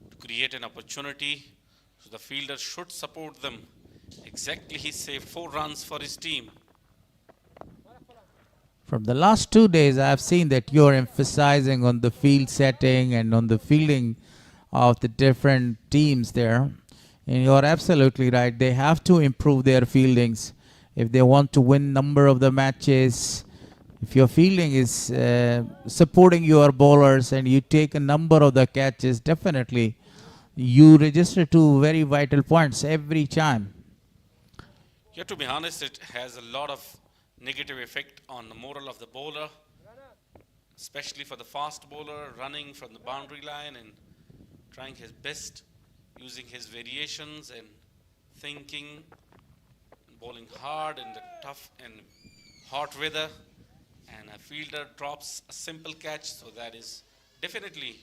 to create an opportunity. So the fielder should support them. Exactly, he saved 4 runs for his team. From the last 2 days, I have seen that you're emphasizing on the field setting and on the fielding of the different teams there. And you're absolutely right. They have to improve their fieldings if they want to win number of the matches. If your fielding is supporting your bowlers and you take a number of the catches, definitely you register 2 very vital points every time. Yeah, to be honest, it has a lot of negative effect on the moral of the bowler, especially for the fast bowler running from the boundary line and trying his best, using his variations and thinking, bowling hard in the tough and hot weather, and a fielder drops a simple catch, so that is definitely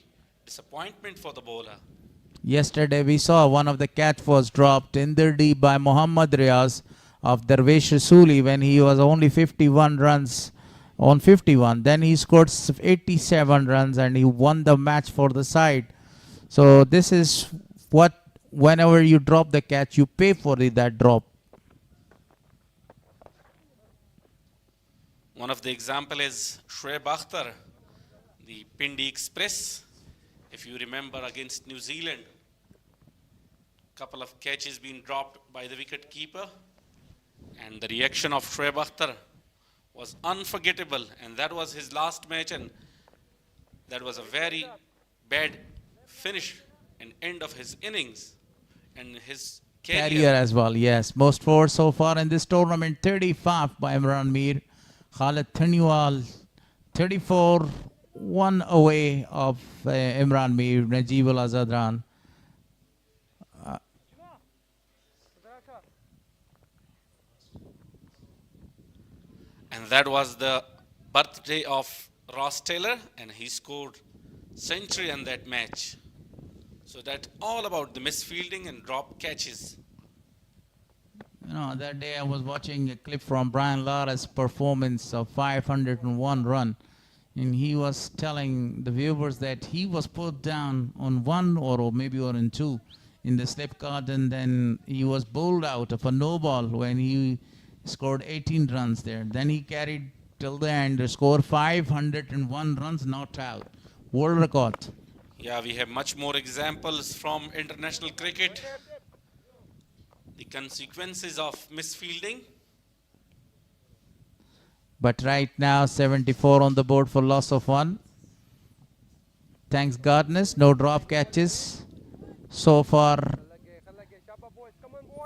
disappointment for the bowler. Yesterday we saw one of the catch was dropped in the deep by Muhammad Riaz of Darvesh Rasuli when he was only 51 runs on 51. Then he scored 87 runs and he won the match for the side. So this is what, whenever you drop the catch, you pay for that drop. One of the example is Shoaib Akhtar, the Pindi Express. If you remember against New Zealand, couple of catches being dropped by the wicket keeper, and the reaction of Shoaib Akhtar was unforgettable, and that was his last match, and that was a very bad finish and end of his innings and his Career as well, yes. Most four so far in this tournament, 35 by Imran Mir. Khalid Thanewal, 34, 1 away of Imran Mir, Najib Al-Azadran. And that was the birthday of Ross Taylor, and he scored century in that match. So that's all about the misfielding and drop catches. You know, that day I was watching a clip from Brian Lara's performance of 501 run, and he was telling the viewers that he was put down on 1 or maybe on 2 in the slip card, and then he was bowled out of a no ball when he scored 18 runs there. Then he carried till the end, scored 501 runs, not out. World record. Yeah, we have much more examples from international cricket. The consequences of misfielding. But right now, 74 on the board for loss of 1. Thanks Gardners, no drop catches so far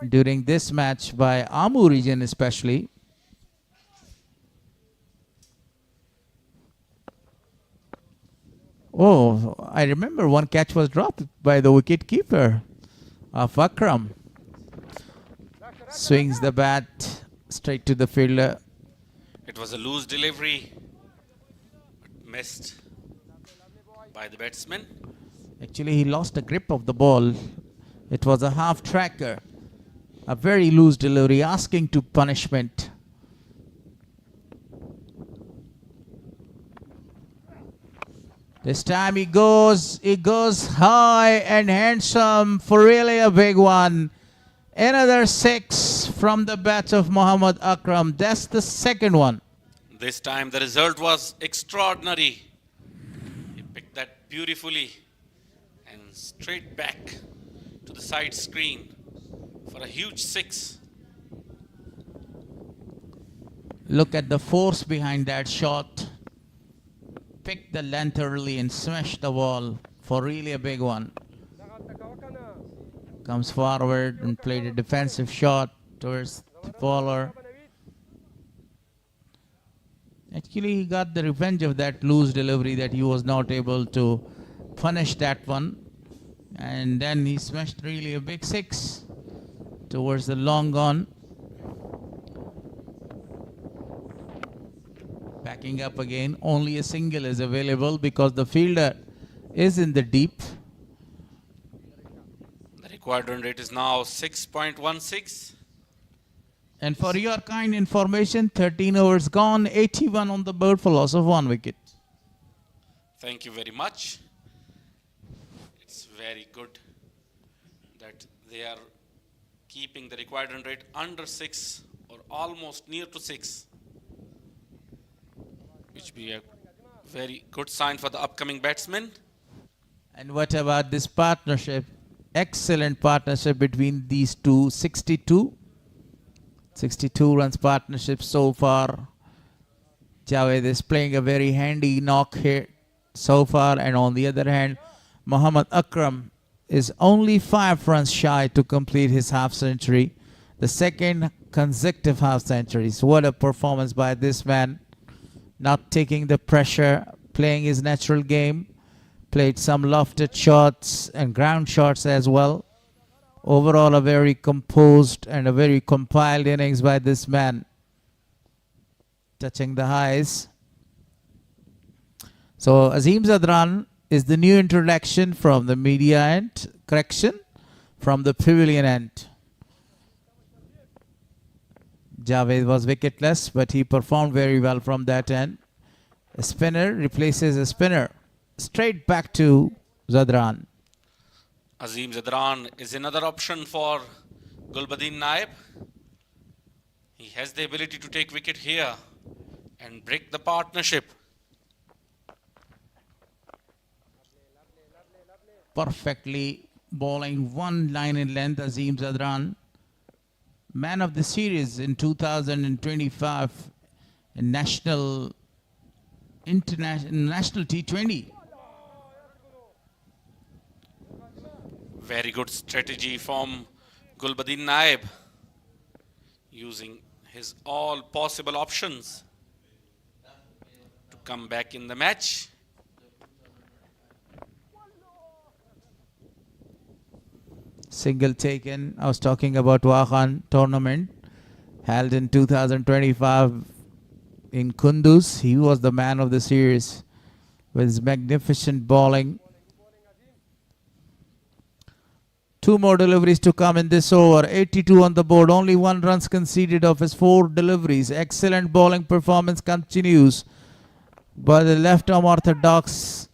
during this match by AMO region especially. Oh, I remember one catch was dropped by the wicket keeper of Akram. Swings the bat straight to the fielder. It was a loose delivery, but missed by the batsman. Actually, he lost the grip of the ball. It was a half tracker. A very loose delivery, asking to punishment. This time he goes high and handsome for really a big one. Another 6 from the bat of Muhammad Akram. That's the second one. This time the result was extraordinary. He picked that beautifully and straight back to the side screen for a huge 6. Look at the force behind that shot. Pick the length early and smash the ball for really a big one. Comes forward and played a defensive shot towards the bowler. Actually, he got the revenge of that loose delivery that he was not able to punish that one. And then he smashed really a big six towards the long on. Backing up again, only a single is available because the fielder is in the deep. The required run rate is now 6.16. And for your kind information, 13 overs gone, 81 on the board for loss of 1 wicket. Thank you very much. It's very good that they are keeping the required run rate under 6 or almost near to 6, which be a very good sign for the upcoming batsmen. And what about this partnership? Excellent partnership between these two. 62 runs partnership so far. Javed is playing a very handy knock here so far, and on the other hand, Muhammad Akram is only 5 runs shy to complete his half century, the second consecutive half centuries. What a performance by this man, not taking the pressure, playing his natural game, played some lofted shots and ground shots as well. Overall, a very composed and a very compiled innings by this man, touching the highs. So Azim Zadran is the new introduction from the media end, correction, from the pavilion end. Javed was wicketless, but he performed very well from that end. A spinner replaces a spinner. Straight back to Zadran. Azim Zadran is another option for Gulbuddin Naib. He has the ability to take wicket here and break the partnership. Perfectly bowling one line in length, Azim Zadran. Man of the series in 2025 in national T20. Very good strategy from Gulbuddin Naib, using his all possible options to come back in the match. Single taken. I was talking about Wakhan tournament held in 2025 in Kunduz. He was the man of the series with his magnificent bowling. 2 more deliveries to come in this over. 82 on the board. Only 1 runs conceded of his 4 deliveries. Excellent bowling performance continues. But the left arm orthodox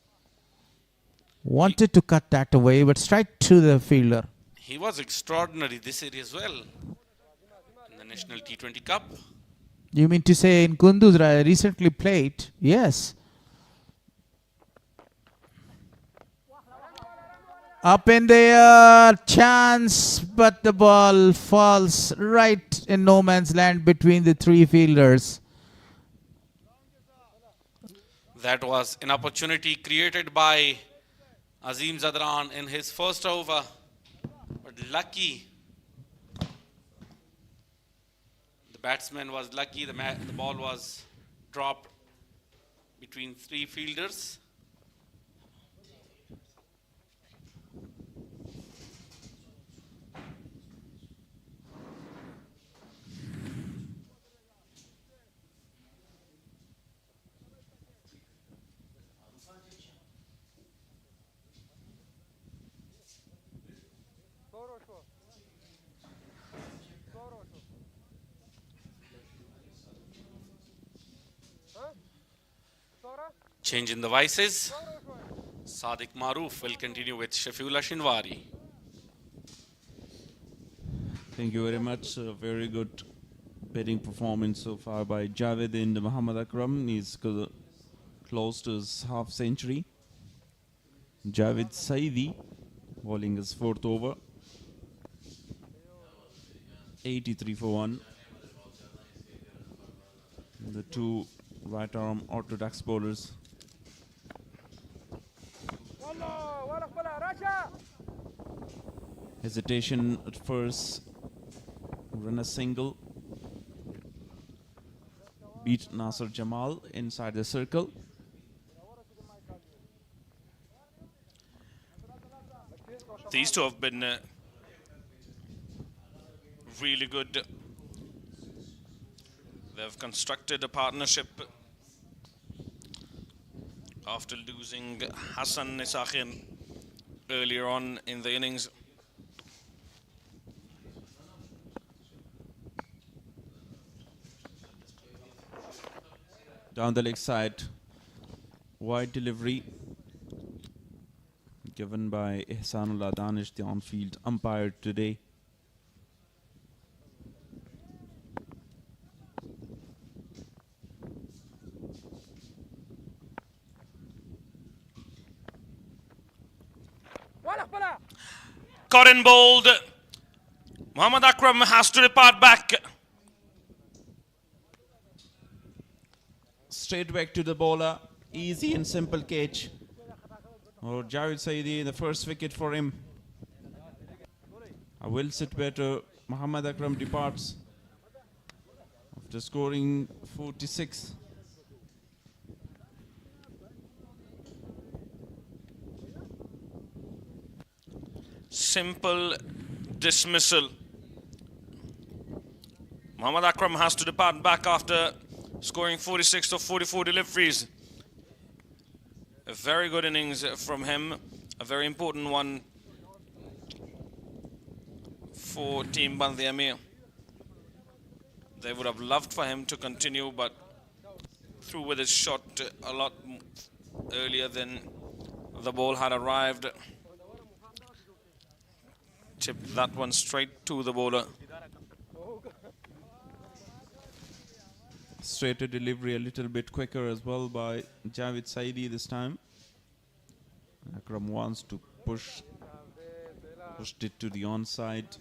wanted to cut that away, but straight to the fielder. He was extraordinary this year as well in the National T20 Cup. You mean to say in Kunduz recently played? Yes. Up in the air, chance, but the ball falls right in no man's land between the 3 fielders. That was an opportunity created by Azim Zadran in his first over, but lucky. The batsman was lucky, the ball was dropped between 3 fielders. Change in the vices. Sadiq Maroof will continue with Shafiullah Shinwari. Thank you very much. A very good batting performance so far by Javed and Muhammad Akram. He's close to his half century. Javed Saidi bowling his 4th over. 83 for 1. The two right arm orthodox bowlers. Hesitation at first. Run a single. Beat Nasser Jamal inside the circle. These two have been really good. They've constructed a partnership after losing Hassan Nisakhin earlier on in the innings. Down the leg side, wide delivery given by Ihsanullah Danish, the on-field umpire today. Caught in bowled. Muhammad Akram has to depart back. Straight back to the bowler. Easy and simple catch. Or Javed Saidi, the first wicket for him. A well set batter. Muhammad Akram departs after scoring 46. Simple dismissal. Muhammad Akram has to depart back after scoring 46 of 44 deliveries. A very good innings from him, a very important one for Team BAND-E-AMIR. They would have loved for him to continue, but through with his shot a lot earlier than the ball had arrived. Chipped that one straight to the bowler. Straighter delivery, a little bit quicker as well by Javed Saidi this time. Akram wants to pushed it to the onside,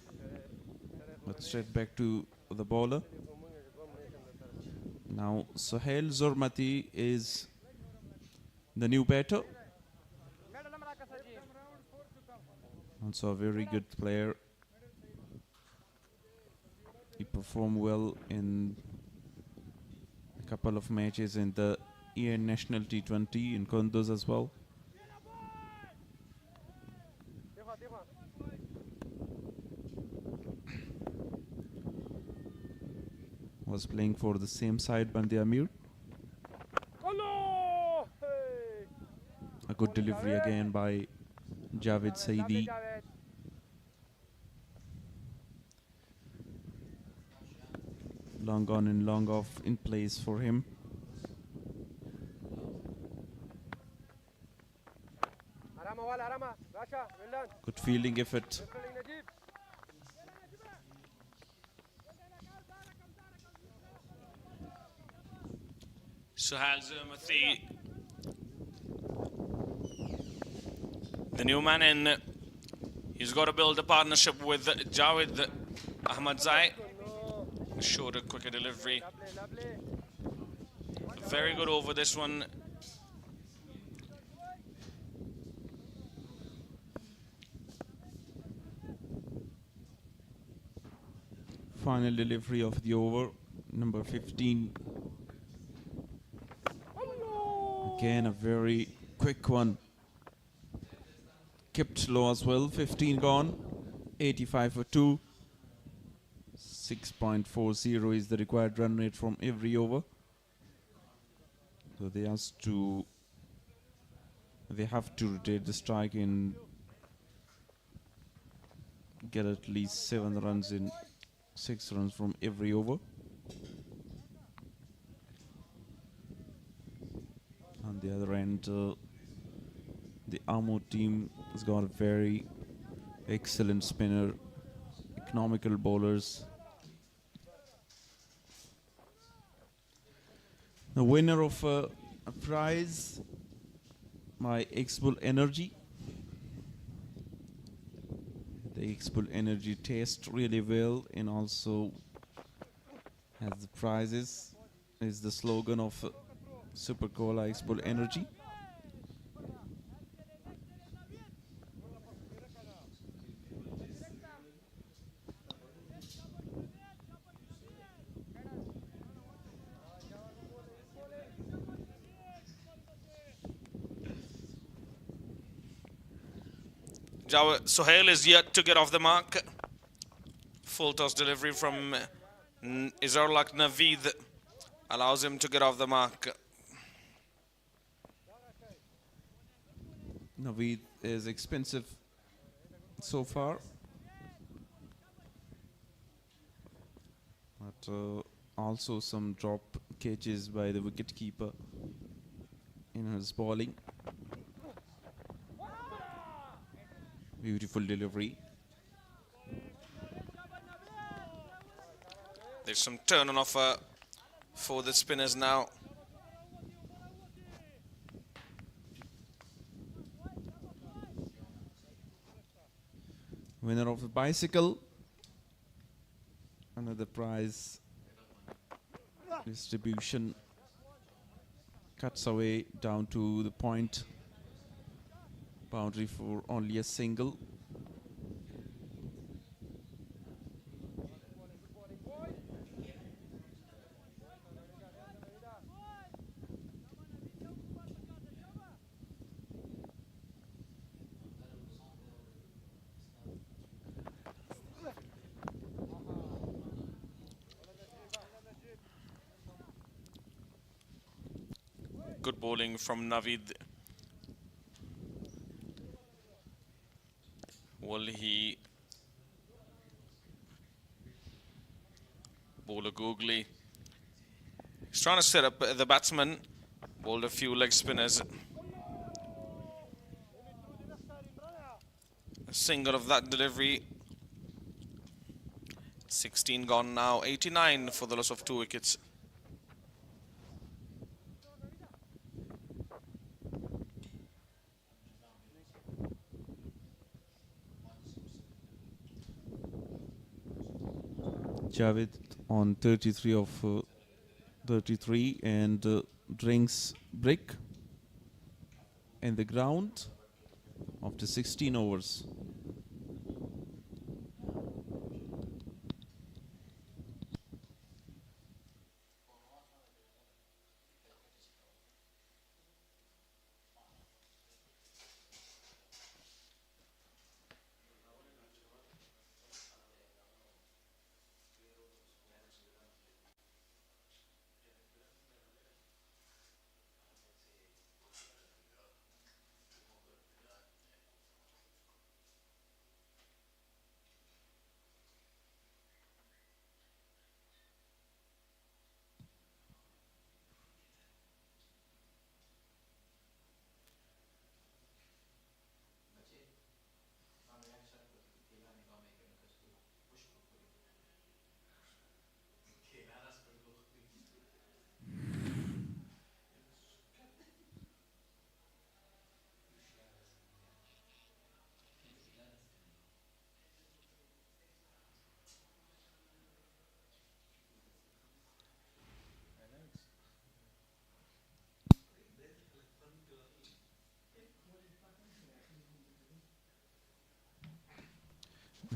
but straight back to the bowler. Now Sohail Zormati is the new batter. Also a very good player. He performed well in a couple of matches in the EN National T20 in Kunduz as well. Was playing for the same side, BAND-E-AMIR. A good delivery again by Javed Saidi. Long on and long off in place for him. Good fielding effort. Sohail Zormati, the new man in. He's got to build a partnership with Javed Ahmadzai. Showed a quicker delivery. Very good over this one. Final delivery of the over, number 15. Again, a very quick one. Kept low as well, 15 gone, 85 for 2. 6.40 is the required run rate from every over. So they have to rotate the strike and get at least 7 runs in 6 runs from every over. On the other end, the AMO team has got a very excellent spinner, economical bowlers. The winner of a prize, my X-Bull Energy. The X-Bull Energy tastes really well and also has the prizes. is the slogan of Super Cola Expo Energy. Sohail is yet to get off the mark. Full toss delivery from Izarlak Naveed allows him to get off the mark. Naveed is expensive so far, but also some drop catches by the wicketkeeper in his bowling. Beautiful delivery. There's some turn on offer for the spinners now. Winner of the bicycle. Another prize distribution cuts away down to the point. Boundary for only a single. Good bowling from Naveed. Will he bowl a googly? He's trying to set up the batsman. Bowled a few leg spinners. A single of that delivery. 16 gone now. 89 for the loss of 2 wickets. Javed on 33 of 33 and drinks brick in the ground after 16 overs.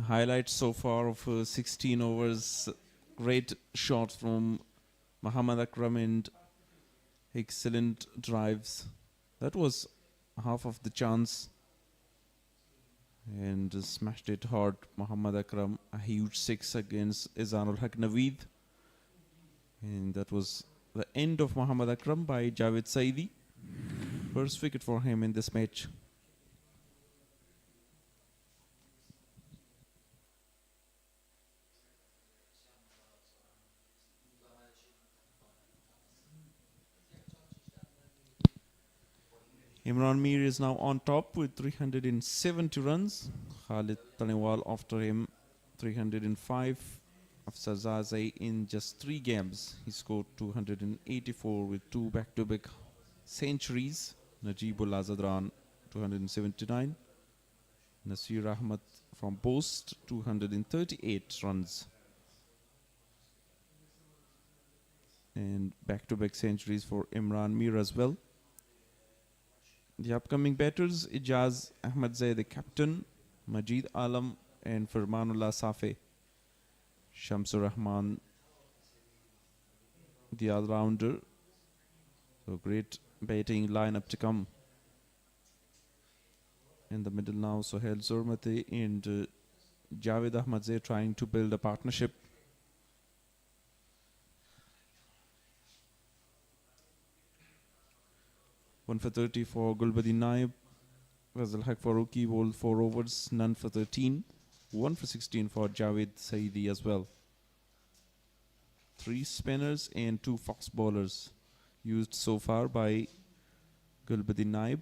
Highlights so far of 16 overs. Great shots from Muhammad Akram and excellent drives. That was half of the chance. And smashed it hard. Muhammad Akram, a huge 6 against Izanul Haq Naveed. And that was the end of Muhammad Akram by Javed Saidi. First wicket for him in this match. Imran Mir is now on top with 370 runs. Khalid Tanewal after him 305. Afsar Zaze in just 3 games. He scored 284 with 2 back-to-back centuries. Najibul Azadran 279. Nasir Ahmad from Post 238 runs. and back-to-back centuries for Imran Mir as well. The upcoming batters, Ijaz Ahmadzai, the captain, Majid Alam and Farmanullah Safe. Shamsur Rahman, the all-rounder. So great batting lineup to come. In the middle now, Sohail Zurmati and Javed Ahmadzai trying to build a partnership. One for 30 for Gulbadi Naib. Fazal Haq Faruqi bowled 4 overs, none for 13. 1 for 16 for Javed Saidi as well. 3 spinners and 2 fast bowlers used so far by Gulbadi Naib.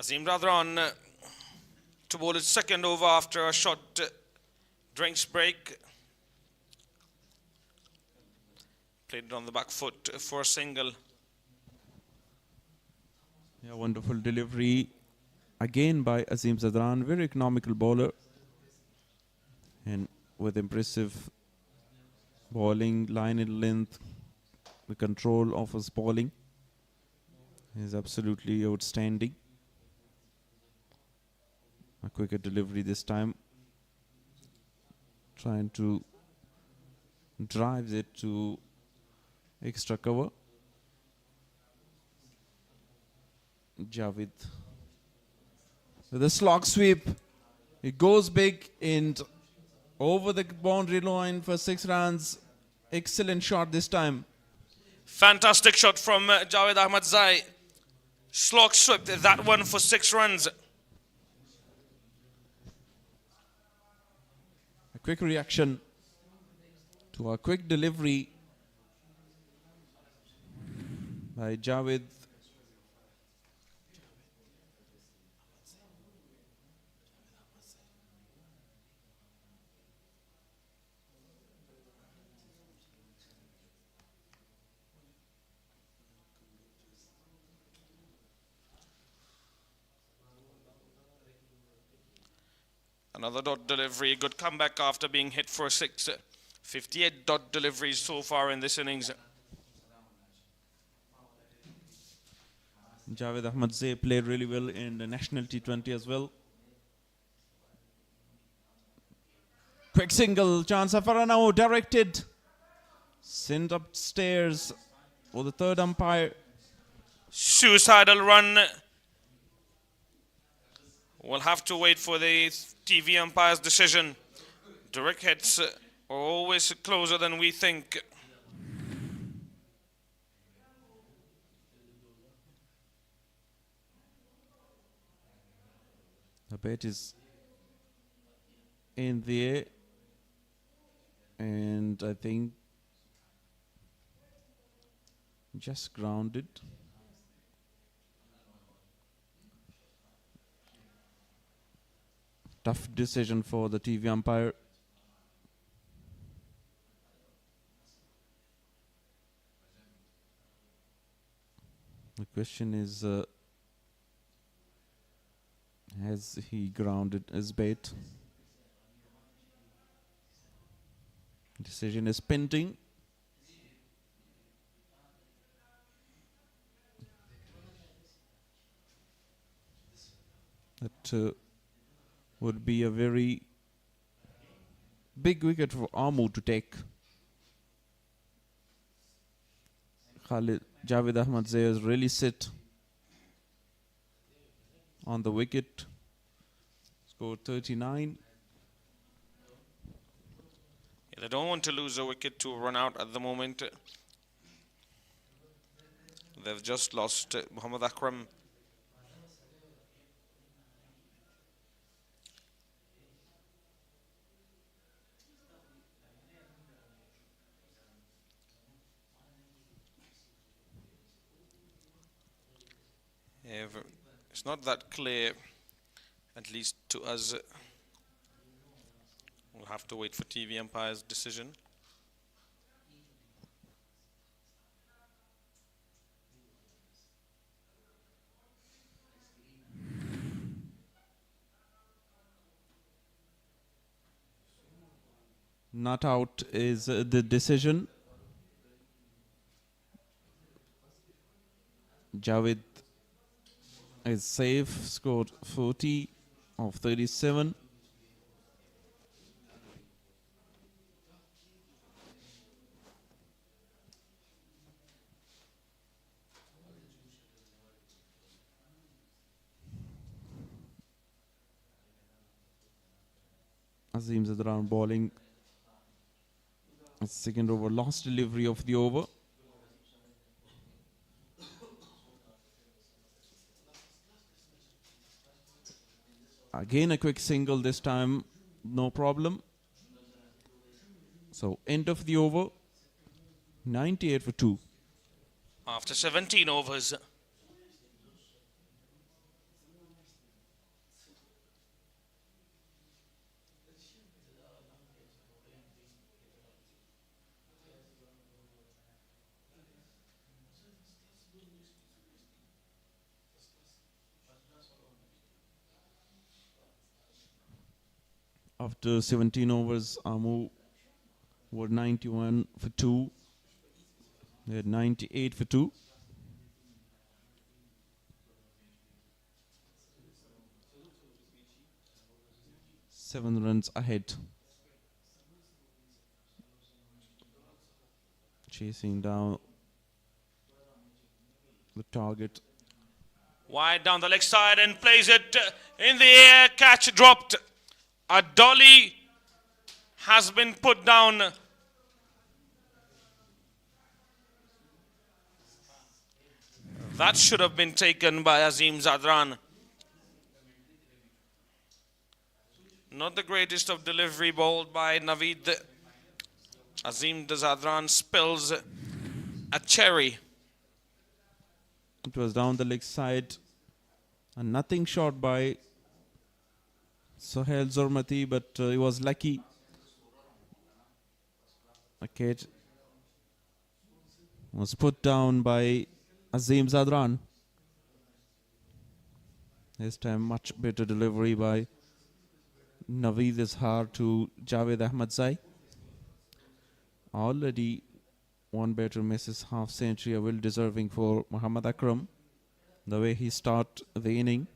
Azim Radran to bowl his second over after a short drinks break. Played it on the back foot for a single. Yeah, wonderful delivery again by Azim Zadran. Very economical bowler. And with impressive bowling, line and length, the control of his bowling is absolutely outstanding. A quicker delivery this time. Trying to drive it to extra cover. Javed with a slog sweep. It goes big and over the boundary line for 6 runs. Excellent shot this time. Fantastic shot from Javed Ahmadzai. Slog swept that one for 6 runs. A quick reaction to a quick delivery by Javed. Another dot delivery, good comeback after being hit for a 6. 58 dot deliveries so far in this innings. Javed Ahmadzai played really well in the national T20 as well. Quick single, chance of a run out, directed. Sent upstairs for the third umpire. Suicidal run. We'll have to wait for the TV umpire's decision. Direct hits are always closer than we think. The bat is in the air, and I think just grounded. Tough decision for the TV umpire. The question is, has he grounded his bait? Decision is pending. That would be a very big wicket for AMO to take. Javed Ahmadzai has really sit on the wicket. Scored 39. They don't want to lose a wicket to run out at the moment. They've just lost Muhammad Akram. It's not that clear, at least to us. We'll have to wait for TV umpire's decision. Not out is the decision. Javed is safe, scored 40 of 37. Azim Zadran bowling. Second over, last delivery of the over. Again a quick single this time, no problem. So end of the over, 98 for 2. After 17 overs. After 17 overs, AMO were 91 for 2. They had 98 for 2. Seven runs ahead. Chasing down the target. Wide down the leg side and plays it in the air. Catch dropped. A dolly has been put down. That should have been taken by Azim Zadran. Not the greatest of delivery bowled by Naveed. Azim Zadran spills a cherry. It was down the leg side. And nothing short by Sohail Zormati, but he was lucky. A catch was put down by Azim Zadran. This time much better delivery by Naveed Ishar to Javed Ahmadzai. Already one better misses half century, a well deserving for Muhammad Akram. The way he start the inning.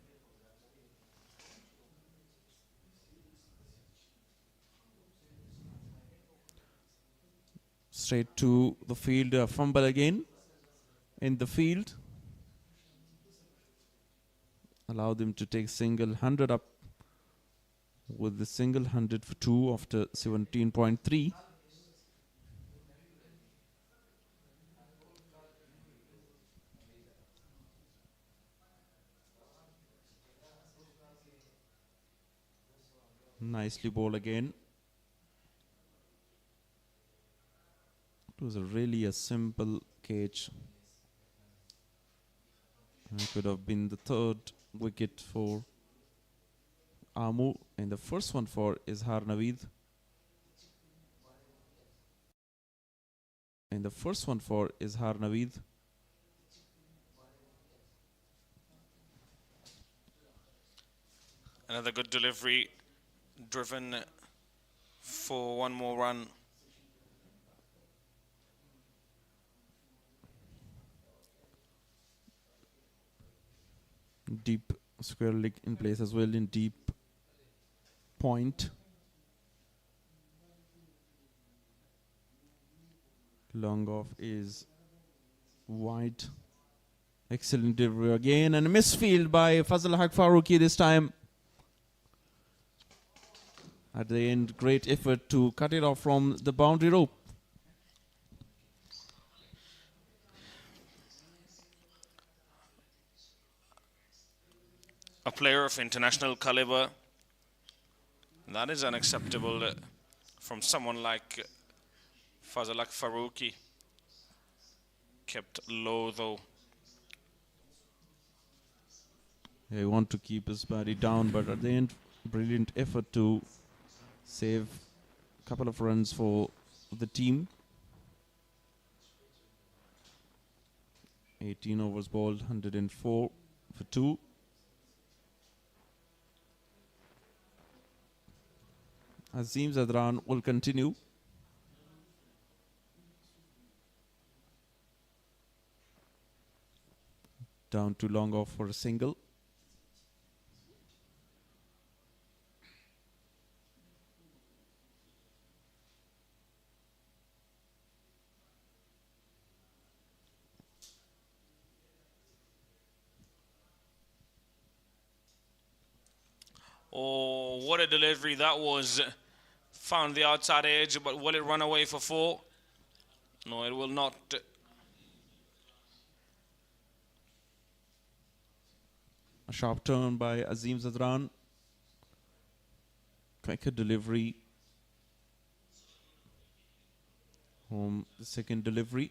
Straight to the field, a fumble again in the field. Allowed him to take single 100 up with the single 100 for 2 after 17.3. Nicely bowled again. It was really a simple catch. It could have been the third wicket for AMO and the first one for Izhar Naveed. And the first one for Izhar Naveed. Another good delivery, driven for one more run. Deep square leg in place as well in deep point. Long off is wide. Excellent delivery again and a misfield by Fazal Haq Farooqi this time. At the end, great effort to cut it off from the boundary rope. A player of international caliber, that is unacceptable from someone like Fazalak Farouki. Kept low though. He want to keep his body down, but at the end, brilliant effort to save a couple of runs for the team. 18 overs bowled, 104 for 2. Azim Zadran will continue. Down to long off for a single. Oh, what a delivery that was. Found the outside edge, but will it run away for 4? No, it will not. A sharp turn by Azim Zadran. Quicker delivery. Home the second delivery.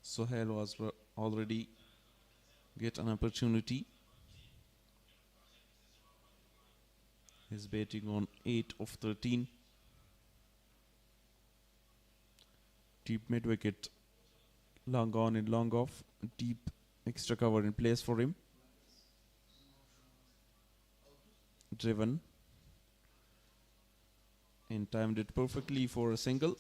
Sohail was already get an opportunity. He's batting on 8 of 13. Deep mid wicket. Long on and long off. Deep extra cover in place for him. Driven. And timed it perfectly for a single.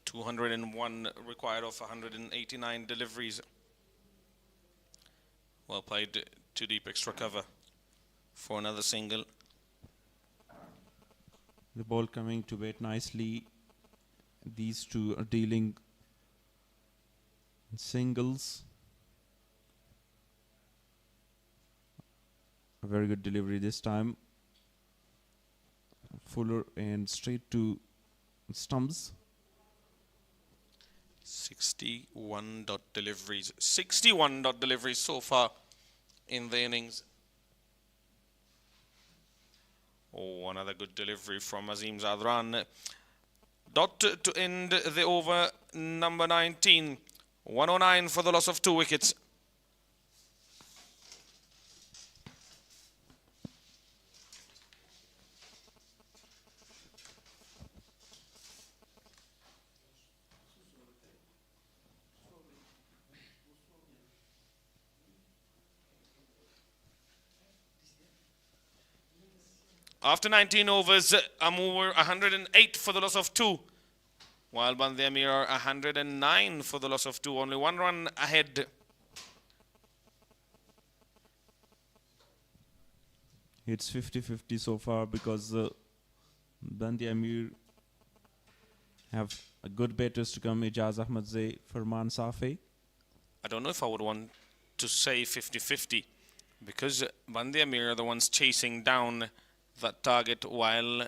.201 required of 189 deliveries. Well played to deep extra cover for another single. The ball coming to bat nicely. These two are dealing singles. A very good delivery this time. Fuller and straight to stumps. 61 dot deliveries. 61 dot deliveries so far in the innings. Oh, another good delivery from Azim Zadran. Dot to end the over number 19. 109 for the loss of 2 wickets. After 19 overs, AMO were 108 for the loss of 2, while BAND-E-AMIR are 109 for the loss of 2, only 1 run ahead. It's 50-50 so far because BAND-E-AMIR have good batters to come. Ijaz Ahmadzai, Farman Safi. I don't know if I would want to say 50-50 because BAND-E-AMIR are the ones chasing down that target while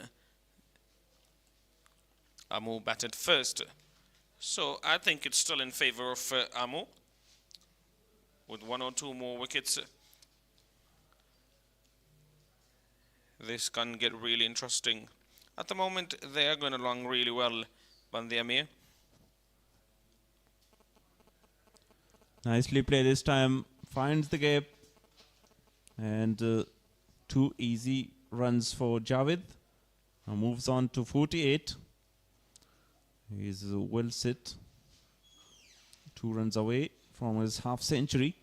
AMO batted first. So I think it's still in favor of AMO with 1 or 2 more wickets. This can get really interesting. At the moment, they are going along really well, BAND-E-AMIR. Nicely played this time. Finds the gap. And 2 easy runs for Javed. Now moves on to 48. He's well set. 2 runs away from his half century.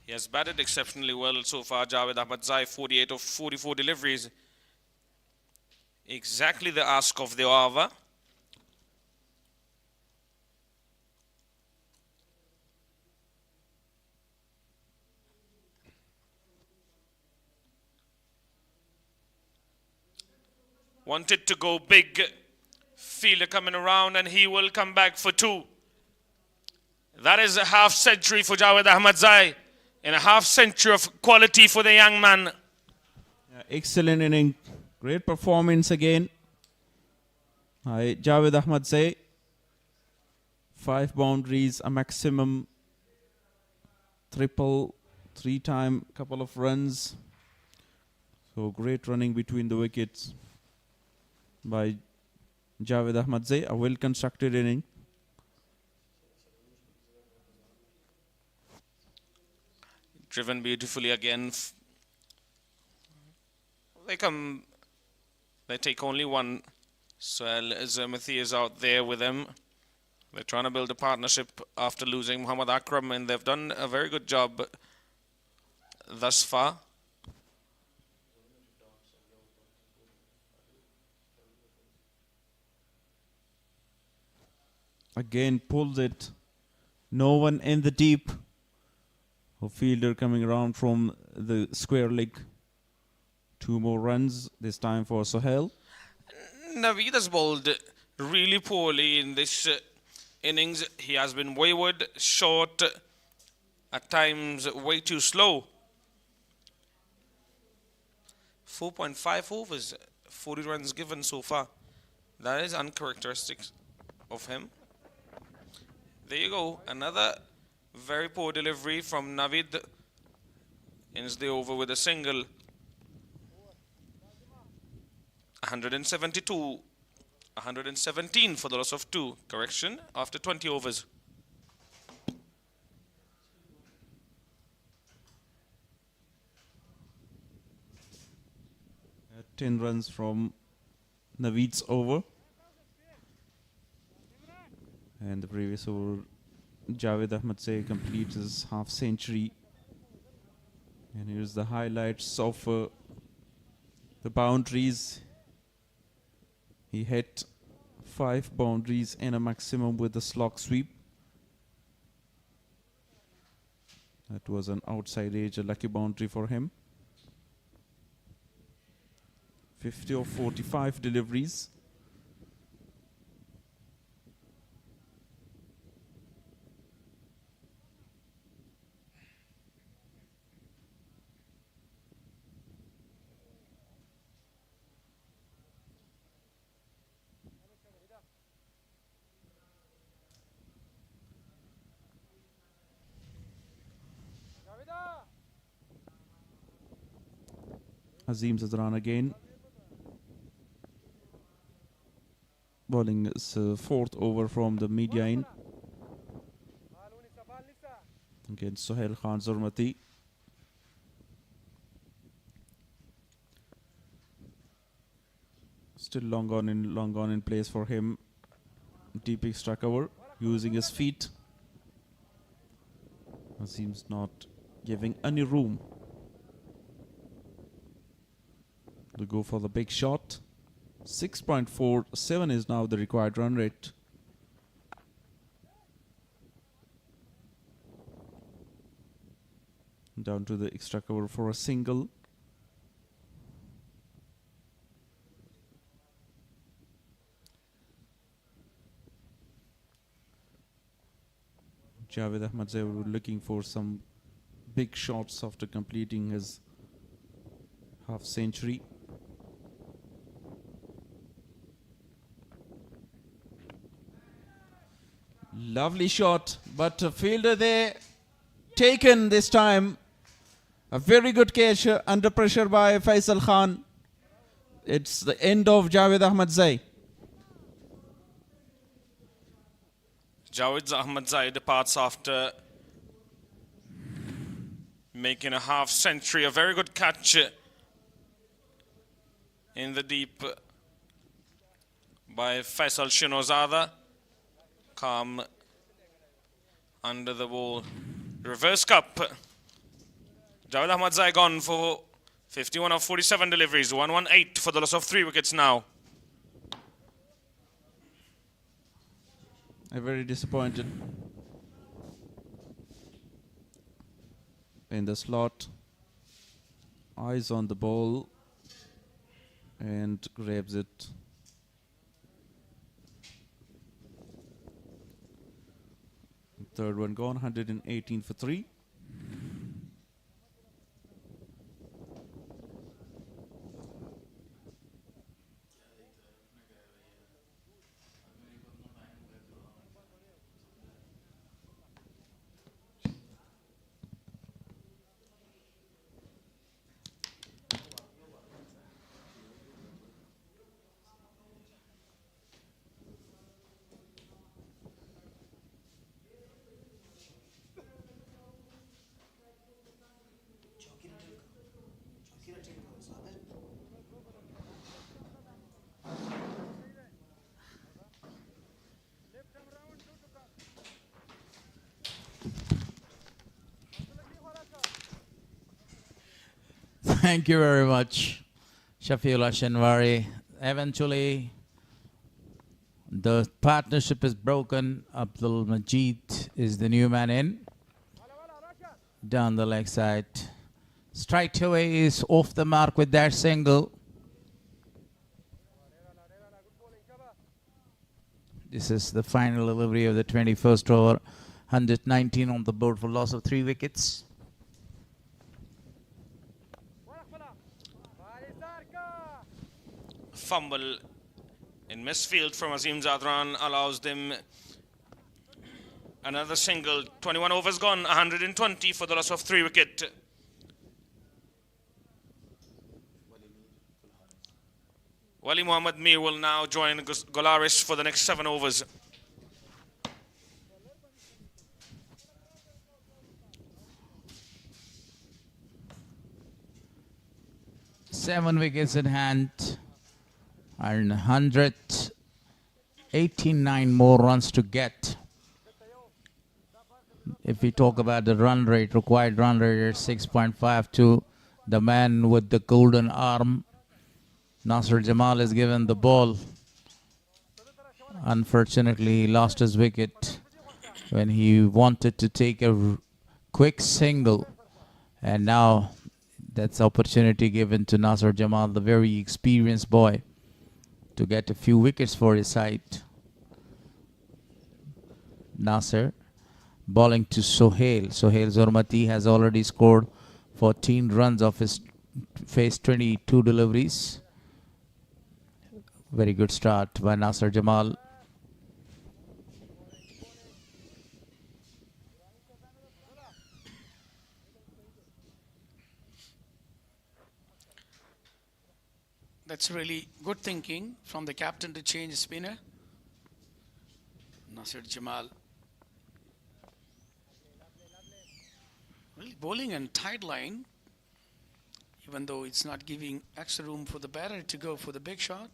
He has batted exceptionally well so far, Javed Ahmadzai, 48 of 44 deliveries. Exactly the ask of the over. wanted to go big. Fielder coming around and he will come back for 2. That is a half century for Javed Ahmadzai and a half century of quality for the young man. Excellent inning. Great performance again. Javed Ahmadzai. 5 boundaries, a maximum triple, 3-time couple of runs. So great running between the wickets by Javed Ahmadzai. A well-constructed inning. Driven beautifully again. They take only one. Sohail Zermathi is out there with them. They're trying to build a partnership after losing Muhammad Akram, and they've done a very good job thus far. Again pulls it. No one in the deep. A fielder coming around from the square leg. 2 more runs, this time for Sohail. Naveed has bowled really poorly in this innings. He has been wayward, short, at times way too slow. 4.5 overs, 40 runs given so far. That is uncharacteristic of him. There you go, another very poor delivery from Naveed. Ends the over with a single. 172, 117 for the loss of 2. Correction, after 20 overs. 10 runs from Naveed's over. And the previous over, Javed Ahmadzai completes his half century. And here's the highlights of the boundaries. He hit 5 boundaries and a maximum with the slog sweep. That was an outside edge, a lucky boundary for him. 50 of 45 deliveries. Azim Zadran again. Bowling his 4th over from the median. Against Sohail Khan Zurmati. Still long on in place for him. Deep extra cover using his feet. Azim's not giving any room to go for the big shot. 6.47 is now the required run rate. Down to the extra cover for a single. Javed Ahmadzai looking for some big shots after completing his half century. Lovely shot, but a fielder there taken this time. A very good catch under pressure by Faisal Khan. It's the end of Javed Ahmadzai. Javed Ahmadzai departs after making a half century. A very good catch in the deep by Faisal Shinozada. Calm under the ball. Reverse cup. Javed Ahmadzai gone for 51 of 47 deliveries. 118 for the loss of 3 wickets now. I'm very disappointed in the slot. Eyes on the ball. and grabs it. Third one gone, 118 for 3. Thank you very much, Shafiullah Shenwari. Eventually, the partnership is broken. Abdul Majid is the new man in. Down the leg side. Straight away is off the mark with that single. This is the final delivery of the 21st over. 119 on the board for loss of 3 wickets. Fumble in misfield from Azim Zadran allows them another single. 21 overs gone, 120 for the loss of 3 wicket. Wali Muhammad Mir will now join Golaris for the next 7 overs. Seven wickets in hand. And 189 more runs to get. If we talk about the run rate, required run rate at 6.52, the man with the golden arm, Nasir Jamal, is given the ball. Unfortunately, he lost his wicket when he wanted to take a quick single. And now that's opportunity given to Nasir Jamal, the very experienced boy, to get a few wickets for his side. Nasir bowling to Sohail. Sohail Zormati has already scored 14 runs of his faced 22 deliveries. Very good start by Nasir Jamal. That's really good thinking from the captain to change spinner. Nasir Jamal. Really bowling and tight line, even though it's not giving extra room for the batter to go for the big shot.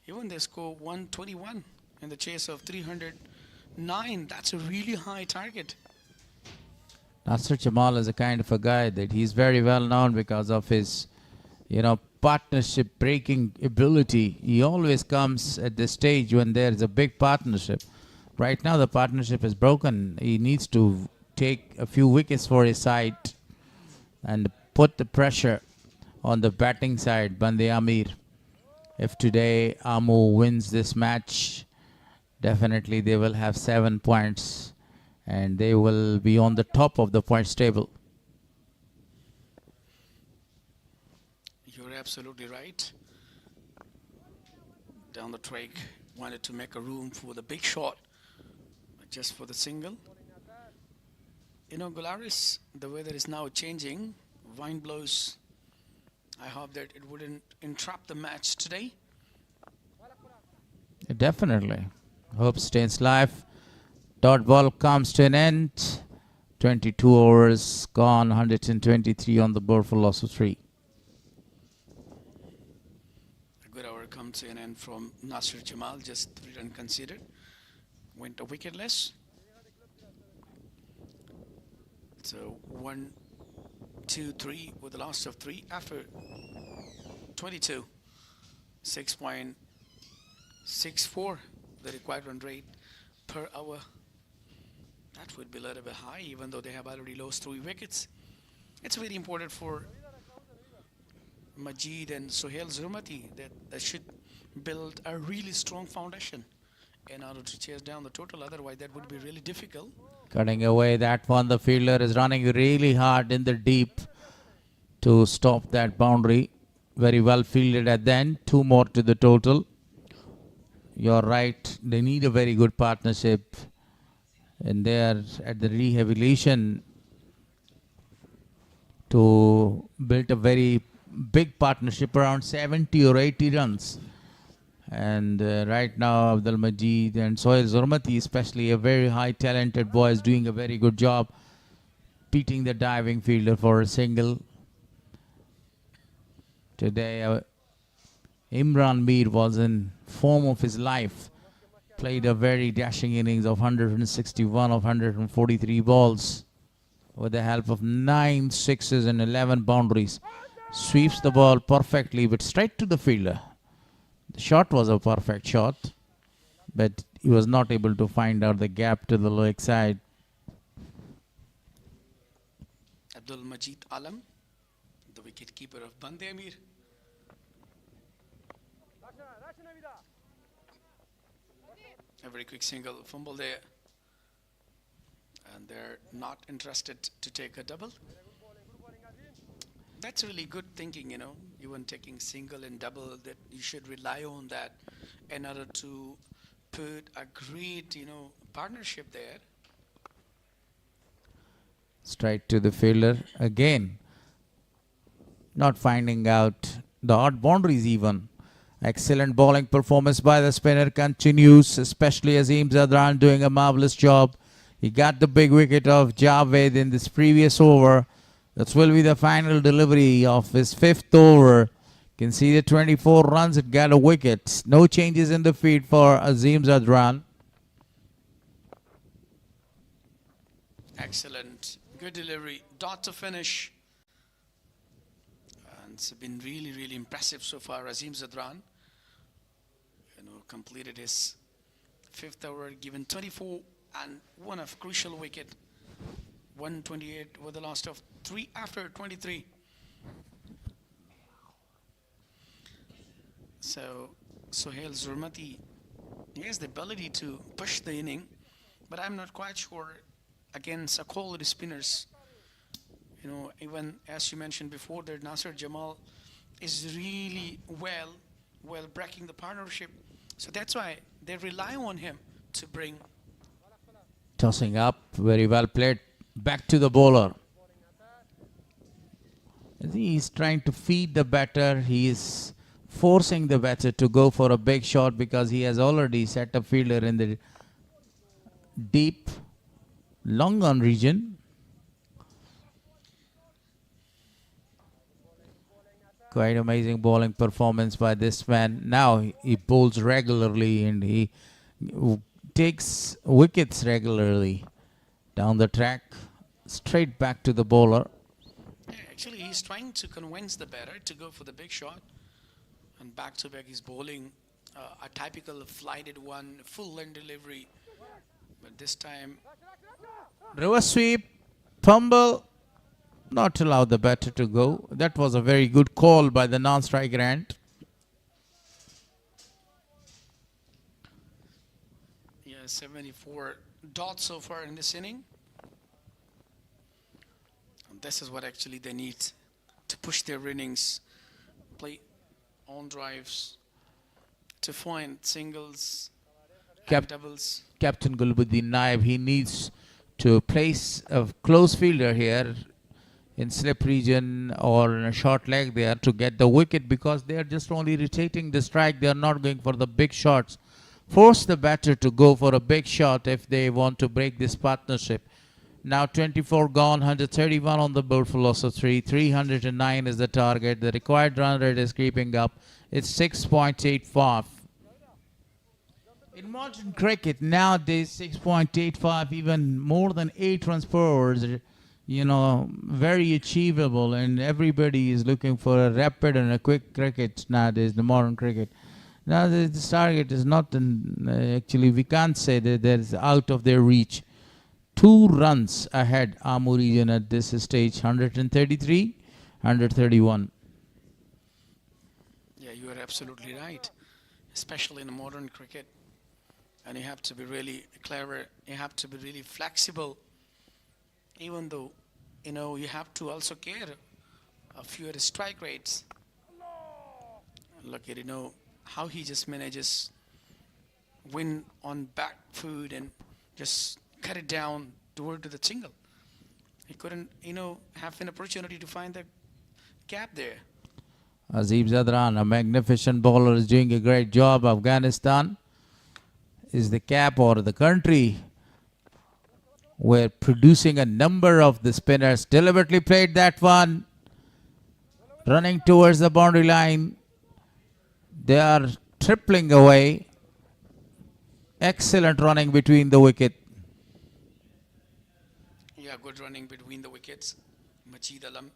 Even they score 121 in the chase of 309. That's a really high target. Nasir Jamal is a kind of a guy that he's very well known because of his, partnership breaking ability. He always comes at the stage when there is a big partnership. Right now the partnership is broken. He needs to take a few wickets for his side and put the pressure on the batting side, BAND-E-AMIR. If today AMO wins this match, definitely they will have 7 points and they will be on the top of the points table. You're absolutely right. Down the track, wanted to make a room for the big shot, just for the single. Golaris, the weather is now changing. Wind blows. I hope that it wouldn't entrap the match today. Definitely. Hope stays live. Dot ball comes to an end. 22 overs gone, 123 on the board for loss of 3. A good hour comes to an end from Nasir Jamal, just 3 runs conceded. Went a wicketless. So 1, 2, 3 with the loss of 3 after 22. 6.64 the required run rate per hour. That would be a little bit high, even though they have already lost 3 wickets. It's very important for Majid and Sohail Zurmati, that should build a really strong foundation in order to chase down the total. Otherwise, that would be really difficult. Cutting away that one, the fielder is running really hard in the deep to stop that boundary. Very well fielded at the end. 2 more to the total. You're right. They need a very good partnership. And they are at the rehabilitation to build a very big partnership around 70 or 80 runs. And right now, Abdul Majid and Sohail Zurmati, especially a very high talented boy, is doing a very good job beating the diving fielder for a single. Today, Imran Mir was in form of his life. Played a very dashing innings of 161 of 143 balls with the help of 9 sixes and 11 boundaries. Sweeps the ball perfectly, but straight to the fielder. The shot was a perfect shot, but he was not able to find out the gap to the leg side. Abdul Majid Alam, the wicketkeeper of BAND-E-AMIR. A very quick single fumble there. And they're not interested to take a double. That's really good thinking, you know, even taking single and double, that you should rely on that in order to put a great, you know, partnership there. Straight to the fielder again. Not finding out the odd boundaries even. Excellent bowling performance by the spinner continues, especially Azim Zadran doing a marvelous job. He got the big wicket of Javed in this previous over. That will be the final delivery of his 5th over. You can see the 24 runs, it got a wicket. No changes in the feed for Azim Zadran. Excellent. Good delivery. Dot to finish. And it's been really, really impressive so far. Azim Zadran, you know, completed his 5th over, given 24 and one of crucial wicket. 128 with the loss of 3 after 23. So Sohail Zurmati, he has the ability to push the inning, but I'm not quite sure against a quality spinners. You know, even as you mentioned before, that Nasser Jamal is really well breaking the partnership. So that's why they rely on him to bring. Tossing up, very well played. Back to the bowler. He's trying to feed the batter. He is forcing the batter to go for a big shot because he has already set a fielder in the deep long on region. Quite amazing bowling performance by this man. Now he bowls regularly and he takes wickets regularly. Down the track, straight back to the bowler. Yeah, actually, he's trying to convince the batter to go for the big shot. And back to back, he's bowling a typical flighted one, full length delivery. But this time, reverse sweep, fumble, not allow the batter to go. That was a very good call by the non-striker end. yeah, 74 dots so far in this inning. And this is what actually they need to push their innings, play on drives, to find singles, and doubles. Captain Gulbuddin Naib, he needs to place a close fielder here in slip region or in a short leg there to get the wicket, because they are just only rotating the strike. They are not going for the big shots. Force the batter to go for a big shot if they want to break this partnership. Now 24 gone, 131 on the board for loss of 3. 309 is the target. The required run rate is creeping up. It's 6.85. In modern cricket nowadays, 6.85, even more than 8 runs per hour is, you know, very achievable, and everybody is looking for a rapid and a quick cricket nowadays, the modern cricket. Now this target is not, actually we can't say that that is out of their reach. 2 runs ahead AMO region at this stage, 133, 131. absolutely right, especially in modern cricket. And you have to be really clever, you have to be really flexible, even though, you have to also care of your strike rates. Look at, how he just manages win on back foot and just cut it down toward to the single. He couldn't, have an opportunity to find the gap there. Azim Zadran, a magnificent bowler, is doing a great job. Afghanistan is the cap or the country where producing a number of the spinners. Deliberately played that one. Running towards the boundary line. They are tripling away. Excellent running between the wicket. Yeah, good running between the wickets. Majid Alam.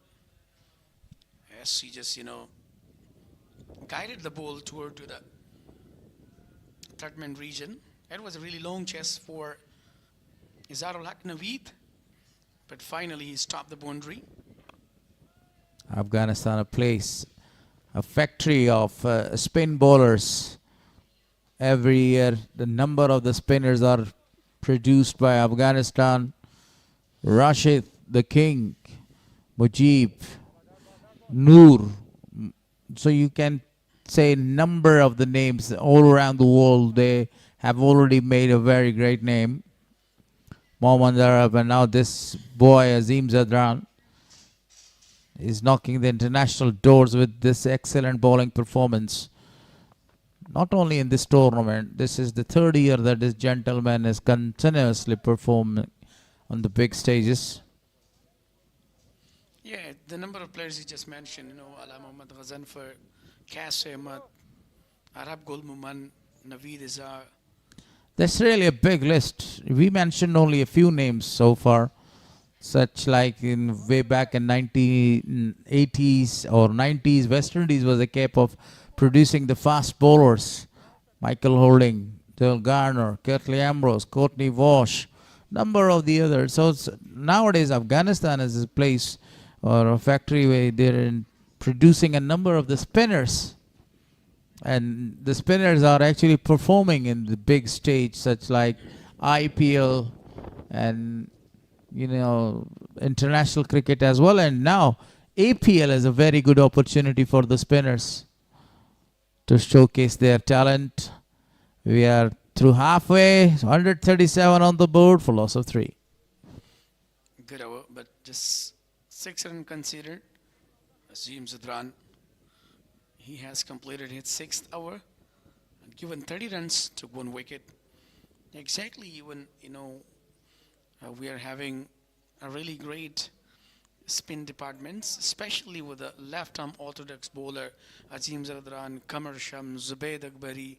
Yes, he just, guided the ball toward to the third-man region. It was a really long chase for Izarul Haq Naveed, but finally he stopped the boundary. Afghanistan, a place, a factory of spin bowlers. Every year, the number of the spinners are produced by Afghanistan. Rashid, the king, Mujib, Noor. So you can say number of the names all around the world. They have already made a very great name. Mohammad Arab, and now this boy Azim Zadran is knocking the international doors with this excellent bowling performance. Not only in this tournament, this is the third year that this gentleman is continuously performing on the big stages. Yeah, the number of players he just mentioned, Ala Muhammad Ghazanfar, Kas Ahmed, Arab Gul Muman, Naveed Izar. That's really a big list. We mentioned only a few names so far, such like in way back in 1980s or 90s, West Indies was a cap of producing the fast bowlers. Michael Holding, Dale Garner, Kirtley Ambrose, Courtney Walsh, number of the others. So nowadays Afghanistan is a place or a factory where they're producing a number of the spinners. And the spinners are actually performing in the big stage, such like IPL and, international cricket as well. And now APL is a very good opportunity for the spinners to showcase their talent. We are through halfway, 137 on the board for loss of 3. Good over, but just 6 runs considered. Azim Zadran, he has completed his 6th over and given 30 runs, took 1 wicket. Exactly when, we are having a really great spin departments, especially with the left-arm orthodox bowler Azim Zadran, Qamar Shams, Zubaid Akbari.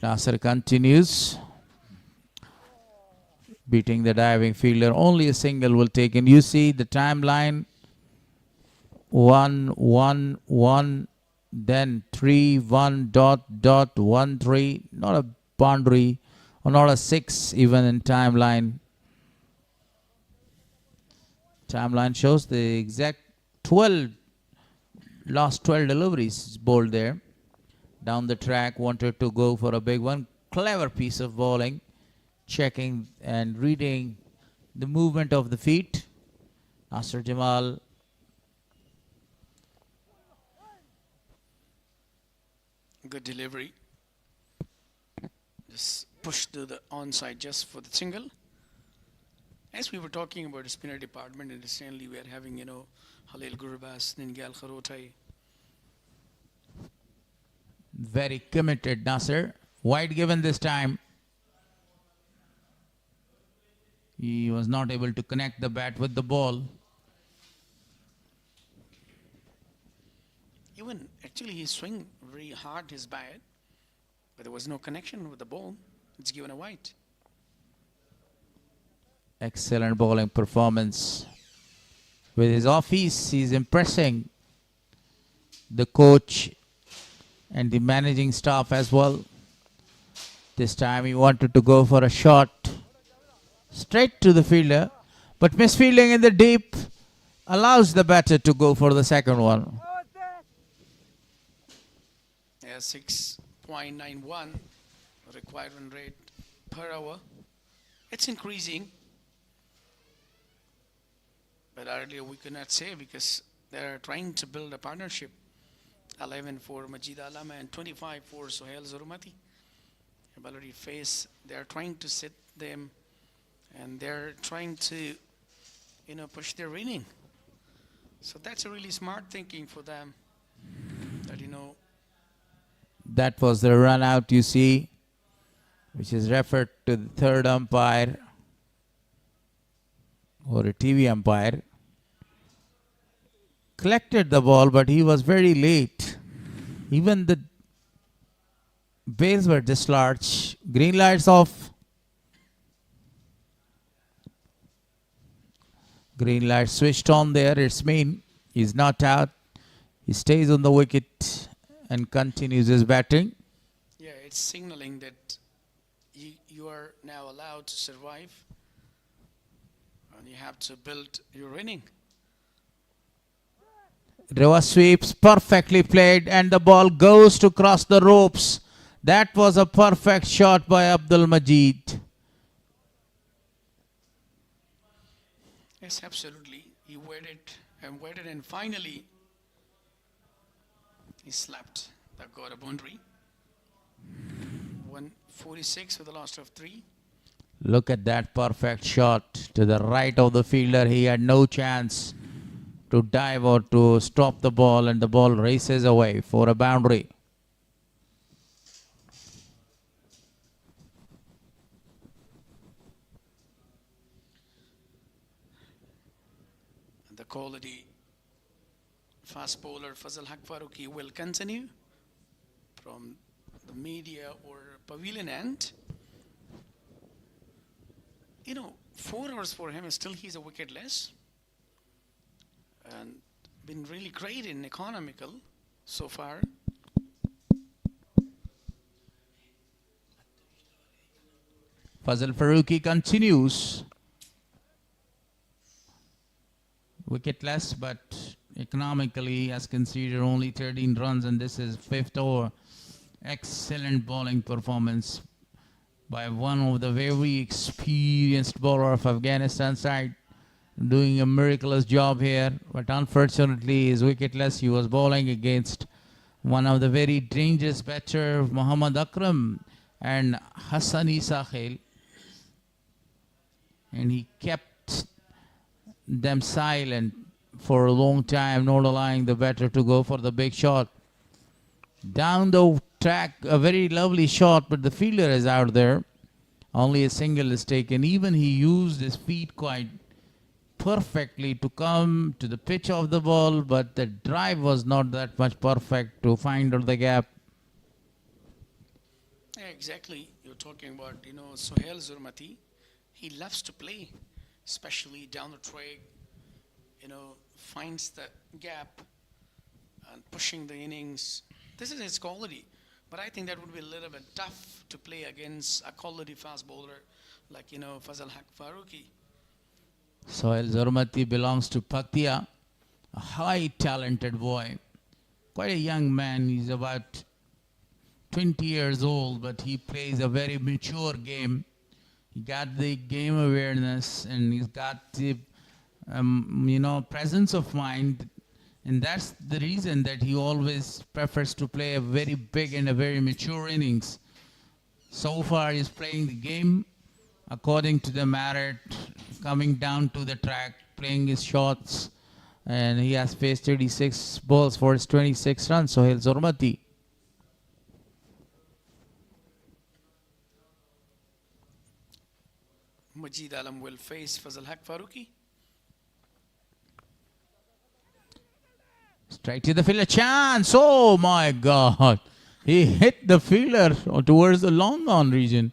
Nasser continues, beating the diving fielder. Only a single will take in. You see the timeline. 1, 1, 1, then 3, 1, dot, dot, 1, 3. Not a boundary, or not a 6 even in timeline. Timeline shows the exact 12, last 12 deliveries is bowled there. Down the track, wanted to go for a big one. Clever piece of bowling. Checking and reading the movement of the feet. Nasser Jamal. Good delivery. Just pushed to the onside just for the single. As we were talking about the spinner department, and recently we are having, Halil Gurbas, Ningal Kharotai. Very committed, Nasser. Wide given this time. He was not able to connect the bat with the ball. Even actually he swung very hard his bat, but there was no connection with the ball. It's given a wide. Excellent bowling performance. With his office, he's impressing the coach and the managing staff as well. This time he wanted to go for a shot straight to the fielder, but misfielding in the deep. allows the batter to go for the second one. Yeah, 6.91 required run rate per hour. It's increasing. But earlier we could not say because they're trying to build a partnership. 11 for Majid Alam and 25 for Sohail Zurmati. I've already faced, they're trying to sit them and they're trying to, push their winning. So that's a really smart thinking for them that, That was the run out, you see, which is referred to the third umpire or a TV umpire. Collected the ball, but he was very late. Even the bails were dislodged. Green lights off. Green light switched on there. It's mean he's not out. He stays on the wicket and continues his batting. Yeah, it's signaling that you are now allowed to survive and you have to build your inning. Reverse sweeps, perfectly played, and the ball goes to cross the ropes. That was a perfect shot by Abdul Majid. Yes, absolutely. He waited and finally he slapped that got a boundary. 146 with the loss of 3. Look at that perfect shot to the right of the fielder. He had no chance to dive or to stop the ball, and the ball races away for a boundary. The quality fast bowler Fazal Haq Farooqi will continue from the media or pavilion end. 4 hours for him, still he's a wicket less. And been really great in economical so far. Fazal Farooqi continues. Wicketless, but economically has conceded only 13 runs, and this is 5th over. Excellent bowling performance by one of the very experienced bowler of Afghanistan side. Doing a miraculous job here, but unfortunately is wicketless. He was bowling against one of the very dangerous batter, Muhammad Akram and Hassani Sahil, and he kept them silent for a long time, not allowing the batter to go for the big shot. Down the track, a very lovely shot, but the fielder is out there. Only a single is taken. Even he used his feet quite perfectly to come to the pitch of the ball, but the drive was not that much perfect to find out the gap. Yeah, exactly. You're talking about, Sohail Zurmati. He loves to play, especially down the track, finds the gap and pushing the innings. This is his quality. But I think that would be a little bit tough to play against a quality fast bowler like, Fazal Haq Farooqi. Sohail Zurmati belongs to Paktia, a high talented boy. Quite a young man. He's about 20 years old, but he plays a very mature game. He got the game awareness and he's got the presence of mind, and that's the reason that he always prefers to play a very big and a very mature innings. So far he's playing the game according to the merit, coming down to the track, playing his shots, and he has faced 36 balls for his 26 runs. Sohail Zurmati. Majid Alam will face Fazal Haq Farooqi. Straight to the fielder, chance. Oh my God. He hit the fielder towards the long on region.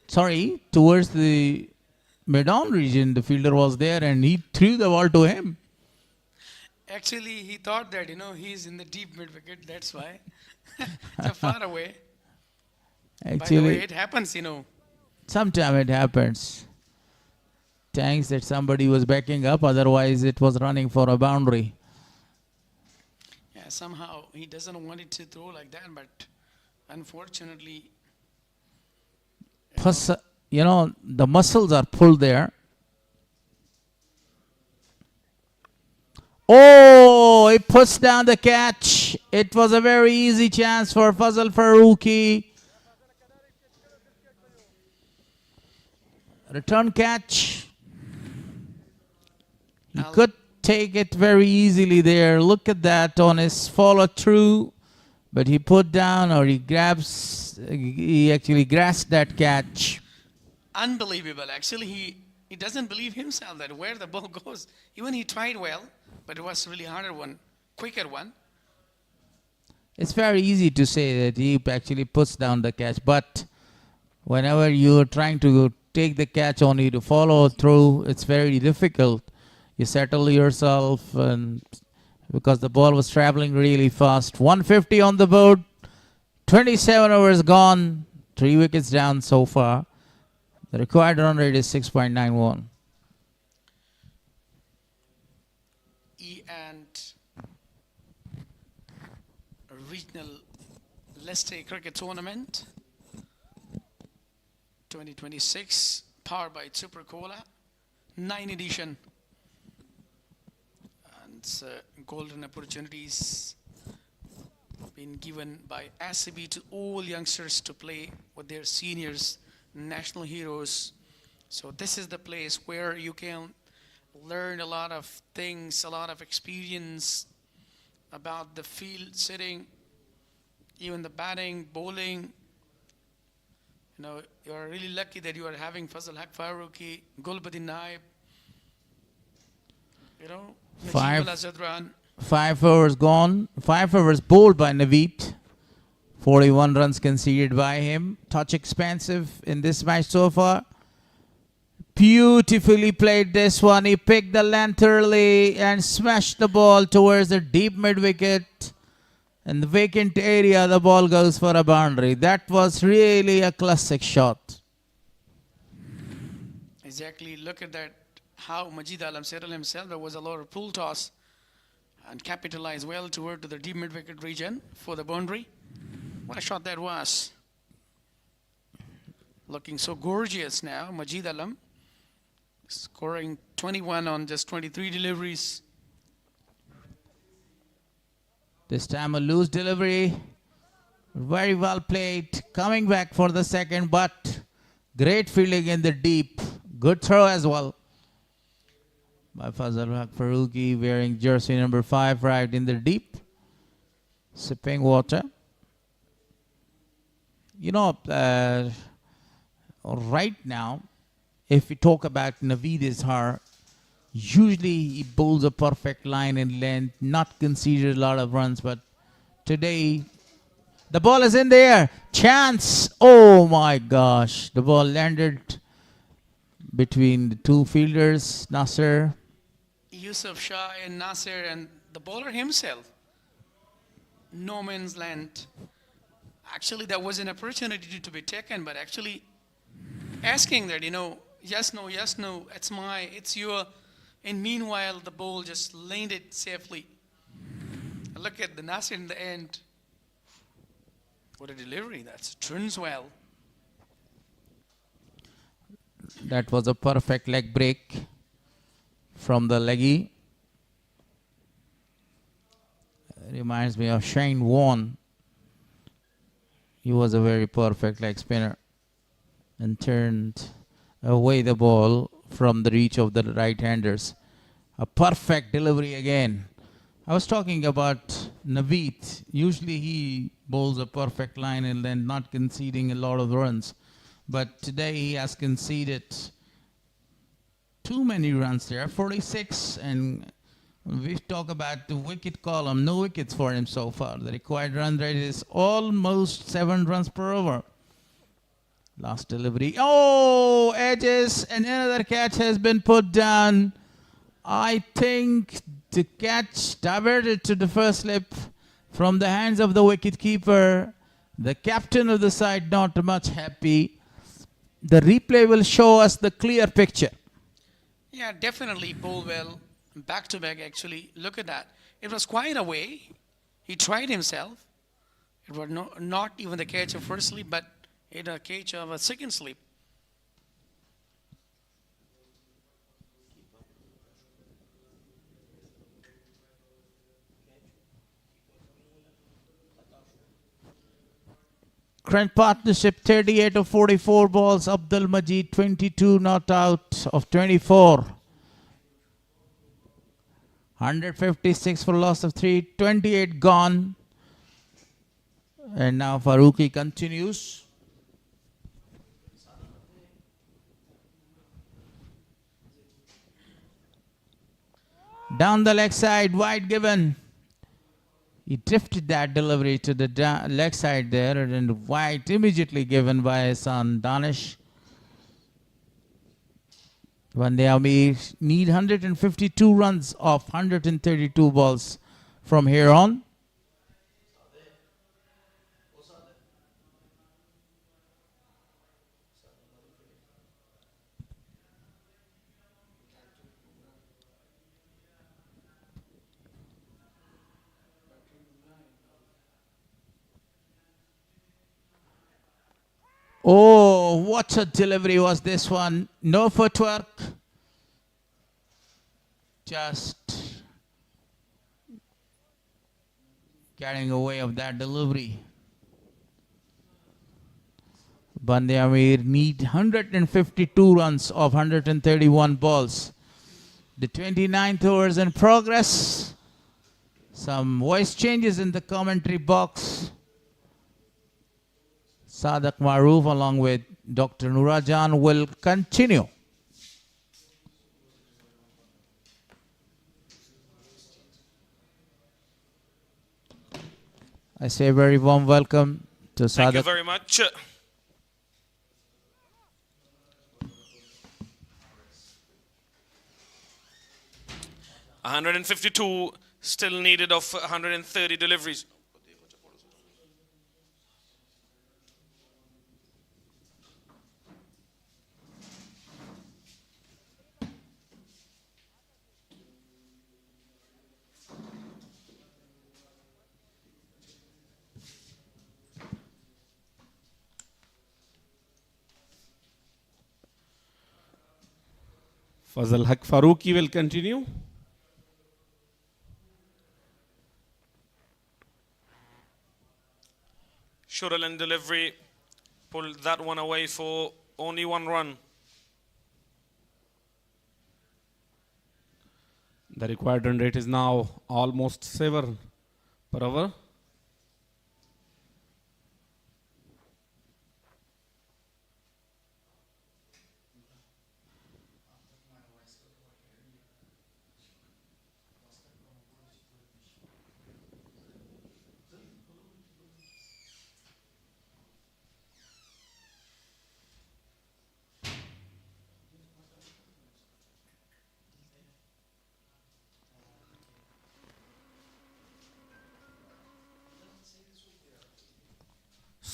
Sorry, towards the mid-on region. The fielder was there and he threw the ball to him. Actually, he thought that, he's in the deep mid-wicket. That's why. So far away. Actually, by the way, it happens, Sometimes it happens. Thanks that somebody was backing up, otherwise it was running for a boundary. Yeah, somehow he doesn't want it to throw like that, but unfortunately, Plus, the muscles are pulled there. Oh, he puts down the catch. It was a very easy chance for Fazal Farooqi. Return catch. He could take it very easily there. Look at that on his follow through. But he put down, or he actually grasped that catch. unbelievable. Actually, he doesn't believe himself that where the ball goes. Even he tried well, but it was really harder one, quicker one. It's very easy to say that he actually puts down the catch, but whenever you're trying to take the catch only to follow through, it's very difficult. You settle yourself, and because the ball was traveling really fast. 150 on the board, 27 overs gone, 3 wickets down so far. The required run rate is 6.91. And regional Leicester Cricket Tournament 2026, powered by Super Cola, 9 edition. And golden opportunities been given by ACB to all youngsters to play with their seniors, national heroes. So this is the place where you can learn a lot of things, a lot of experience about the field sitting, even the batting, bowling. You know, you're really lucky that you are having Fazal Haq Farooqi, Gulbadin Naib, you know, Najib Al-Azadran. 5 overs gone. 5 overs bowled by Naveed. 41 runs conceded by him. Touch expansive in this match so far. Beautifully played this one. He picked the length early and smashed the ball towards the deep mid-wicket. In the vacant area, the ball goes for a boundary. That was really a classic shot. Exactly. Look at that. How Majid Alam settled himself. There was a lot of pull toss and capitalized well toward to the deep mid-wicket region for the boundary. What a shot that was. Looking so gorgeous now. Majid Alam scoring 21 on just 23 deliveries. This time a loose delivery. Very well played. Coming back for the second, but great fielding in the deep. Good throw as well by Fazal Haq Farooqi, wearing jersey number 5, right in the deep. Sipping water. You know, right now, if we talk about Naveed Izhar, usually he bowls a perfect line and length, not conceded a lot of runs, but today the ball is in the air. Chance! Oh my gosh. The ball landed between the two fielders, Nasser. Yusuf Shah and Nasser and the bowler himself. No man's land. Actually, there was an opportunity to be taken, but actually asking that, you know, yes, no, it's your. And meanwhile, the ball just landed safely. Look at the Nasser in the end. What a delivery. That's turns well. That was a perfect leg break from the leggy. Reminds me of Shane Warne. He was a very perfect leg spinner and turned away the ball from the reach of the right-handers. A perfect delivery again. I was talking about Naveed. Usually he bowls a perfect line and then not conceding a lot of runs. But today he has conceded too many runs there, 46, and we talk about the wicket column, no wickets for him so far. The required run rate is almost 7 runs per over. Last delivery. Oh, edges, and another catch has been put down. I think the catch diverted to the first slip from the hands of the wicketkeeper. The captain of the side not much happy. The replay will show us the clear picture. Yeah, definitely pulled well. Back to back, actually. Look at that. It was quite a way. He tried himself. It was not even the catch of first sleep, but it a catch of a second sleep. Current partnership 38 of 44 balls. Abdul Majid 22 not out of 24. 156 for loss of 3. 28 gone. And now Farooqi continues. Down the leg side, wide given. He drifted that delivery to the leg side there, and wide immediately given by his son Danish. BAND-E-AMIR need 152 runs off 132 balls from here on. Oh, what a delivery was this one. No footwork. Just getting away of that delivery. BAND-E-AMIR need 152 runs of 131 balls. The 29th over is in progress. Some voice changes in the commentary box. Sadiq Maroof along with Dr. Nurajan will continue. I say a very warm welcome to Sadiq. Thank you very much. 152 still needed of 130 deliveries. Fazal Haq Farooqi will continue. Shuralin delivery pulled that one away for only one run. The required run rate is now almost 7 per over.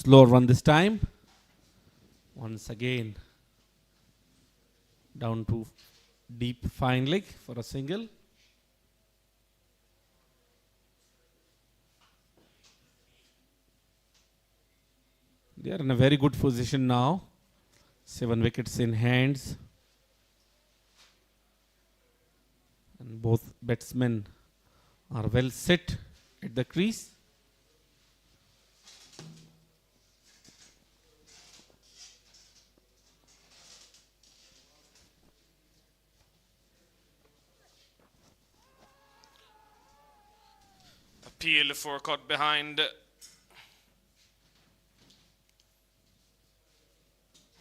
Slow run this time. Once again, down to deep fine leg for a single. They are in a very good position now. 7 wickets in hands. And both batsmen are well set at the crease. Appeal for caught behind. I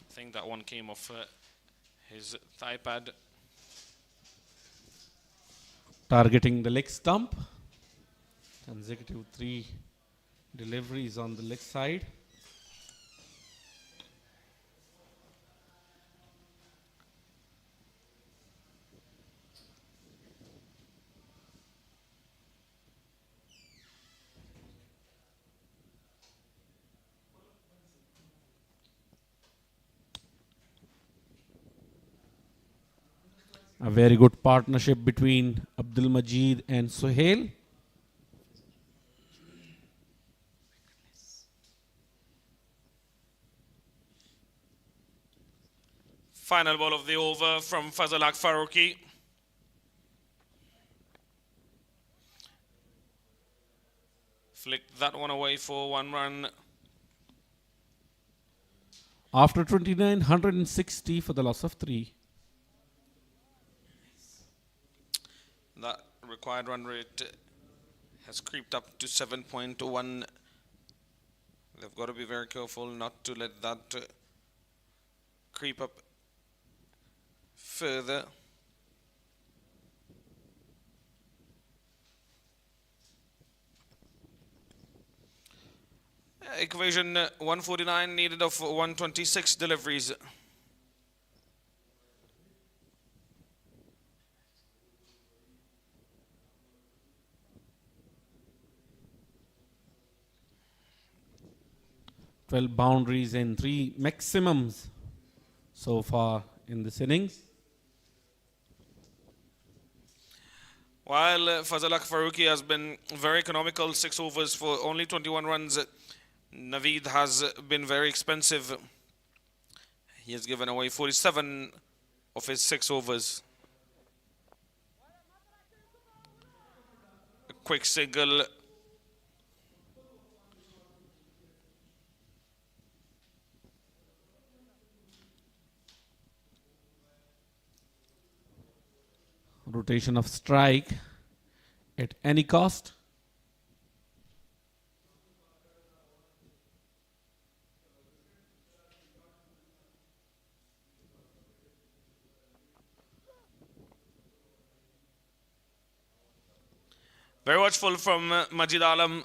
think that one came off his thigh pad. Targeting the leg stump. Consecutive 3 deliveries on the leg side. A very good partnership between Abdul Majid and Suhail. Final ball of the over from Fazal Haq Farooqi. Flicked that one away for 1 run. After 29, 160 for the loss of 3. That required run rate has creeped up to 7.1. They've got to be very careful not to let that creep up further. Equation 149 needed of 126 deliveries. Twelve boundaries and 3 maximums so far in this innings. While Fazal Haq Farooqi has been very economical, 6 overs for only 21 runs, Naveed has been very expensive. He has given away 47 of his 6 overs. A quick single. Rotation of strike at any cost. Very watchful from Majid Alam.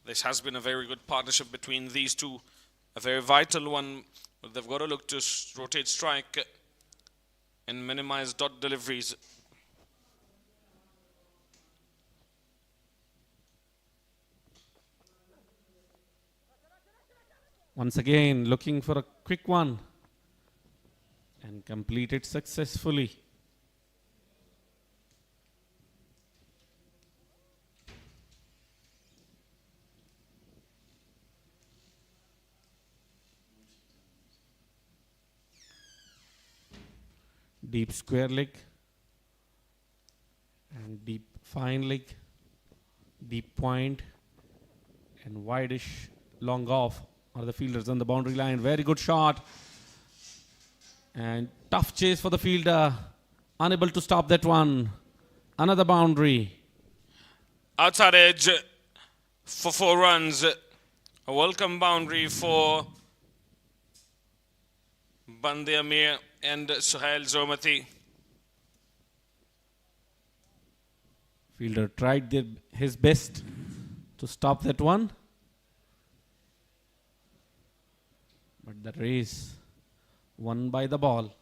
This has been a very good partnership between these two. A very vital one. But they've got to look to rotate strike and minimize dot deliveries. Once again, looking for a quick one and complete it successfully. Deep square leg and deep fine leg, deep point and wideish long off are the fielders on the boundary line. Very good shot and tough chase for the fielder, unable to stop that one. Another boundary. Outside edge for 4 runs. A welcome boundary for BAND-E-AMIR and Suhail Zomati. Fielder tried his best to stop that one, but the race won by the ball.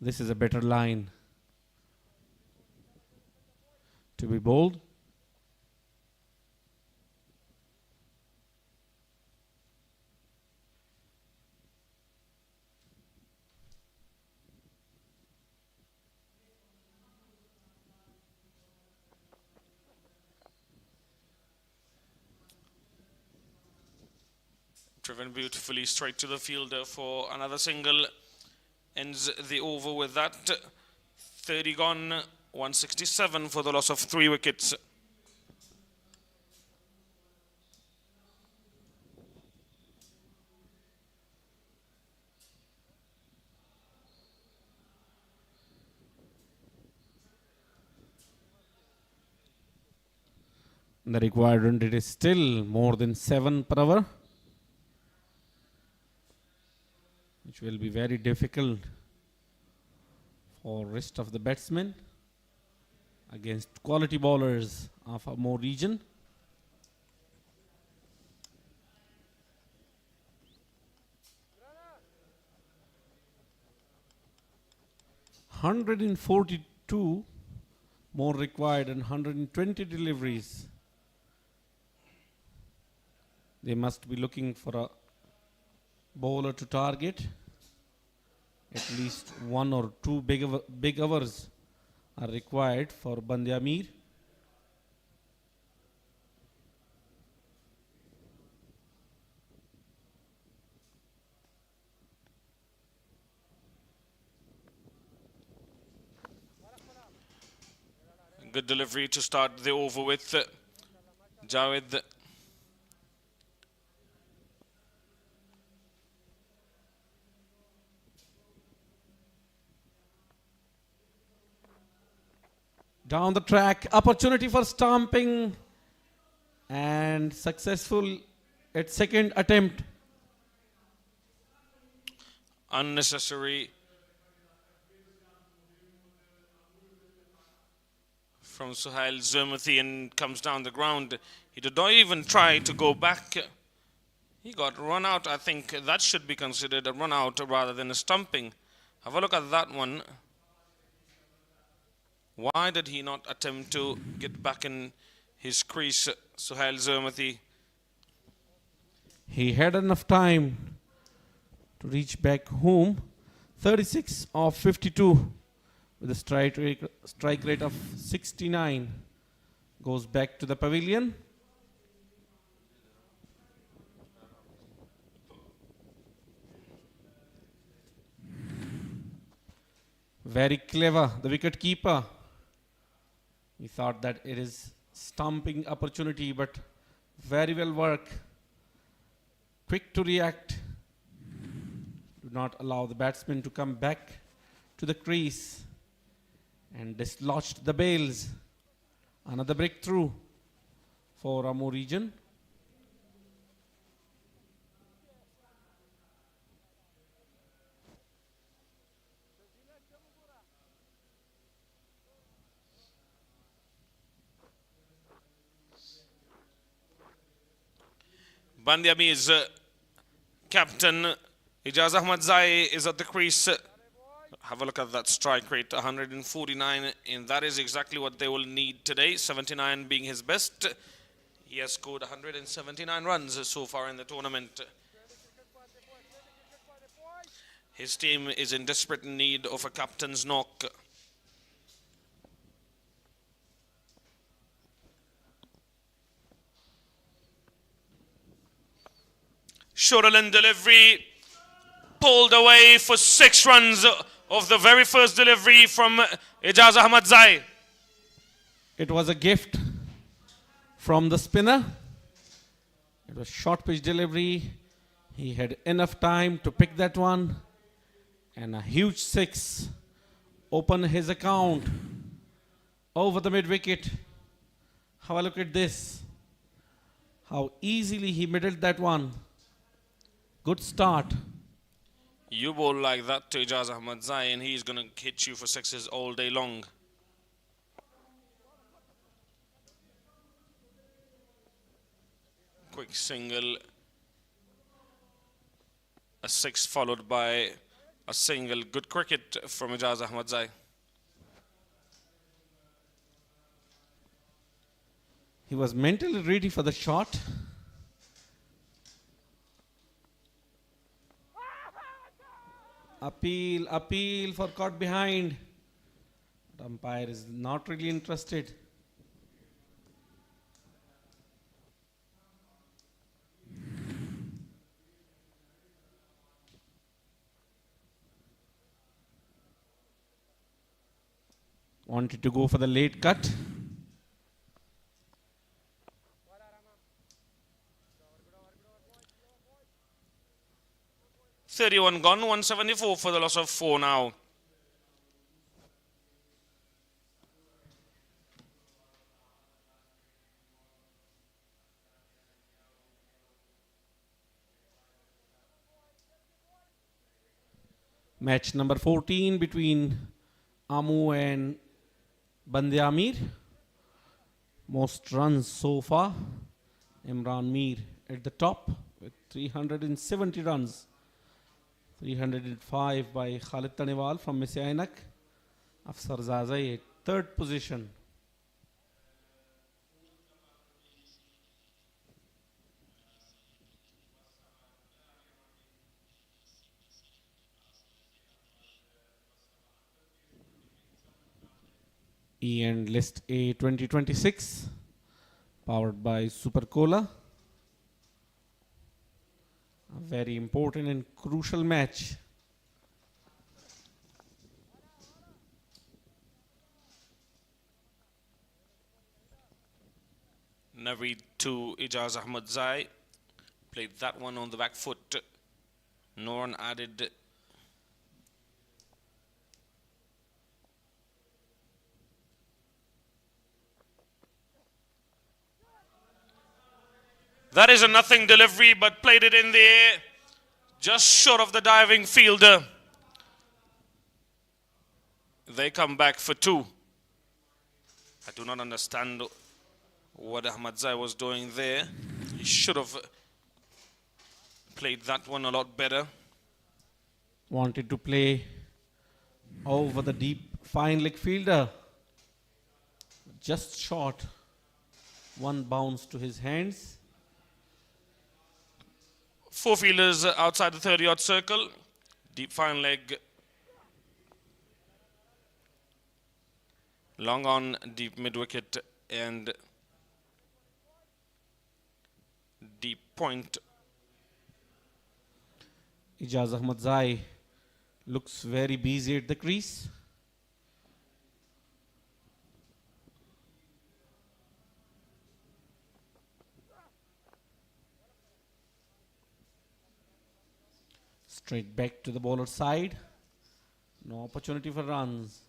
This is a better line to be bowled. Driven beautifully straight to the fielder for another single. Ends the over with that. 30 gone, 167 for the loss of 3 wickets. The required run rate is still more than 7 per hour, which will be very difficult for rest of the batsmen against quality bowlers of AMO region. $142 more required and 120 deliveries. They must be looking for a bowler to target. At least 1 or 2 big overs are required for BAND-E-AMIR. Good delivery to start the over with Javed. Down the track, opportunity for stamping and successful at second attempt. Unnecessary from Suhail Zermathi and comes down the ground. He did not even try to go back. He got run out. I think that should be considered a run out rather than a stumping. Have a look at that one. Why did he not attempt to get back in his crease, Suhail Zermathi? He had enough time to reach back home. 36 of 52 with a strike rate of 69. Goes back to the pavilion. Very clever, the wicket keeper. He thought that it is stumping opportunity, but very well work. Quick to react. Do not allow the batsman to come back to the crease and dislodged the bails. Another breakthrough for AMO region. BAND-E-AMIR's captain Ijaz Ahmad Zai is at the crease. Have a look at that strike rate, 149, and that is exactly what they will need today, 79 being his best. He has scored 179 runs so far in the tournament. His team is in desperate need of a captain's knock. Shoreland delivery pulled away for 6 runs of the very first delivery from Ijaz Ahmad Zai. It was a gift from the spinner. It was short pitch delivery. He had enough time to pick that one. And a huge 6 opened his account over the mid wicket. Have a look at this. How easily he middled that one. Good start. You bowl like that to Ijaz Ahmad Zai and he's going to hit you for 6s all day long. Quick single. A 6 followed by a single. Good cricket from Ijaz Ahmad Zai. He was mentally ready for the shot. Appeal for caught behind. The umpire is not really interested. Wanted to go for the late cut. .31 gone, 174 for the loss of 4 now. Match number 14 between AMO and BAND-E-AMIR. Most runs so far. Imran Mir at the top with 370 runs. 305 by Khalid Tanewal from Messiainak. Afsar Zazai at third position E and List A 2026, powered by Super Cola. A very important and crucial match. Naveed to Ijaz Ahmad Zai. Played that one on the back foot. Noran added. That is a nothing delivery, but played it in the air, just short of the diving fielder. They come back for two. I do not understand what Ahmad Zai was doing there. He should have played that one a lot better. Wanted to play over the deep fine leg fielder. Just short. One bounce to his hands. Four fielders outside the 30-yard circle. Deep fine leg. Long on, deep mid-wicket and deep point. Ijaz Ahmad Zai looks very busy at the crease. Straight back to the bowler side. No opportunity for runs.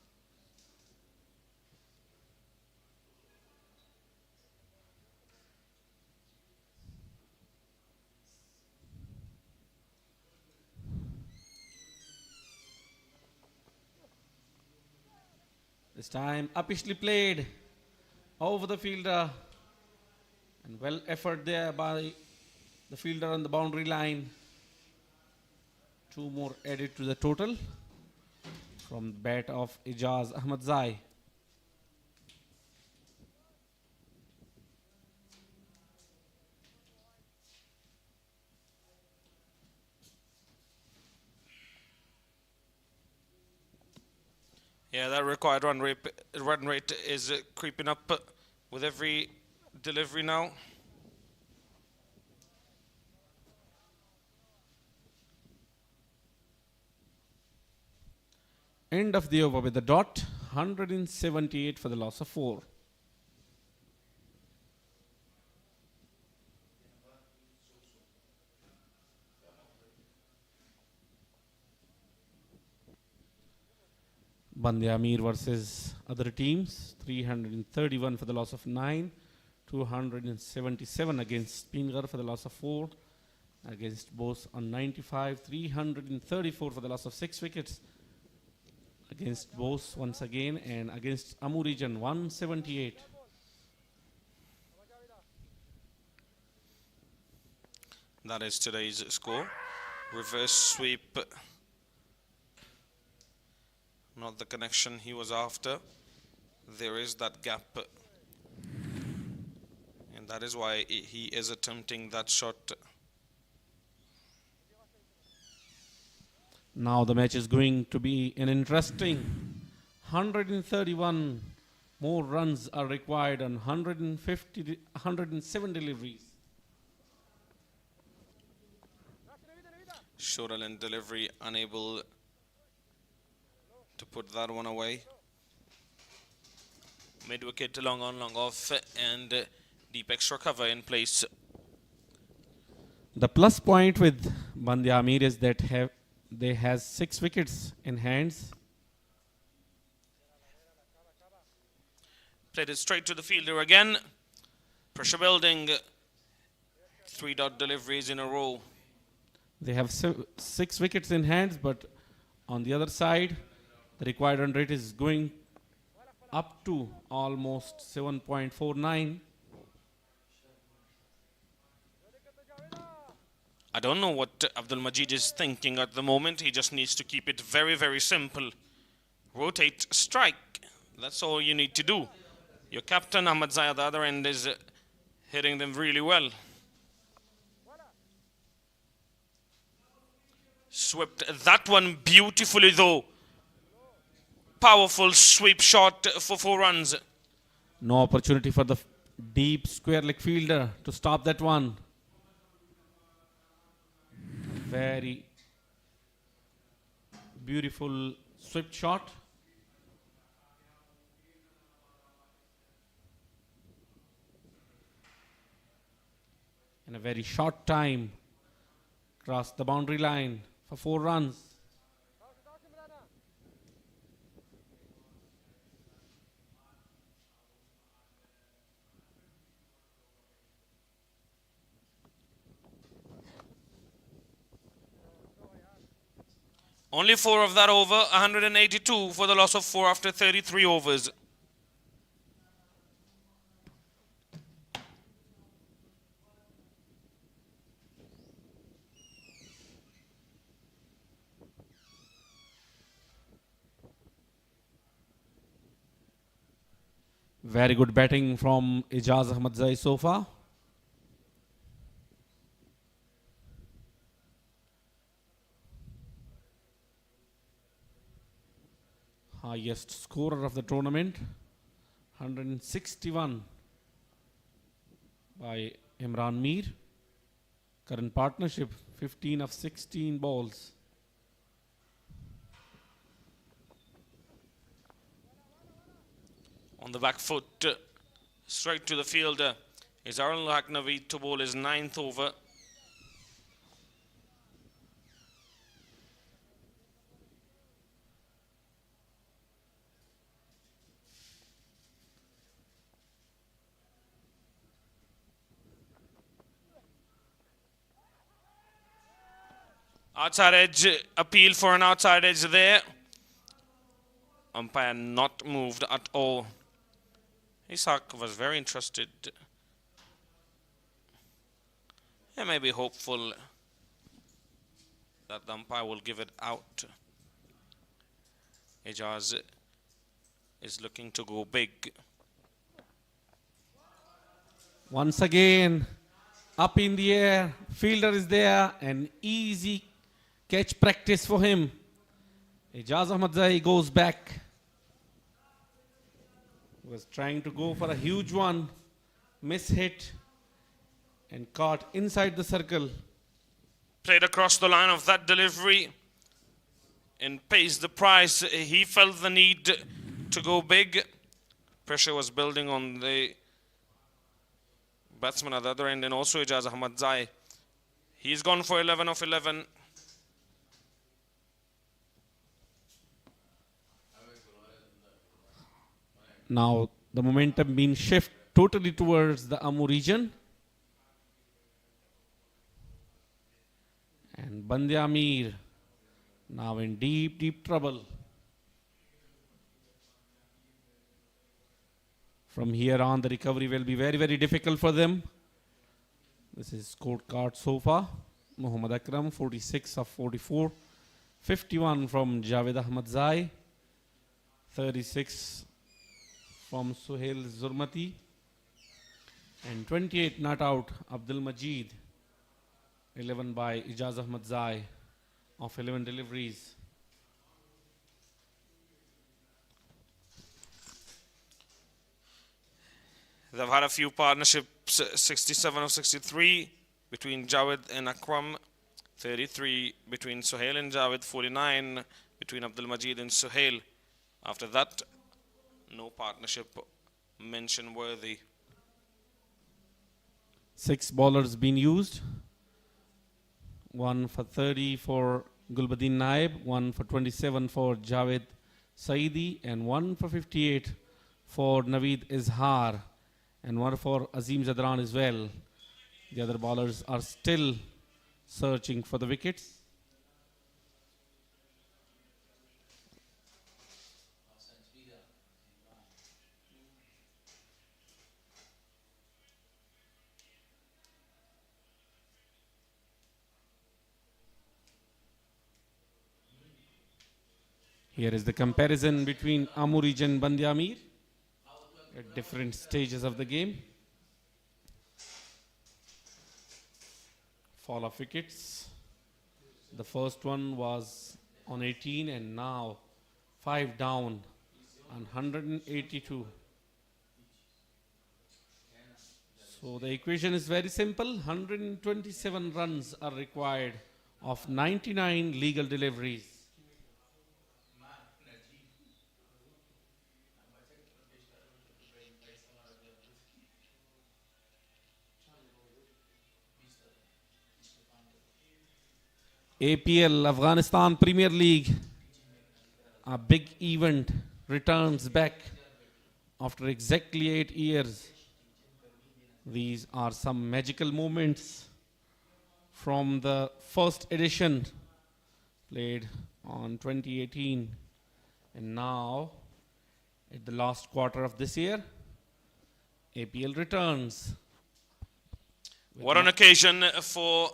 This time uppishly played over the fielder, and well effort there by the fielder on the boundary line. Two more added to the total from the bat of Ijaz Ahmad Zai. Yeah, that required run rate is creeping up with every delivery now. End of the over with the dot, 178 for the loss of 4. BAND-E-AMIR versus other teams, 331 for the loss of 9, 277 against Spingar for the loss of 4, against Bose on 95, 334 for the loss of 6 wickets, against Bose once again, and against AMO region 178. That is today's score. Reverse sweep. Not the connection he was after. There is that gap. And that is why he is attempting that shot. Now the match is going to be an interesting 131 more runs are required on 107 deliveries. Shodal in delivery unable to put that one away. Mid wicket long on, long off, and deep extra cover in place. The plus point with BAND-E-AMIR is that they has 6 wickets in hands. Played it straight to the fielder again. Pressure building. 3-dot deliveries in a row. They have 6 wickets in hands, but on the other side, the required run rate is going up to almost 7.49. I don't know what Abdul Majid is thinking at the moment. He just needs to keep it very, very simple. Rotate, strike. That's all you need to do. Your captain, Ahmad Zai, at the other end, is hitting them really well. Swept that one beautifully, though. powerful sweep shot for 4 runs. No opportunity for the deep square leg fielder to stop that one. Very beautiful sweep shot. In a very short time, crossed the boundary line for 4 runs. Only 4 of that over, 182 for the loss of 4 after 33 overs. Very good batting from Ijaz Ahmadzai so far. Highest scorer of the tournament, 161 by Imran Mir. Current partnership, 15 of 16 balls. On the back foot, straight to the fielder is Arslan Ash to bowl his 9th over. Outside edge, appeal for an outside edge there. Umpire not moved at all. Ishaq was very interested. He may be hopeful that the umpire will give it out. Ijaz is looking to go big. Once again, up in the air, fielder is there, an easy catch practice for him. Ijaz Ahmadzai goes back. Was trying to go for a huge one, miss hit, and caught inside the circle. Played across the line of that delivery and pays the price. He felt the need to go big. Pressure was building on the batsman at the other end, and also Ijaz Ahmadzai. He's gone for 11 of 11. Now the momentum being shifted totally towards the AMO region. And BAND-E-AMIR now in deep, deep trouble. From here on, the recovery will be very, very difficult for them. This is scorecard so far. Muhammad Akram, 46 of 44. 51 from Javed Ahmadzai. 36 from Suhail Zurmati. And 28 not out, Abdul Majid. 11 by Ijaz Ahmadzai of 11 deliveries. They've had a few partnerships, 67 of 63 between Javed and Akram, 33 between Suhail and Javed, 49 between Abdul Majid and Suhail. After that, no partnership mention worthy. 6 bowlers being used. 1 for 30 for Gulbuddin Naib, 1 for 27 for Javed Saidi, and 1 for 58 for Naveed Izhar, and 1 for Azim Zadran as well. The other bowlers are still searching for the wickets. Here is the comparison between AMO region and BAND-E-AMIR at different stages of the game. Fall of wickets. The first one was on 18 and now 5 down and 182. So the equation is very simple. 127 runs are required of 99 legal deliveries. APL, Afghanistan Premier League, a big event, returns back after exactly 8 years. These are some magical moments from the first edition played on 2018, and now at the last quarter of this year, APL returns. What an occasion for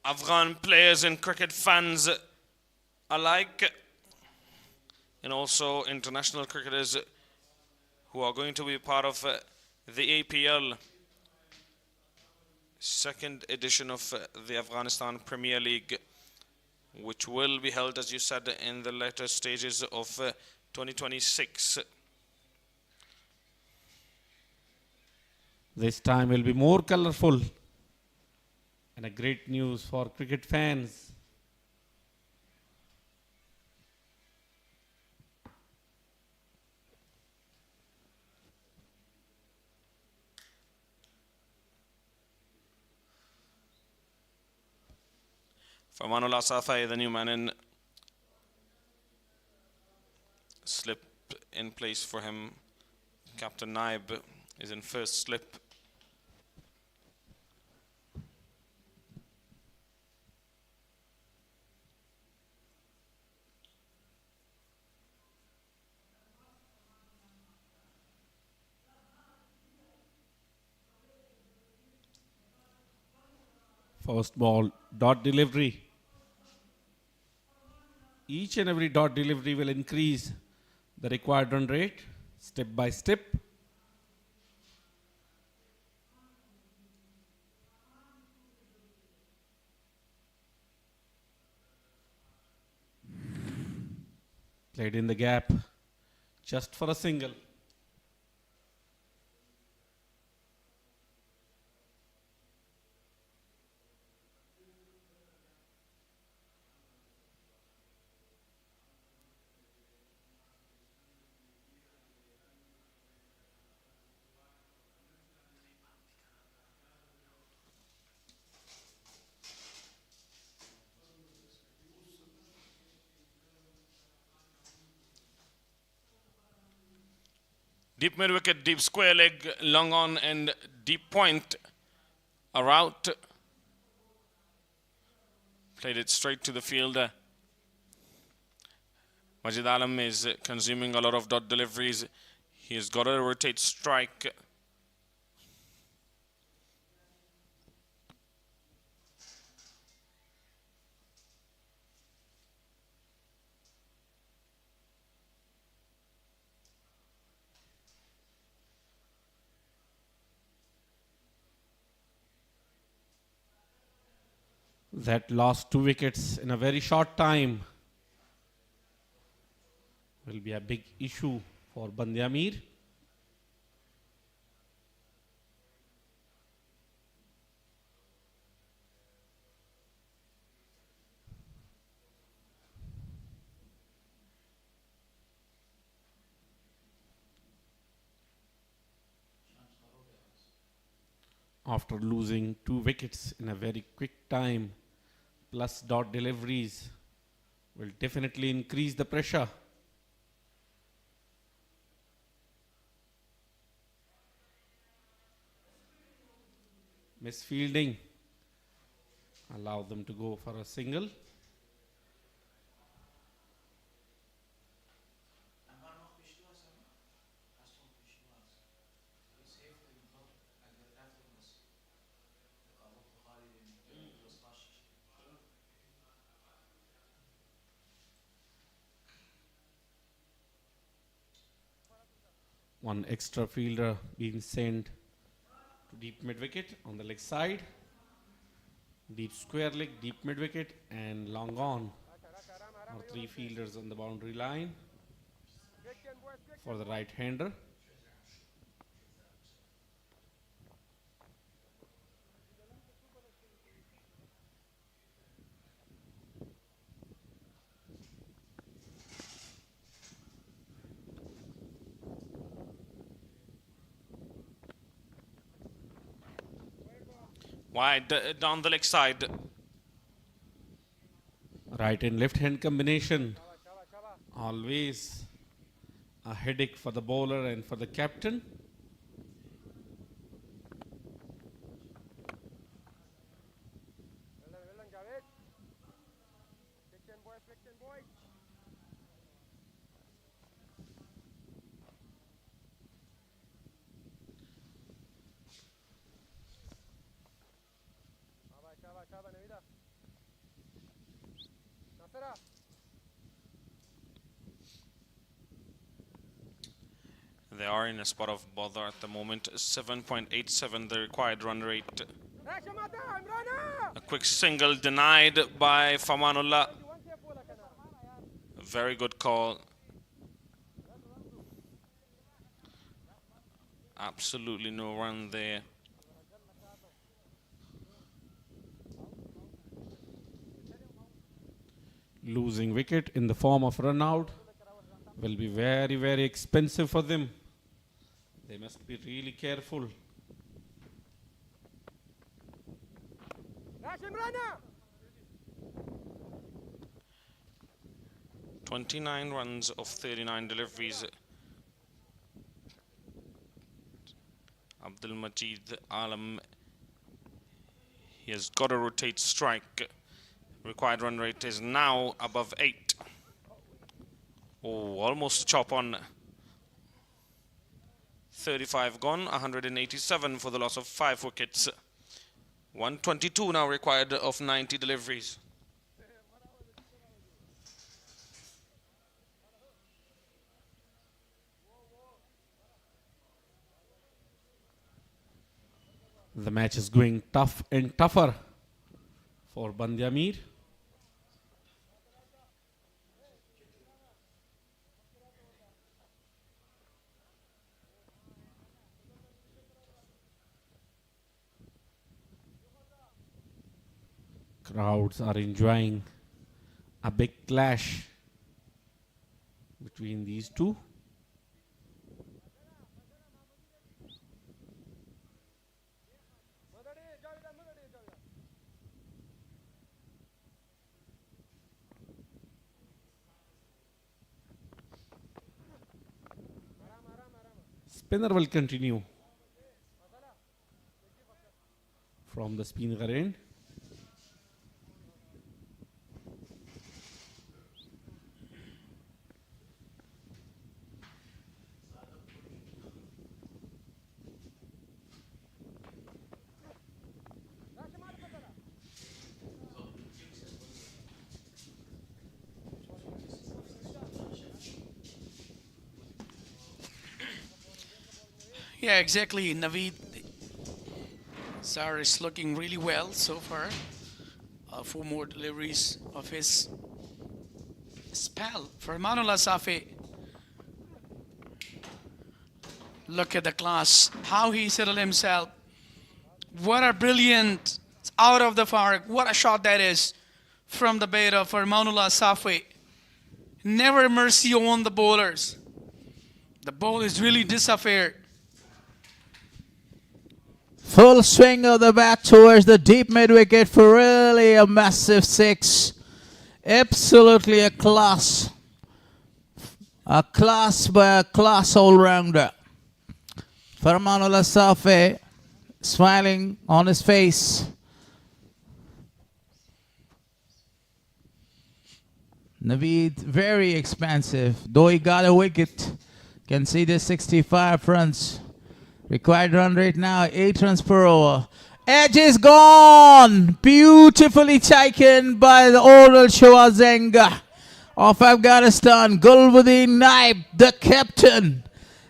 Afghan players and cricket fans alike, and also international cricketers who are going to be part of the APL second edition of the Afghanistan Premier League, which will be held, as you said, in the later stages of 2026. This time will be more colorful, and a great news for cricket fans. Famanullah Safai, the new man in, slip in place for him. Captain Naib is in first slip. First ball, dot delivery. Each and every dot delivery will increase the required run rate step by step. Played in the gap just for a single. Deep mid wicket, deep square leg, long on and deep point are out. Played it straight to the fielder. Majid Alam is consuming a lot of dot deliveries. He has got a rotate strike. That lost 2 wickets in a very short time will be a big issue for BAND-E-AMIR. After losing 2 wickets in a very quick time, plus dot deliveries will definitely increase the pressure. Misfielding allow them to go for a single. One extra fielder being sent to deep mid wicket on the leg side. Deep square leg, deep mid wicket, and long on. Or 3 fielders on the boundary line. for the right-hander. Wide down the leg side. Right and left hand combination. Always a headache for the bowler and for the captain. They are in a spot of bother at the moment. 7.87 the required run rate. A quick single denied by Famanullah. A very good call. Absolutely no run there. Losing wicket in the form of run out will be very, very expensive for them. They must be really careful. 29 runs of 39 deliveries. Abdul Majid Alam, he has got to rotate strike. Required run rate is now above 8. Oh, almost chop on. 35 gone, 187 for the loss of 5 wickets. 122 now required of 90 deliveries. The match is going tough and tougher for BAND-E-AMIR. Crowds are enjoying a big clash between these two. Spinner will continue from the spinner end. Yeah, exactly. Naveed Zar is looking really well so far. 4 more deliveries of his spell for Manullah Safi. Look at the class, how he settled himself. What a brilliant, out of the park, what a shot that is from the beta for Manullah Safi. Never mercy on the bowlers. The ball is really disappeared. Full swing of the bat towards the deep mid wicket for really a massive 6. Absolutely a class. A class by a class all-rounder. Farmanullah Safi smiling on his face. Naveed very expansive. Though he got a wicket. Can see the 65 runs. Required run rate now 8 runs per over. Edge is gone. Beautifully taken by the Oral Shawazenga of Afghanistan. Gulbuddin Naib, the captain.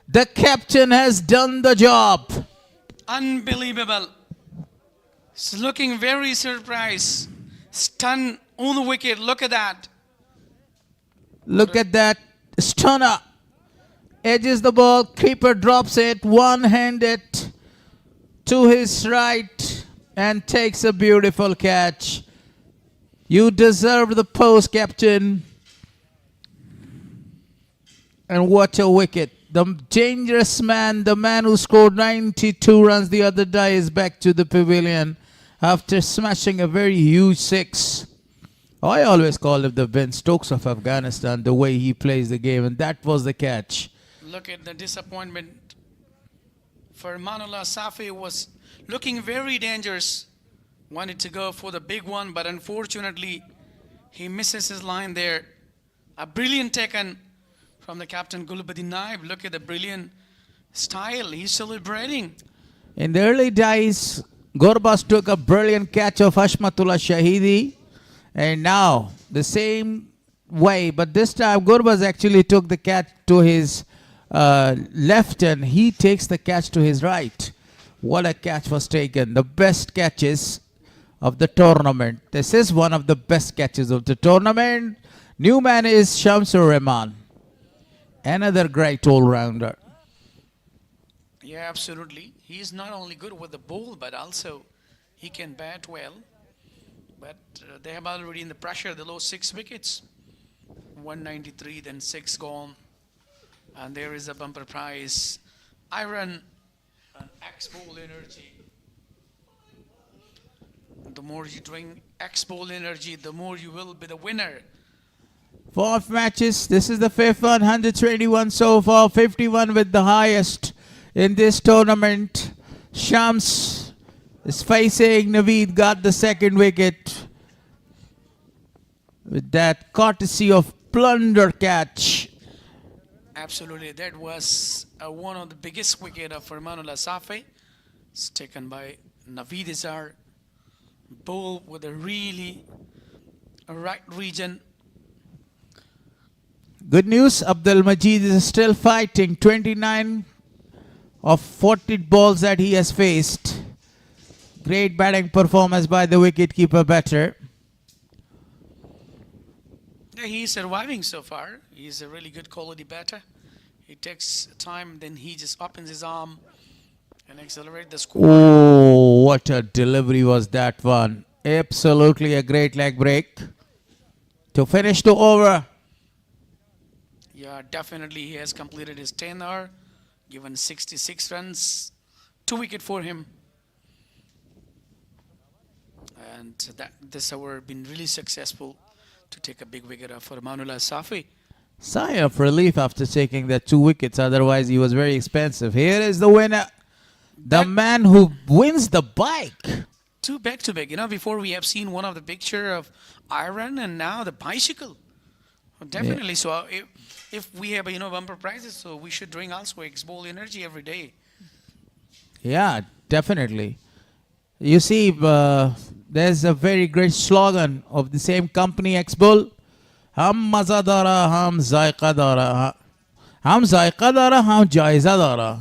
The captain has done the job. Unbelievable. He's looking very surprised. Stunned on the wicket. Look at that. Look at that stunner. edges the ball, keeper drops it, one-handed to his right and takes a beautiful catch. You deserve the post, captain. And what a wicket. The dangerous man, the man who scored 92 runs the other day, is back to the pavilion after smashing a very huge six. I always call him the Ben Stokes of Afghanistan, the way he plays the game, and that was the catch. Look at the disappointment. For Manullah Safi was looking very dangerous. Wanted to go for the big one, but unfortunately, he misses his line there. A brilliant taken from the captain Gulbuddin Naib. Look at the brilliant style. He's celebrating. In the early days, Gurbaz took a brilliant catch of Hashmatullah Shahidi. And now, the same way, but this time Gurbaz actually took the catch to his left and he takes the catch to his right. What a catch was taken. The best catches of the tournament. This is one of the best catches of the tournament. New man is Shamsur Rahman. Another great all-rounder. Yeah, absolutely. He's not only good with the ball, but also he can bat well. But they have already in the pressure, the low 6 wickets. 193, then 6 gone. And there is a bumper prize. Iron and X-Ball Energy. The more you drink X-Ball Energy, the more you will be the winner. 4 matches. This is the 5th one. 121 so far. 51 with the highest in this tournament. Shams is facing Naveed, got the 2nd wicket with that courtesy of blunder catch. Absolutely, that was one of the biggest wicket of Manullah Safi. It's taken by Naveed Izar. Ball with a really right region. Good news, Abdul Majid is still fighting. 29 of 40 balls that he has faced. Great batting performance by the wicketkeeper batter. Yeah, he's surviving so far. He's a really good quality batter. He takes time, then he just opens his arm and accelerates the score. Oh, what a delivery was that one. Absolutely a great leg break to finish the over. Yeah, definitely he has completed his tenure, given 66 runs, 2 wickets for him. And this over been really successful to take a big wicket for Manullah Safi. Sigh of relief after taking the 2 wickets, otherwise he was very expensive. Here is the winner, the man who wins the bike. 2 back-to-back. You know, before we have seen one of the picture of iron and now the bicycle. Definitely. Yeah. So if we have, bumper prizes, so we should drink also X-Ball Energy every day. Yeah, definitely. You see, there's a very great slogan of the same company, X-Bull. Hum maza dara, hum zaiqa dara. Hum zaiqa dara, hum jaiza dara.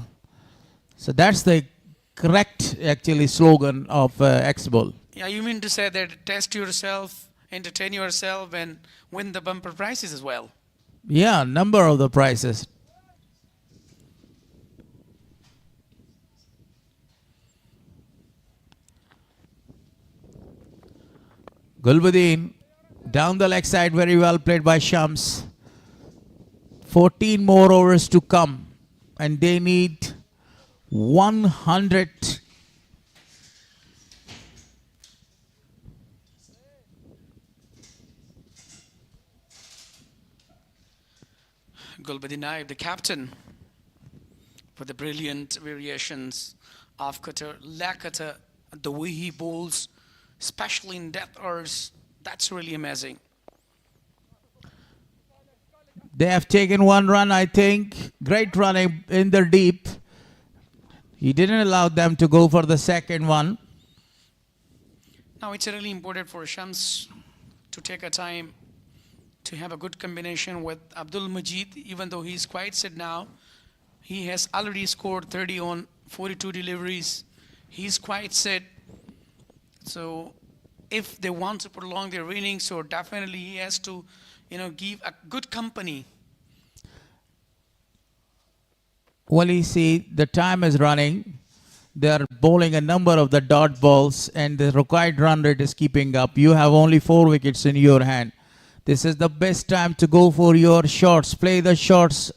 So that's the correct, actually, slogan of X-Bull. Yeah, you mean to say that test yourself, entertain yourself, and win the bumper prizes as well? Yeah, number of the prizes. Gulbuddin down the leg side, very well played by Shams. 14 more overs to come and they need 100. Gulbuddin Naib, the captain, for the brilliant variations of cutter, leg cutter, the way he bowls, especially in death overs, that's really amazing. They have taken 1 run, I think. Great running in the deep. He didn't allow them to go for the 2nd one. Now it's really important for Shams to take a time to have a good combination with Abdul Majid, even though he's quite set now. He has already scored 30 on 42 deliveries. He's quite set. So if they want to prolong their innings, so definitely he has to, give a good company. Well, you see, the time is running. They are bowling a number of the dot balls, and the required run rate is keeping up. You have only 4 wickets in your hand. This is the best time to go for your shots, play the shots,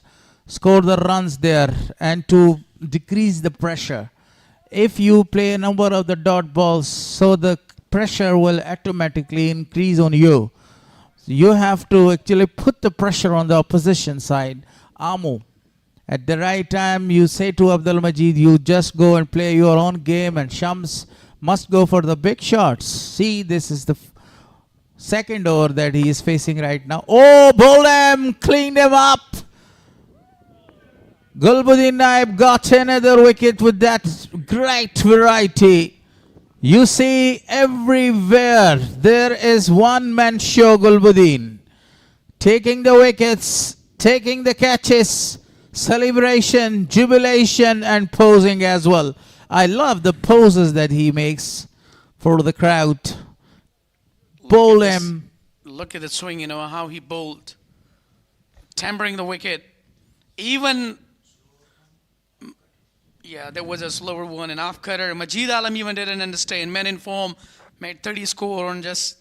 score the runs there, and to decrease the pressure. If you play a number of the dot balls, so the pressure will automatically increase on you. So you have to actually put the pressure on the opposition side. AMO, at the right time, you say to Abdul Majid, you just go and play your own game, and Shams must go for the big shots. See, this is the second over that he is facing right now. Oh, bowled him, cleaned him up. Gulbuddin Naib got another wicket with that great variety. You see, everywhere there is one-man show. Gulbuddin taking the wickets, taking the catches, celebration, jubilation, and posing as well. I love the poses that he makes for the crowd. Bowl him. Look at the swing, you know, how he bowled. Tampering the wicket. Even, yeah, there was a slower one, an off-cutter. Majid Alam even didn't understand. Men in form, made 30 score on just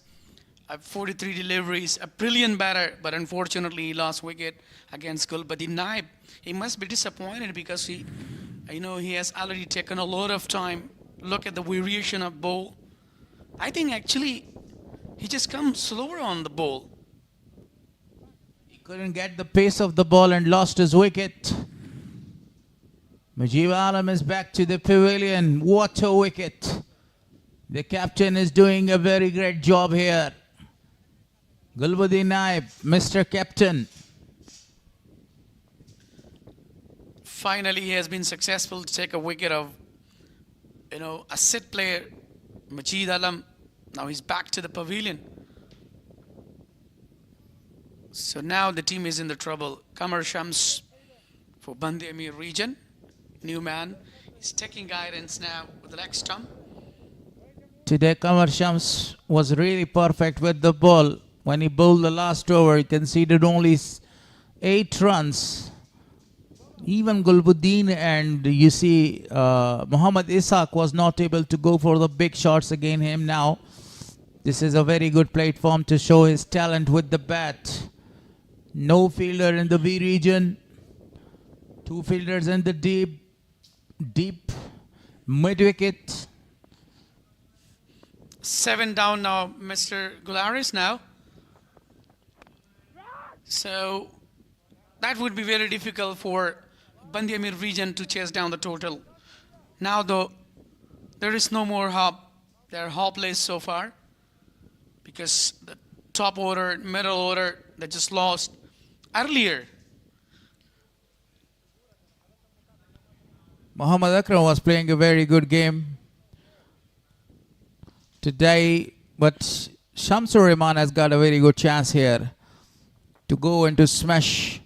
43 deliveries. A brilliant batter, but unfortunately he lost wicket against Gulbuddin Naib. He must be disappointed because he has already taken a lot of time. Look at the variation of bowl. I think actually he just comes slower on the ball. He couldn't get the pace of the ball and lost his wicket. Majid Alam is back to the pavilion. What a wicket. The captain is doing a very great job here. Gulbuddin Naib, Mr. Captain. Finally, he has been successful to take a wicket of, a set player, Majid Alam. Now he's back to the pavilion. So now the team is in the trouble. Qamar Shams for BAND-E-AMIR region. New man. He's taking guidance now with the leg stump. Today, Qamar Shams was really perfect with the ball. When he bowled the last over, he conceded only 8 runs. Even Gulbuddin and you see Muhammad Ishaq was not able to go for the big shots against him now. This is a very good platform to show his talent with the bat. No fielder in the B region. 2 fielders in the deep mid-wicket. 7 down now, Mr. Gularis now. So that would be very difficult for BAND-E-AMIR region to chase down the total. Now though, there is no more hope. They are hopeless so far because the top order, middle order, they just lost earlier. Muhammad Akram was playing a very good game today, but Shamsur Rahman has got a very good chance here to go and to smash,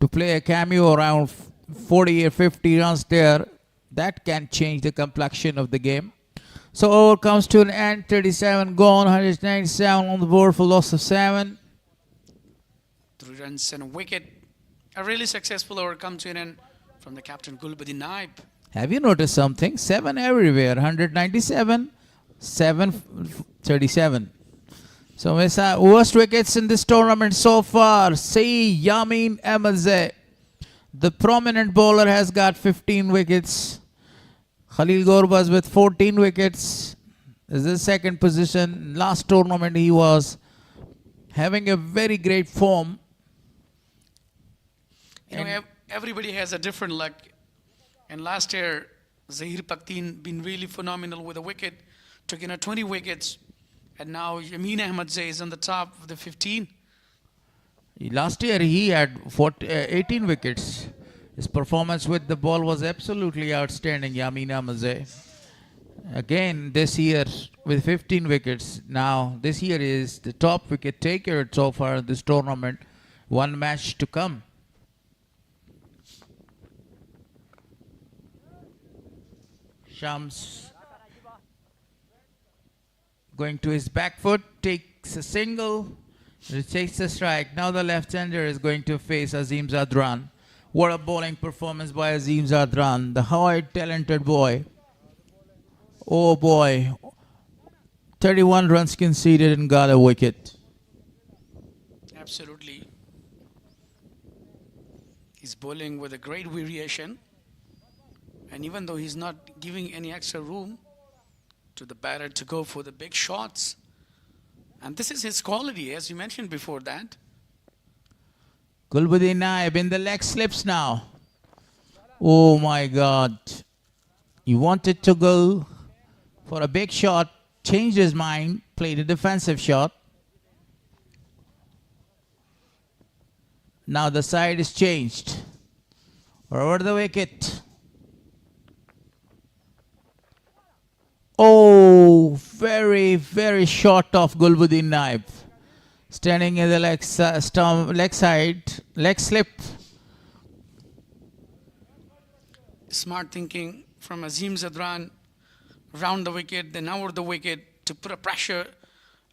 to play a cameo around 40 or 50 runs there. That can change the complexion of the game. So over comes to an end, 37 gone, 197 on the board for loss of 7. 3 runs and a wicket. A really successful over comes to an end from the captain Gulbuddin Naib. Have you noticed something? 7 everywhere, 197, 737. So worst wickets in this tournament so far. See Yamin Ahmadzai. The prominent bowler has got 15 wickets. Khalil Gorbaz with 14 wickets. This is the second position. Last tournament he was having a very great form. Everybody has a different luck. And last year, Zahir Paktin been really phenomenal with a wicket. Took in 20 wickets. And now Yamin Ahmadzai is on the top of the 15. Last year he had 18 wickets. His performance with the ball was absolutely outstanding, Yamin Ahmadzai. Again, this year with 15 wickets. Now, this year is the top wicket taker so far in this tournament. 1 match to come. Shams going to his back foot, takes a single, takes a strike. Now the left-hander is going to face Azim Zadran. What a bowling performance by Azim Zadran, the high talented boy. Oh boy, 31 runs conceded and got a wicket. Absolutely. He's bowling with a great variation. And even though he's not giving any extra room to the batter to go for the big shots, and this is his quality, as you mentioned before that. Gulbuddin Naib in the leg slips now. Oh my God. He wanted to go for a big shot, changed his mind, played a defensive shot. Now the side is changed. Over the wicket. Oh, very, very short of Gulbuddin Naib. Standing in the leg side, leg slip. Smart thinking from Azim Zadran, round the wicket, then over the wicket to put a pressure,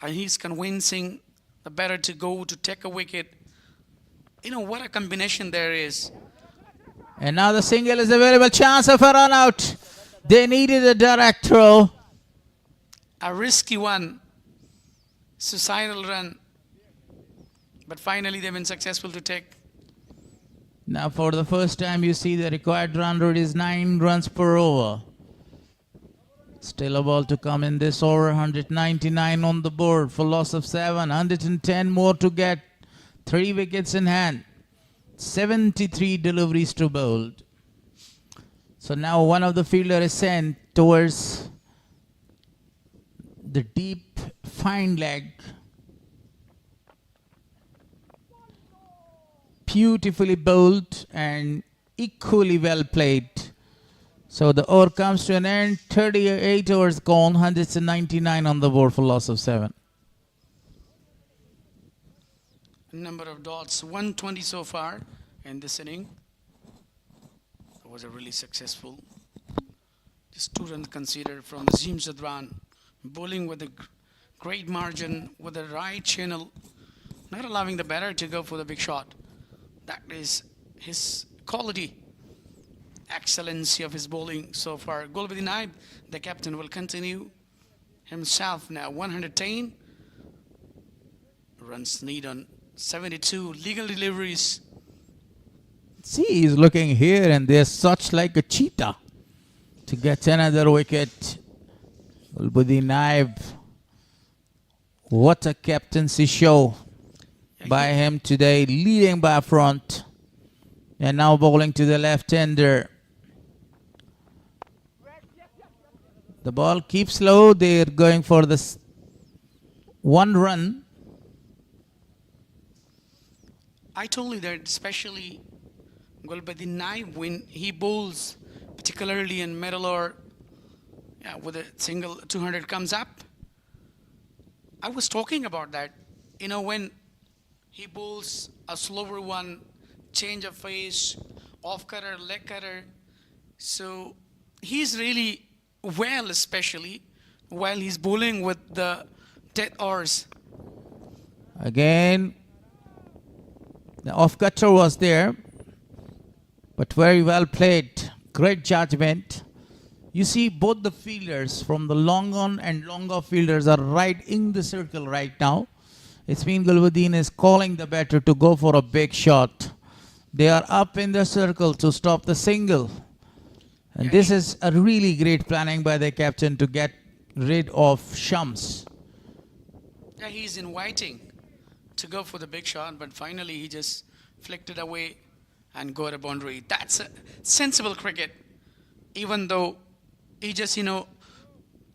and he's convincing the batter to go to take a wicket. You know, what a combination there is. And now the single is available. Chance of a run out. They needed a direct throw. A risky one. Suicidal run. But finally they've been successful to take. Now for the first time you see the required run rate is 9 runs per over. Still a ball to come in this over. 199 on the board for loss of 7. 110 more to get. 3 wickets in hand. 73 deliveries to bowled. So now one of the fielder is sent towards the deep fine leg. Beautifully bowled and equally well played. So the over comes to an end. 38 overs gone. 199 on the board for loss of 7. Number of dots, 120 so far in this inning. It was a really successful. Just 2 runs conceded from Azim Zadran, bowling with a great margin, with the right channel, not allowing the batter to go for the big shot. That is his quality, excellency of his bowling so far. Gulbuddin Naib, the captain, will continue himself now. 110 runs need on 72 legal deliveries. See, he's looking here and there, such like a cheetah to get another wicket. Gulbuddin Naib, what a captaincy show by him today, leading by front and now bowling to the left-hander. The ball keeps low. They're going for this 1 run. I told you that especially Gulbuddin Naib, when he bowls, particularly in middle or with a single 200 comes up, I was talking about that. You know, when he bowls a slower one, change of pace, off cutter, leg cutter. So he's really well, especially while he's bowling with the dead overs. Again, the off cutter was there, but very well played. Great judgment. You see both the fielders from the long on and long off fielders are right in the circle right now. It's been Gulbuddin is calling the batter to go for a big shot. They are up in the circle to stop the single. And this is a really great planning by the captain to get rid of Shams. Yeah, he's inviting to go for the big shot, but finally he just flicked it away and got a boundary. That's a sensible cricket, even though he just, you know,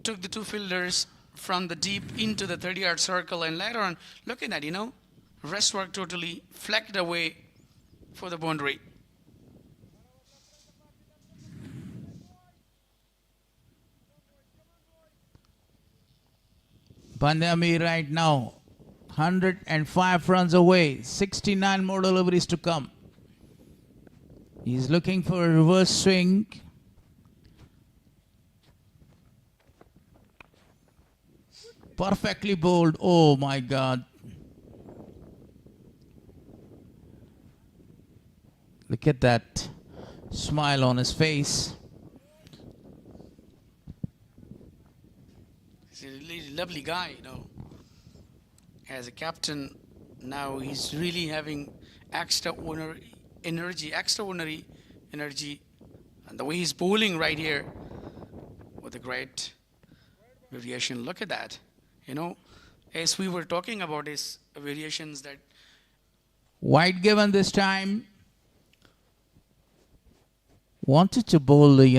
took the 2 fielders from the deep into the 30-yard circle, and later on, look at that, you know, rest work totally flecked away for the boundary. BAND-E-AMIR right now, 105 runs away, 69 more deliveries to come. He's looking for a reverse swing. Perfectly bowled. Oh my God. Look at that smile on his face. He's a really lovely guy, As a captain, now he's really having extraordinary energy, and the way he's bowling right here with a great variation. Look at that. As we were talking about his variations that Wide given this time. Wanted to bowl the,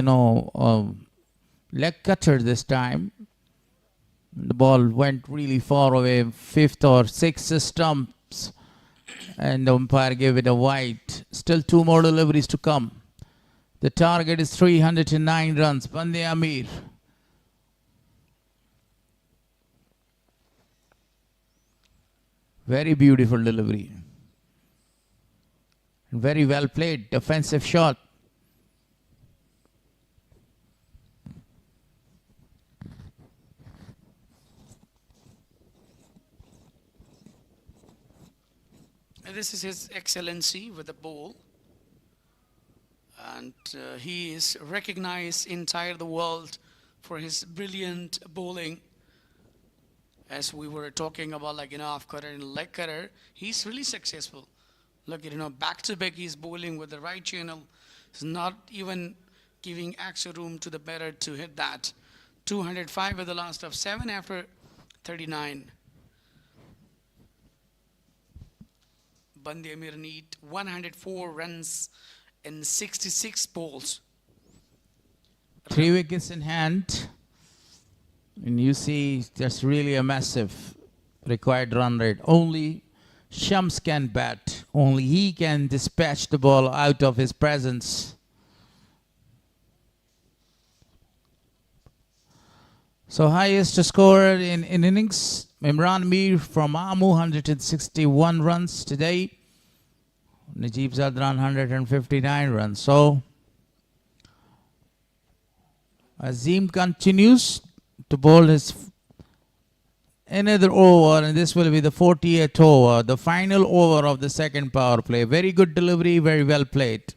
leg cutter this time. The ball went really far away, 5th or 6th stumps, and the umpire gave it a wide. Still 2 more deliveries to come. The target is 309 runs. BAND-E-AMIR. Very beautiful delivery. Very well played. Defensive shot. this is His Excellency with the bowl. And he is recognized entire the world for his brilliant bowling. As we were talking about, off cutter and leg cutter, he's really successful. Look at, back to back, he's bowling with the right channel. He's not even giving extra room to the batter to hit that. 205 with the last of 7 after 39. BAND-E-AMIR need 104 runs in 66 balls. 3 wickets in hand. And you see that's really a massive required run rate. Only Shams can bat. Only he can dispatch the ball out of his presence. So highest scorer in innings, Imran Mir from AMO, 161 runs today. Najib Zadran, 159 runs. So Azim continues to bowl his another over, and this will be the 40th over, the final over of the second power play. Very good delivery, very well played.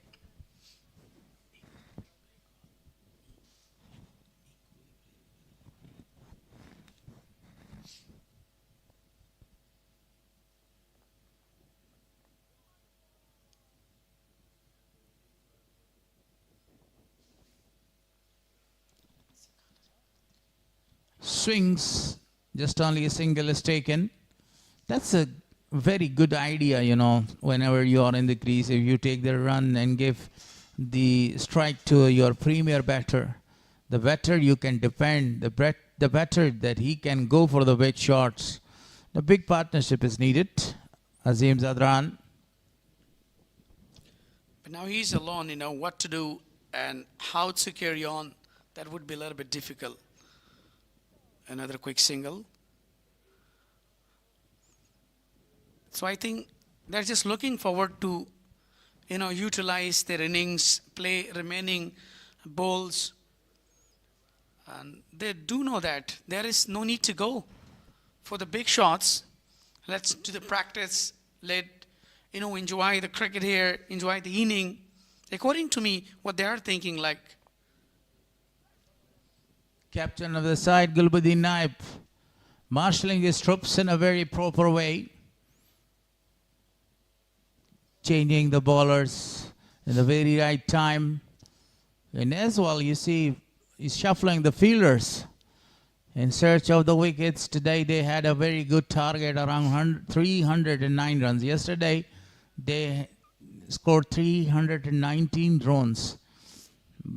Swings, just only a single is taken. That's a very good idea, whenever you are in the crease. If you take the run and give the strike to your premier batter, the better you can defend, the better that he can go for the big shots. The big partnership is needed. Azim Zadran. But now he's alone, what to do and how to carry on. That would be a little bit difficult. Another quick single. So I think they're just looking forward to, utilize their innings, play remaining balls. And they do know that there is no need to go for the big shots. Let's do the practice. Let, enjoy the cricket here, enjoy the inning. According to me, what they are thinking Captain of the side, Gulbuddin Naib, marshalling his troops in a very proper way. Changing the bowlers in the very right time. And as well, you see, he's shuffling the fielders in search of the wickets. Today, they had a very good target, around 309 runs. Yesterday, they scored 319 runs.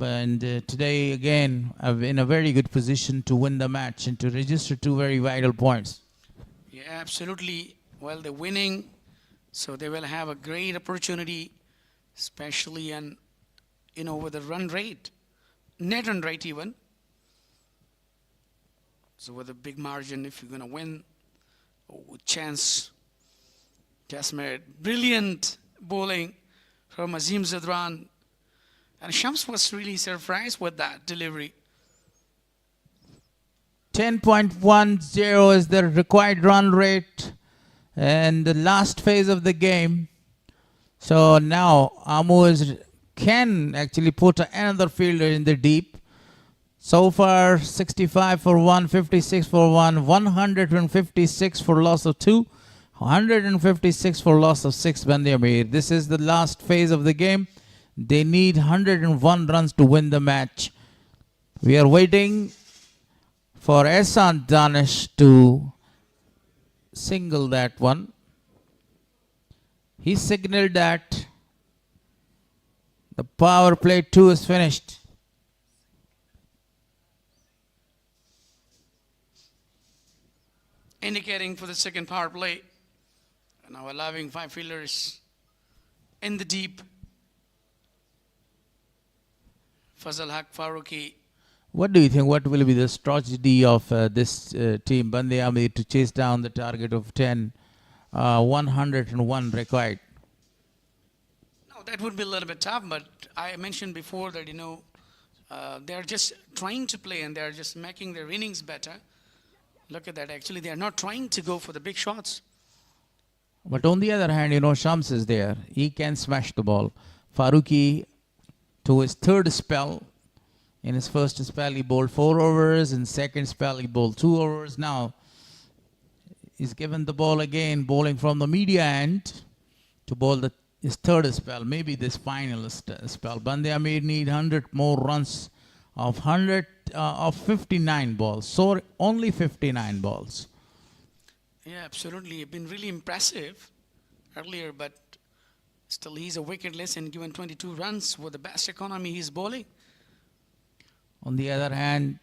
And today, again, in a very good position to win the match and to register 2 very vital points. Yeah, absolutely. Well, they're winning, so they will have a great opportunity, especially with the run rate, net run rate even. So with a big margin, if you're going to win, chance, just made brilliant bowling from Azim Zadran. And Shams was really surprised with that delivery. 10.10 is the required run rate. And the last phase of the game. So now AMO can actually put another fielder in the deep. So far 65 for 1, 56 for 1, 156 for loss of 2, 156 for loss of 6 BAND-E-AMIR. This is the last phase of the game. They need 101 runs to win the match. We are waiting for Arslan Ash to single that one. He signaled that the power play 2 is finished. Indicating for the second power play. Now allowing 5 fielders in the deep. Fazal Haq Farooqi. What do you think? What will be the strategy of this team, BAND-E-AMIR, to chase down the target of 10, 101 required? No, that would be a little bit tough, but I mentioned before that, they're just trying to play and they're just making their innings better. Look at that. Actually, they are not trying to go for the big shots. But on the other hand, Shams is there. He can smash the ball. Farooqi, to his third spell. In his first spell, he bowled 4 overs. In second spell, he bowled 2 overs. Now, he's given the ball again, bowling from the media end to bowl his third spell, maybe this final spell. BAND-E-AMIR need 100 more runs of 59 balls. So only 59 balls. Yeah, absolutely. Been really impressive earlier, but still he's a wicketless and given 22 runs with the best economy he's bowling. On the other hand,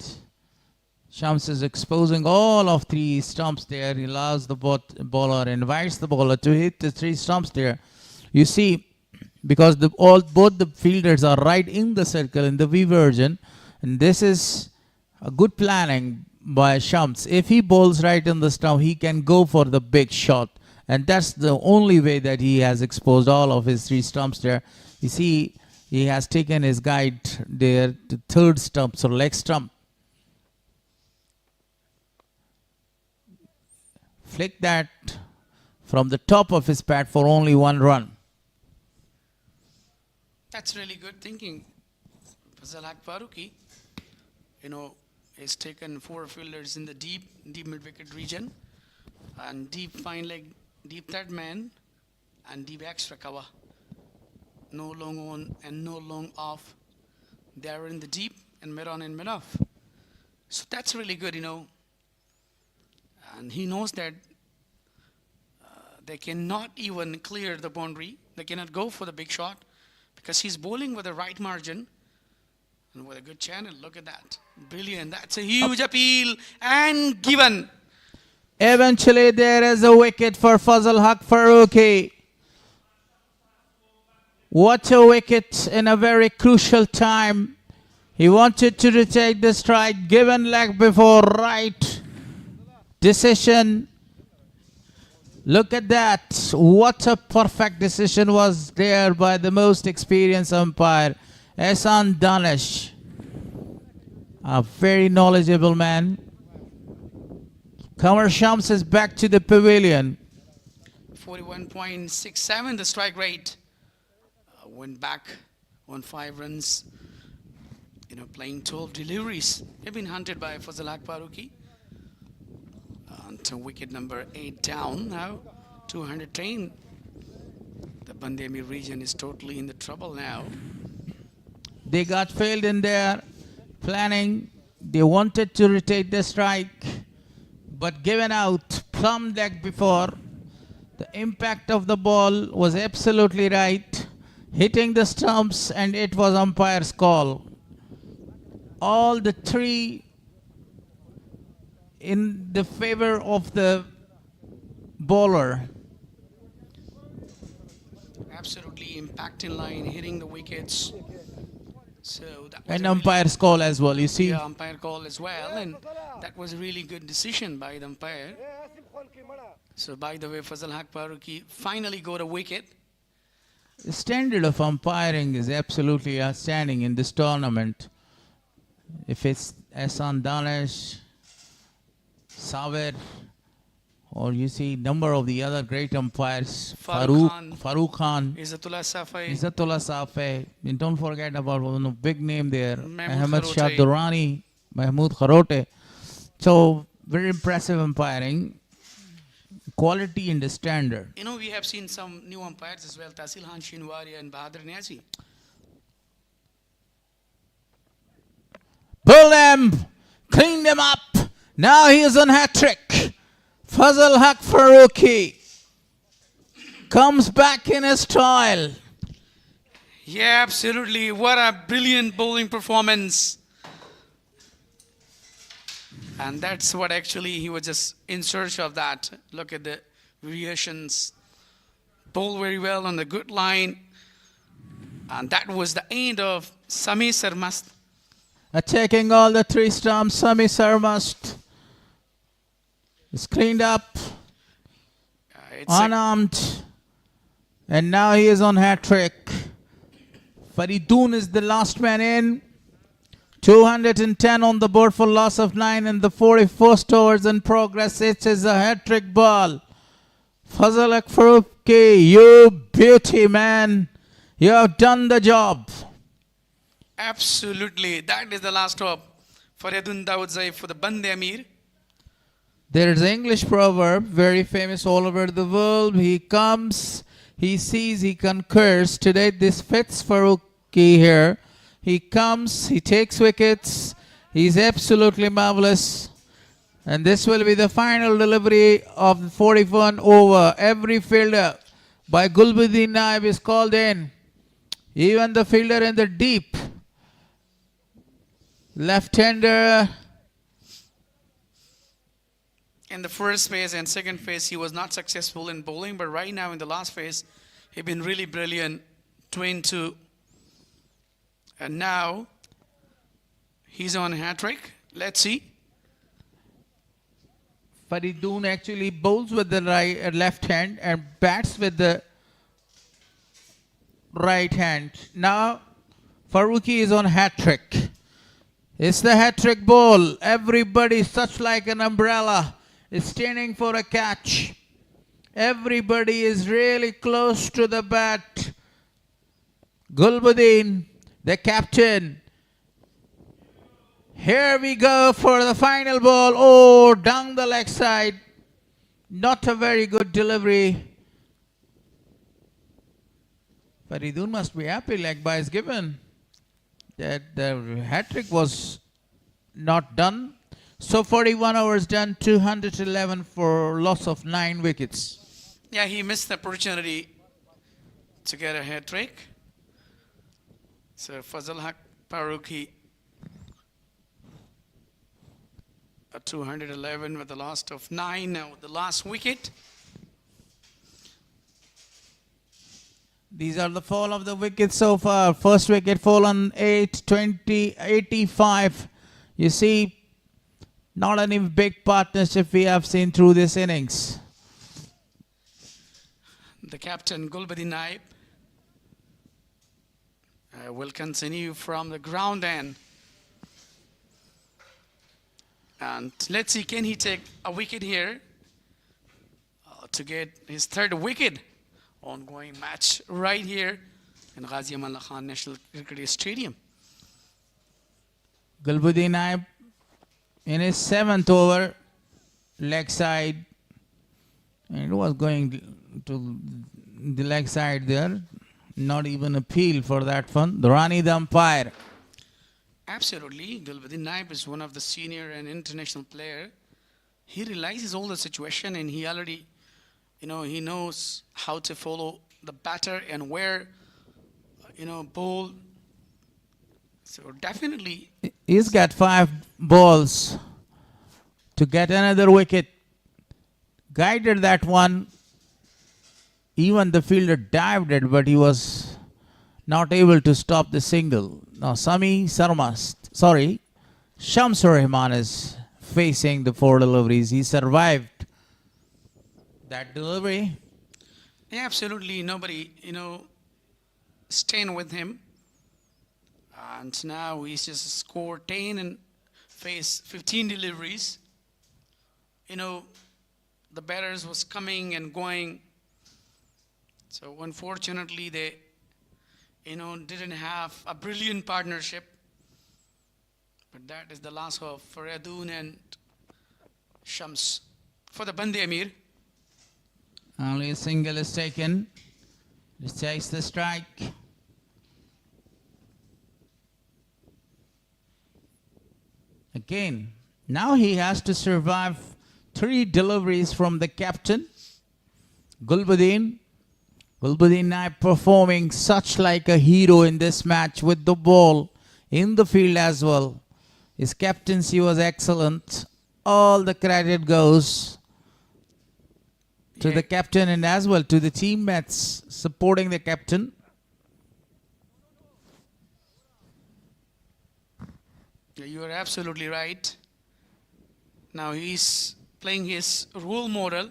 Shams is exposing all of 3 stumps there. He allows the bowler, invites the bowler to hit the 3 stumps there. You see, because both the fielders are right in the circle in the V version, and this is a good planning by Shams. If he bowls right in the stump, he can go for the big shot. And that's the only way that he has exposed all of his 3 stumps there. You see, he has taken his guide there to third stump, so leg stump. Flick that from the top of his pad for only 1 run. That's really good thinking. Fazal Haq Farooqi, has taken 4 fielders in the deep mid-wicket region and deep fine leg, deep third man and deep extra cover. No long on and no long off. They are in the deep and mid on and mid off. So that's really good, And he knows that they cannot even clear the boundary. They cannot go for the big shot because he's bowling with a right margin and with a good channel. Look at that. Brilliant. That's a huge appeal and given. Eventually there is a wicket for Fazal Haq Farooqi. What a wicket in a very crucial time. He wanted to retake the strike, given leg before, right decision. Look at that. What a perfect decision was there by the most experienced umpire, Arslan Ash. A very knowledgeable man. Qamar Shams is back to the pavilion. 41.67 the strike rate. Went back on 5 runs. Playing 12 deliveries. They've been hunted by Fazal Haq Farooqi. To wicket number 8 down now. 210. The BAND-E-AMIR region is totally in the trouble now. They got failed in their planning. They wanted to retake the strike, but given out plumb leg before. The impact of the ball was absolutely right, hitting the stumps, and it was umpire's call. All the 3 in the favor of the bowler. Absolutely impact in line, hitting the wickets. So that was And a umpire's call as well, you see. Yeah, umpire call as well, and that was a really good decision by the umpire. So by the way, Fazal Haq Farooqi finally got a wicket. The standard of umpiring is absolutely outstanding in this tournament. If it's Arslan Ash, Saver, Or you see number of the other great umpires, Farooq Khan, Izzatullah Safai, and don't forget about one big name there, Mahmood Ahmed Shah Kharote. Durrani, Mahmood Kharote. So very impressive umpiring, quality and the standard. You know, we have seen some new umpires as well, Tahsil Khan Shinwari and Bahadur Niazi. Pull them, clean them up. Now he is on hat trick. Fazal Haq Farooqi comes back in his style. Yeah, absolutely. What a brilliant bowling performance. And that's what actually he was just in search of that. Look at the variations. Bowl very well on the good line. And that was the end of Sami Sarmast. Attacking all the three stumps, Sami Sarmast is cleaned up, unarmed, and now he is on hat trick. Faridoon is the last man in. 210 on the board for loss of 9 in the 41st overs in progress. It is a hat trick ball. Fazal Haq Farooqi, you beauty man. You have done the job. Absolutely. That is the last stop for Yadun Dawood Zaif for the BAND-E-AMIR. There is an English proverb, very famous all over the world. He comes, he sees, he concurs. Today this fits Farooqi here. He comes, he takes wickets. He's absolutely marvelous. And this will be the final delivery of the 41 over. Every fielder by Gulbuddin Naib is called in. Even the fielder in the deep. Left-hander. In the first phase and second phase, he was not successful in bowling, but right now in the last phase, he's been really brilliant. 2-2. And now, he's on hat-trick. Let's see. Faridoon actually bowls with the left hand and bats with the right hand. Now, Farooqi is on hat-trick. It's the hat-trick ball. Everybody, such like an umbrella, is standing for a catch. Everybody is really close to the bat. Gulbuddin, the captain. Here we go for the final ball. Oh, down the leg side. Not a very good delivery. Faridoon must be happy, leg by is given. That the hat-trick was not done. So 41 overs done, 211 for loss of 9 wickets. Yeah, he missed the opportunity to get a hat-trick. So Fazal Haq Farooqi, a 211 with the loss of 9. Now the last wicket. These are the fall of the wickets so far. First wicket fall on 8, 20, 85. You see, not any big partnership we have seen through this innings. The captain, Gulbuddin Naib, will continue from the ground end. And let's see, can he take a wicket here to get his third wicket? Ongoing match right here in Ghazi Amanullah Khan National Cricket Stadium. Gulbuddin Naib in his 7th over, leg side, and it was going to the leg side there. Not even appeal for that one. Durrani the umpire. Absolutely. Gulbuddin Naib is one of the senior and international player. He realizes all the situation and he already, he knows how to follow the batter and where, bowl. So definitely. He's got 5 balls to get another wicket. Guided that one. Even the fielder dived it, but he was not able to stop the single. Now Shamsur Rahman is facing the 4 deliveries. He survived that delivery. Yeah, absolutely. Nobody, staying with him. And now he's just scored 10 and faced 15 deliveries. the batters was coming and going. So unfortunately, they, didn't have a brilliant partnership. But that is the last hope for Adun and Shams. For the BAND-E-AMIR. Only a single is taken. It takes the strike. Again, now he has to survive 3 deliveries from the captain, Gulbuddin. Gulbuddin now performing such like a hero in this match with the ball in the field as well. His captaincy was excellent. All the credit goes to the captain and as well to the teammates supporting the captain. You are absolutely right. Now he's playing his role model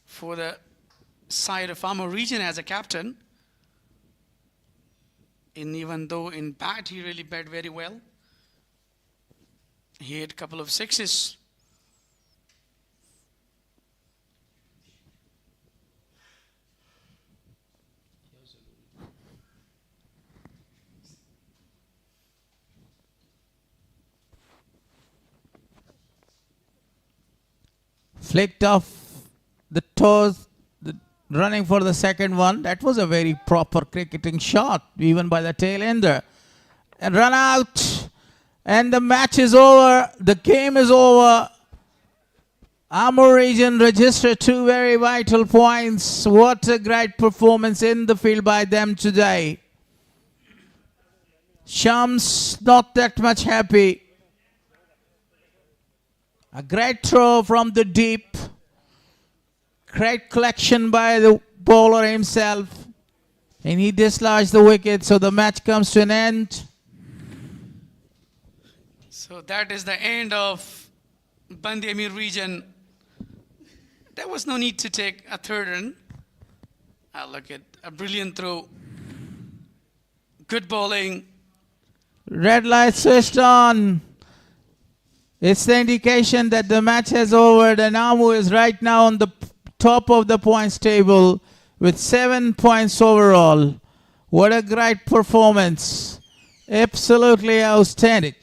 for the side of AMO region as a captain. And even though in bat he really bat very well, he had a couple of sixes. Flicked off the toes, running for the second one. That was a very proper cricketing shot, even by the tail ender. And run out. And the match is over. The game is over. AMO region registered 2 very vital points. What a great performance in the field by them today. Shams not that much happy. A great throw from the deep. Great collection by the bowler himself. And he dislodged the wicket, so the match comes to an end. So that is the end of BAND-E-AMIR region. There was no need to take a third run. Look at a brilliant throw. Good bowling. Red light switched on. It's the indication that the match has over. And AMO is right now on the top of the points table with 7 points overall. What a great performance. Absolutely outstanding.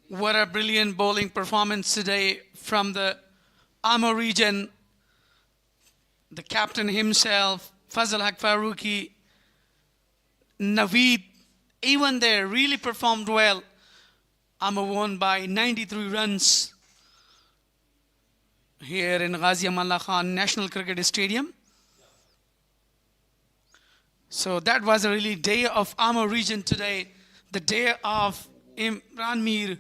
What a brilliant bowling performance today from the AMO region. The captain himself, Fazal Haq Farooqi, Naveed, even they really performed well. AMO won by 93 runs here in Ghazi Amanullah Khan National Cricket Stadium. So that was a really day of AMO region today, the day of Imran Mir.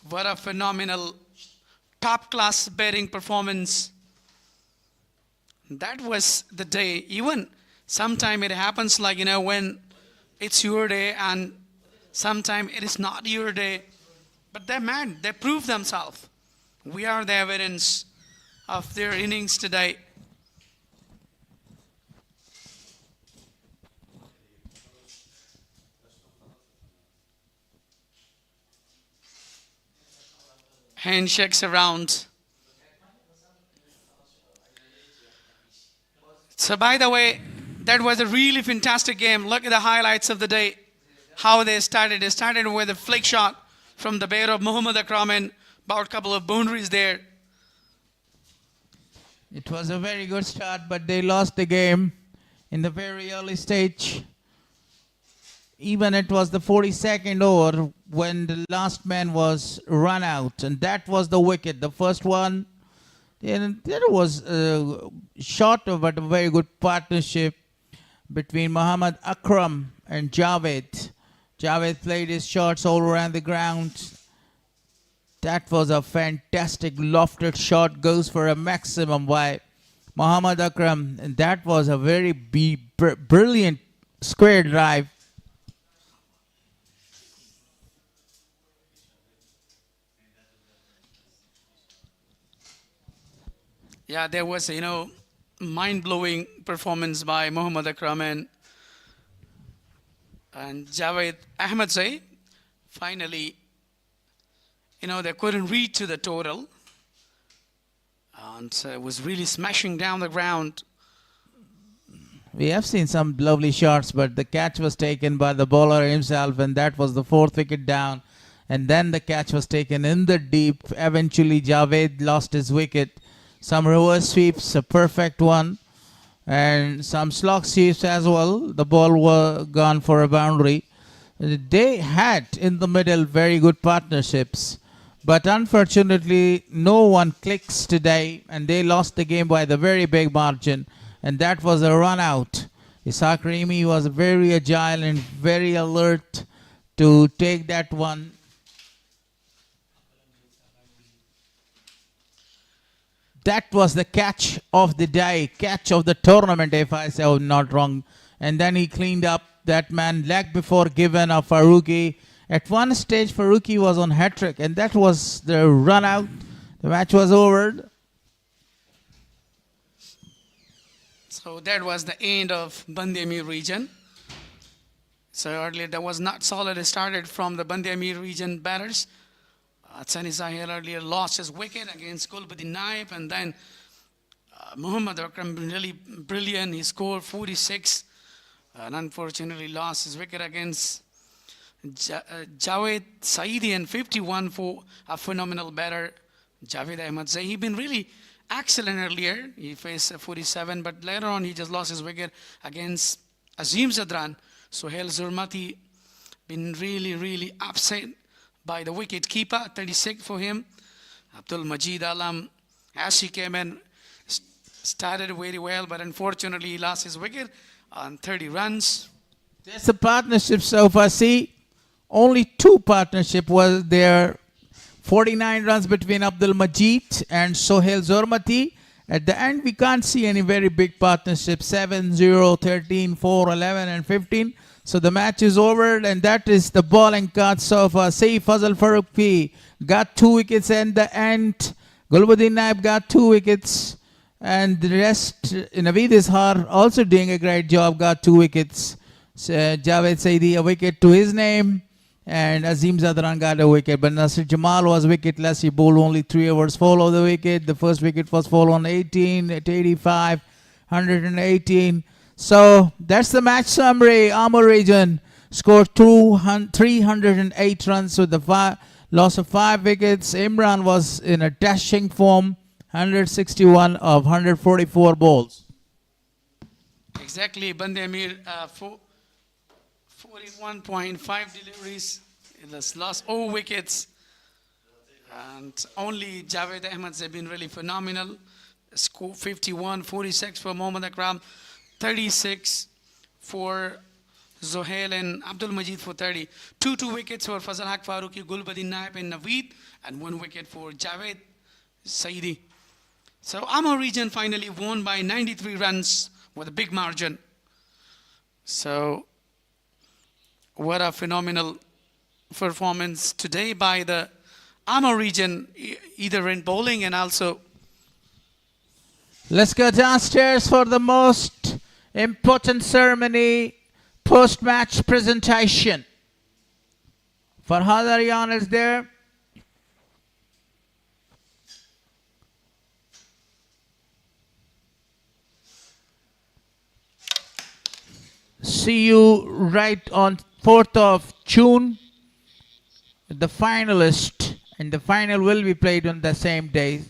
What a phenomenal top-class batting performance. That was the day. Even sometime it happens like, when it's your day and sometime it is not your day. But they're mad. They prove themselves. We are the evidence of their innings today. Handshakes around. So by the way, that was a really fantastic game. Look at the highlights of the day. How they started. They started with a flick shot from the bat of Muhammad Akram and about a couple of boundaries there. It was a very good start, but they lost the game in the very early stage. Even it was the 42nd over when the last man was run out, and that was the wicket. The first one, and there was a short but a very good partnership between Muhammad Akram and Javed. Javed played his shots all around the ground. That was a fantastic lofted shot, goes for a maximum by Muhammad Akram, and that was a very brilliant square drive. Yeah, there was, mind-blowing performance by Muhammad Akram and Javed Ahmed Say. Finally, they couldn't reach to the total. And it was really smashing down the ground. We have seen some lovely shots, but the catch was taken by the bowler himself, and that was the 4th wicket down. And then the catch was taken in the deep. Eventually, Javed lost his wicket. Some reverse sweeps, a perfect one, and some slog sweeps as well. The ball was gone for a boundary. They had in the middle very good partnerships, but unfortunately no one clicks today, and they lost the game by the very big margin, and that was a run out. Ishaq Rimi was very agile and very alert to take that one. That was the catch of the day, catch of the tournament, if I say I'm not wrong. And then he cleaned up that man leg before given of Faruqi. At one stage, Faruqi was on hat-trick, and that was the run out. The match was over. So that was the end of BAND-E-AMIR region. So earlier there was not solid. It started from the BAND-E-AMIR region batters. Sani Sahil earlier lost his wicket against Gulbuddin Naib, and then Muhammad Akram really brilliant. He scored 46 and unfortunately lost his wicket against Javed Saidi, and 51 for a phenomenal batter, Javed Ahmad Zaid. He'd been really excellent earlier. He faced 47, but later on he just lost his wicket against Azim Zadran. Sohail Zurmati been really upset by the wicket keeper, 36 for him. Abdul Majid Alam, as he came in, started very well, but unfortunately he lost his wicket on 30 runs. There's a partnership so far. See, only 2 partnership was there. 49 runs between Abdul Majid and Sohail Zurmati. At the end, we can't see any very big partnership. 7, 0, 13, 4, 11, and 15. So the match is over, and that is the bowling card so far. Saif Fazal Faruqi got 2 wickets in the end. Gulbuddin Naib got 2 wickets. And the rest, Naveed Ishar also doing a great job, got 2 wickets. Javed Saidi, a wicket to his name. And Azim Zadran got a wicket. But Nasir Jamal was wicketless. He bowled only 3 overs, fall of the wicket. The first wicket was fall on 18 at 85, 118. So that's the match summary. AMO region scored 308 runs with the loss of 5 wickets. Imran was in a dashing form, 161 of 144 balls. Exactly, BAND-E-AMIR 41.5 deliveries. It has lost all wickets. And only Javed Ahmad has been really phenomenal. Score 51, 46 for Mohammad Akram, 36 for Zohail and Abdul Majid for 30. 2 wickets for Fazal Haq Faruqi, Gulbuddin Naib and Naveed, and 1 wicket for Javed Saidi. So AMO region finally won by 93 runs with a big margin. So what a phenomenal performance today by the AMO region, either in bowling and also. Let's go downstairs for the most important ceremony, post-match presentation. Farhad Aryan is there. See you right on 4th of June. The finalist, and the final will be played on the same day.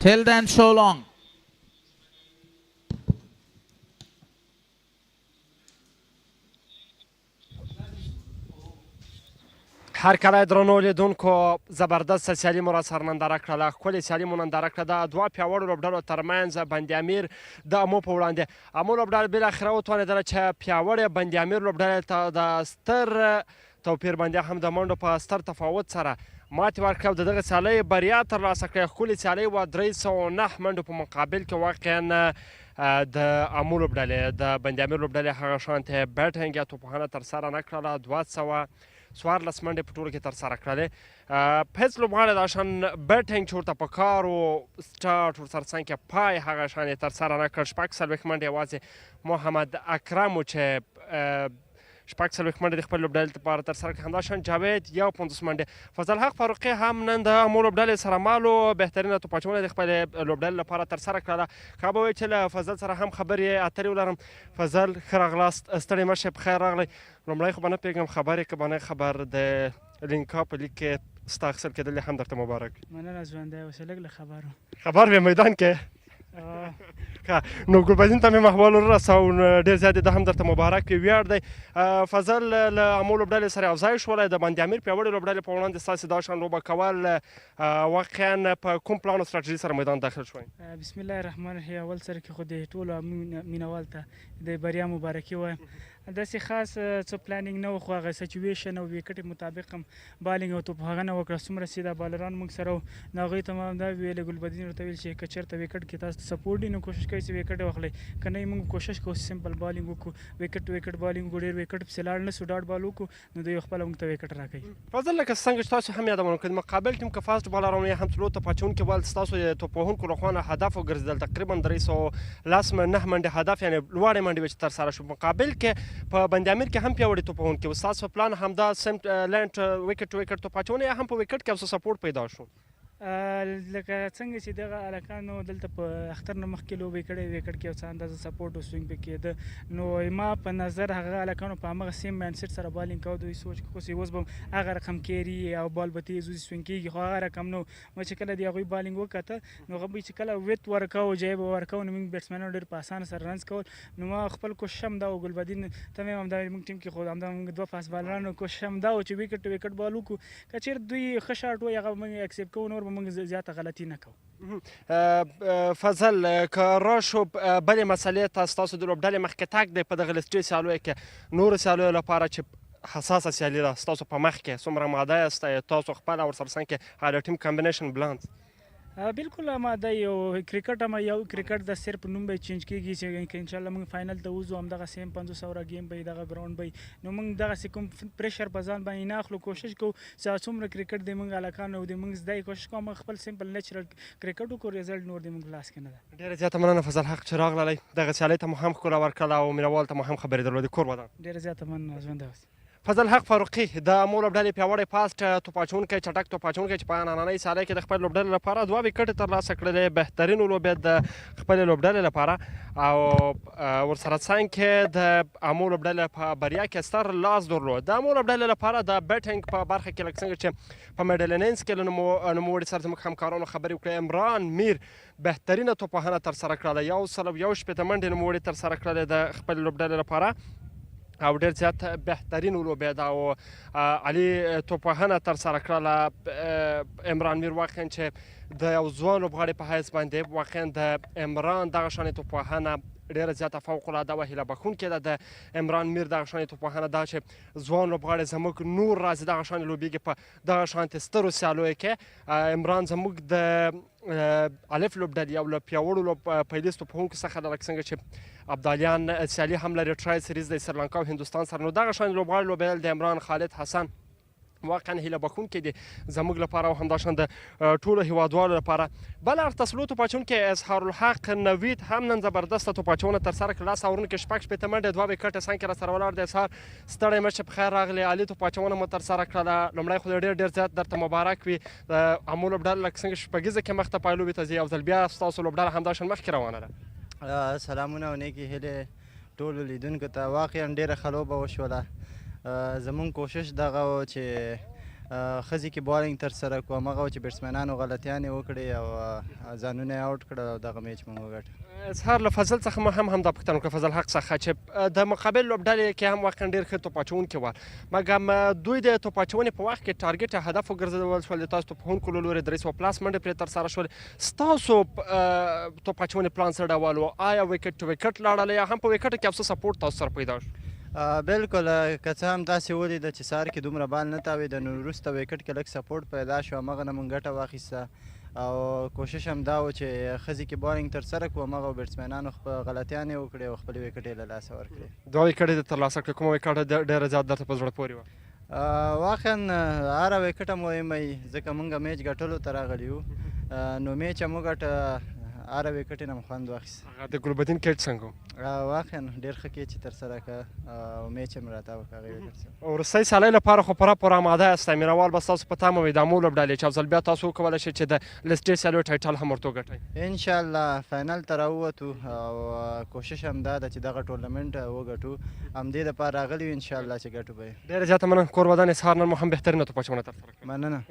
Till then, so long. هر کله درنو لیدونکو زبردست سیالي مو را سرننداره کړله ښکلې سیالي مو ننداره کړه د 2 پیاوړو لوبډلو ترمنځ بند-e-امیر د امو په وړاندې امو لوبډله بالاخره وتوانېدله چې پیاوړې بند-e-امیر لوبډلې ته د ستر توپیر باندې هم د منډو په ستر تفاوت سره ماتې ورکړه او د دغه سیالۍ بریا ترلاسه کړې. ښکلې سیالۍ وه 309 منډو په مقابل کې واقعا د امو لوبډلې د بند-e-امیر لوبډلې هغه شانتې بیټینګ یا توپخانه ترسره نه کړله. 214 منډې په ټولو کې ترسره کړلې. په هېڅ لوبغاړی دا شان بیټینګ چې ورته په کار و سټارټ ورسره څنګ کې پای هغه شان یې ترسره نه کړ. 46 منډې یوازې محمد اکرم و چې 40 منډې د خپل لوبډلې لپاره ترسره کړې. همداشان جاوید 51 منډې. فضل حق فاروقي هم نن د امو لوبډلې سره مالو بهترینه توپ اچونه د خپل لوبډلې لپاره ترسره کړله. که به وایي چې له فضل سره هم خبرې اترې ولرم. فضل ښه راغلاست، ستړی مه شئ، پخیر راغلی. لومړی خو به نه پوهېږم خبر یې که به نه خبر د لینکا په لیګ کې ستا اخیستل کېدل هم درته مبارک. مننه ژوندی اوسه، لږ له خبرو خبر وې میدان کې نو ګلبدین ته مې محوال ورساو، ډېر زیات د هم درته مبارک وي، ویاړ دی. فضل له امو لوبډلې سره یوځای شولی، د باندې امیر پیاوړې لوبډلې په وړاندې ستاسې دا شان لوبه کول واقعا په کوم پلان او ستراتیژي سره میدان داخل شوی؟ بسم الله الرحمن الرحیم. اول سره کې خو د ټولو مینوال ته د بریا مبارکي وایم. داسې خاص څه پلانینګ نه و، خو هغه سچویشن او ویکټ مطابق هم بالینګ او توپ هغه نه وکړه. څومره سیده بالران موږ سره وو، نو هغوی ته ما همدا ویل، ګلبدین ورته ویل چې که چېرته ویکټ کې تاسو ته سپورټ وي نو کوشش کوئ چې ویکټ یې واخلئ، که نه موږ کوشش کوو سمپل بالینګ وکړو، ویکټ بالینګ وکړو، ډېر ویکټ پسې لاړ نه سو، ډاټ بال وکړو نو دوی خپله موږ ته ویکټ راکوي. فضل لکه څنګه چې تاسو هم یادونه کړې، مقابل ټیم که فاست بالران یا هم څلور توپ اچوونکي ول، ستاسو د توپ وهونکو له خوا نه هدف وګرځېدل، تقریبا 309 منډې هدف، یعنې لوړې منډې وې چې ترسره شو. مقابل کې په بند امیر کې هم پیاوړي توپ وهونکي وو، ستاسو پلان همدا سمت لینډ ویکټ توپ اچونه یا هم په ویکټ کې یو څه سپورټ پیدا شو؟ لکه څنګه چې دغه هلکانو دلته په اختر نه مخکې لوبې کړې، ویکټ کې یو څه اندازه سپورټ او سوینګ پکې کېده، نو ما په نظر هغه هلکانو په همغه سیم مایند سیټ سره بالینګ کوو، دوی سوچ کوو چې اوس به هغه رقم کیري او بال به تیز وځي، سوینګ کېږي، خو هغه رقم نه و. ما چې کله د هغوی بالینګ وکته نو هغه به چې کله ویت ورکوو، جای به ورکوو، نو موږ بیټسمینانو ډېر په اسانه سره رنز کول. نو ما خپل کوشش هم دا و، ګلبدین ته مې هم همدا ویل، موږ ټیم کې خو همدا موږ دوه فاست بالرانو کوشش هم دا و چې ویکټ بال وکړو، که چېرې دوی ښه شاټ وایي هغه به موږ اکسپټ کوو، نور به موږ زیاته غلطي نه کوو. فضل که راشو بلې مسئلې ته، ستاسو د لوبډلې مخکې تګ دی په دغه لسټري سیالیو کې، نورو سیالیو لپاره چې حساسه سیالي ده، ستاسو په مخ کې څومره ماده یاست، تاسو خپله ورسره څنګ کې هغه ټیم کمبینیشن بلانس؟ بالکل اماده یو کرکټ هم یو کرکټ د صرف نوم به چینج کېږي چې انشاءالله موږ فاینل ته وځو، همدغه سیم 500 اوره گیم به دغه ګراوند به، نو موږ دغسې کوم پریشر په ځان باندې نه اخلو، کوشش کوو چې څومره کرکټ دی موږ هلکان او د موږ زده کوشش کوو موږ خپل سمپل نیچرل کرکټ وکړو، ریزلټ نور د موږ لاس کې نه ده. ډېره زیاته مننه فضل حق چې راغللی، دغه سیالۍ ته مو هم ښکلا ورکړله او مینوال ته مو هم خبرې درلودې. کور ودان. ډېره زیاته مننه، ژوندی اوسئ. فضل حق فاروقي د امو لوبډلې پیاوړی فاسټ توپ اچوونکی، چټک توپ اچوونکی چې په نننۍ سیالۍ کې د خپل لوبډلې لپاره 2 ویکټې ترلاسه کړلې، بهترینو لوبې د خپلې لوبډلې لپاره، او ورسره څنګ کې د امو لوبډلې په بریا کې ستر لاس درلود. د امو لوبډلې لپاره د بیټینګ په برخه کې لکه څنګه چې په میډل انینګز کې له نوموړي سره زموږ همکارانو خبرې وکړې، عمران میر بهترینه توپ وهنه ترسره کړله، 161 منډې نوموړي ترسره کړلې د خپلې لوبډلې لپاره، او ډېر زیات بهترین لوبې ده او علي توپ وهنه ترسره کړله. عمران میر واقعا چې د یو ځوان لوبغاړي په حیث باندې واقعا د عمران دغه شانې توپ وهنه ډېره زیاته فوق العاده وه، هیله بښونکې ده د عمران میر دغه شانې توپ وهنه، دا چې ځوان لوبغاړی زموږ نور راځي دغه شانې لوبېږي په دغه شانتې سترو سیالیو کې. عمران زموږ د الف لوبډلې یو له پیاوړو پیلیز توپ وهونکو څخه ده، لکه څنګه چې ابدالیان سیالي هم لري، ټرای سریز د سریلانکا او هندوستان سره، نو دغه شانې لوبغاړي لوبېدل د عمران خالد حسن واقعا هیله بښونکی دی زموږ لپاره او همداشان د ټولو هیوادوالو لپاره. بل اړخ سلو توپ اچوونکی اظهار الحق نوید هم نن زبردسته توپ اچونه ترسره کړه، 10 اورونو کې 6 منډې 2 ویکټې څنګ کې راسره ولاړ دی. اظهار ستړی مه شه، پخیر راغلی، عالي توپ اچونه مو ترسره کړله. لومړی خو ډېر زیات درته مبارک وي، د امو لوبډله لکه څنګه شپږیزه کې مخته پایلوبې ته ځي، یو ځل بیا ستاسو لوبډله همداشان مخکې روانه ده. سلامونه او نیکې هیلې ټولو لیدونکو ته. واقعا ډېره ښه لوبه وشوله، زمونږ کوشش دغه و چې ښځې کې بالینګ ترسره کړو، همغه و چې بیټسمینانو غلطیانې وکړې او ځانونه یې آوټ کړل او دغه میچ موږ وګټه. اظهار له فضل څخه ما هم همدا پوښتنه وکړه، فضل حق څخه، چې د مقابل لوبډلې کې هم واقعا ډېر ښه توپ اچوونکي ول، مګر دوی د توپ اچونې په وخت کې ټارګېټ هدف وګرځول شول، د تاسو توپ وهونکو له لورې 300+ منډې پرې ترسره شول. ستاسو توپ اچونې پلان څه ډول و؟ آیا ویکټ ټو ویکټ لاړله یا هم په ویکټو کې یو څه سپورټ تاسو سره پیدا شو؟ بالکل، که څه هم تاسې ولیده چې سهار کې دومره بال نه تاوېده، نو وروسته ویکټ کې لږ سپورټ پیدا شو، همغه نه موږ ګټه واخیسته او کوشش هم دا و چې ښځې کې بالینګ ترسره کړو، همغه بیټسمینانو غلطیانې وکړې او خپلې ویکټ یې له لاسه ورکړې. 2 ویکټې دې ترلاسه کړې، کومه ویکټه ډېره زیات درته په زړه پورې وه؟ واقعا هره ویکټه مهمه وي، ځکه موږ میچ ګټلو ته راغلي یو، نو میچ هم وګټه، هره وکټ یې نه مې خوند واخیست. د ګلبدین کیټ څنګه و؟ واقعا ډېر ښه کیچ یې ترسره کړه او میچ یې مې راته وکړ هغې وکټ سره. وروستۍ سیالۍ لپاره خو پوره آماده یاست. مینوال به ستاسو په تمه وي د امو لوبډلې چې یو ځل بیا تاسو وکولی شئ چې د لسټې سیالیو ټایټل هم ورته وګټئ. انشاءالله فاینل ته راووتو او کوشش هم دا ده چې دغه ټورنمنټ وګټو. همدې دپاره راغلي یو انشاءالله چې ګټو به یې. ډېره زیاته مننه کور ودان اسهار نن مو هم بهترینه توپاچونه ترسره کړه. مننه.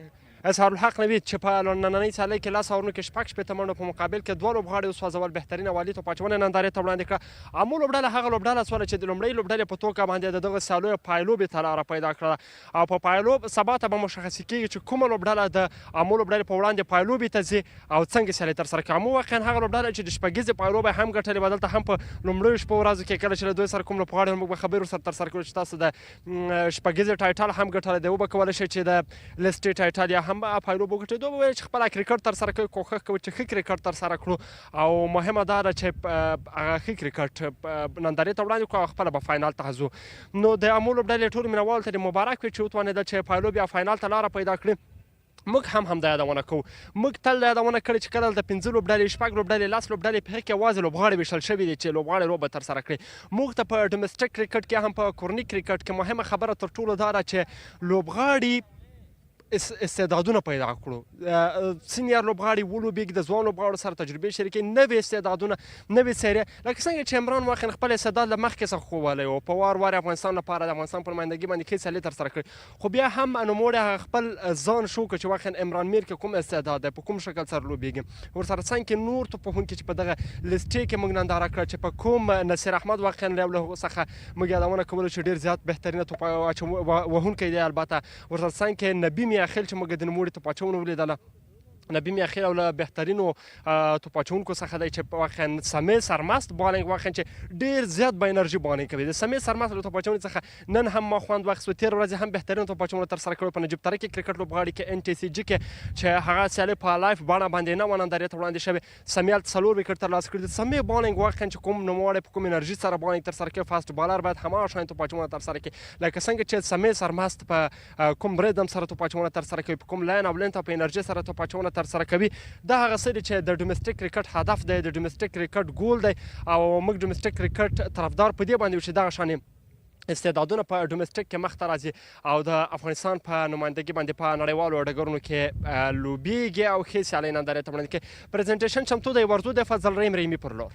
اظهار الحق نوید چې په نننۍ سیالۍ کې 10 اورونو کې شپږ شپېته منډو په مقابل کې 2 لوبغاړي وسوځول. بهترینه والي توپاچونه نندارې ته وړاندې کړه. امو لوبډله هغه لوبډله سوله چې د لومړۍ لوبډلې په توګه باندې د دغه سیالیو پایلوبې ته لاره پیدا کړه او په پایلوب سبا ته به مشخص کېږي چې کومه لوبډله د امو لوبډلې په وړاندې پایلوبې ته ځي او څنګه سیالۍ ترسره کوي. امو واقعا هغه لوبډله چې د شپږیزې پایلوبې هم ګټلې وه. دلته هم په لومړیو شپو ورځو کې کله چې له دوی سره کوم لوبغاړي موږ به خبرې ورسره ترسره کړو چې تاسو د شپږیزې ټایټل هم ګټلی دی وبه کولی شئ چې د لسټې ټایټل یا هم پایلوب وګټئ. دوی به ویل چې خپله کرکټ ترسره کوي کوښښ کوي چې ښه کرکټ ترسره کړو او مهمه دا ده چې هغه ښه کرکټ نندارې ته وړاندې کړو او خپله به فاینال ته ځو. نو د امو لوبډلې ټولو مینوالو ته دې مبارک وي چې وتوانېدل چې پایلوب یا فاینال ته لاره پیدا کړي. موږ هم دا یادونه کوو. موږ تل دا یادونه کړې چې کله د 5 لوبډلې 6 لوبډلې 10 لوبډلې په هغې کې یوازې لوبغاړي ویشل شوي دي چې لوبغاړي لوبه ترسره کړي. موږ ته په ډومسټک کرکټ کې هم په کورني کرکټ کې مهمه خبره تر ټولو دا ده چې لوبغاړي استعدادونه پیدا کړو. سینیر لوبغاړي ولوبېږي، د ځوان لوبغاړو سره تجربې شریکې، نوې استعدادونه، نوې څېرې، لکه څنګه چې عمران واقعا خپل استعداد له مخکې څخه ښوولی و په وار وار افغانستان لپاره د افغانستان په نمایندګي باندې ښې سیالۍ ترسره کړې. خو بیا هم نوموړی هغه خپل ځان شو کړ چې واقعا عمران میر کې کوم استعداد دی، په کوم شکل سره لوبېږي. ورسره څنګ کې نور توپوهونکي چې په دغه لسټې کې موږ ننداره کړه چې په کوم نصیر احمد واقعا له هغو څخه موږ یادونه کوله چې ډېر زیات بهترینه توپ وهونکی دی. البته ورسره څنګ کې نبي میاخیل چې موږ د نوموړي توپاچونه ولیدله. نبی میاخیل او له بهترینو توپاچونکو څخه دی چې واقعا سمې سرمست بالینګ واقعا چې ډېر زیات با انرژي بالینګ کوي. د سمې سرمست له توپاچونې څخه نن هم ما خوند واخیست. تېره ورځ هم بهترین توپاچونه ترسره کړي په نجیب تره کې کرکټ لوبغاړي کې NTCG کې چې هغه سیالۍ په لایف بڼه باندې نه وه نندارې ته وړاندې شوې. سمې هلته 4 وکټ ترلاسه کړي. د سمې بالینګ واقعا چې کوم نوموړی په کوم انرژي سره بالینګ ترسره کوي، فاست بالر باید هماغه شان توپاچونه ترسره کړي لکه څنګه چې سمې سرمست په کوم ریدم سره توپاچونه ترسره کوي، په کوم لاین او لینت او په انرژي سره توپاچونه ترسره کوي. دا هغه څه دي چې د ډومسټک کرکټ هدف دی، د ډومسټک کرکټ ګول دی او موږ ډومسټک کرکټ طرفدار په دې باندې یو چې دغه شانې استعدادونه په ډومسټک کې مخته راځي او د افغانستان په نمایندګي باندې په نړیوالو ډګرونو کې لوبېږي او ښې سیالۍ نندارې ته وړاندې کوي. پرزنټیشن چمتو دی، ورځو د فضل رحیم رحیمي پر لور.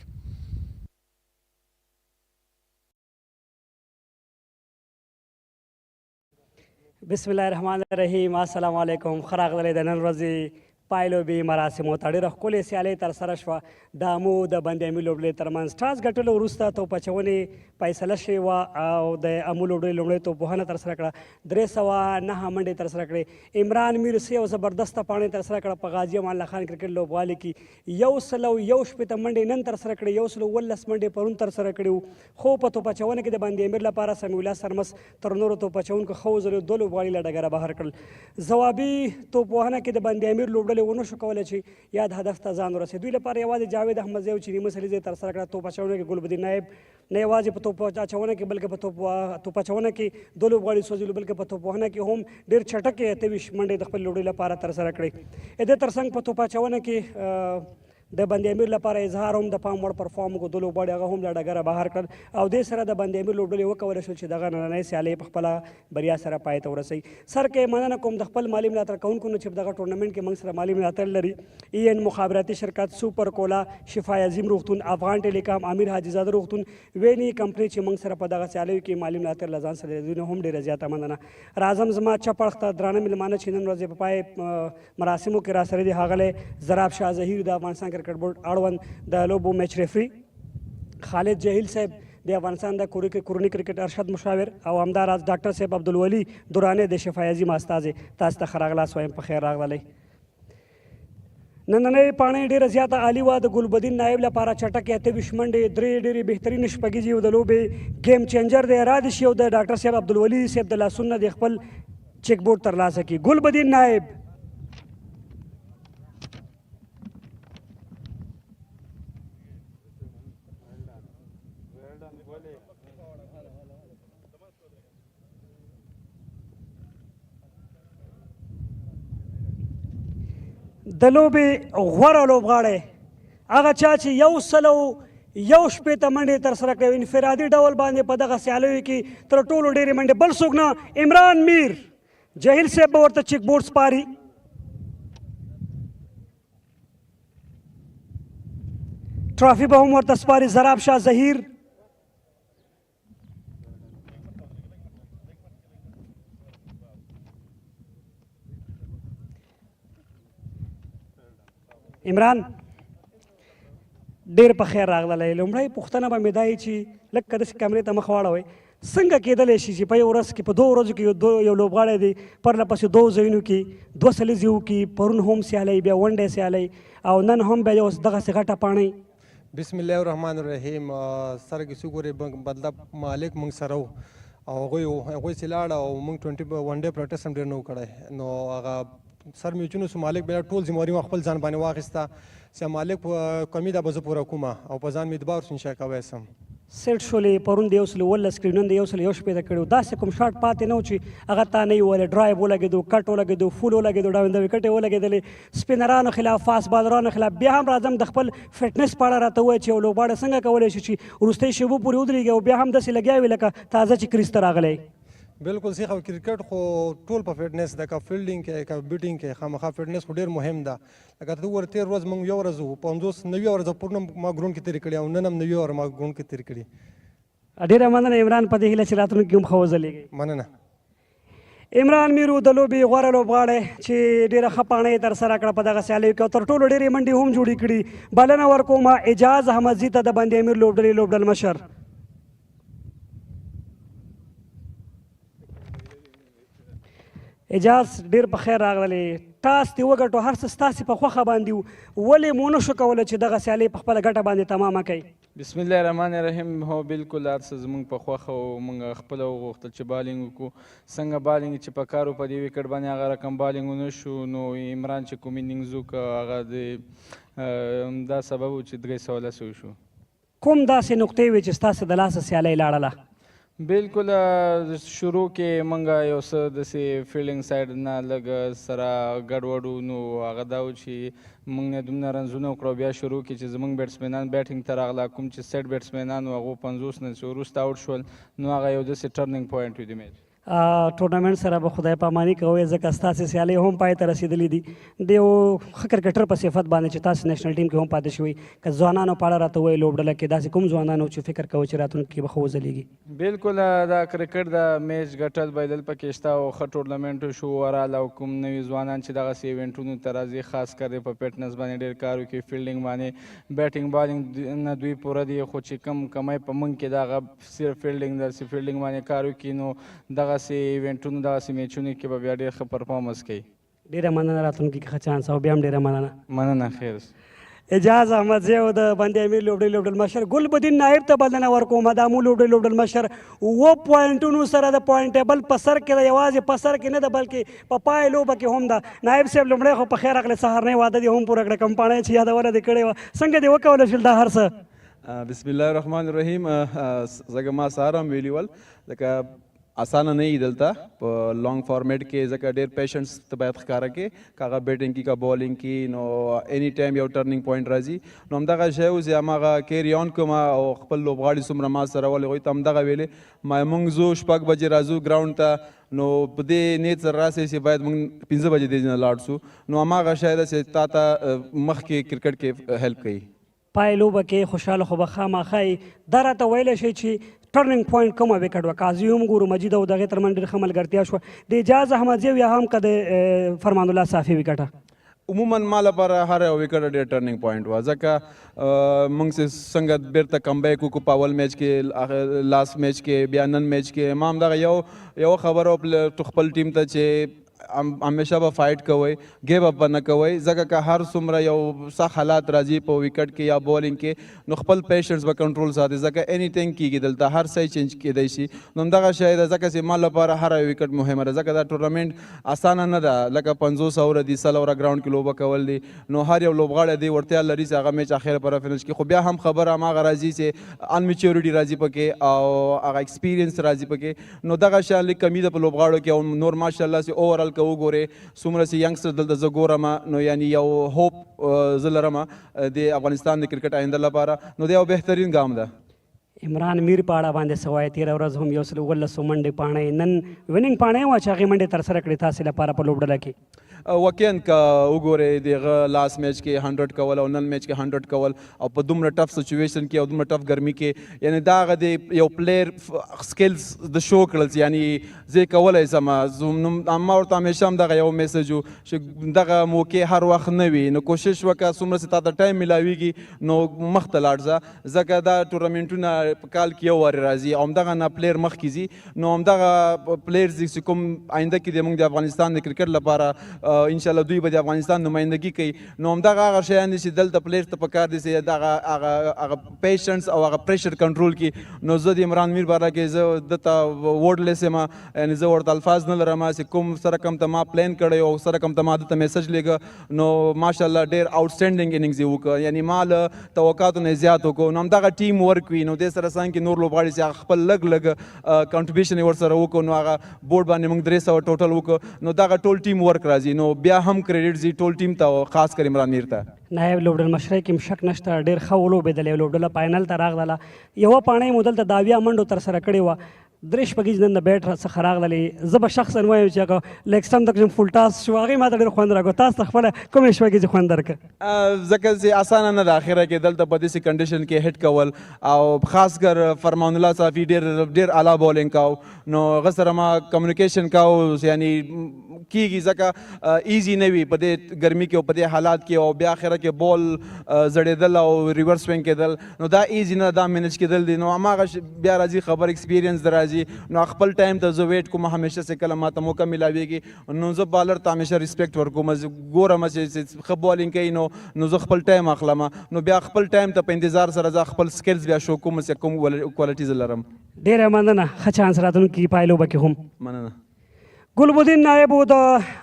بسم الله الرحمن الرحیم. السلام علیکم. ښه راغلی د نن ورځې پایلوبي مراسمو ته ډېره ښکلې سیالۍ ترسره شوه د امو د بند-e-amir لوبډلې ترمنځ. ټاس ګټلو وروسته توپاچونې فیصله شوې وه او د امو لوبډلې لومړۍ توپوهنه ترسره کړه. 309 منډې ترسره کړې. عمران میر یو زبردسته پاڼې ترسره کړه په غازي امان الله خان کرکټ لوبغالي کې. 161 منډې نن ترسره کړې، 119 منډې پرون ترسره کړې وو. خو په توپاچونه کې د بند-e-amir لپاره سمیع الله سرمس تر نورو توپاچونکو ښه وځلېد، 2 لوبغاړي له ډګره بهر کړل. ځوابي توپوهنه کې د بند-e-amir لوبډلې ونه شو کولی چې یاد هدف ته ځان ورسوي. دوی لپاره یوازې جاوید احمدزی او چیني مسلیزې ترسره کړه. توپاچونه کې ګلبدین نایب نه یوازې په توپاچونه کې بلکې په توپاچونه کې 2 لوبغاړي سوځېدلو بلکې په توپوهنه کې هم ډېر چټکې 28 منډې د خپل لوبډلې لپاره ترسره کړې. د دې تر څنګ په توپاچونه کې د بند-e-amir لپاره اظهار هم د پام وړ پرفارم وکړو. 2 لوبغاړي هغه هم له ډګره بهر کړل او دې سره د بند-e-amir لوبډلې وکولی شول چې دغه نننۍ سیالۍ په خپله بریا سره پای ته ورسوي. سر کې مننه کوم د خپل مالي ملاتړ کوونکو نه چې په دغه ټورنمنټ کې موږ سره مالي ملاتړ لري. EN مخابراتي شرکت، سوپر کولا، شفای عظیم روغتون، افغان ټیلیکام، امیر حاجي زاده روغتون، ویني کمپنۍ چې موږ سره په دغه سیالیو کې مالي ملاتړ له ځان سره لري. دوی نه هم ډېره زیاته مننه. راځم زما چپ اړخ ته درانه مېلمانه چې نن ورځې په پای مراسمو کې راسره دي ښاغلی زراب شاه ظهیر د افغانستان کرکټ بورډ اړوند د لوبو میچ ریفري، خالد جهیل صاحب د افغانستان د کورني کرکټ ارشد مشاور او همداراز ډاکټر صاحب عبدالولي دراني د شفای عظیم استازی. تاسو ته ښه راغلاست وایم، په خیر راغلی. نننۍ پاڼۍ ډېره زیاته عالي وه. د ګلبدین نایب لپاره چټکې 28 منډې، 3 ډېرې بهترینې شپږیزې او د لوبې ګیم چینجر دی رادش یو د ډاکټر صاحب عبدالولي صاحب د لاسونه د خپل چیک بورډ ترلاسه کړي. ګلبدین نایب د لوبې غوره لوبغاړی هغه چا چې 100 منډې ترسره کړې انفرادي ډول باندې په دغه سیالیو کې تر ټولو ډېرې منډې بل څوک نه عمران میر جهیل صاحب به ورته چیک بورډ سپاري. ټرافي به هم ورته سپاري زراب شاه ظهیر. عمران ډېر په خیر راغلی. لومړی پوښتنه به مې دا وي چې لږ که داسې کمرې ته مخ واړوئ څنګه کېدلی شي چې په یو ورځ کې په 2 ورځو کې یو لوبغاړی دی پرله پسې 2 ځایونو کې 2 سلیزې وکړي، پرون هم سیالۍ، بیا ونډې سیالۍ او نن هم بیا یو دغسې غټه پاڼۍ. بسم الله الرحمن الرحیم. سره کې څو ګورې بدله مالک موږ سره و او هغوی چې لاړه او موږ 20 ونډې پریکټس هم ډېر نه و کړی نو هغه سر میچونو سو مالک بیا ټول ذمواري ما خپل ځان باندې واخیسته چې مالک کمی دا به زه پوره کومه او په ځان مې اعتبار شو انشا کوی سم سیټ شولې پرون د 119 کړي نن د 119 کړي داسې کوم شاټ پاتې نه و چې هغه تا نه یې ویلی ډرایو ولګېدو کټ ولګېدو فول ولګېدو ډاونده وکټې ولګېدلې سپینرانو خلاف فاست بالرانو خلاف بیا هم راځم د خپل فټنس په اړه راته ووایه چې یو لوبغاړی څنګه کولی شي چې وروستۍ شیبو پورې ودرېږي او بیا هم داسې لګیا وي لکه تازه چې کریز ته راغلی. بالکل صحیح او کرکټ خو ټول په فټنس ده که فیلډینګ کې که بیټینګ کې خامخا فټنس خو ډېر مهم ده. لکه ته وګوره تېر ورځ موږ یو ورځ وو 50-90 ورځ پرون ما ګراونډ کې تېرې کړي او نن هم 90 ورځ ما ګراونډ کې تېرې کړي. ډېره مننه عمران په دې هیله چې راتلونکي کې هم ښه وځلېږئ. مننه. عمران میر د لوبې غوره لوبغاړی چې ډېره ښه پاڼه یې ترسره کړه په دغه سیالیو کې او تر ټولو ډېرې منډې هم جوړې کړي. بلنه ورکوم اعجاز احمدزي ته د بند امیر لوبډلې لوبډل مشر. اعجاز ډېر په خیر راغلی. ټاس دې وګټو هر څه ستاسې په خوښه باندې و ولې مو نه شو کولی چې دغه سیالۍ په خپله ګټه باندې تمامه کوئ؟ بسم الله الرحمن الرحیم. هو بالکل هر څه زموږ په خوښه او موږ خپله وغوښتل چې بالینګ وکړو. څنګه بالینګ چې په کار و په دې وکټ باندې هغه رقم بالینګ ونه شو نو عمران چې کوم انینګز وکړه هغه د همدا سبب و چې 300 شو. کوم داسې نقطې وې چې ستاسې د لاسه سیالۍ لاړله؟ بالکل شروع کې موږ یو څه داسې فیلډینګ سایډ نه لږ سره ګډوډ وو نو هغه دا و چې موږ نه دومره رنزونه وکړو بیا شروع کې چې زموږ بیټسمینان بیټینګ ته راغله کوم چې سیټ بیټسمینان وو هغو 50 نه چې وروسته آوټ شول نو هغه یو داسې ټرنینګ پوینټ و د میچ. ټورنمنټ سره به خدای پاماني کوئ ځکه ستاسې سیالۍ هم پای ته رسېدلي دي د یو ښه کرکټر په صفت باندې چې تاسې نیشنل ټیم کې هم پاتې شوئ که ځوانانو په اړه راته ووایئ لوبډله کې داسې کوم ځوانان چې فکر کوئ چې راتلونکي کې به ښه وځلېږي؟ بالکل دا کرکټ د میچ ګټل بایدل پکې شته او ښه ټورنمنټ شو اوورال او کوم نوي ځوانان چې دغسې ایونټونو ته راځي خاص کر په فټنس باندې ډېر کار وکړي فیلډینګ باندې بیټینګ بالینګ نه دوی پوره دي خو چې کم کمی په موږ کې دغه صرف فیلډینګ داسې فیلډینګ باندې کار وکړي نو دغسې ایونټونو دغسې میچونو کې به بیا ډېر ښه پرفارمنس کوي. ډېره مننه راتلونکي کې ښه چانس او بیا هم ډېره مننه. مننه خیر. اعجاز احمدزی او د بند امیر لوبډلې لوبډل مشر ګلبدین نایب ته بلنه ورکوم د امو لوبډلې لوبډل مشر 7 پوینټونو سره د پوینټ ټیبل په سر کې ده یوازې په سر کې نه ده بلکې په پای لوبه کې هم ده. نایب صاحب لومړی خو په خیر راغلی سهارنۍ واده دې هم پوره کړه کوم پاڼه چې یادوله دې کړې وه څنګه دې وکولی شول دا هر څه؟ بسم الله الرحمن الرحیم. ځکه ما سهار هم ویلي ول ځکه اسانه نه وي دلته په لانګ فارمیټ کې ځکه ډېر پیشنس ته باید ښکاره کې که هغه بیټینګ کې که بالینګ کې نو اني ټایم یو ټرنینګ پوینټ راځي نو همدغه شی و چې هماغه کیری آن کوم او خپل لوبغاړي څومره ما سره ولې هغوی ته همدغه ویلې ما موږ ځو 6 بجې راځو ګراونډ ته نو په دې نیت سره راسئ چې باید موږ 5 بجې دې نه لاړ شو نو هماغه شی ده چې تا ته مخکې کرکټ کې هیلپ کوي. پای لوبه کې خوشحاله خو به خامخا دا راته ویلی شئ چې ټرنینګ پوینټ کومه وکټ وه قاضي هم ګورو مجید او د هغې تر منځ ډېر ښه ملګرتیا شوه د اعجاز احمدزي یا هم که د فرمان الله صافي وکټه؟ عموما ما لپاره هر یو وکټ ډېر ټرنینګ پوینټ وه ځکه موږ چې څنګه بیرته کمبیک وکړو په اول میچ کې لاست میچ کې بیا نن میچ کې ما همدغه یو خبره خپل ټیم ته چې همیشه به فایټ کوئ ګیو اپ به نه کوئ ځکه که هر څومره یو سخت حالات راځي په وکټ کې یا بالینګ کې نو خپل پیشنس به کنټرول ساتي ځکه اني ټینګ کېږي دلته هر څه چینج کېدی شي نو همدغه شی ده ځکه چې ما لپاره هر وکټ مهمه ده ځکه دا ټورنمنټ اسانه نه ده لکه 50 اوره دي 100 اوره ګراونډ کې لوبه کول دي نو هر یو لوبغاړی دی ورتیا لري چې هغه میچ اخر پر فینش کې خو بیا هم خبره هماغه راځي چې انمیچورټي راځي پکې او هغه ایکسپیرینس راځي پکې نو دغه شی لیک کمی ده په لوبغاړو کې او نور ماشاءالله چې اوورال که وګورئ څومره چې ینګسټر دلته زه ګورم نو یعنی یو هوپ زه لرم د افغانستان د کرکټ آینده لپاره نو دا یو بهترین ګام ده. عمران میر په اړه باندې څه وایي؟ تېره ورځ هم 119 منډې پاڼې نن ویننګ پاڼې وه چې هغې منډې ترسره کړې تاسې لپاره په لوبډله کې. واقعا که وګورئ دغه لاس میچ کې 100 کول او نن میچ کې 100 کول او په دومره ټف سچویشن کې او دومره ټف ګرمي کې یعنی دا هغه د یو پلیر سکلز د شو کړل یعنی زه کولی سم ما ورته همیشه هم دغه یو میسج و چې دغه موقع هر وخت نه وي نو کوشش وکړه څومره چې تا ته ټایم میلاویږي نو مخ ته لاړ ځه ځکه دا ټورنمنټونه په کال کې یو وارې راځي او همدغه نه پلیر مخکې ځي نو همدغه پلیرز چې کوم آینده کې د موږ د افغانستان د کرکټ لپاره انشاءالله دوی به د افغانستان نمایندګي کوي نو همدغه هغه شیان دي چې دلته پلیر ته پکار دي چې هغه پیشنس او هغه پریشر کنټرول کړي نو زه د عمران میر باره کې زه دته ورډلیس یم یعنی زه ورته الفاظ نه لرم چې کوم سره کوم ته ما پلان کړی او سره کوم ته ما دته میسج لیږه نو ماشاءالله ډېر آوټسټینډینګ اننګز یې وکړه یعنی ما له توقعاتو نه زیات وکړو نو همدغه ټیم ورک وي نو دې سره څنګه کې نور لوبغاړي چې هغه خپل لږ کنټریبیوشن یې ورسره وکړو نو هغه بورډ باندې موږ 300 ټوټل وکړو نو دغه ټول ټیم ورک راځي نو بیا هم کریډټ زی ټول ټیم ته خاص کر عمران میر ته. نایب لوبډل مشرۍ کې شک نشته ډېر ښه ولوبېدلې لوبډله فاینل ته راغله یوه پاڼه یې مو دلته د اویا منډو ترسره کړې وه درې شپږیز نن د بیټ څخه راغللې زه به شخصا وایم چې هغه لیګ سټمپ ته فول ټاس شو هغې ما ته ډېر خوند راکړو تاسو ته خپله کومې شپږیزې خوند درکړه؟ ځکه چې اسانه نه ده اخره کې دلته په داسې کنډیشن کې هټ کول او خاص کر فرمان الله صافي ډېر اعلی بولینګ کاو نو هغه سره ما کمیونیکیشن کاو یعنی کیږي ځکه ایزي نه وي په دې ګرمي کې او په دې حالات کې او بیا اخره کې بول زړېدل او ریورس سوینګ کېدل نو دا ایزي نه دا مینج کېدل دي نو هماغه بیا راځي خبر ایکسپیرینس در راځي نو خپل ټایم ته زه ویټ کوم همیشه چې کله ماته موقع میلاویږي نو زه بالر ته همیشه ریسپیکټ ورکوم ګورم چې ښه بالینګ کوي نو زه خپل ټایم اخلم نو بیا خپل ټایم ته په انتظار سره زه خپل سکلز بیا شو کوم چې کوم کوالټیز لرم. ډېره مننه ښه چانس راتلونکي پایلوبه کې هم مننه. ګلبدین نایب و د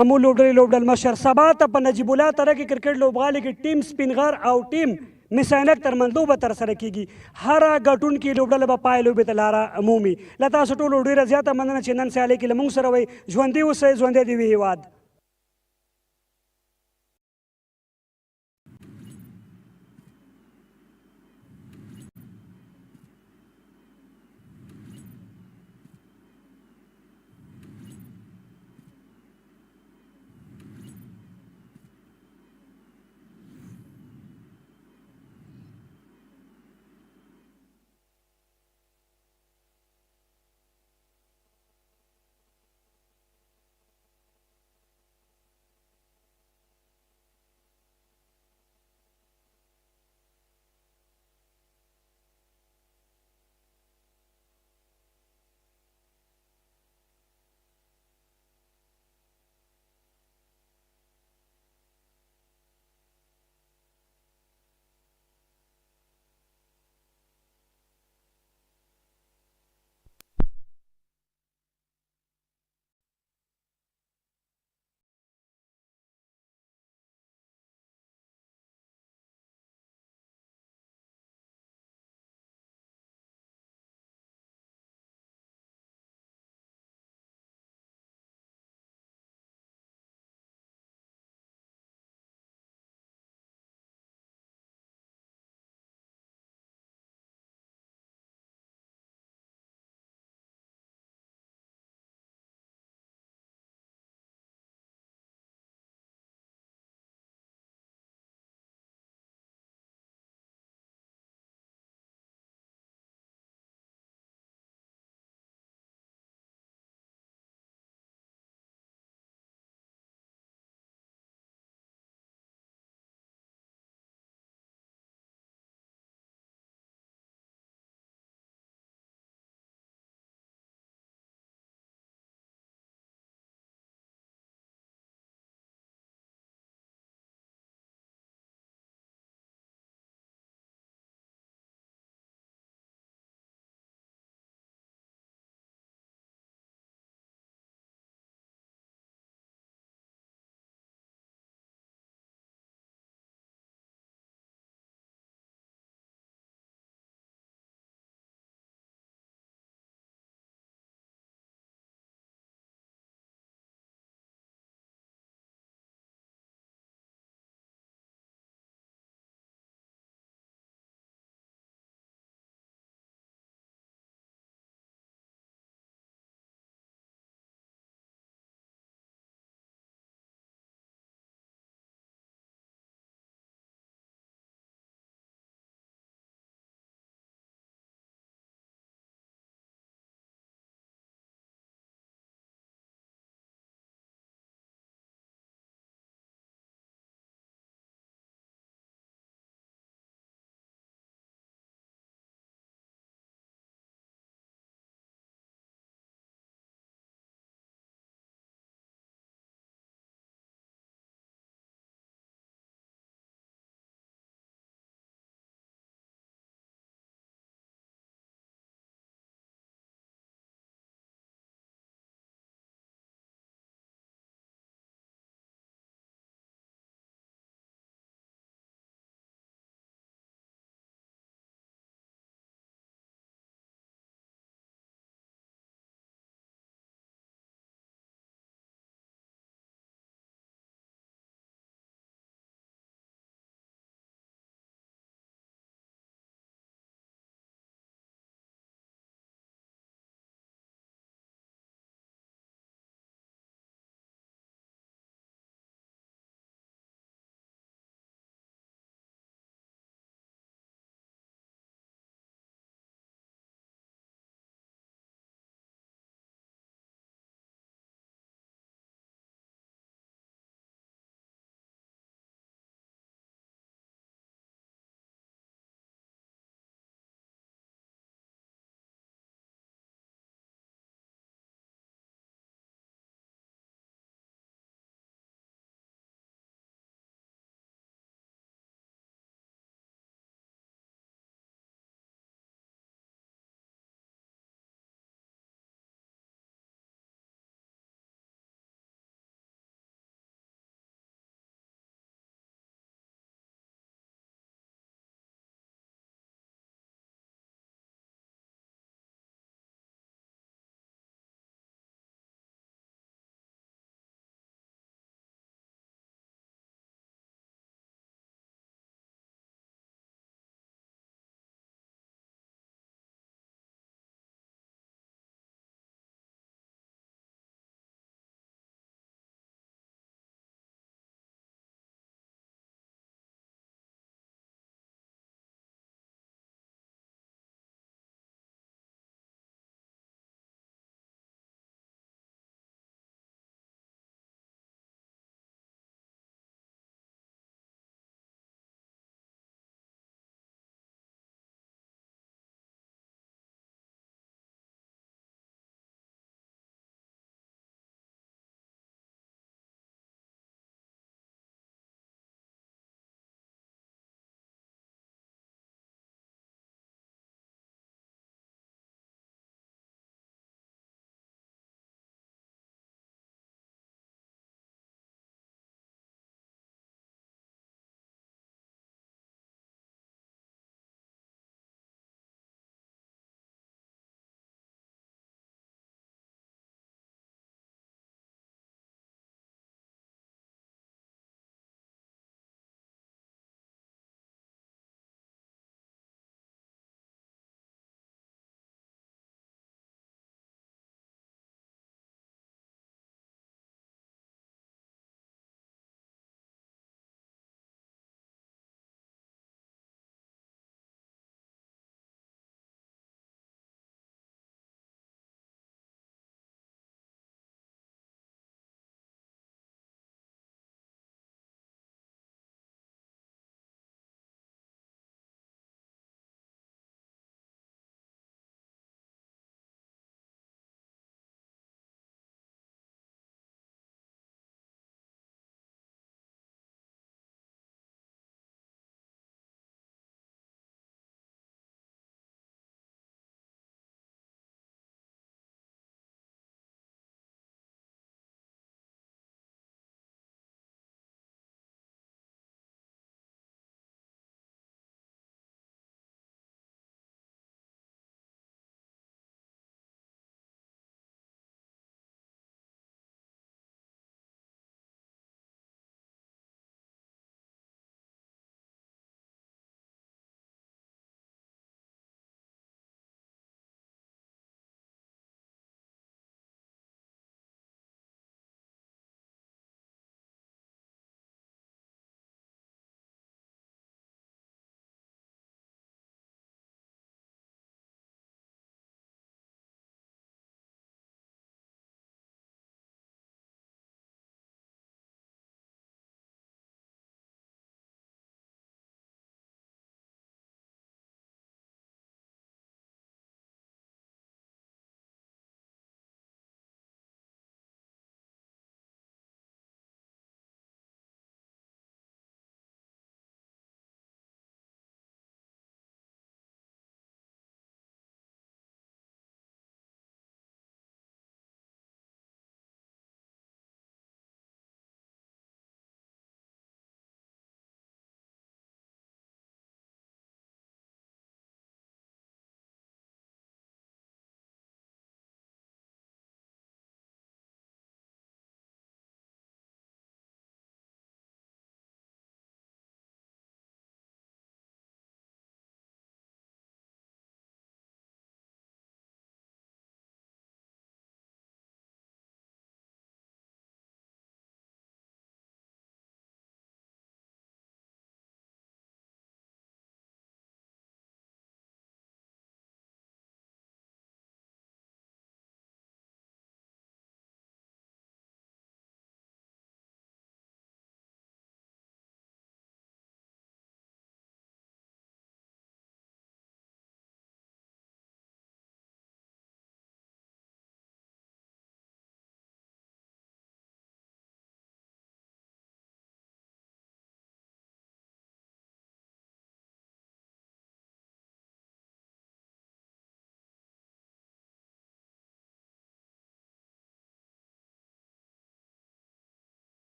امو لوبډل مشر سبا ته په نجیب الله تره کې کرکټ لوبغالي کې ټیم سپینغر او ټیم مساینک ترمنځ لوبه ترسره کیږي هر ګټونکي لوبډله به پای لوبې ته لاره مومي له تاسو ټولو ډېره زیاته مننه چې نن سیالۍ کې له موږ سره وئ ژوندي اوسئ ژوندی دې وي هېواد.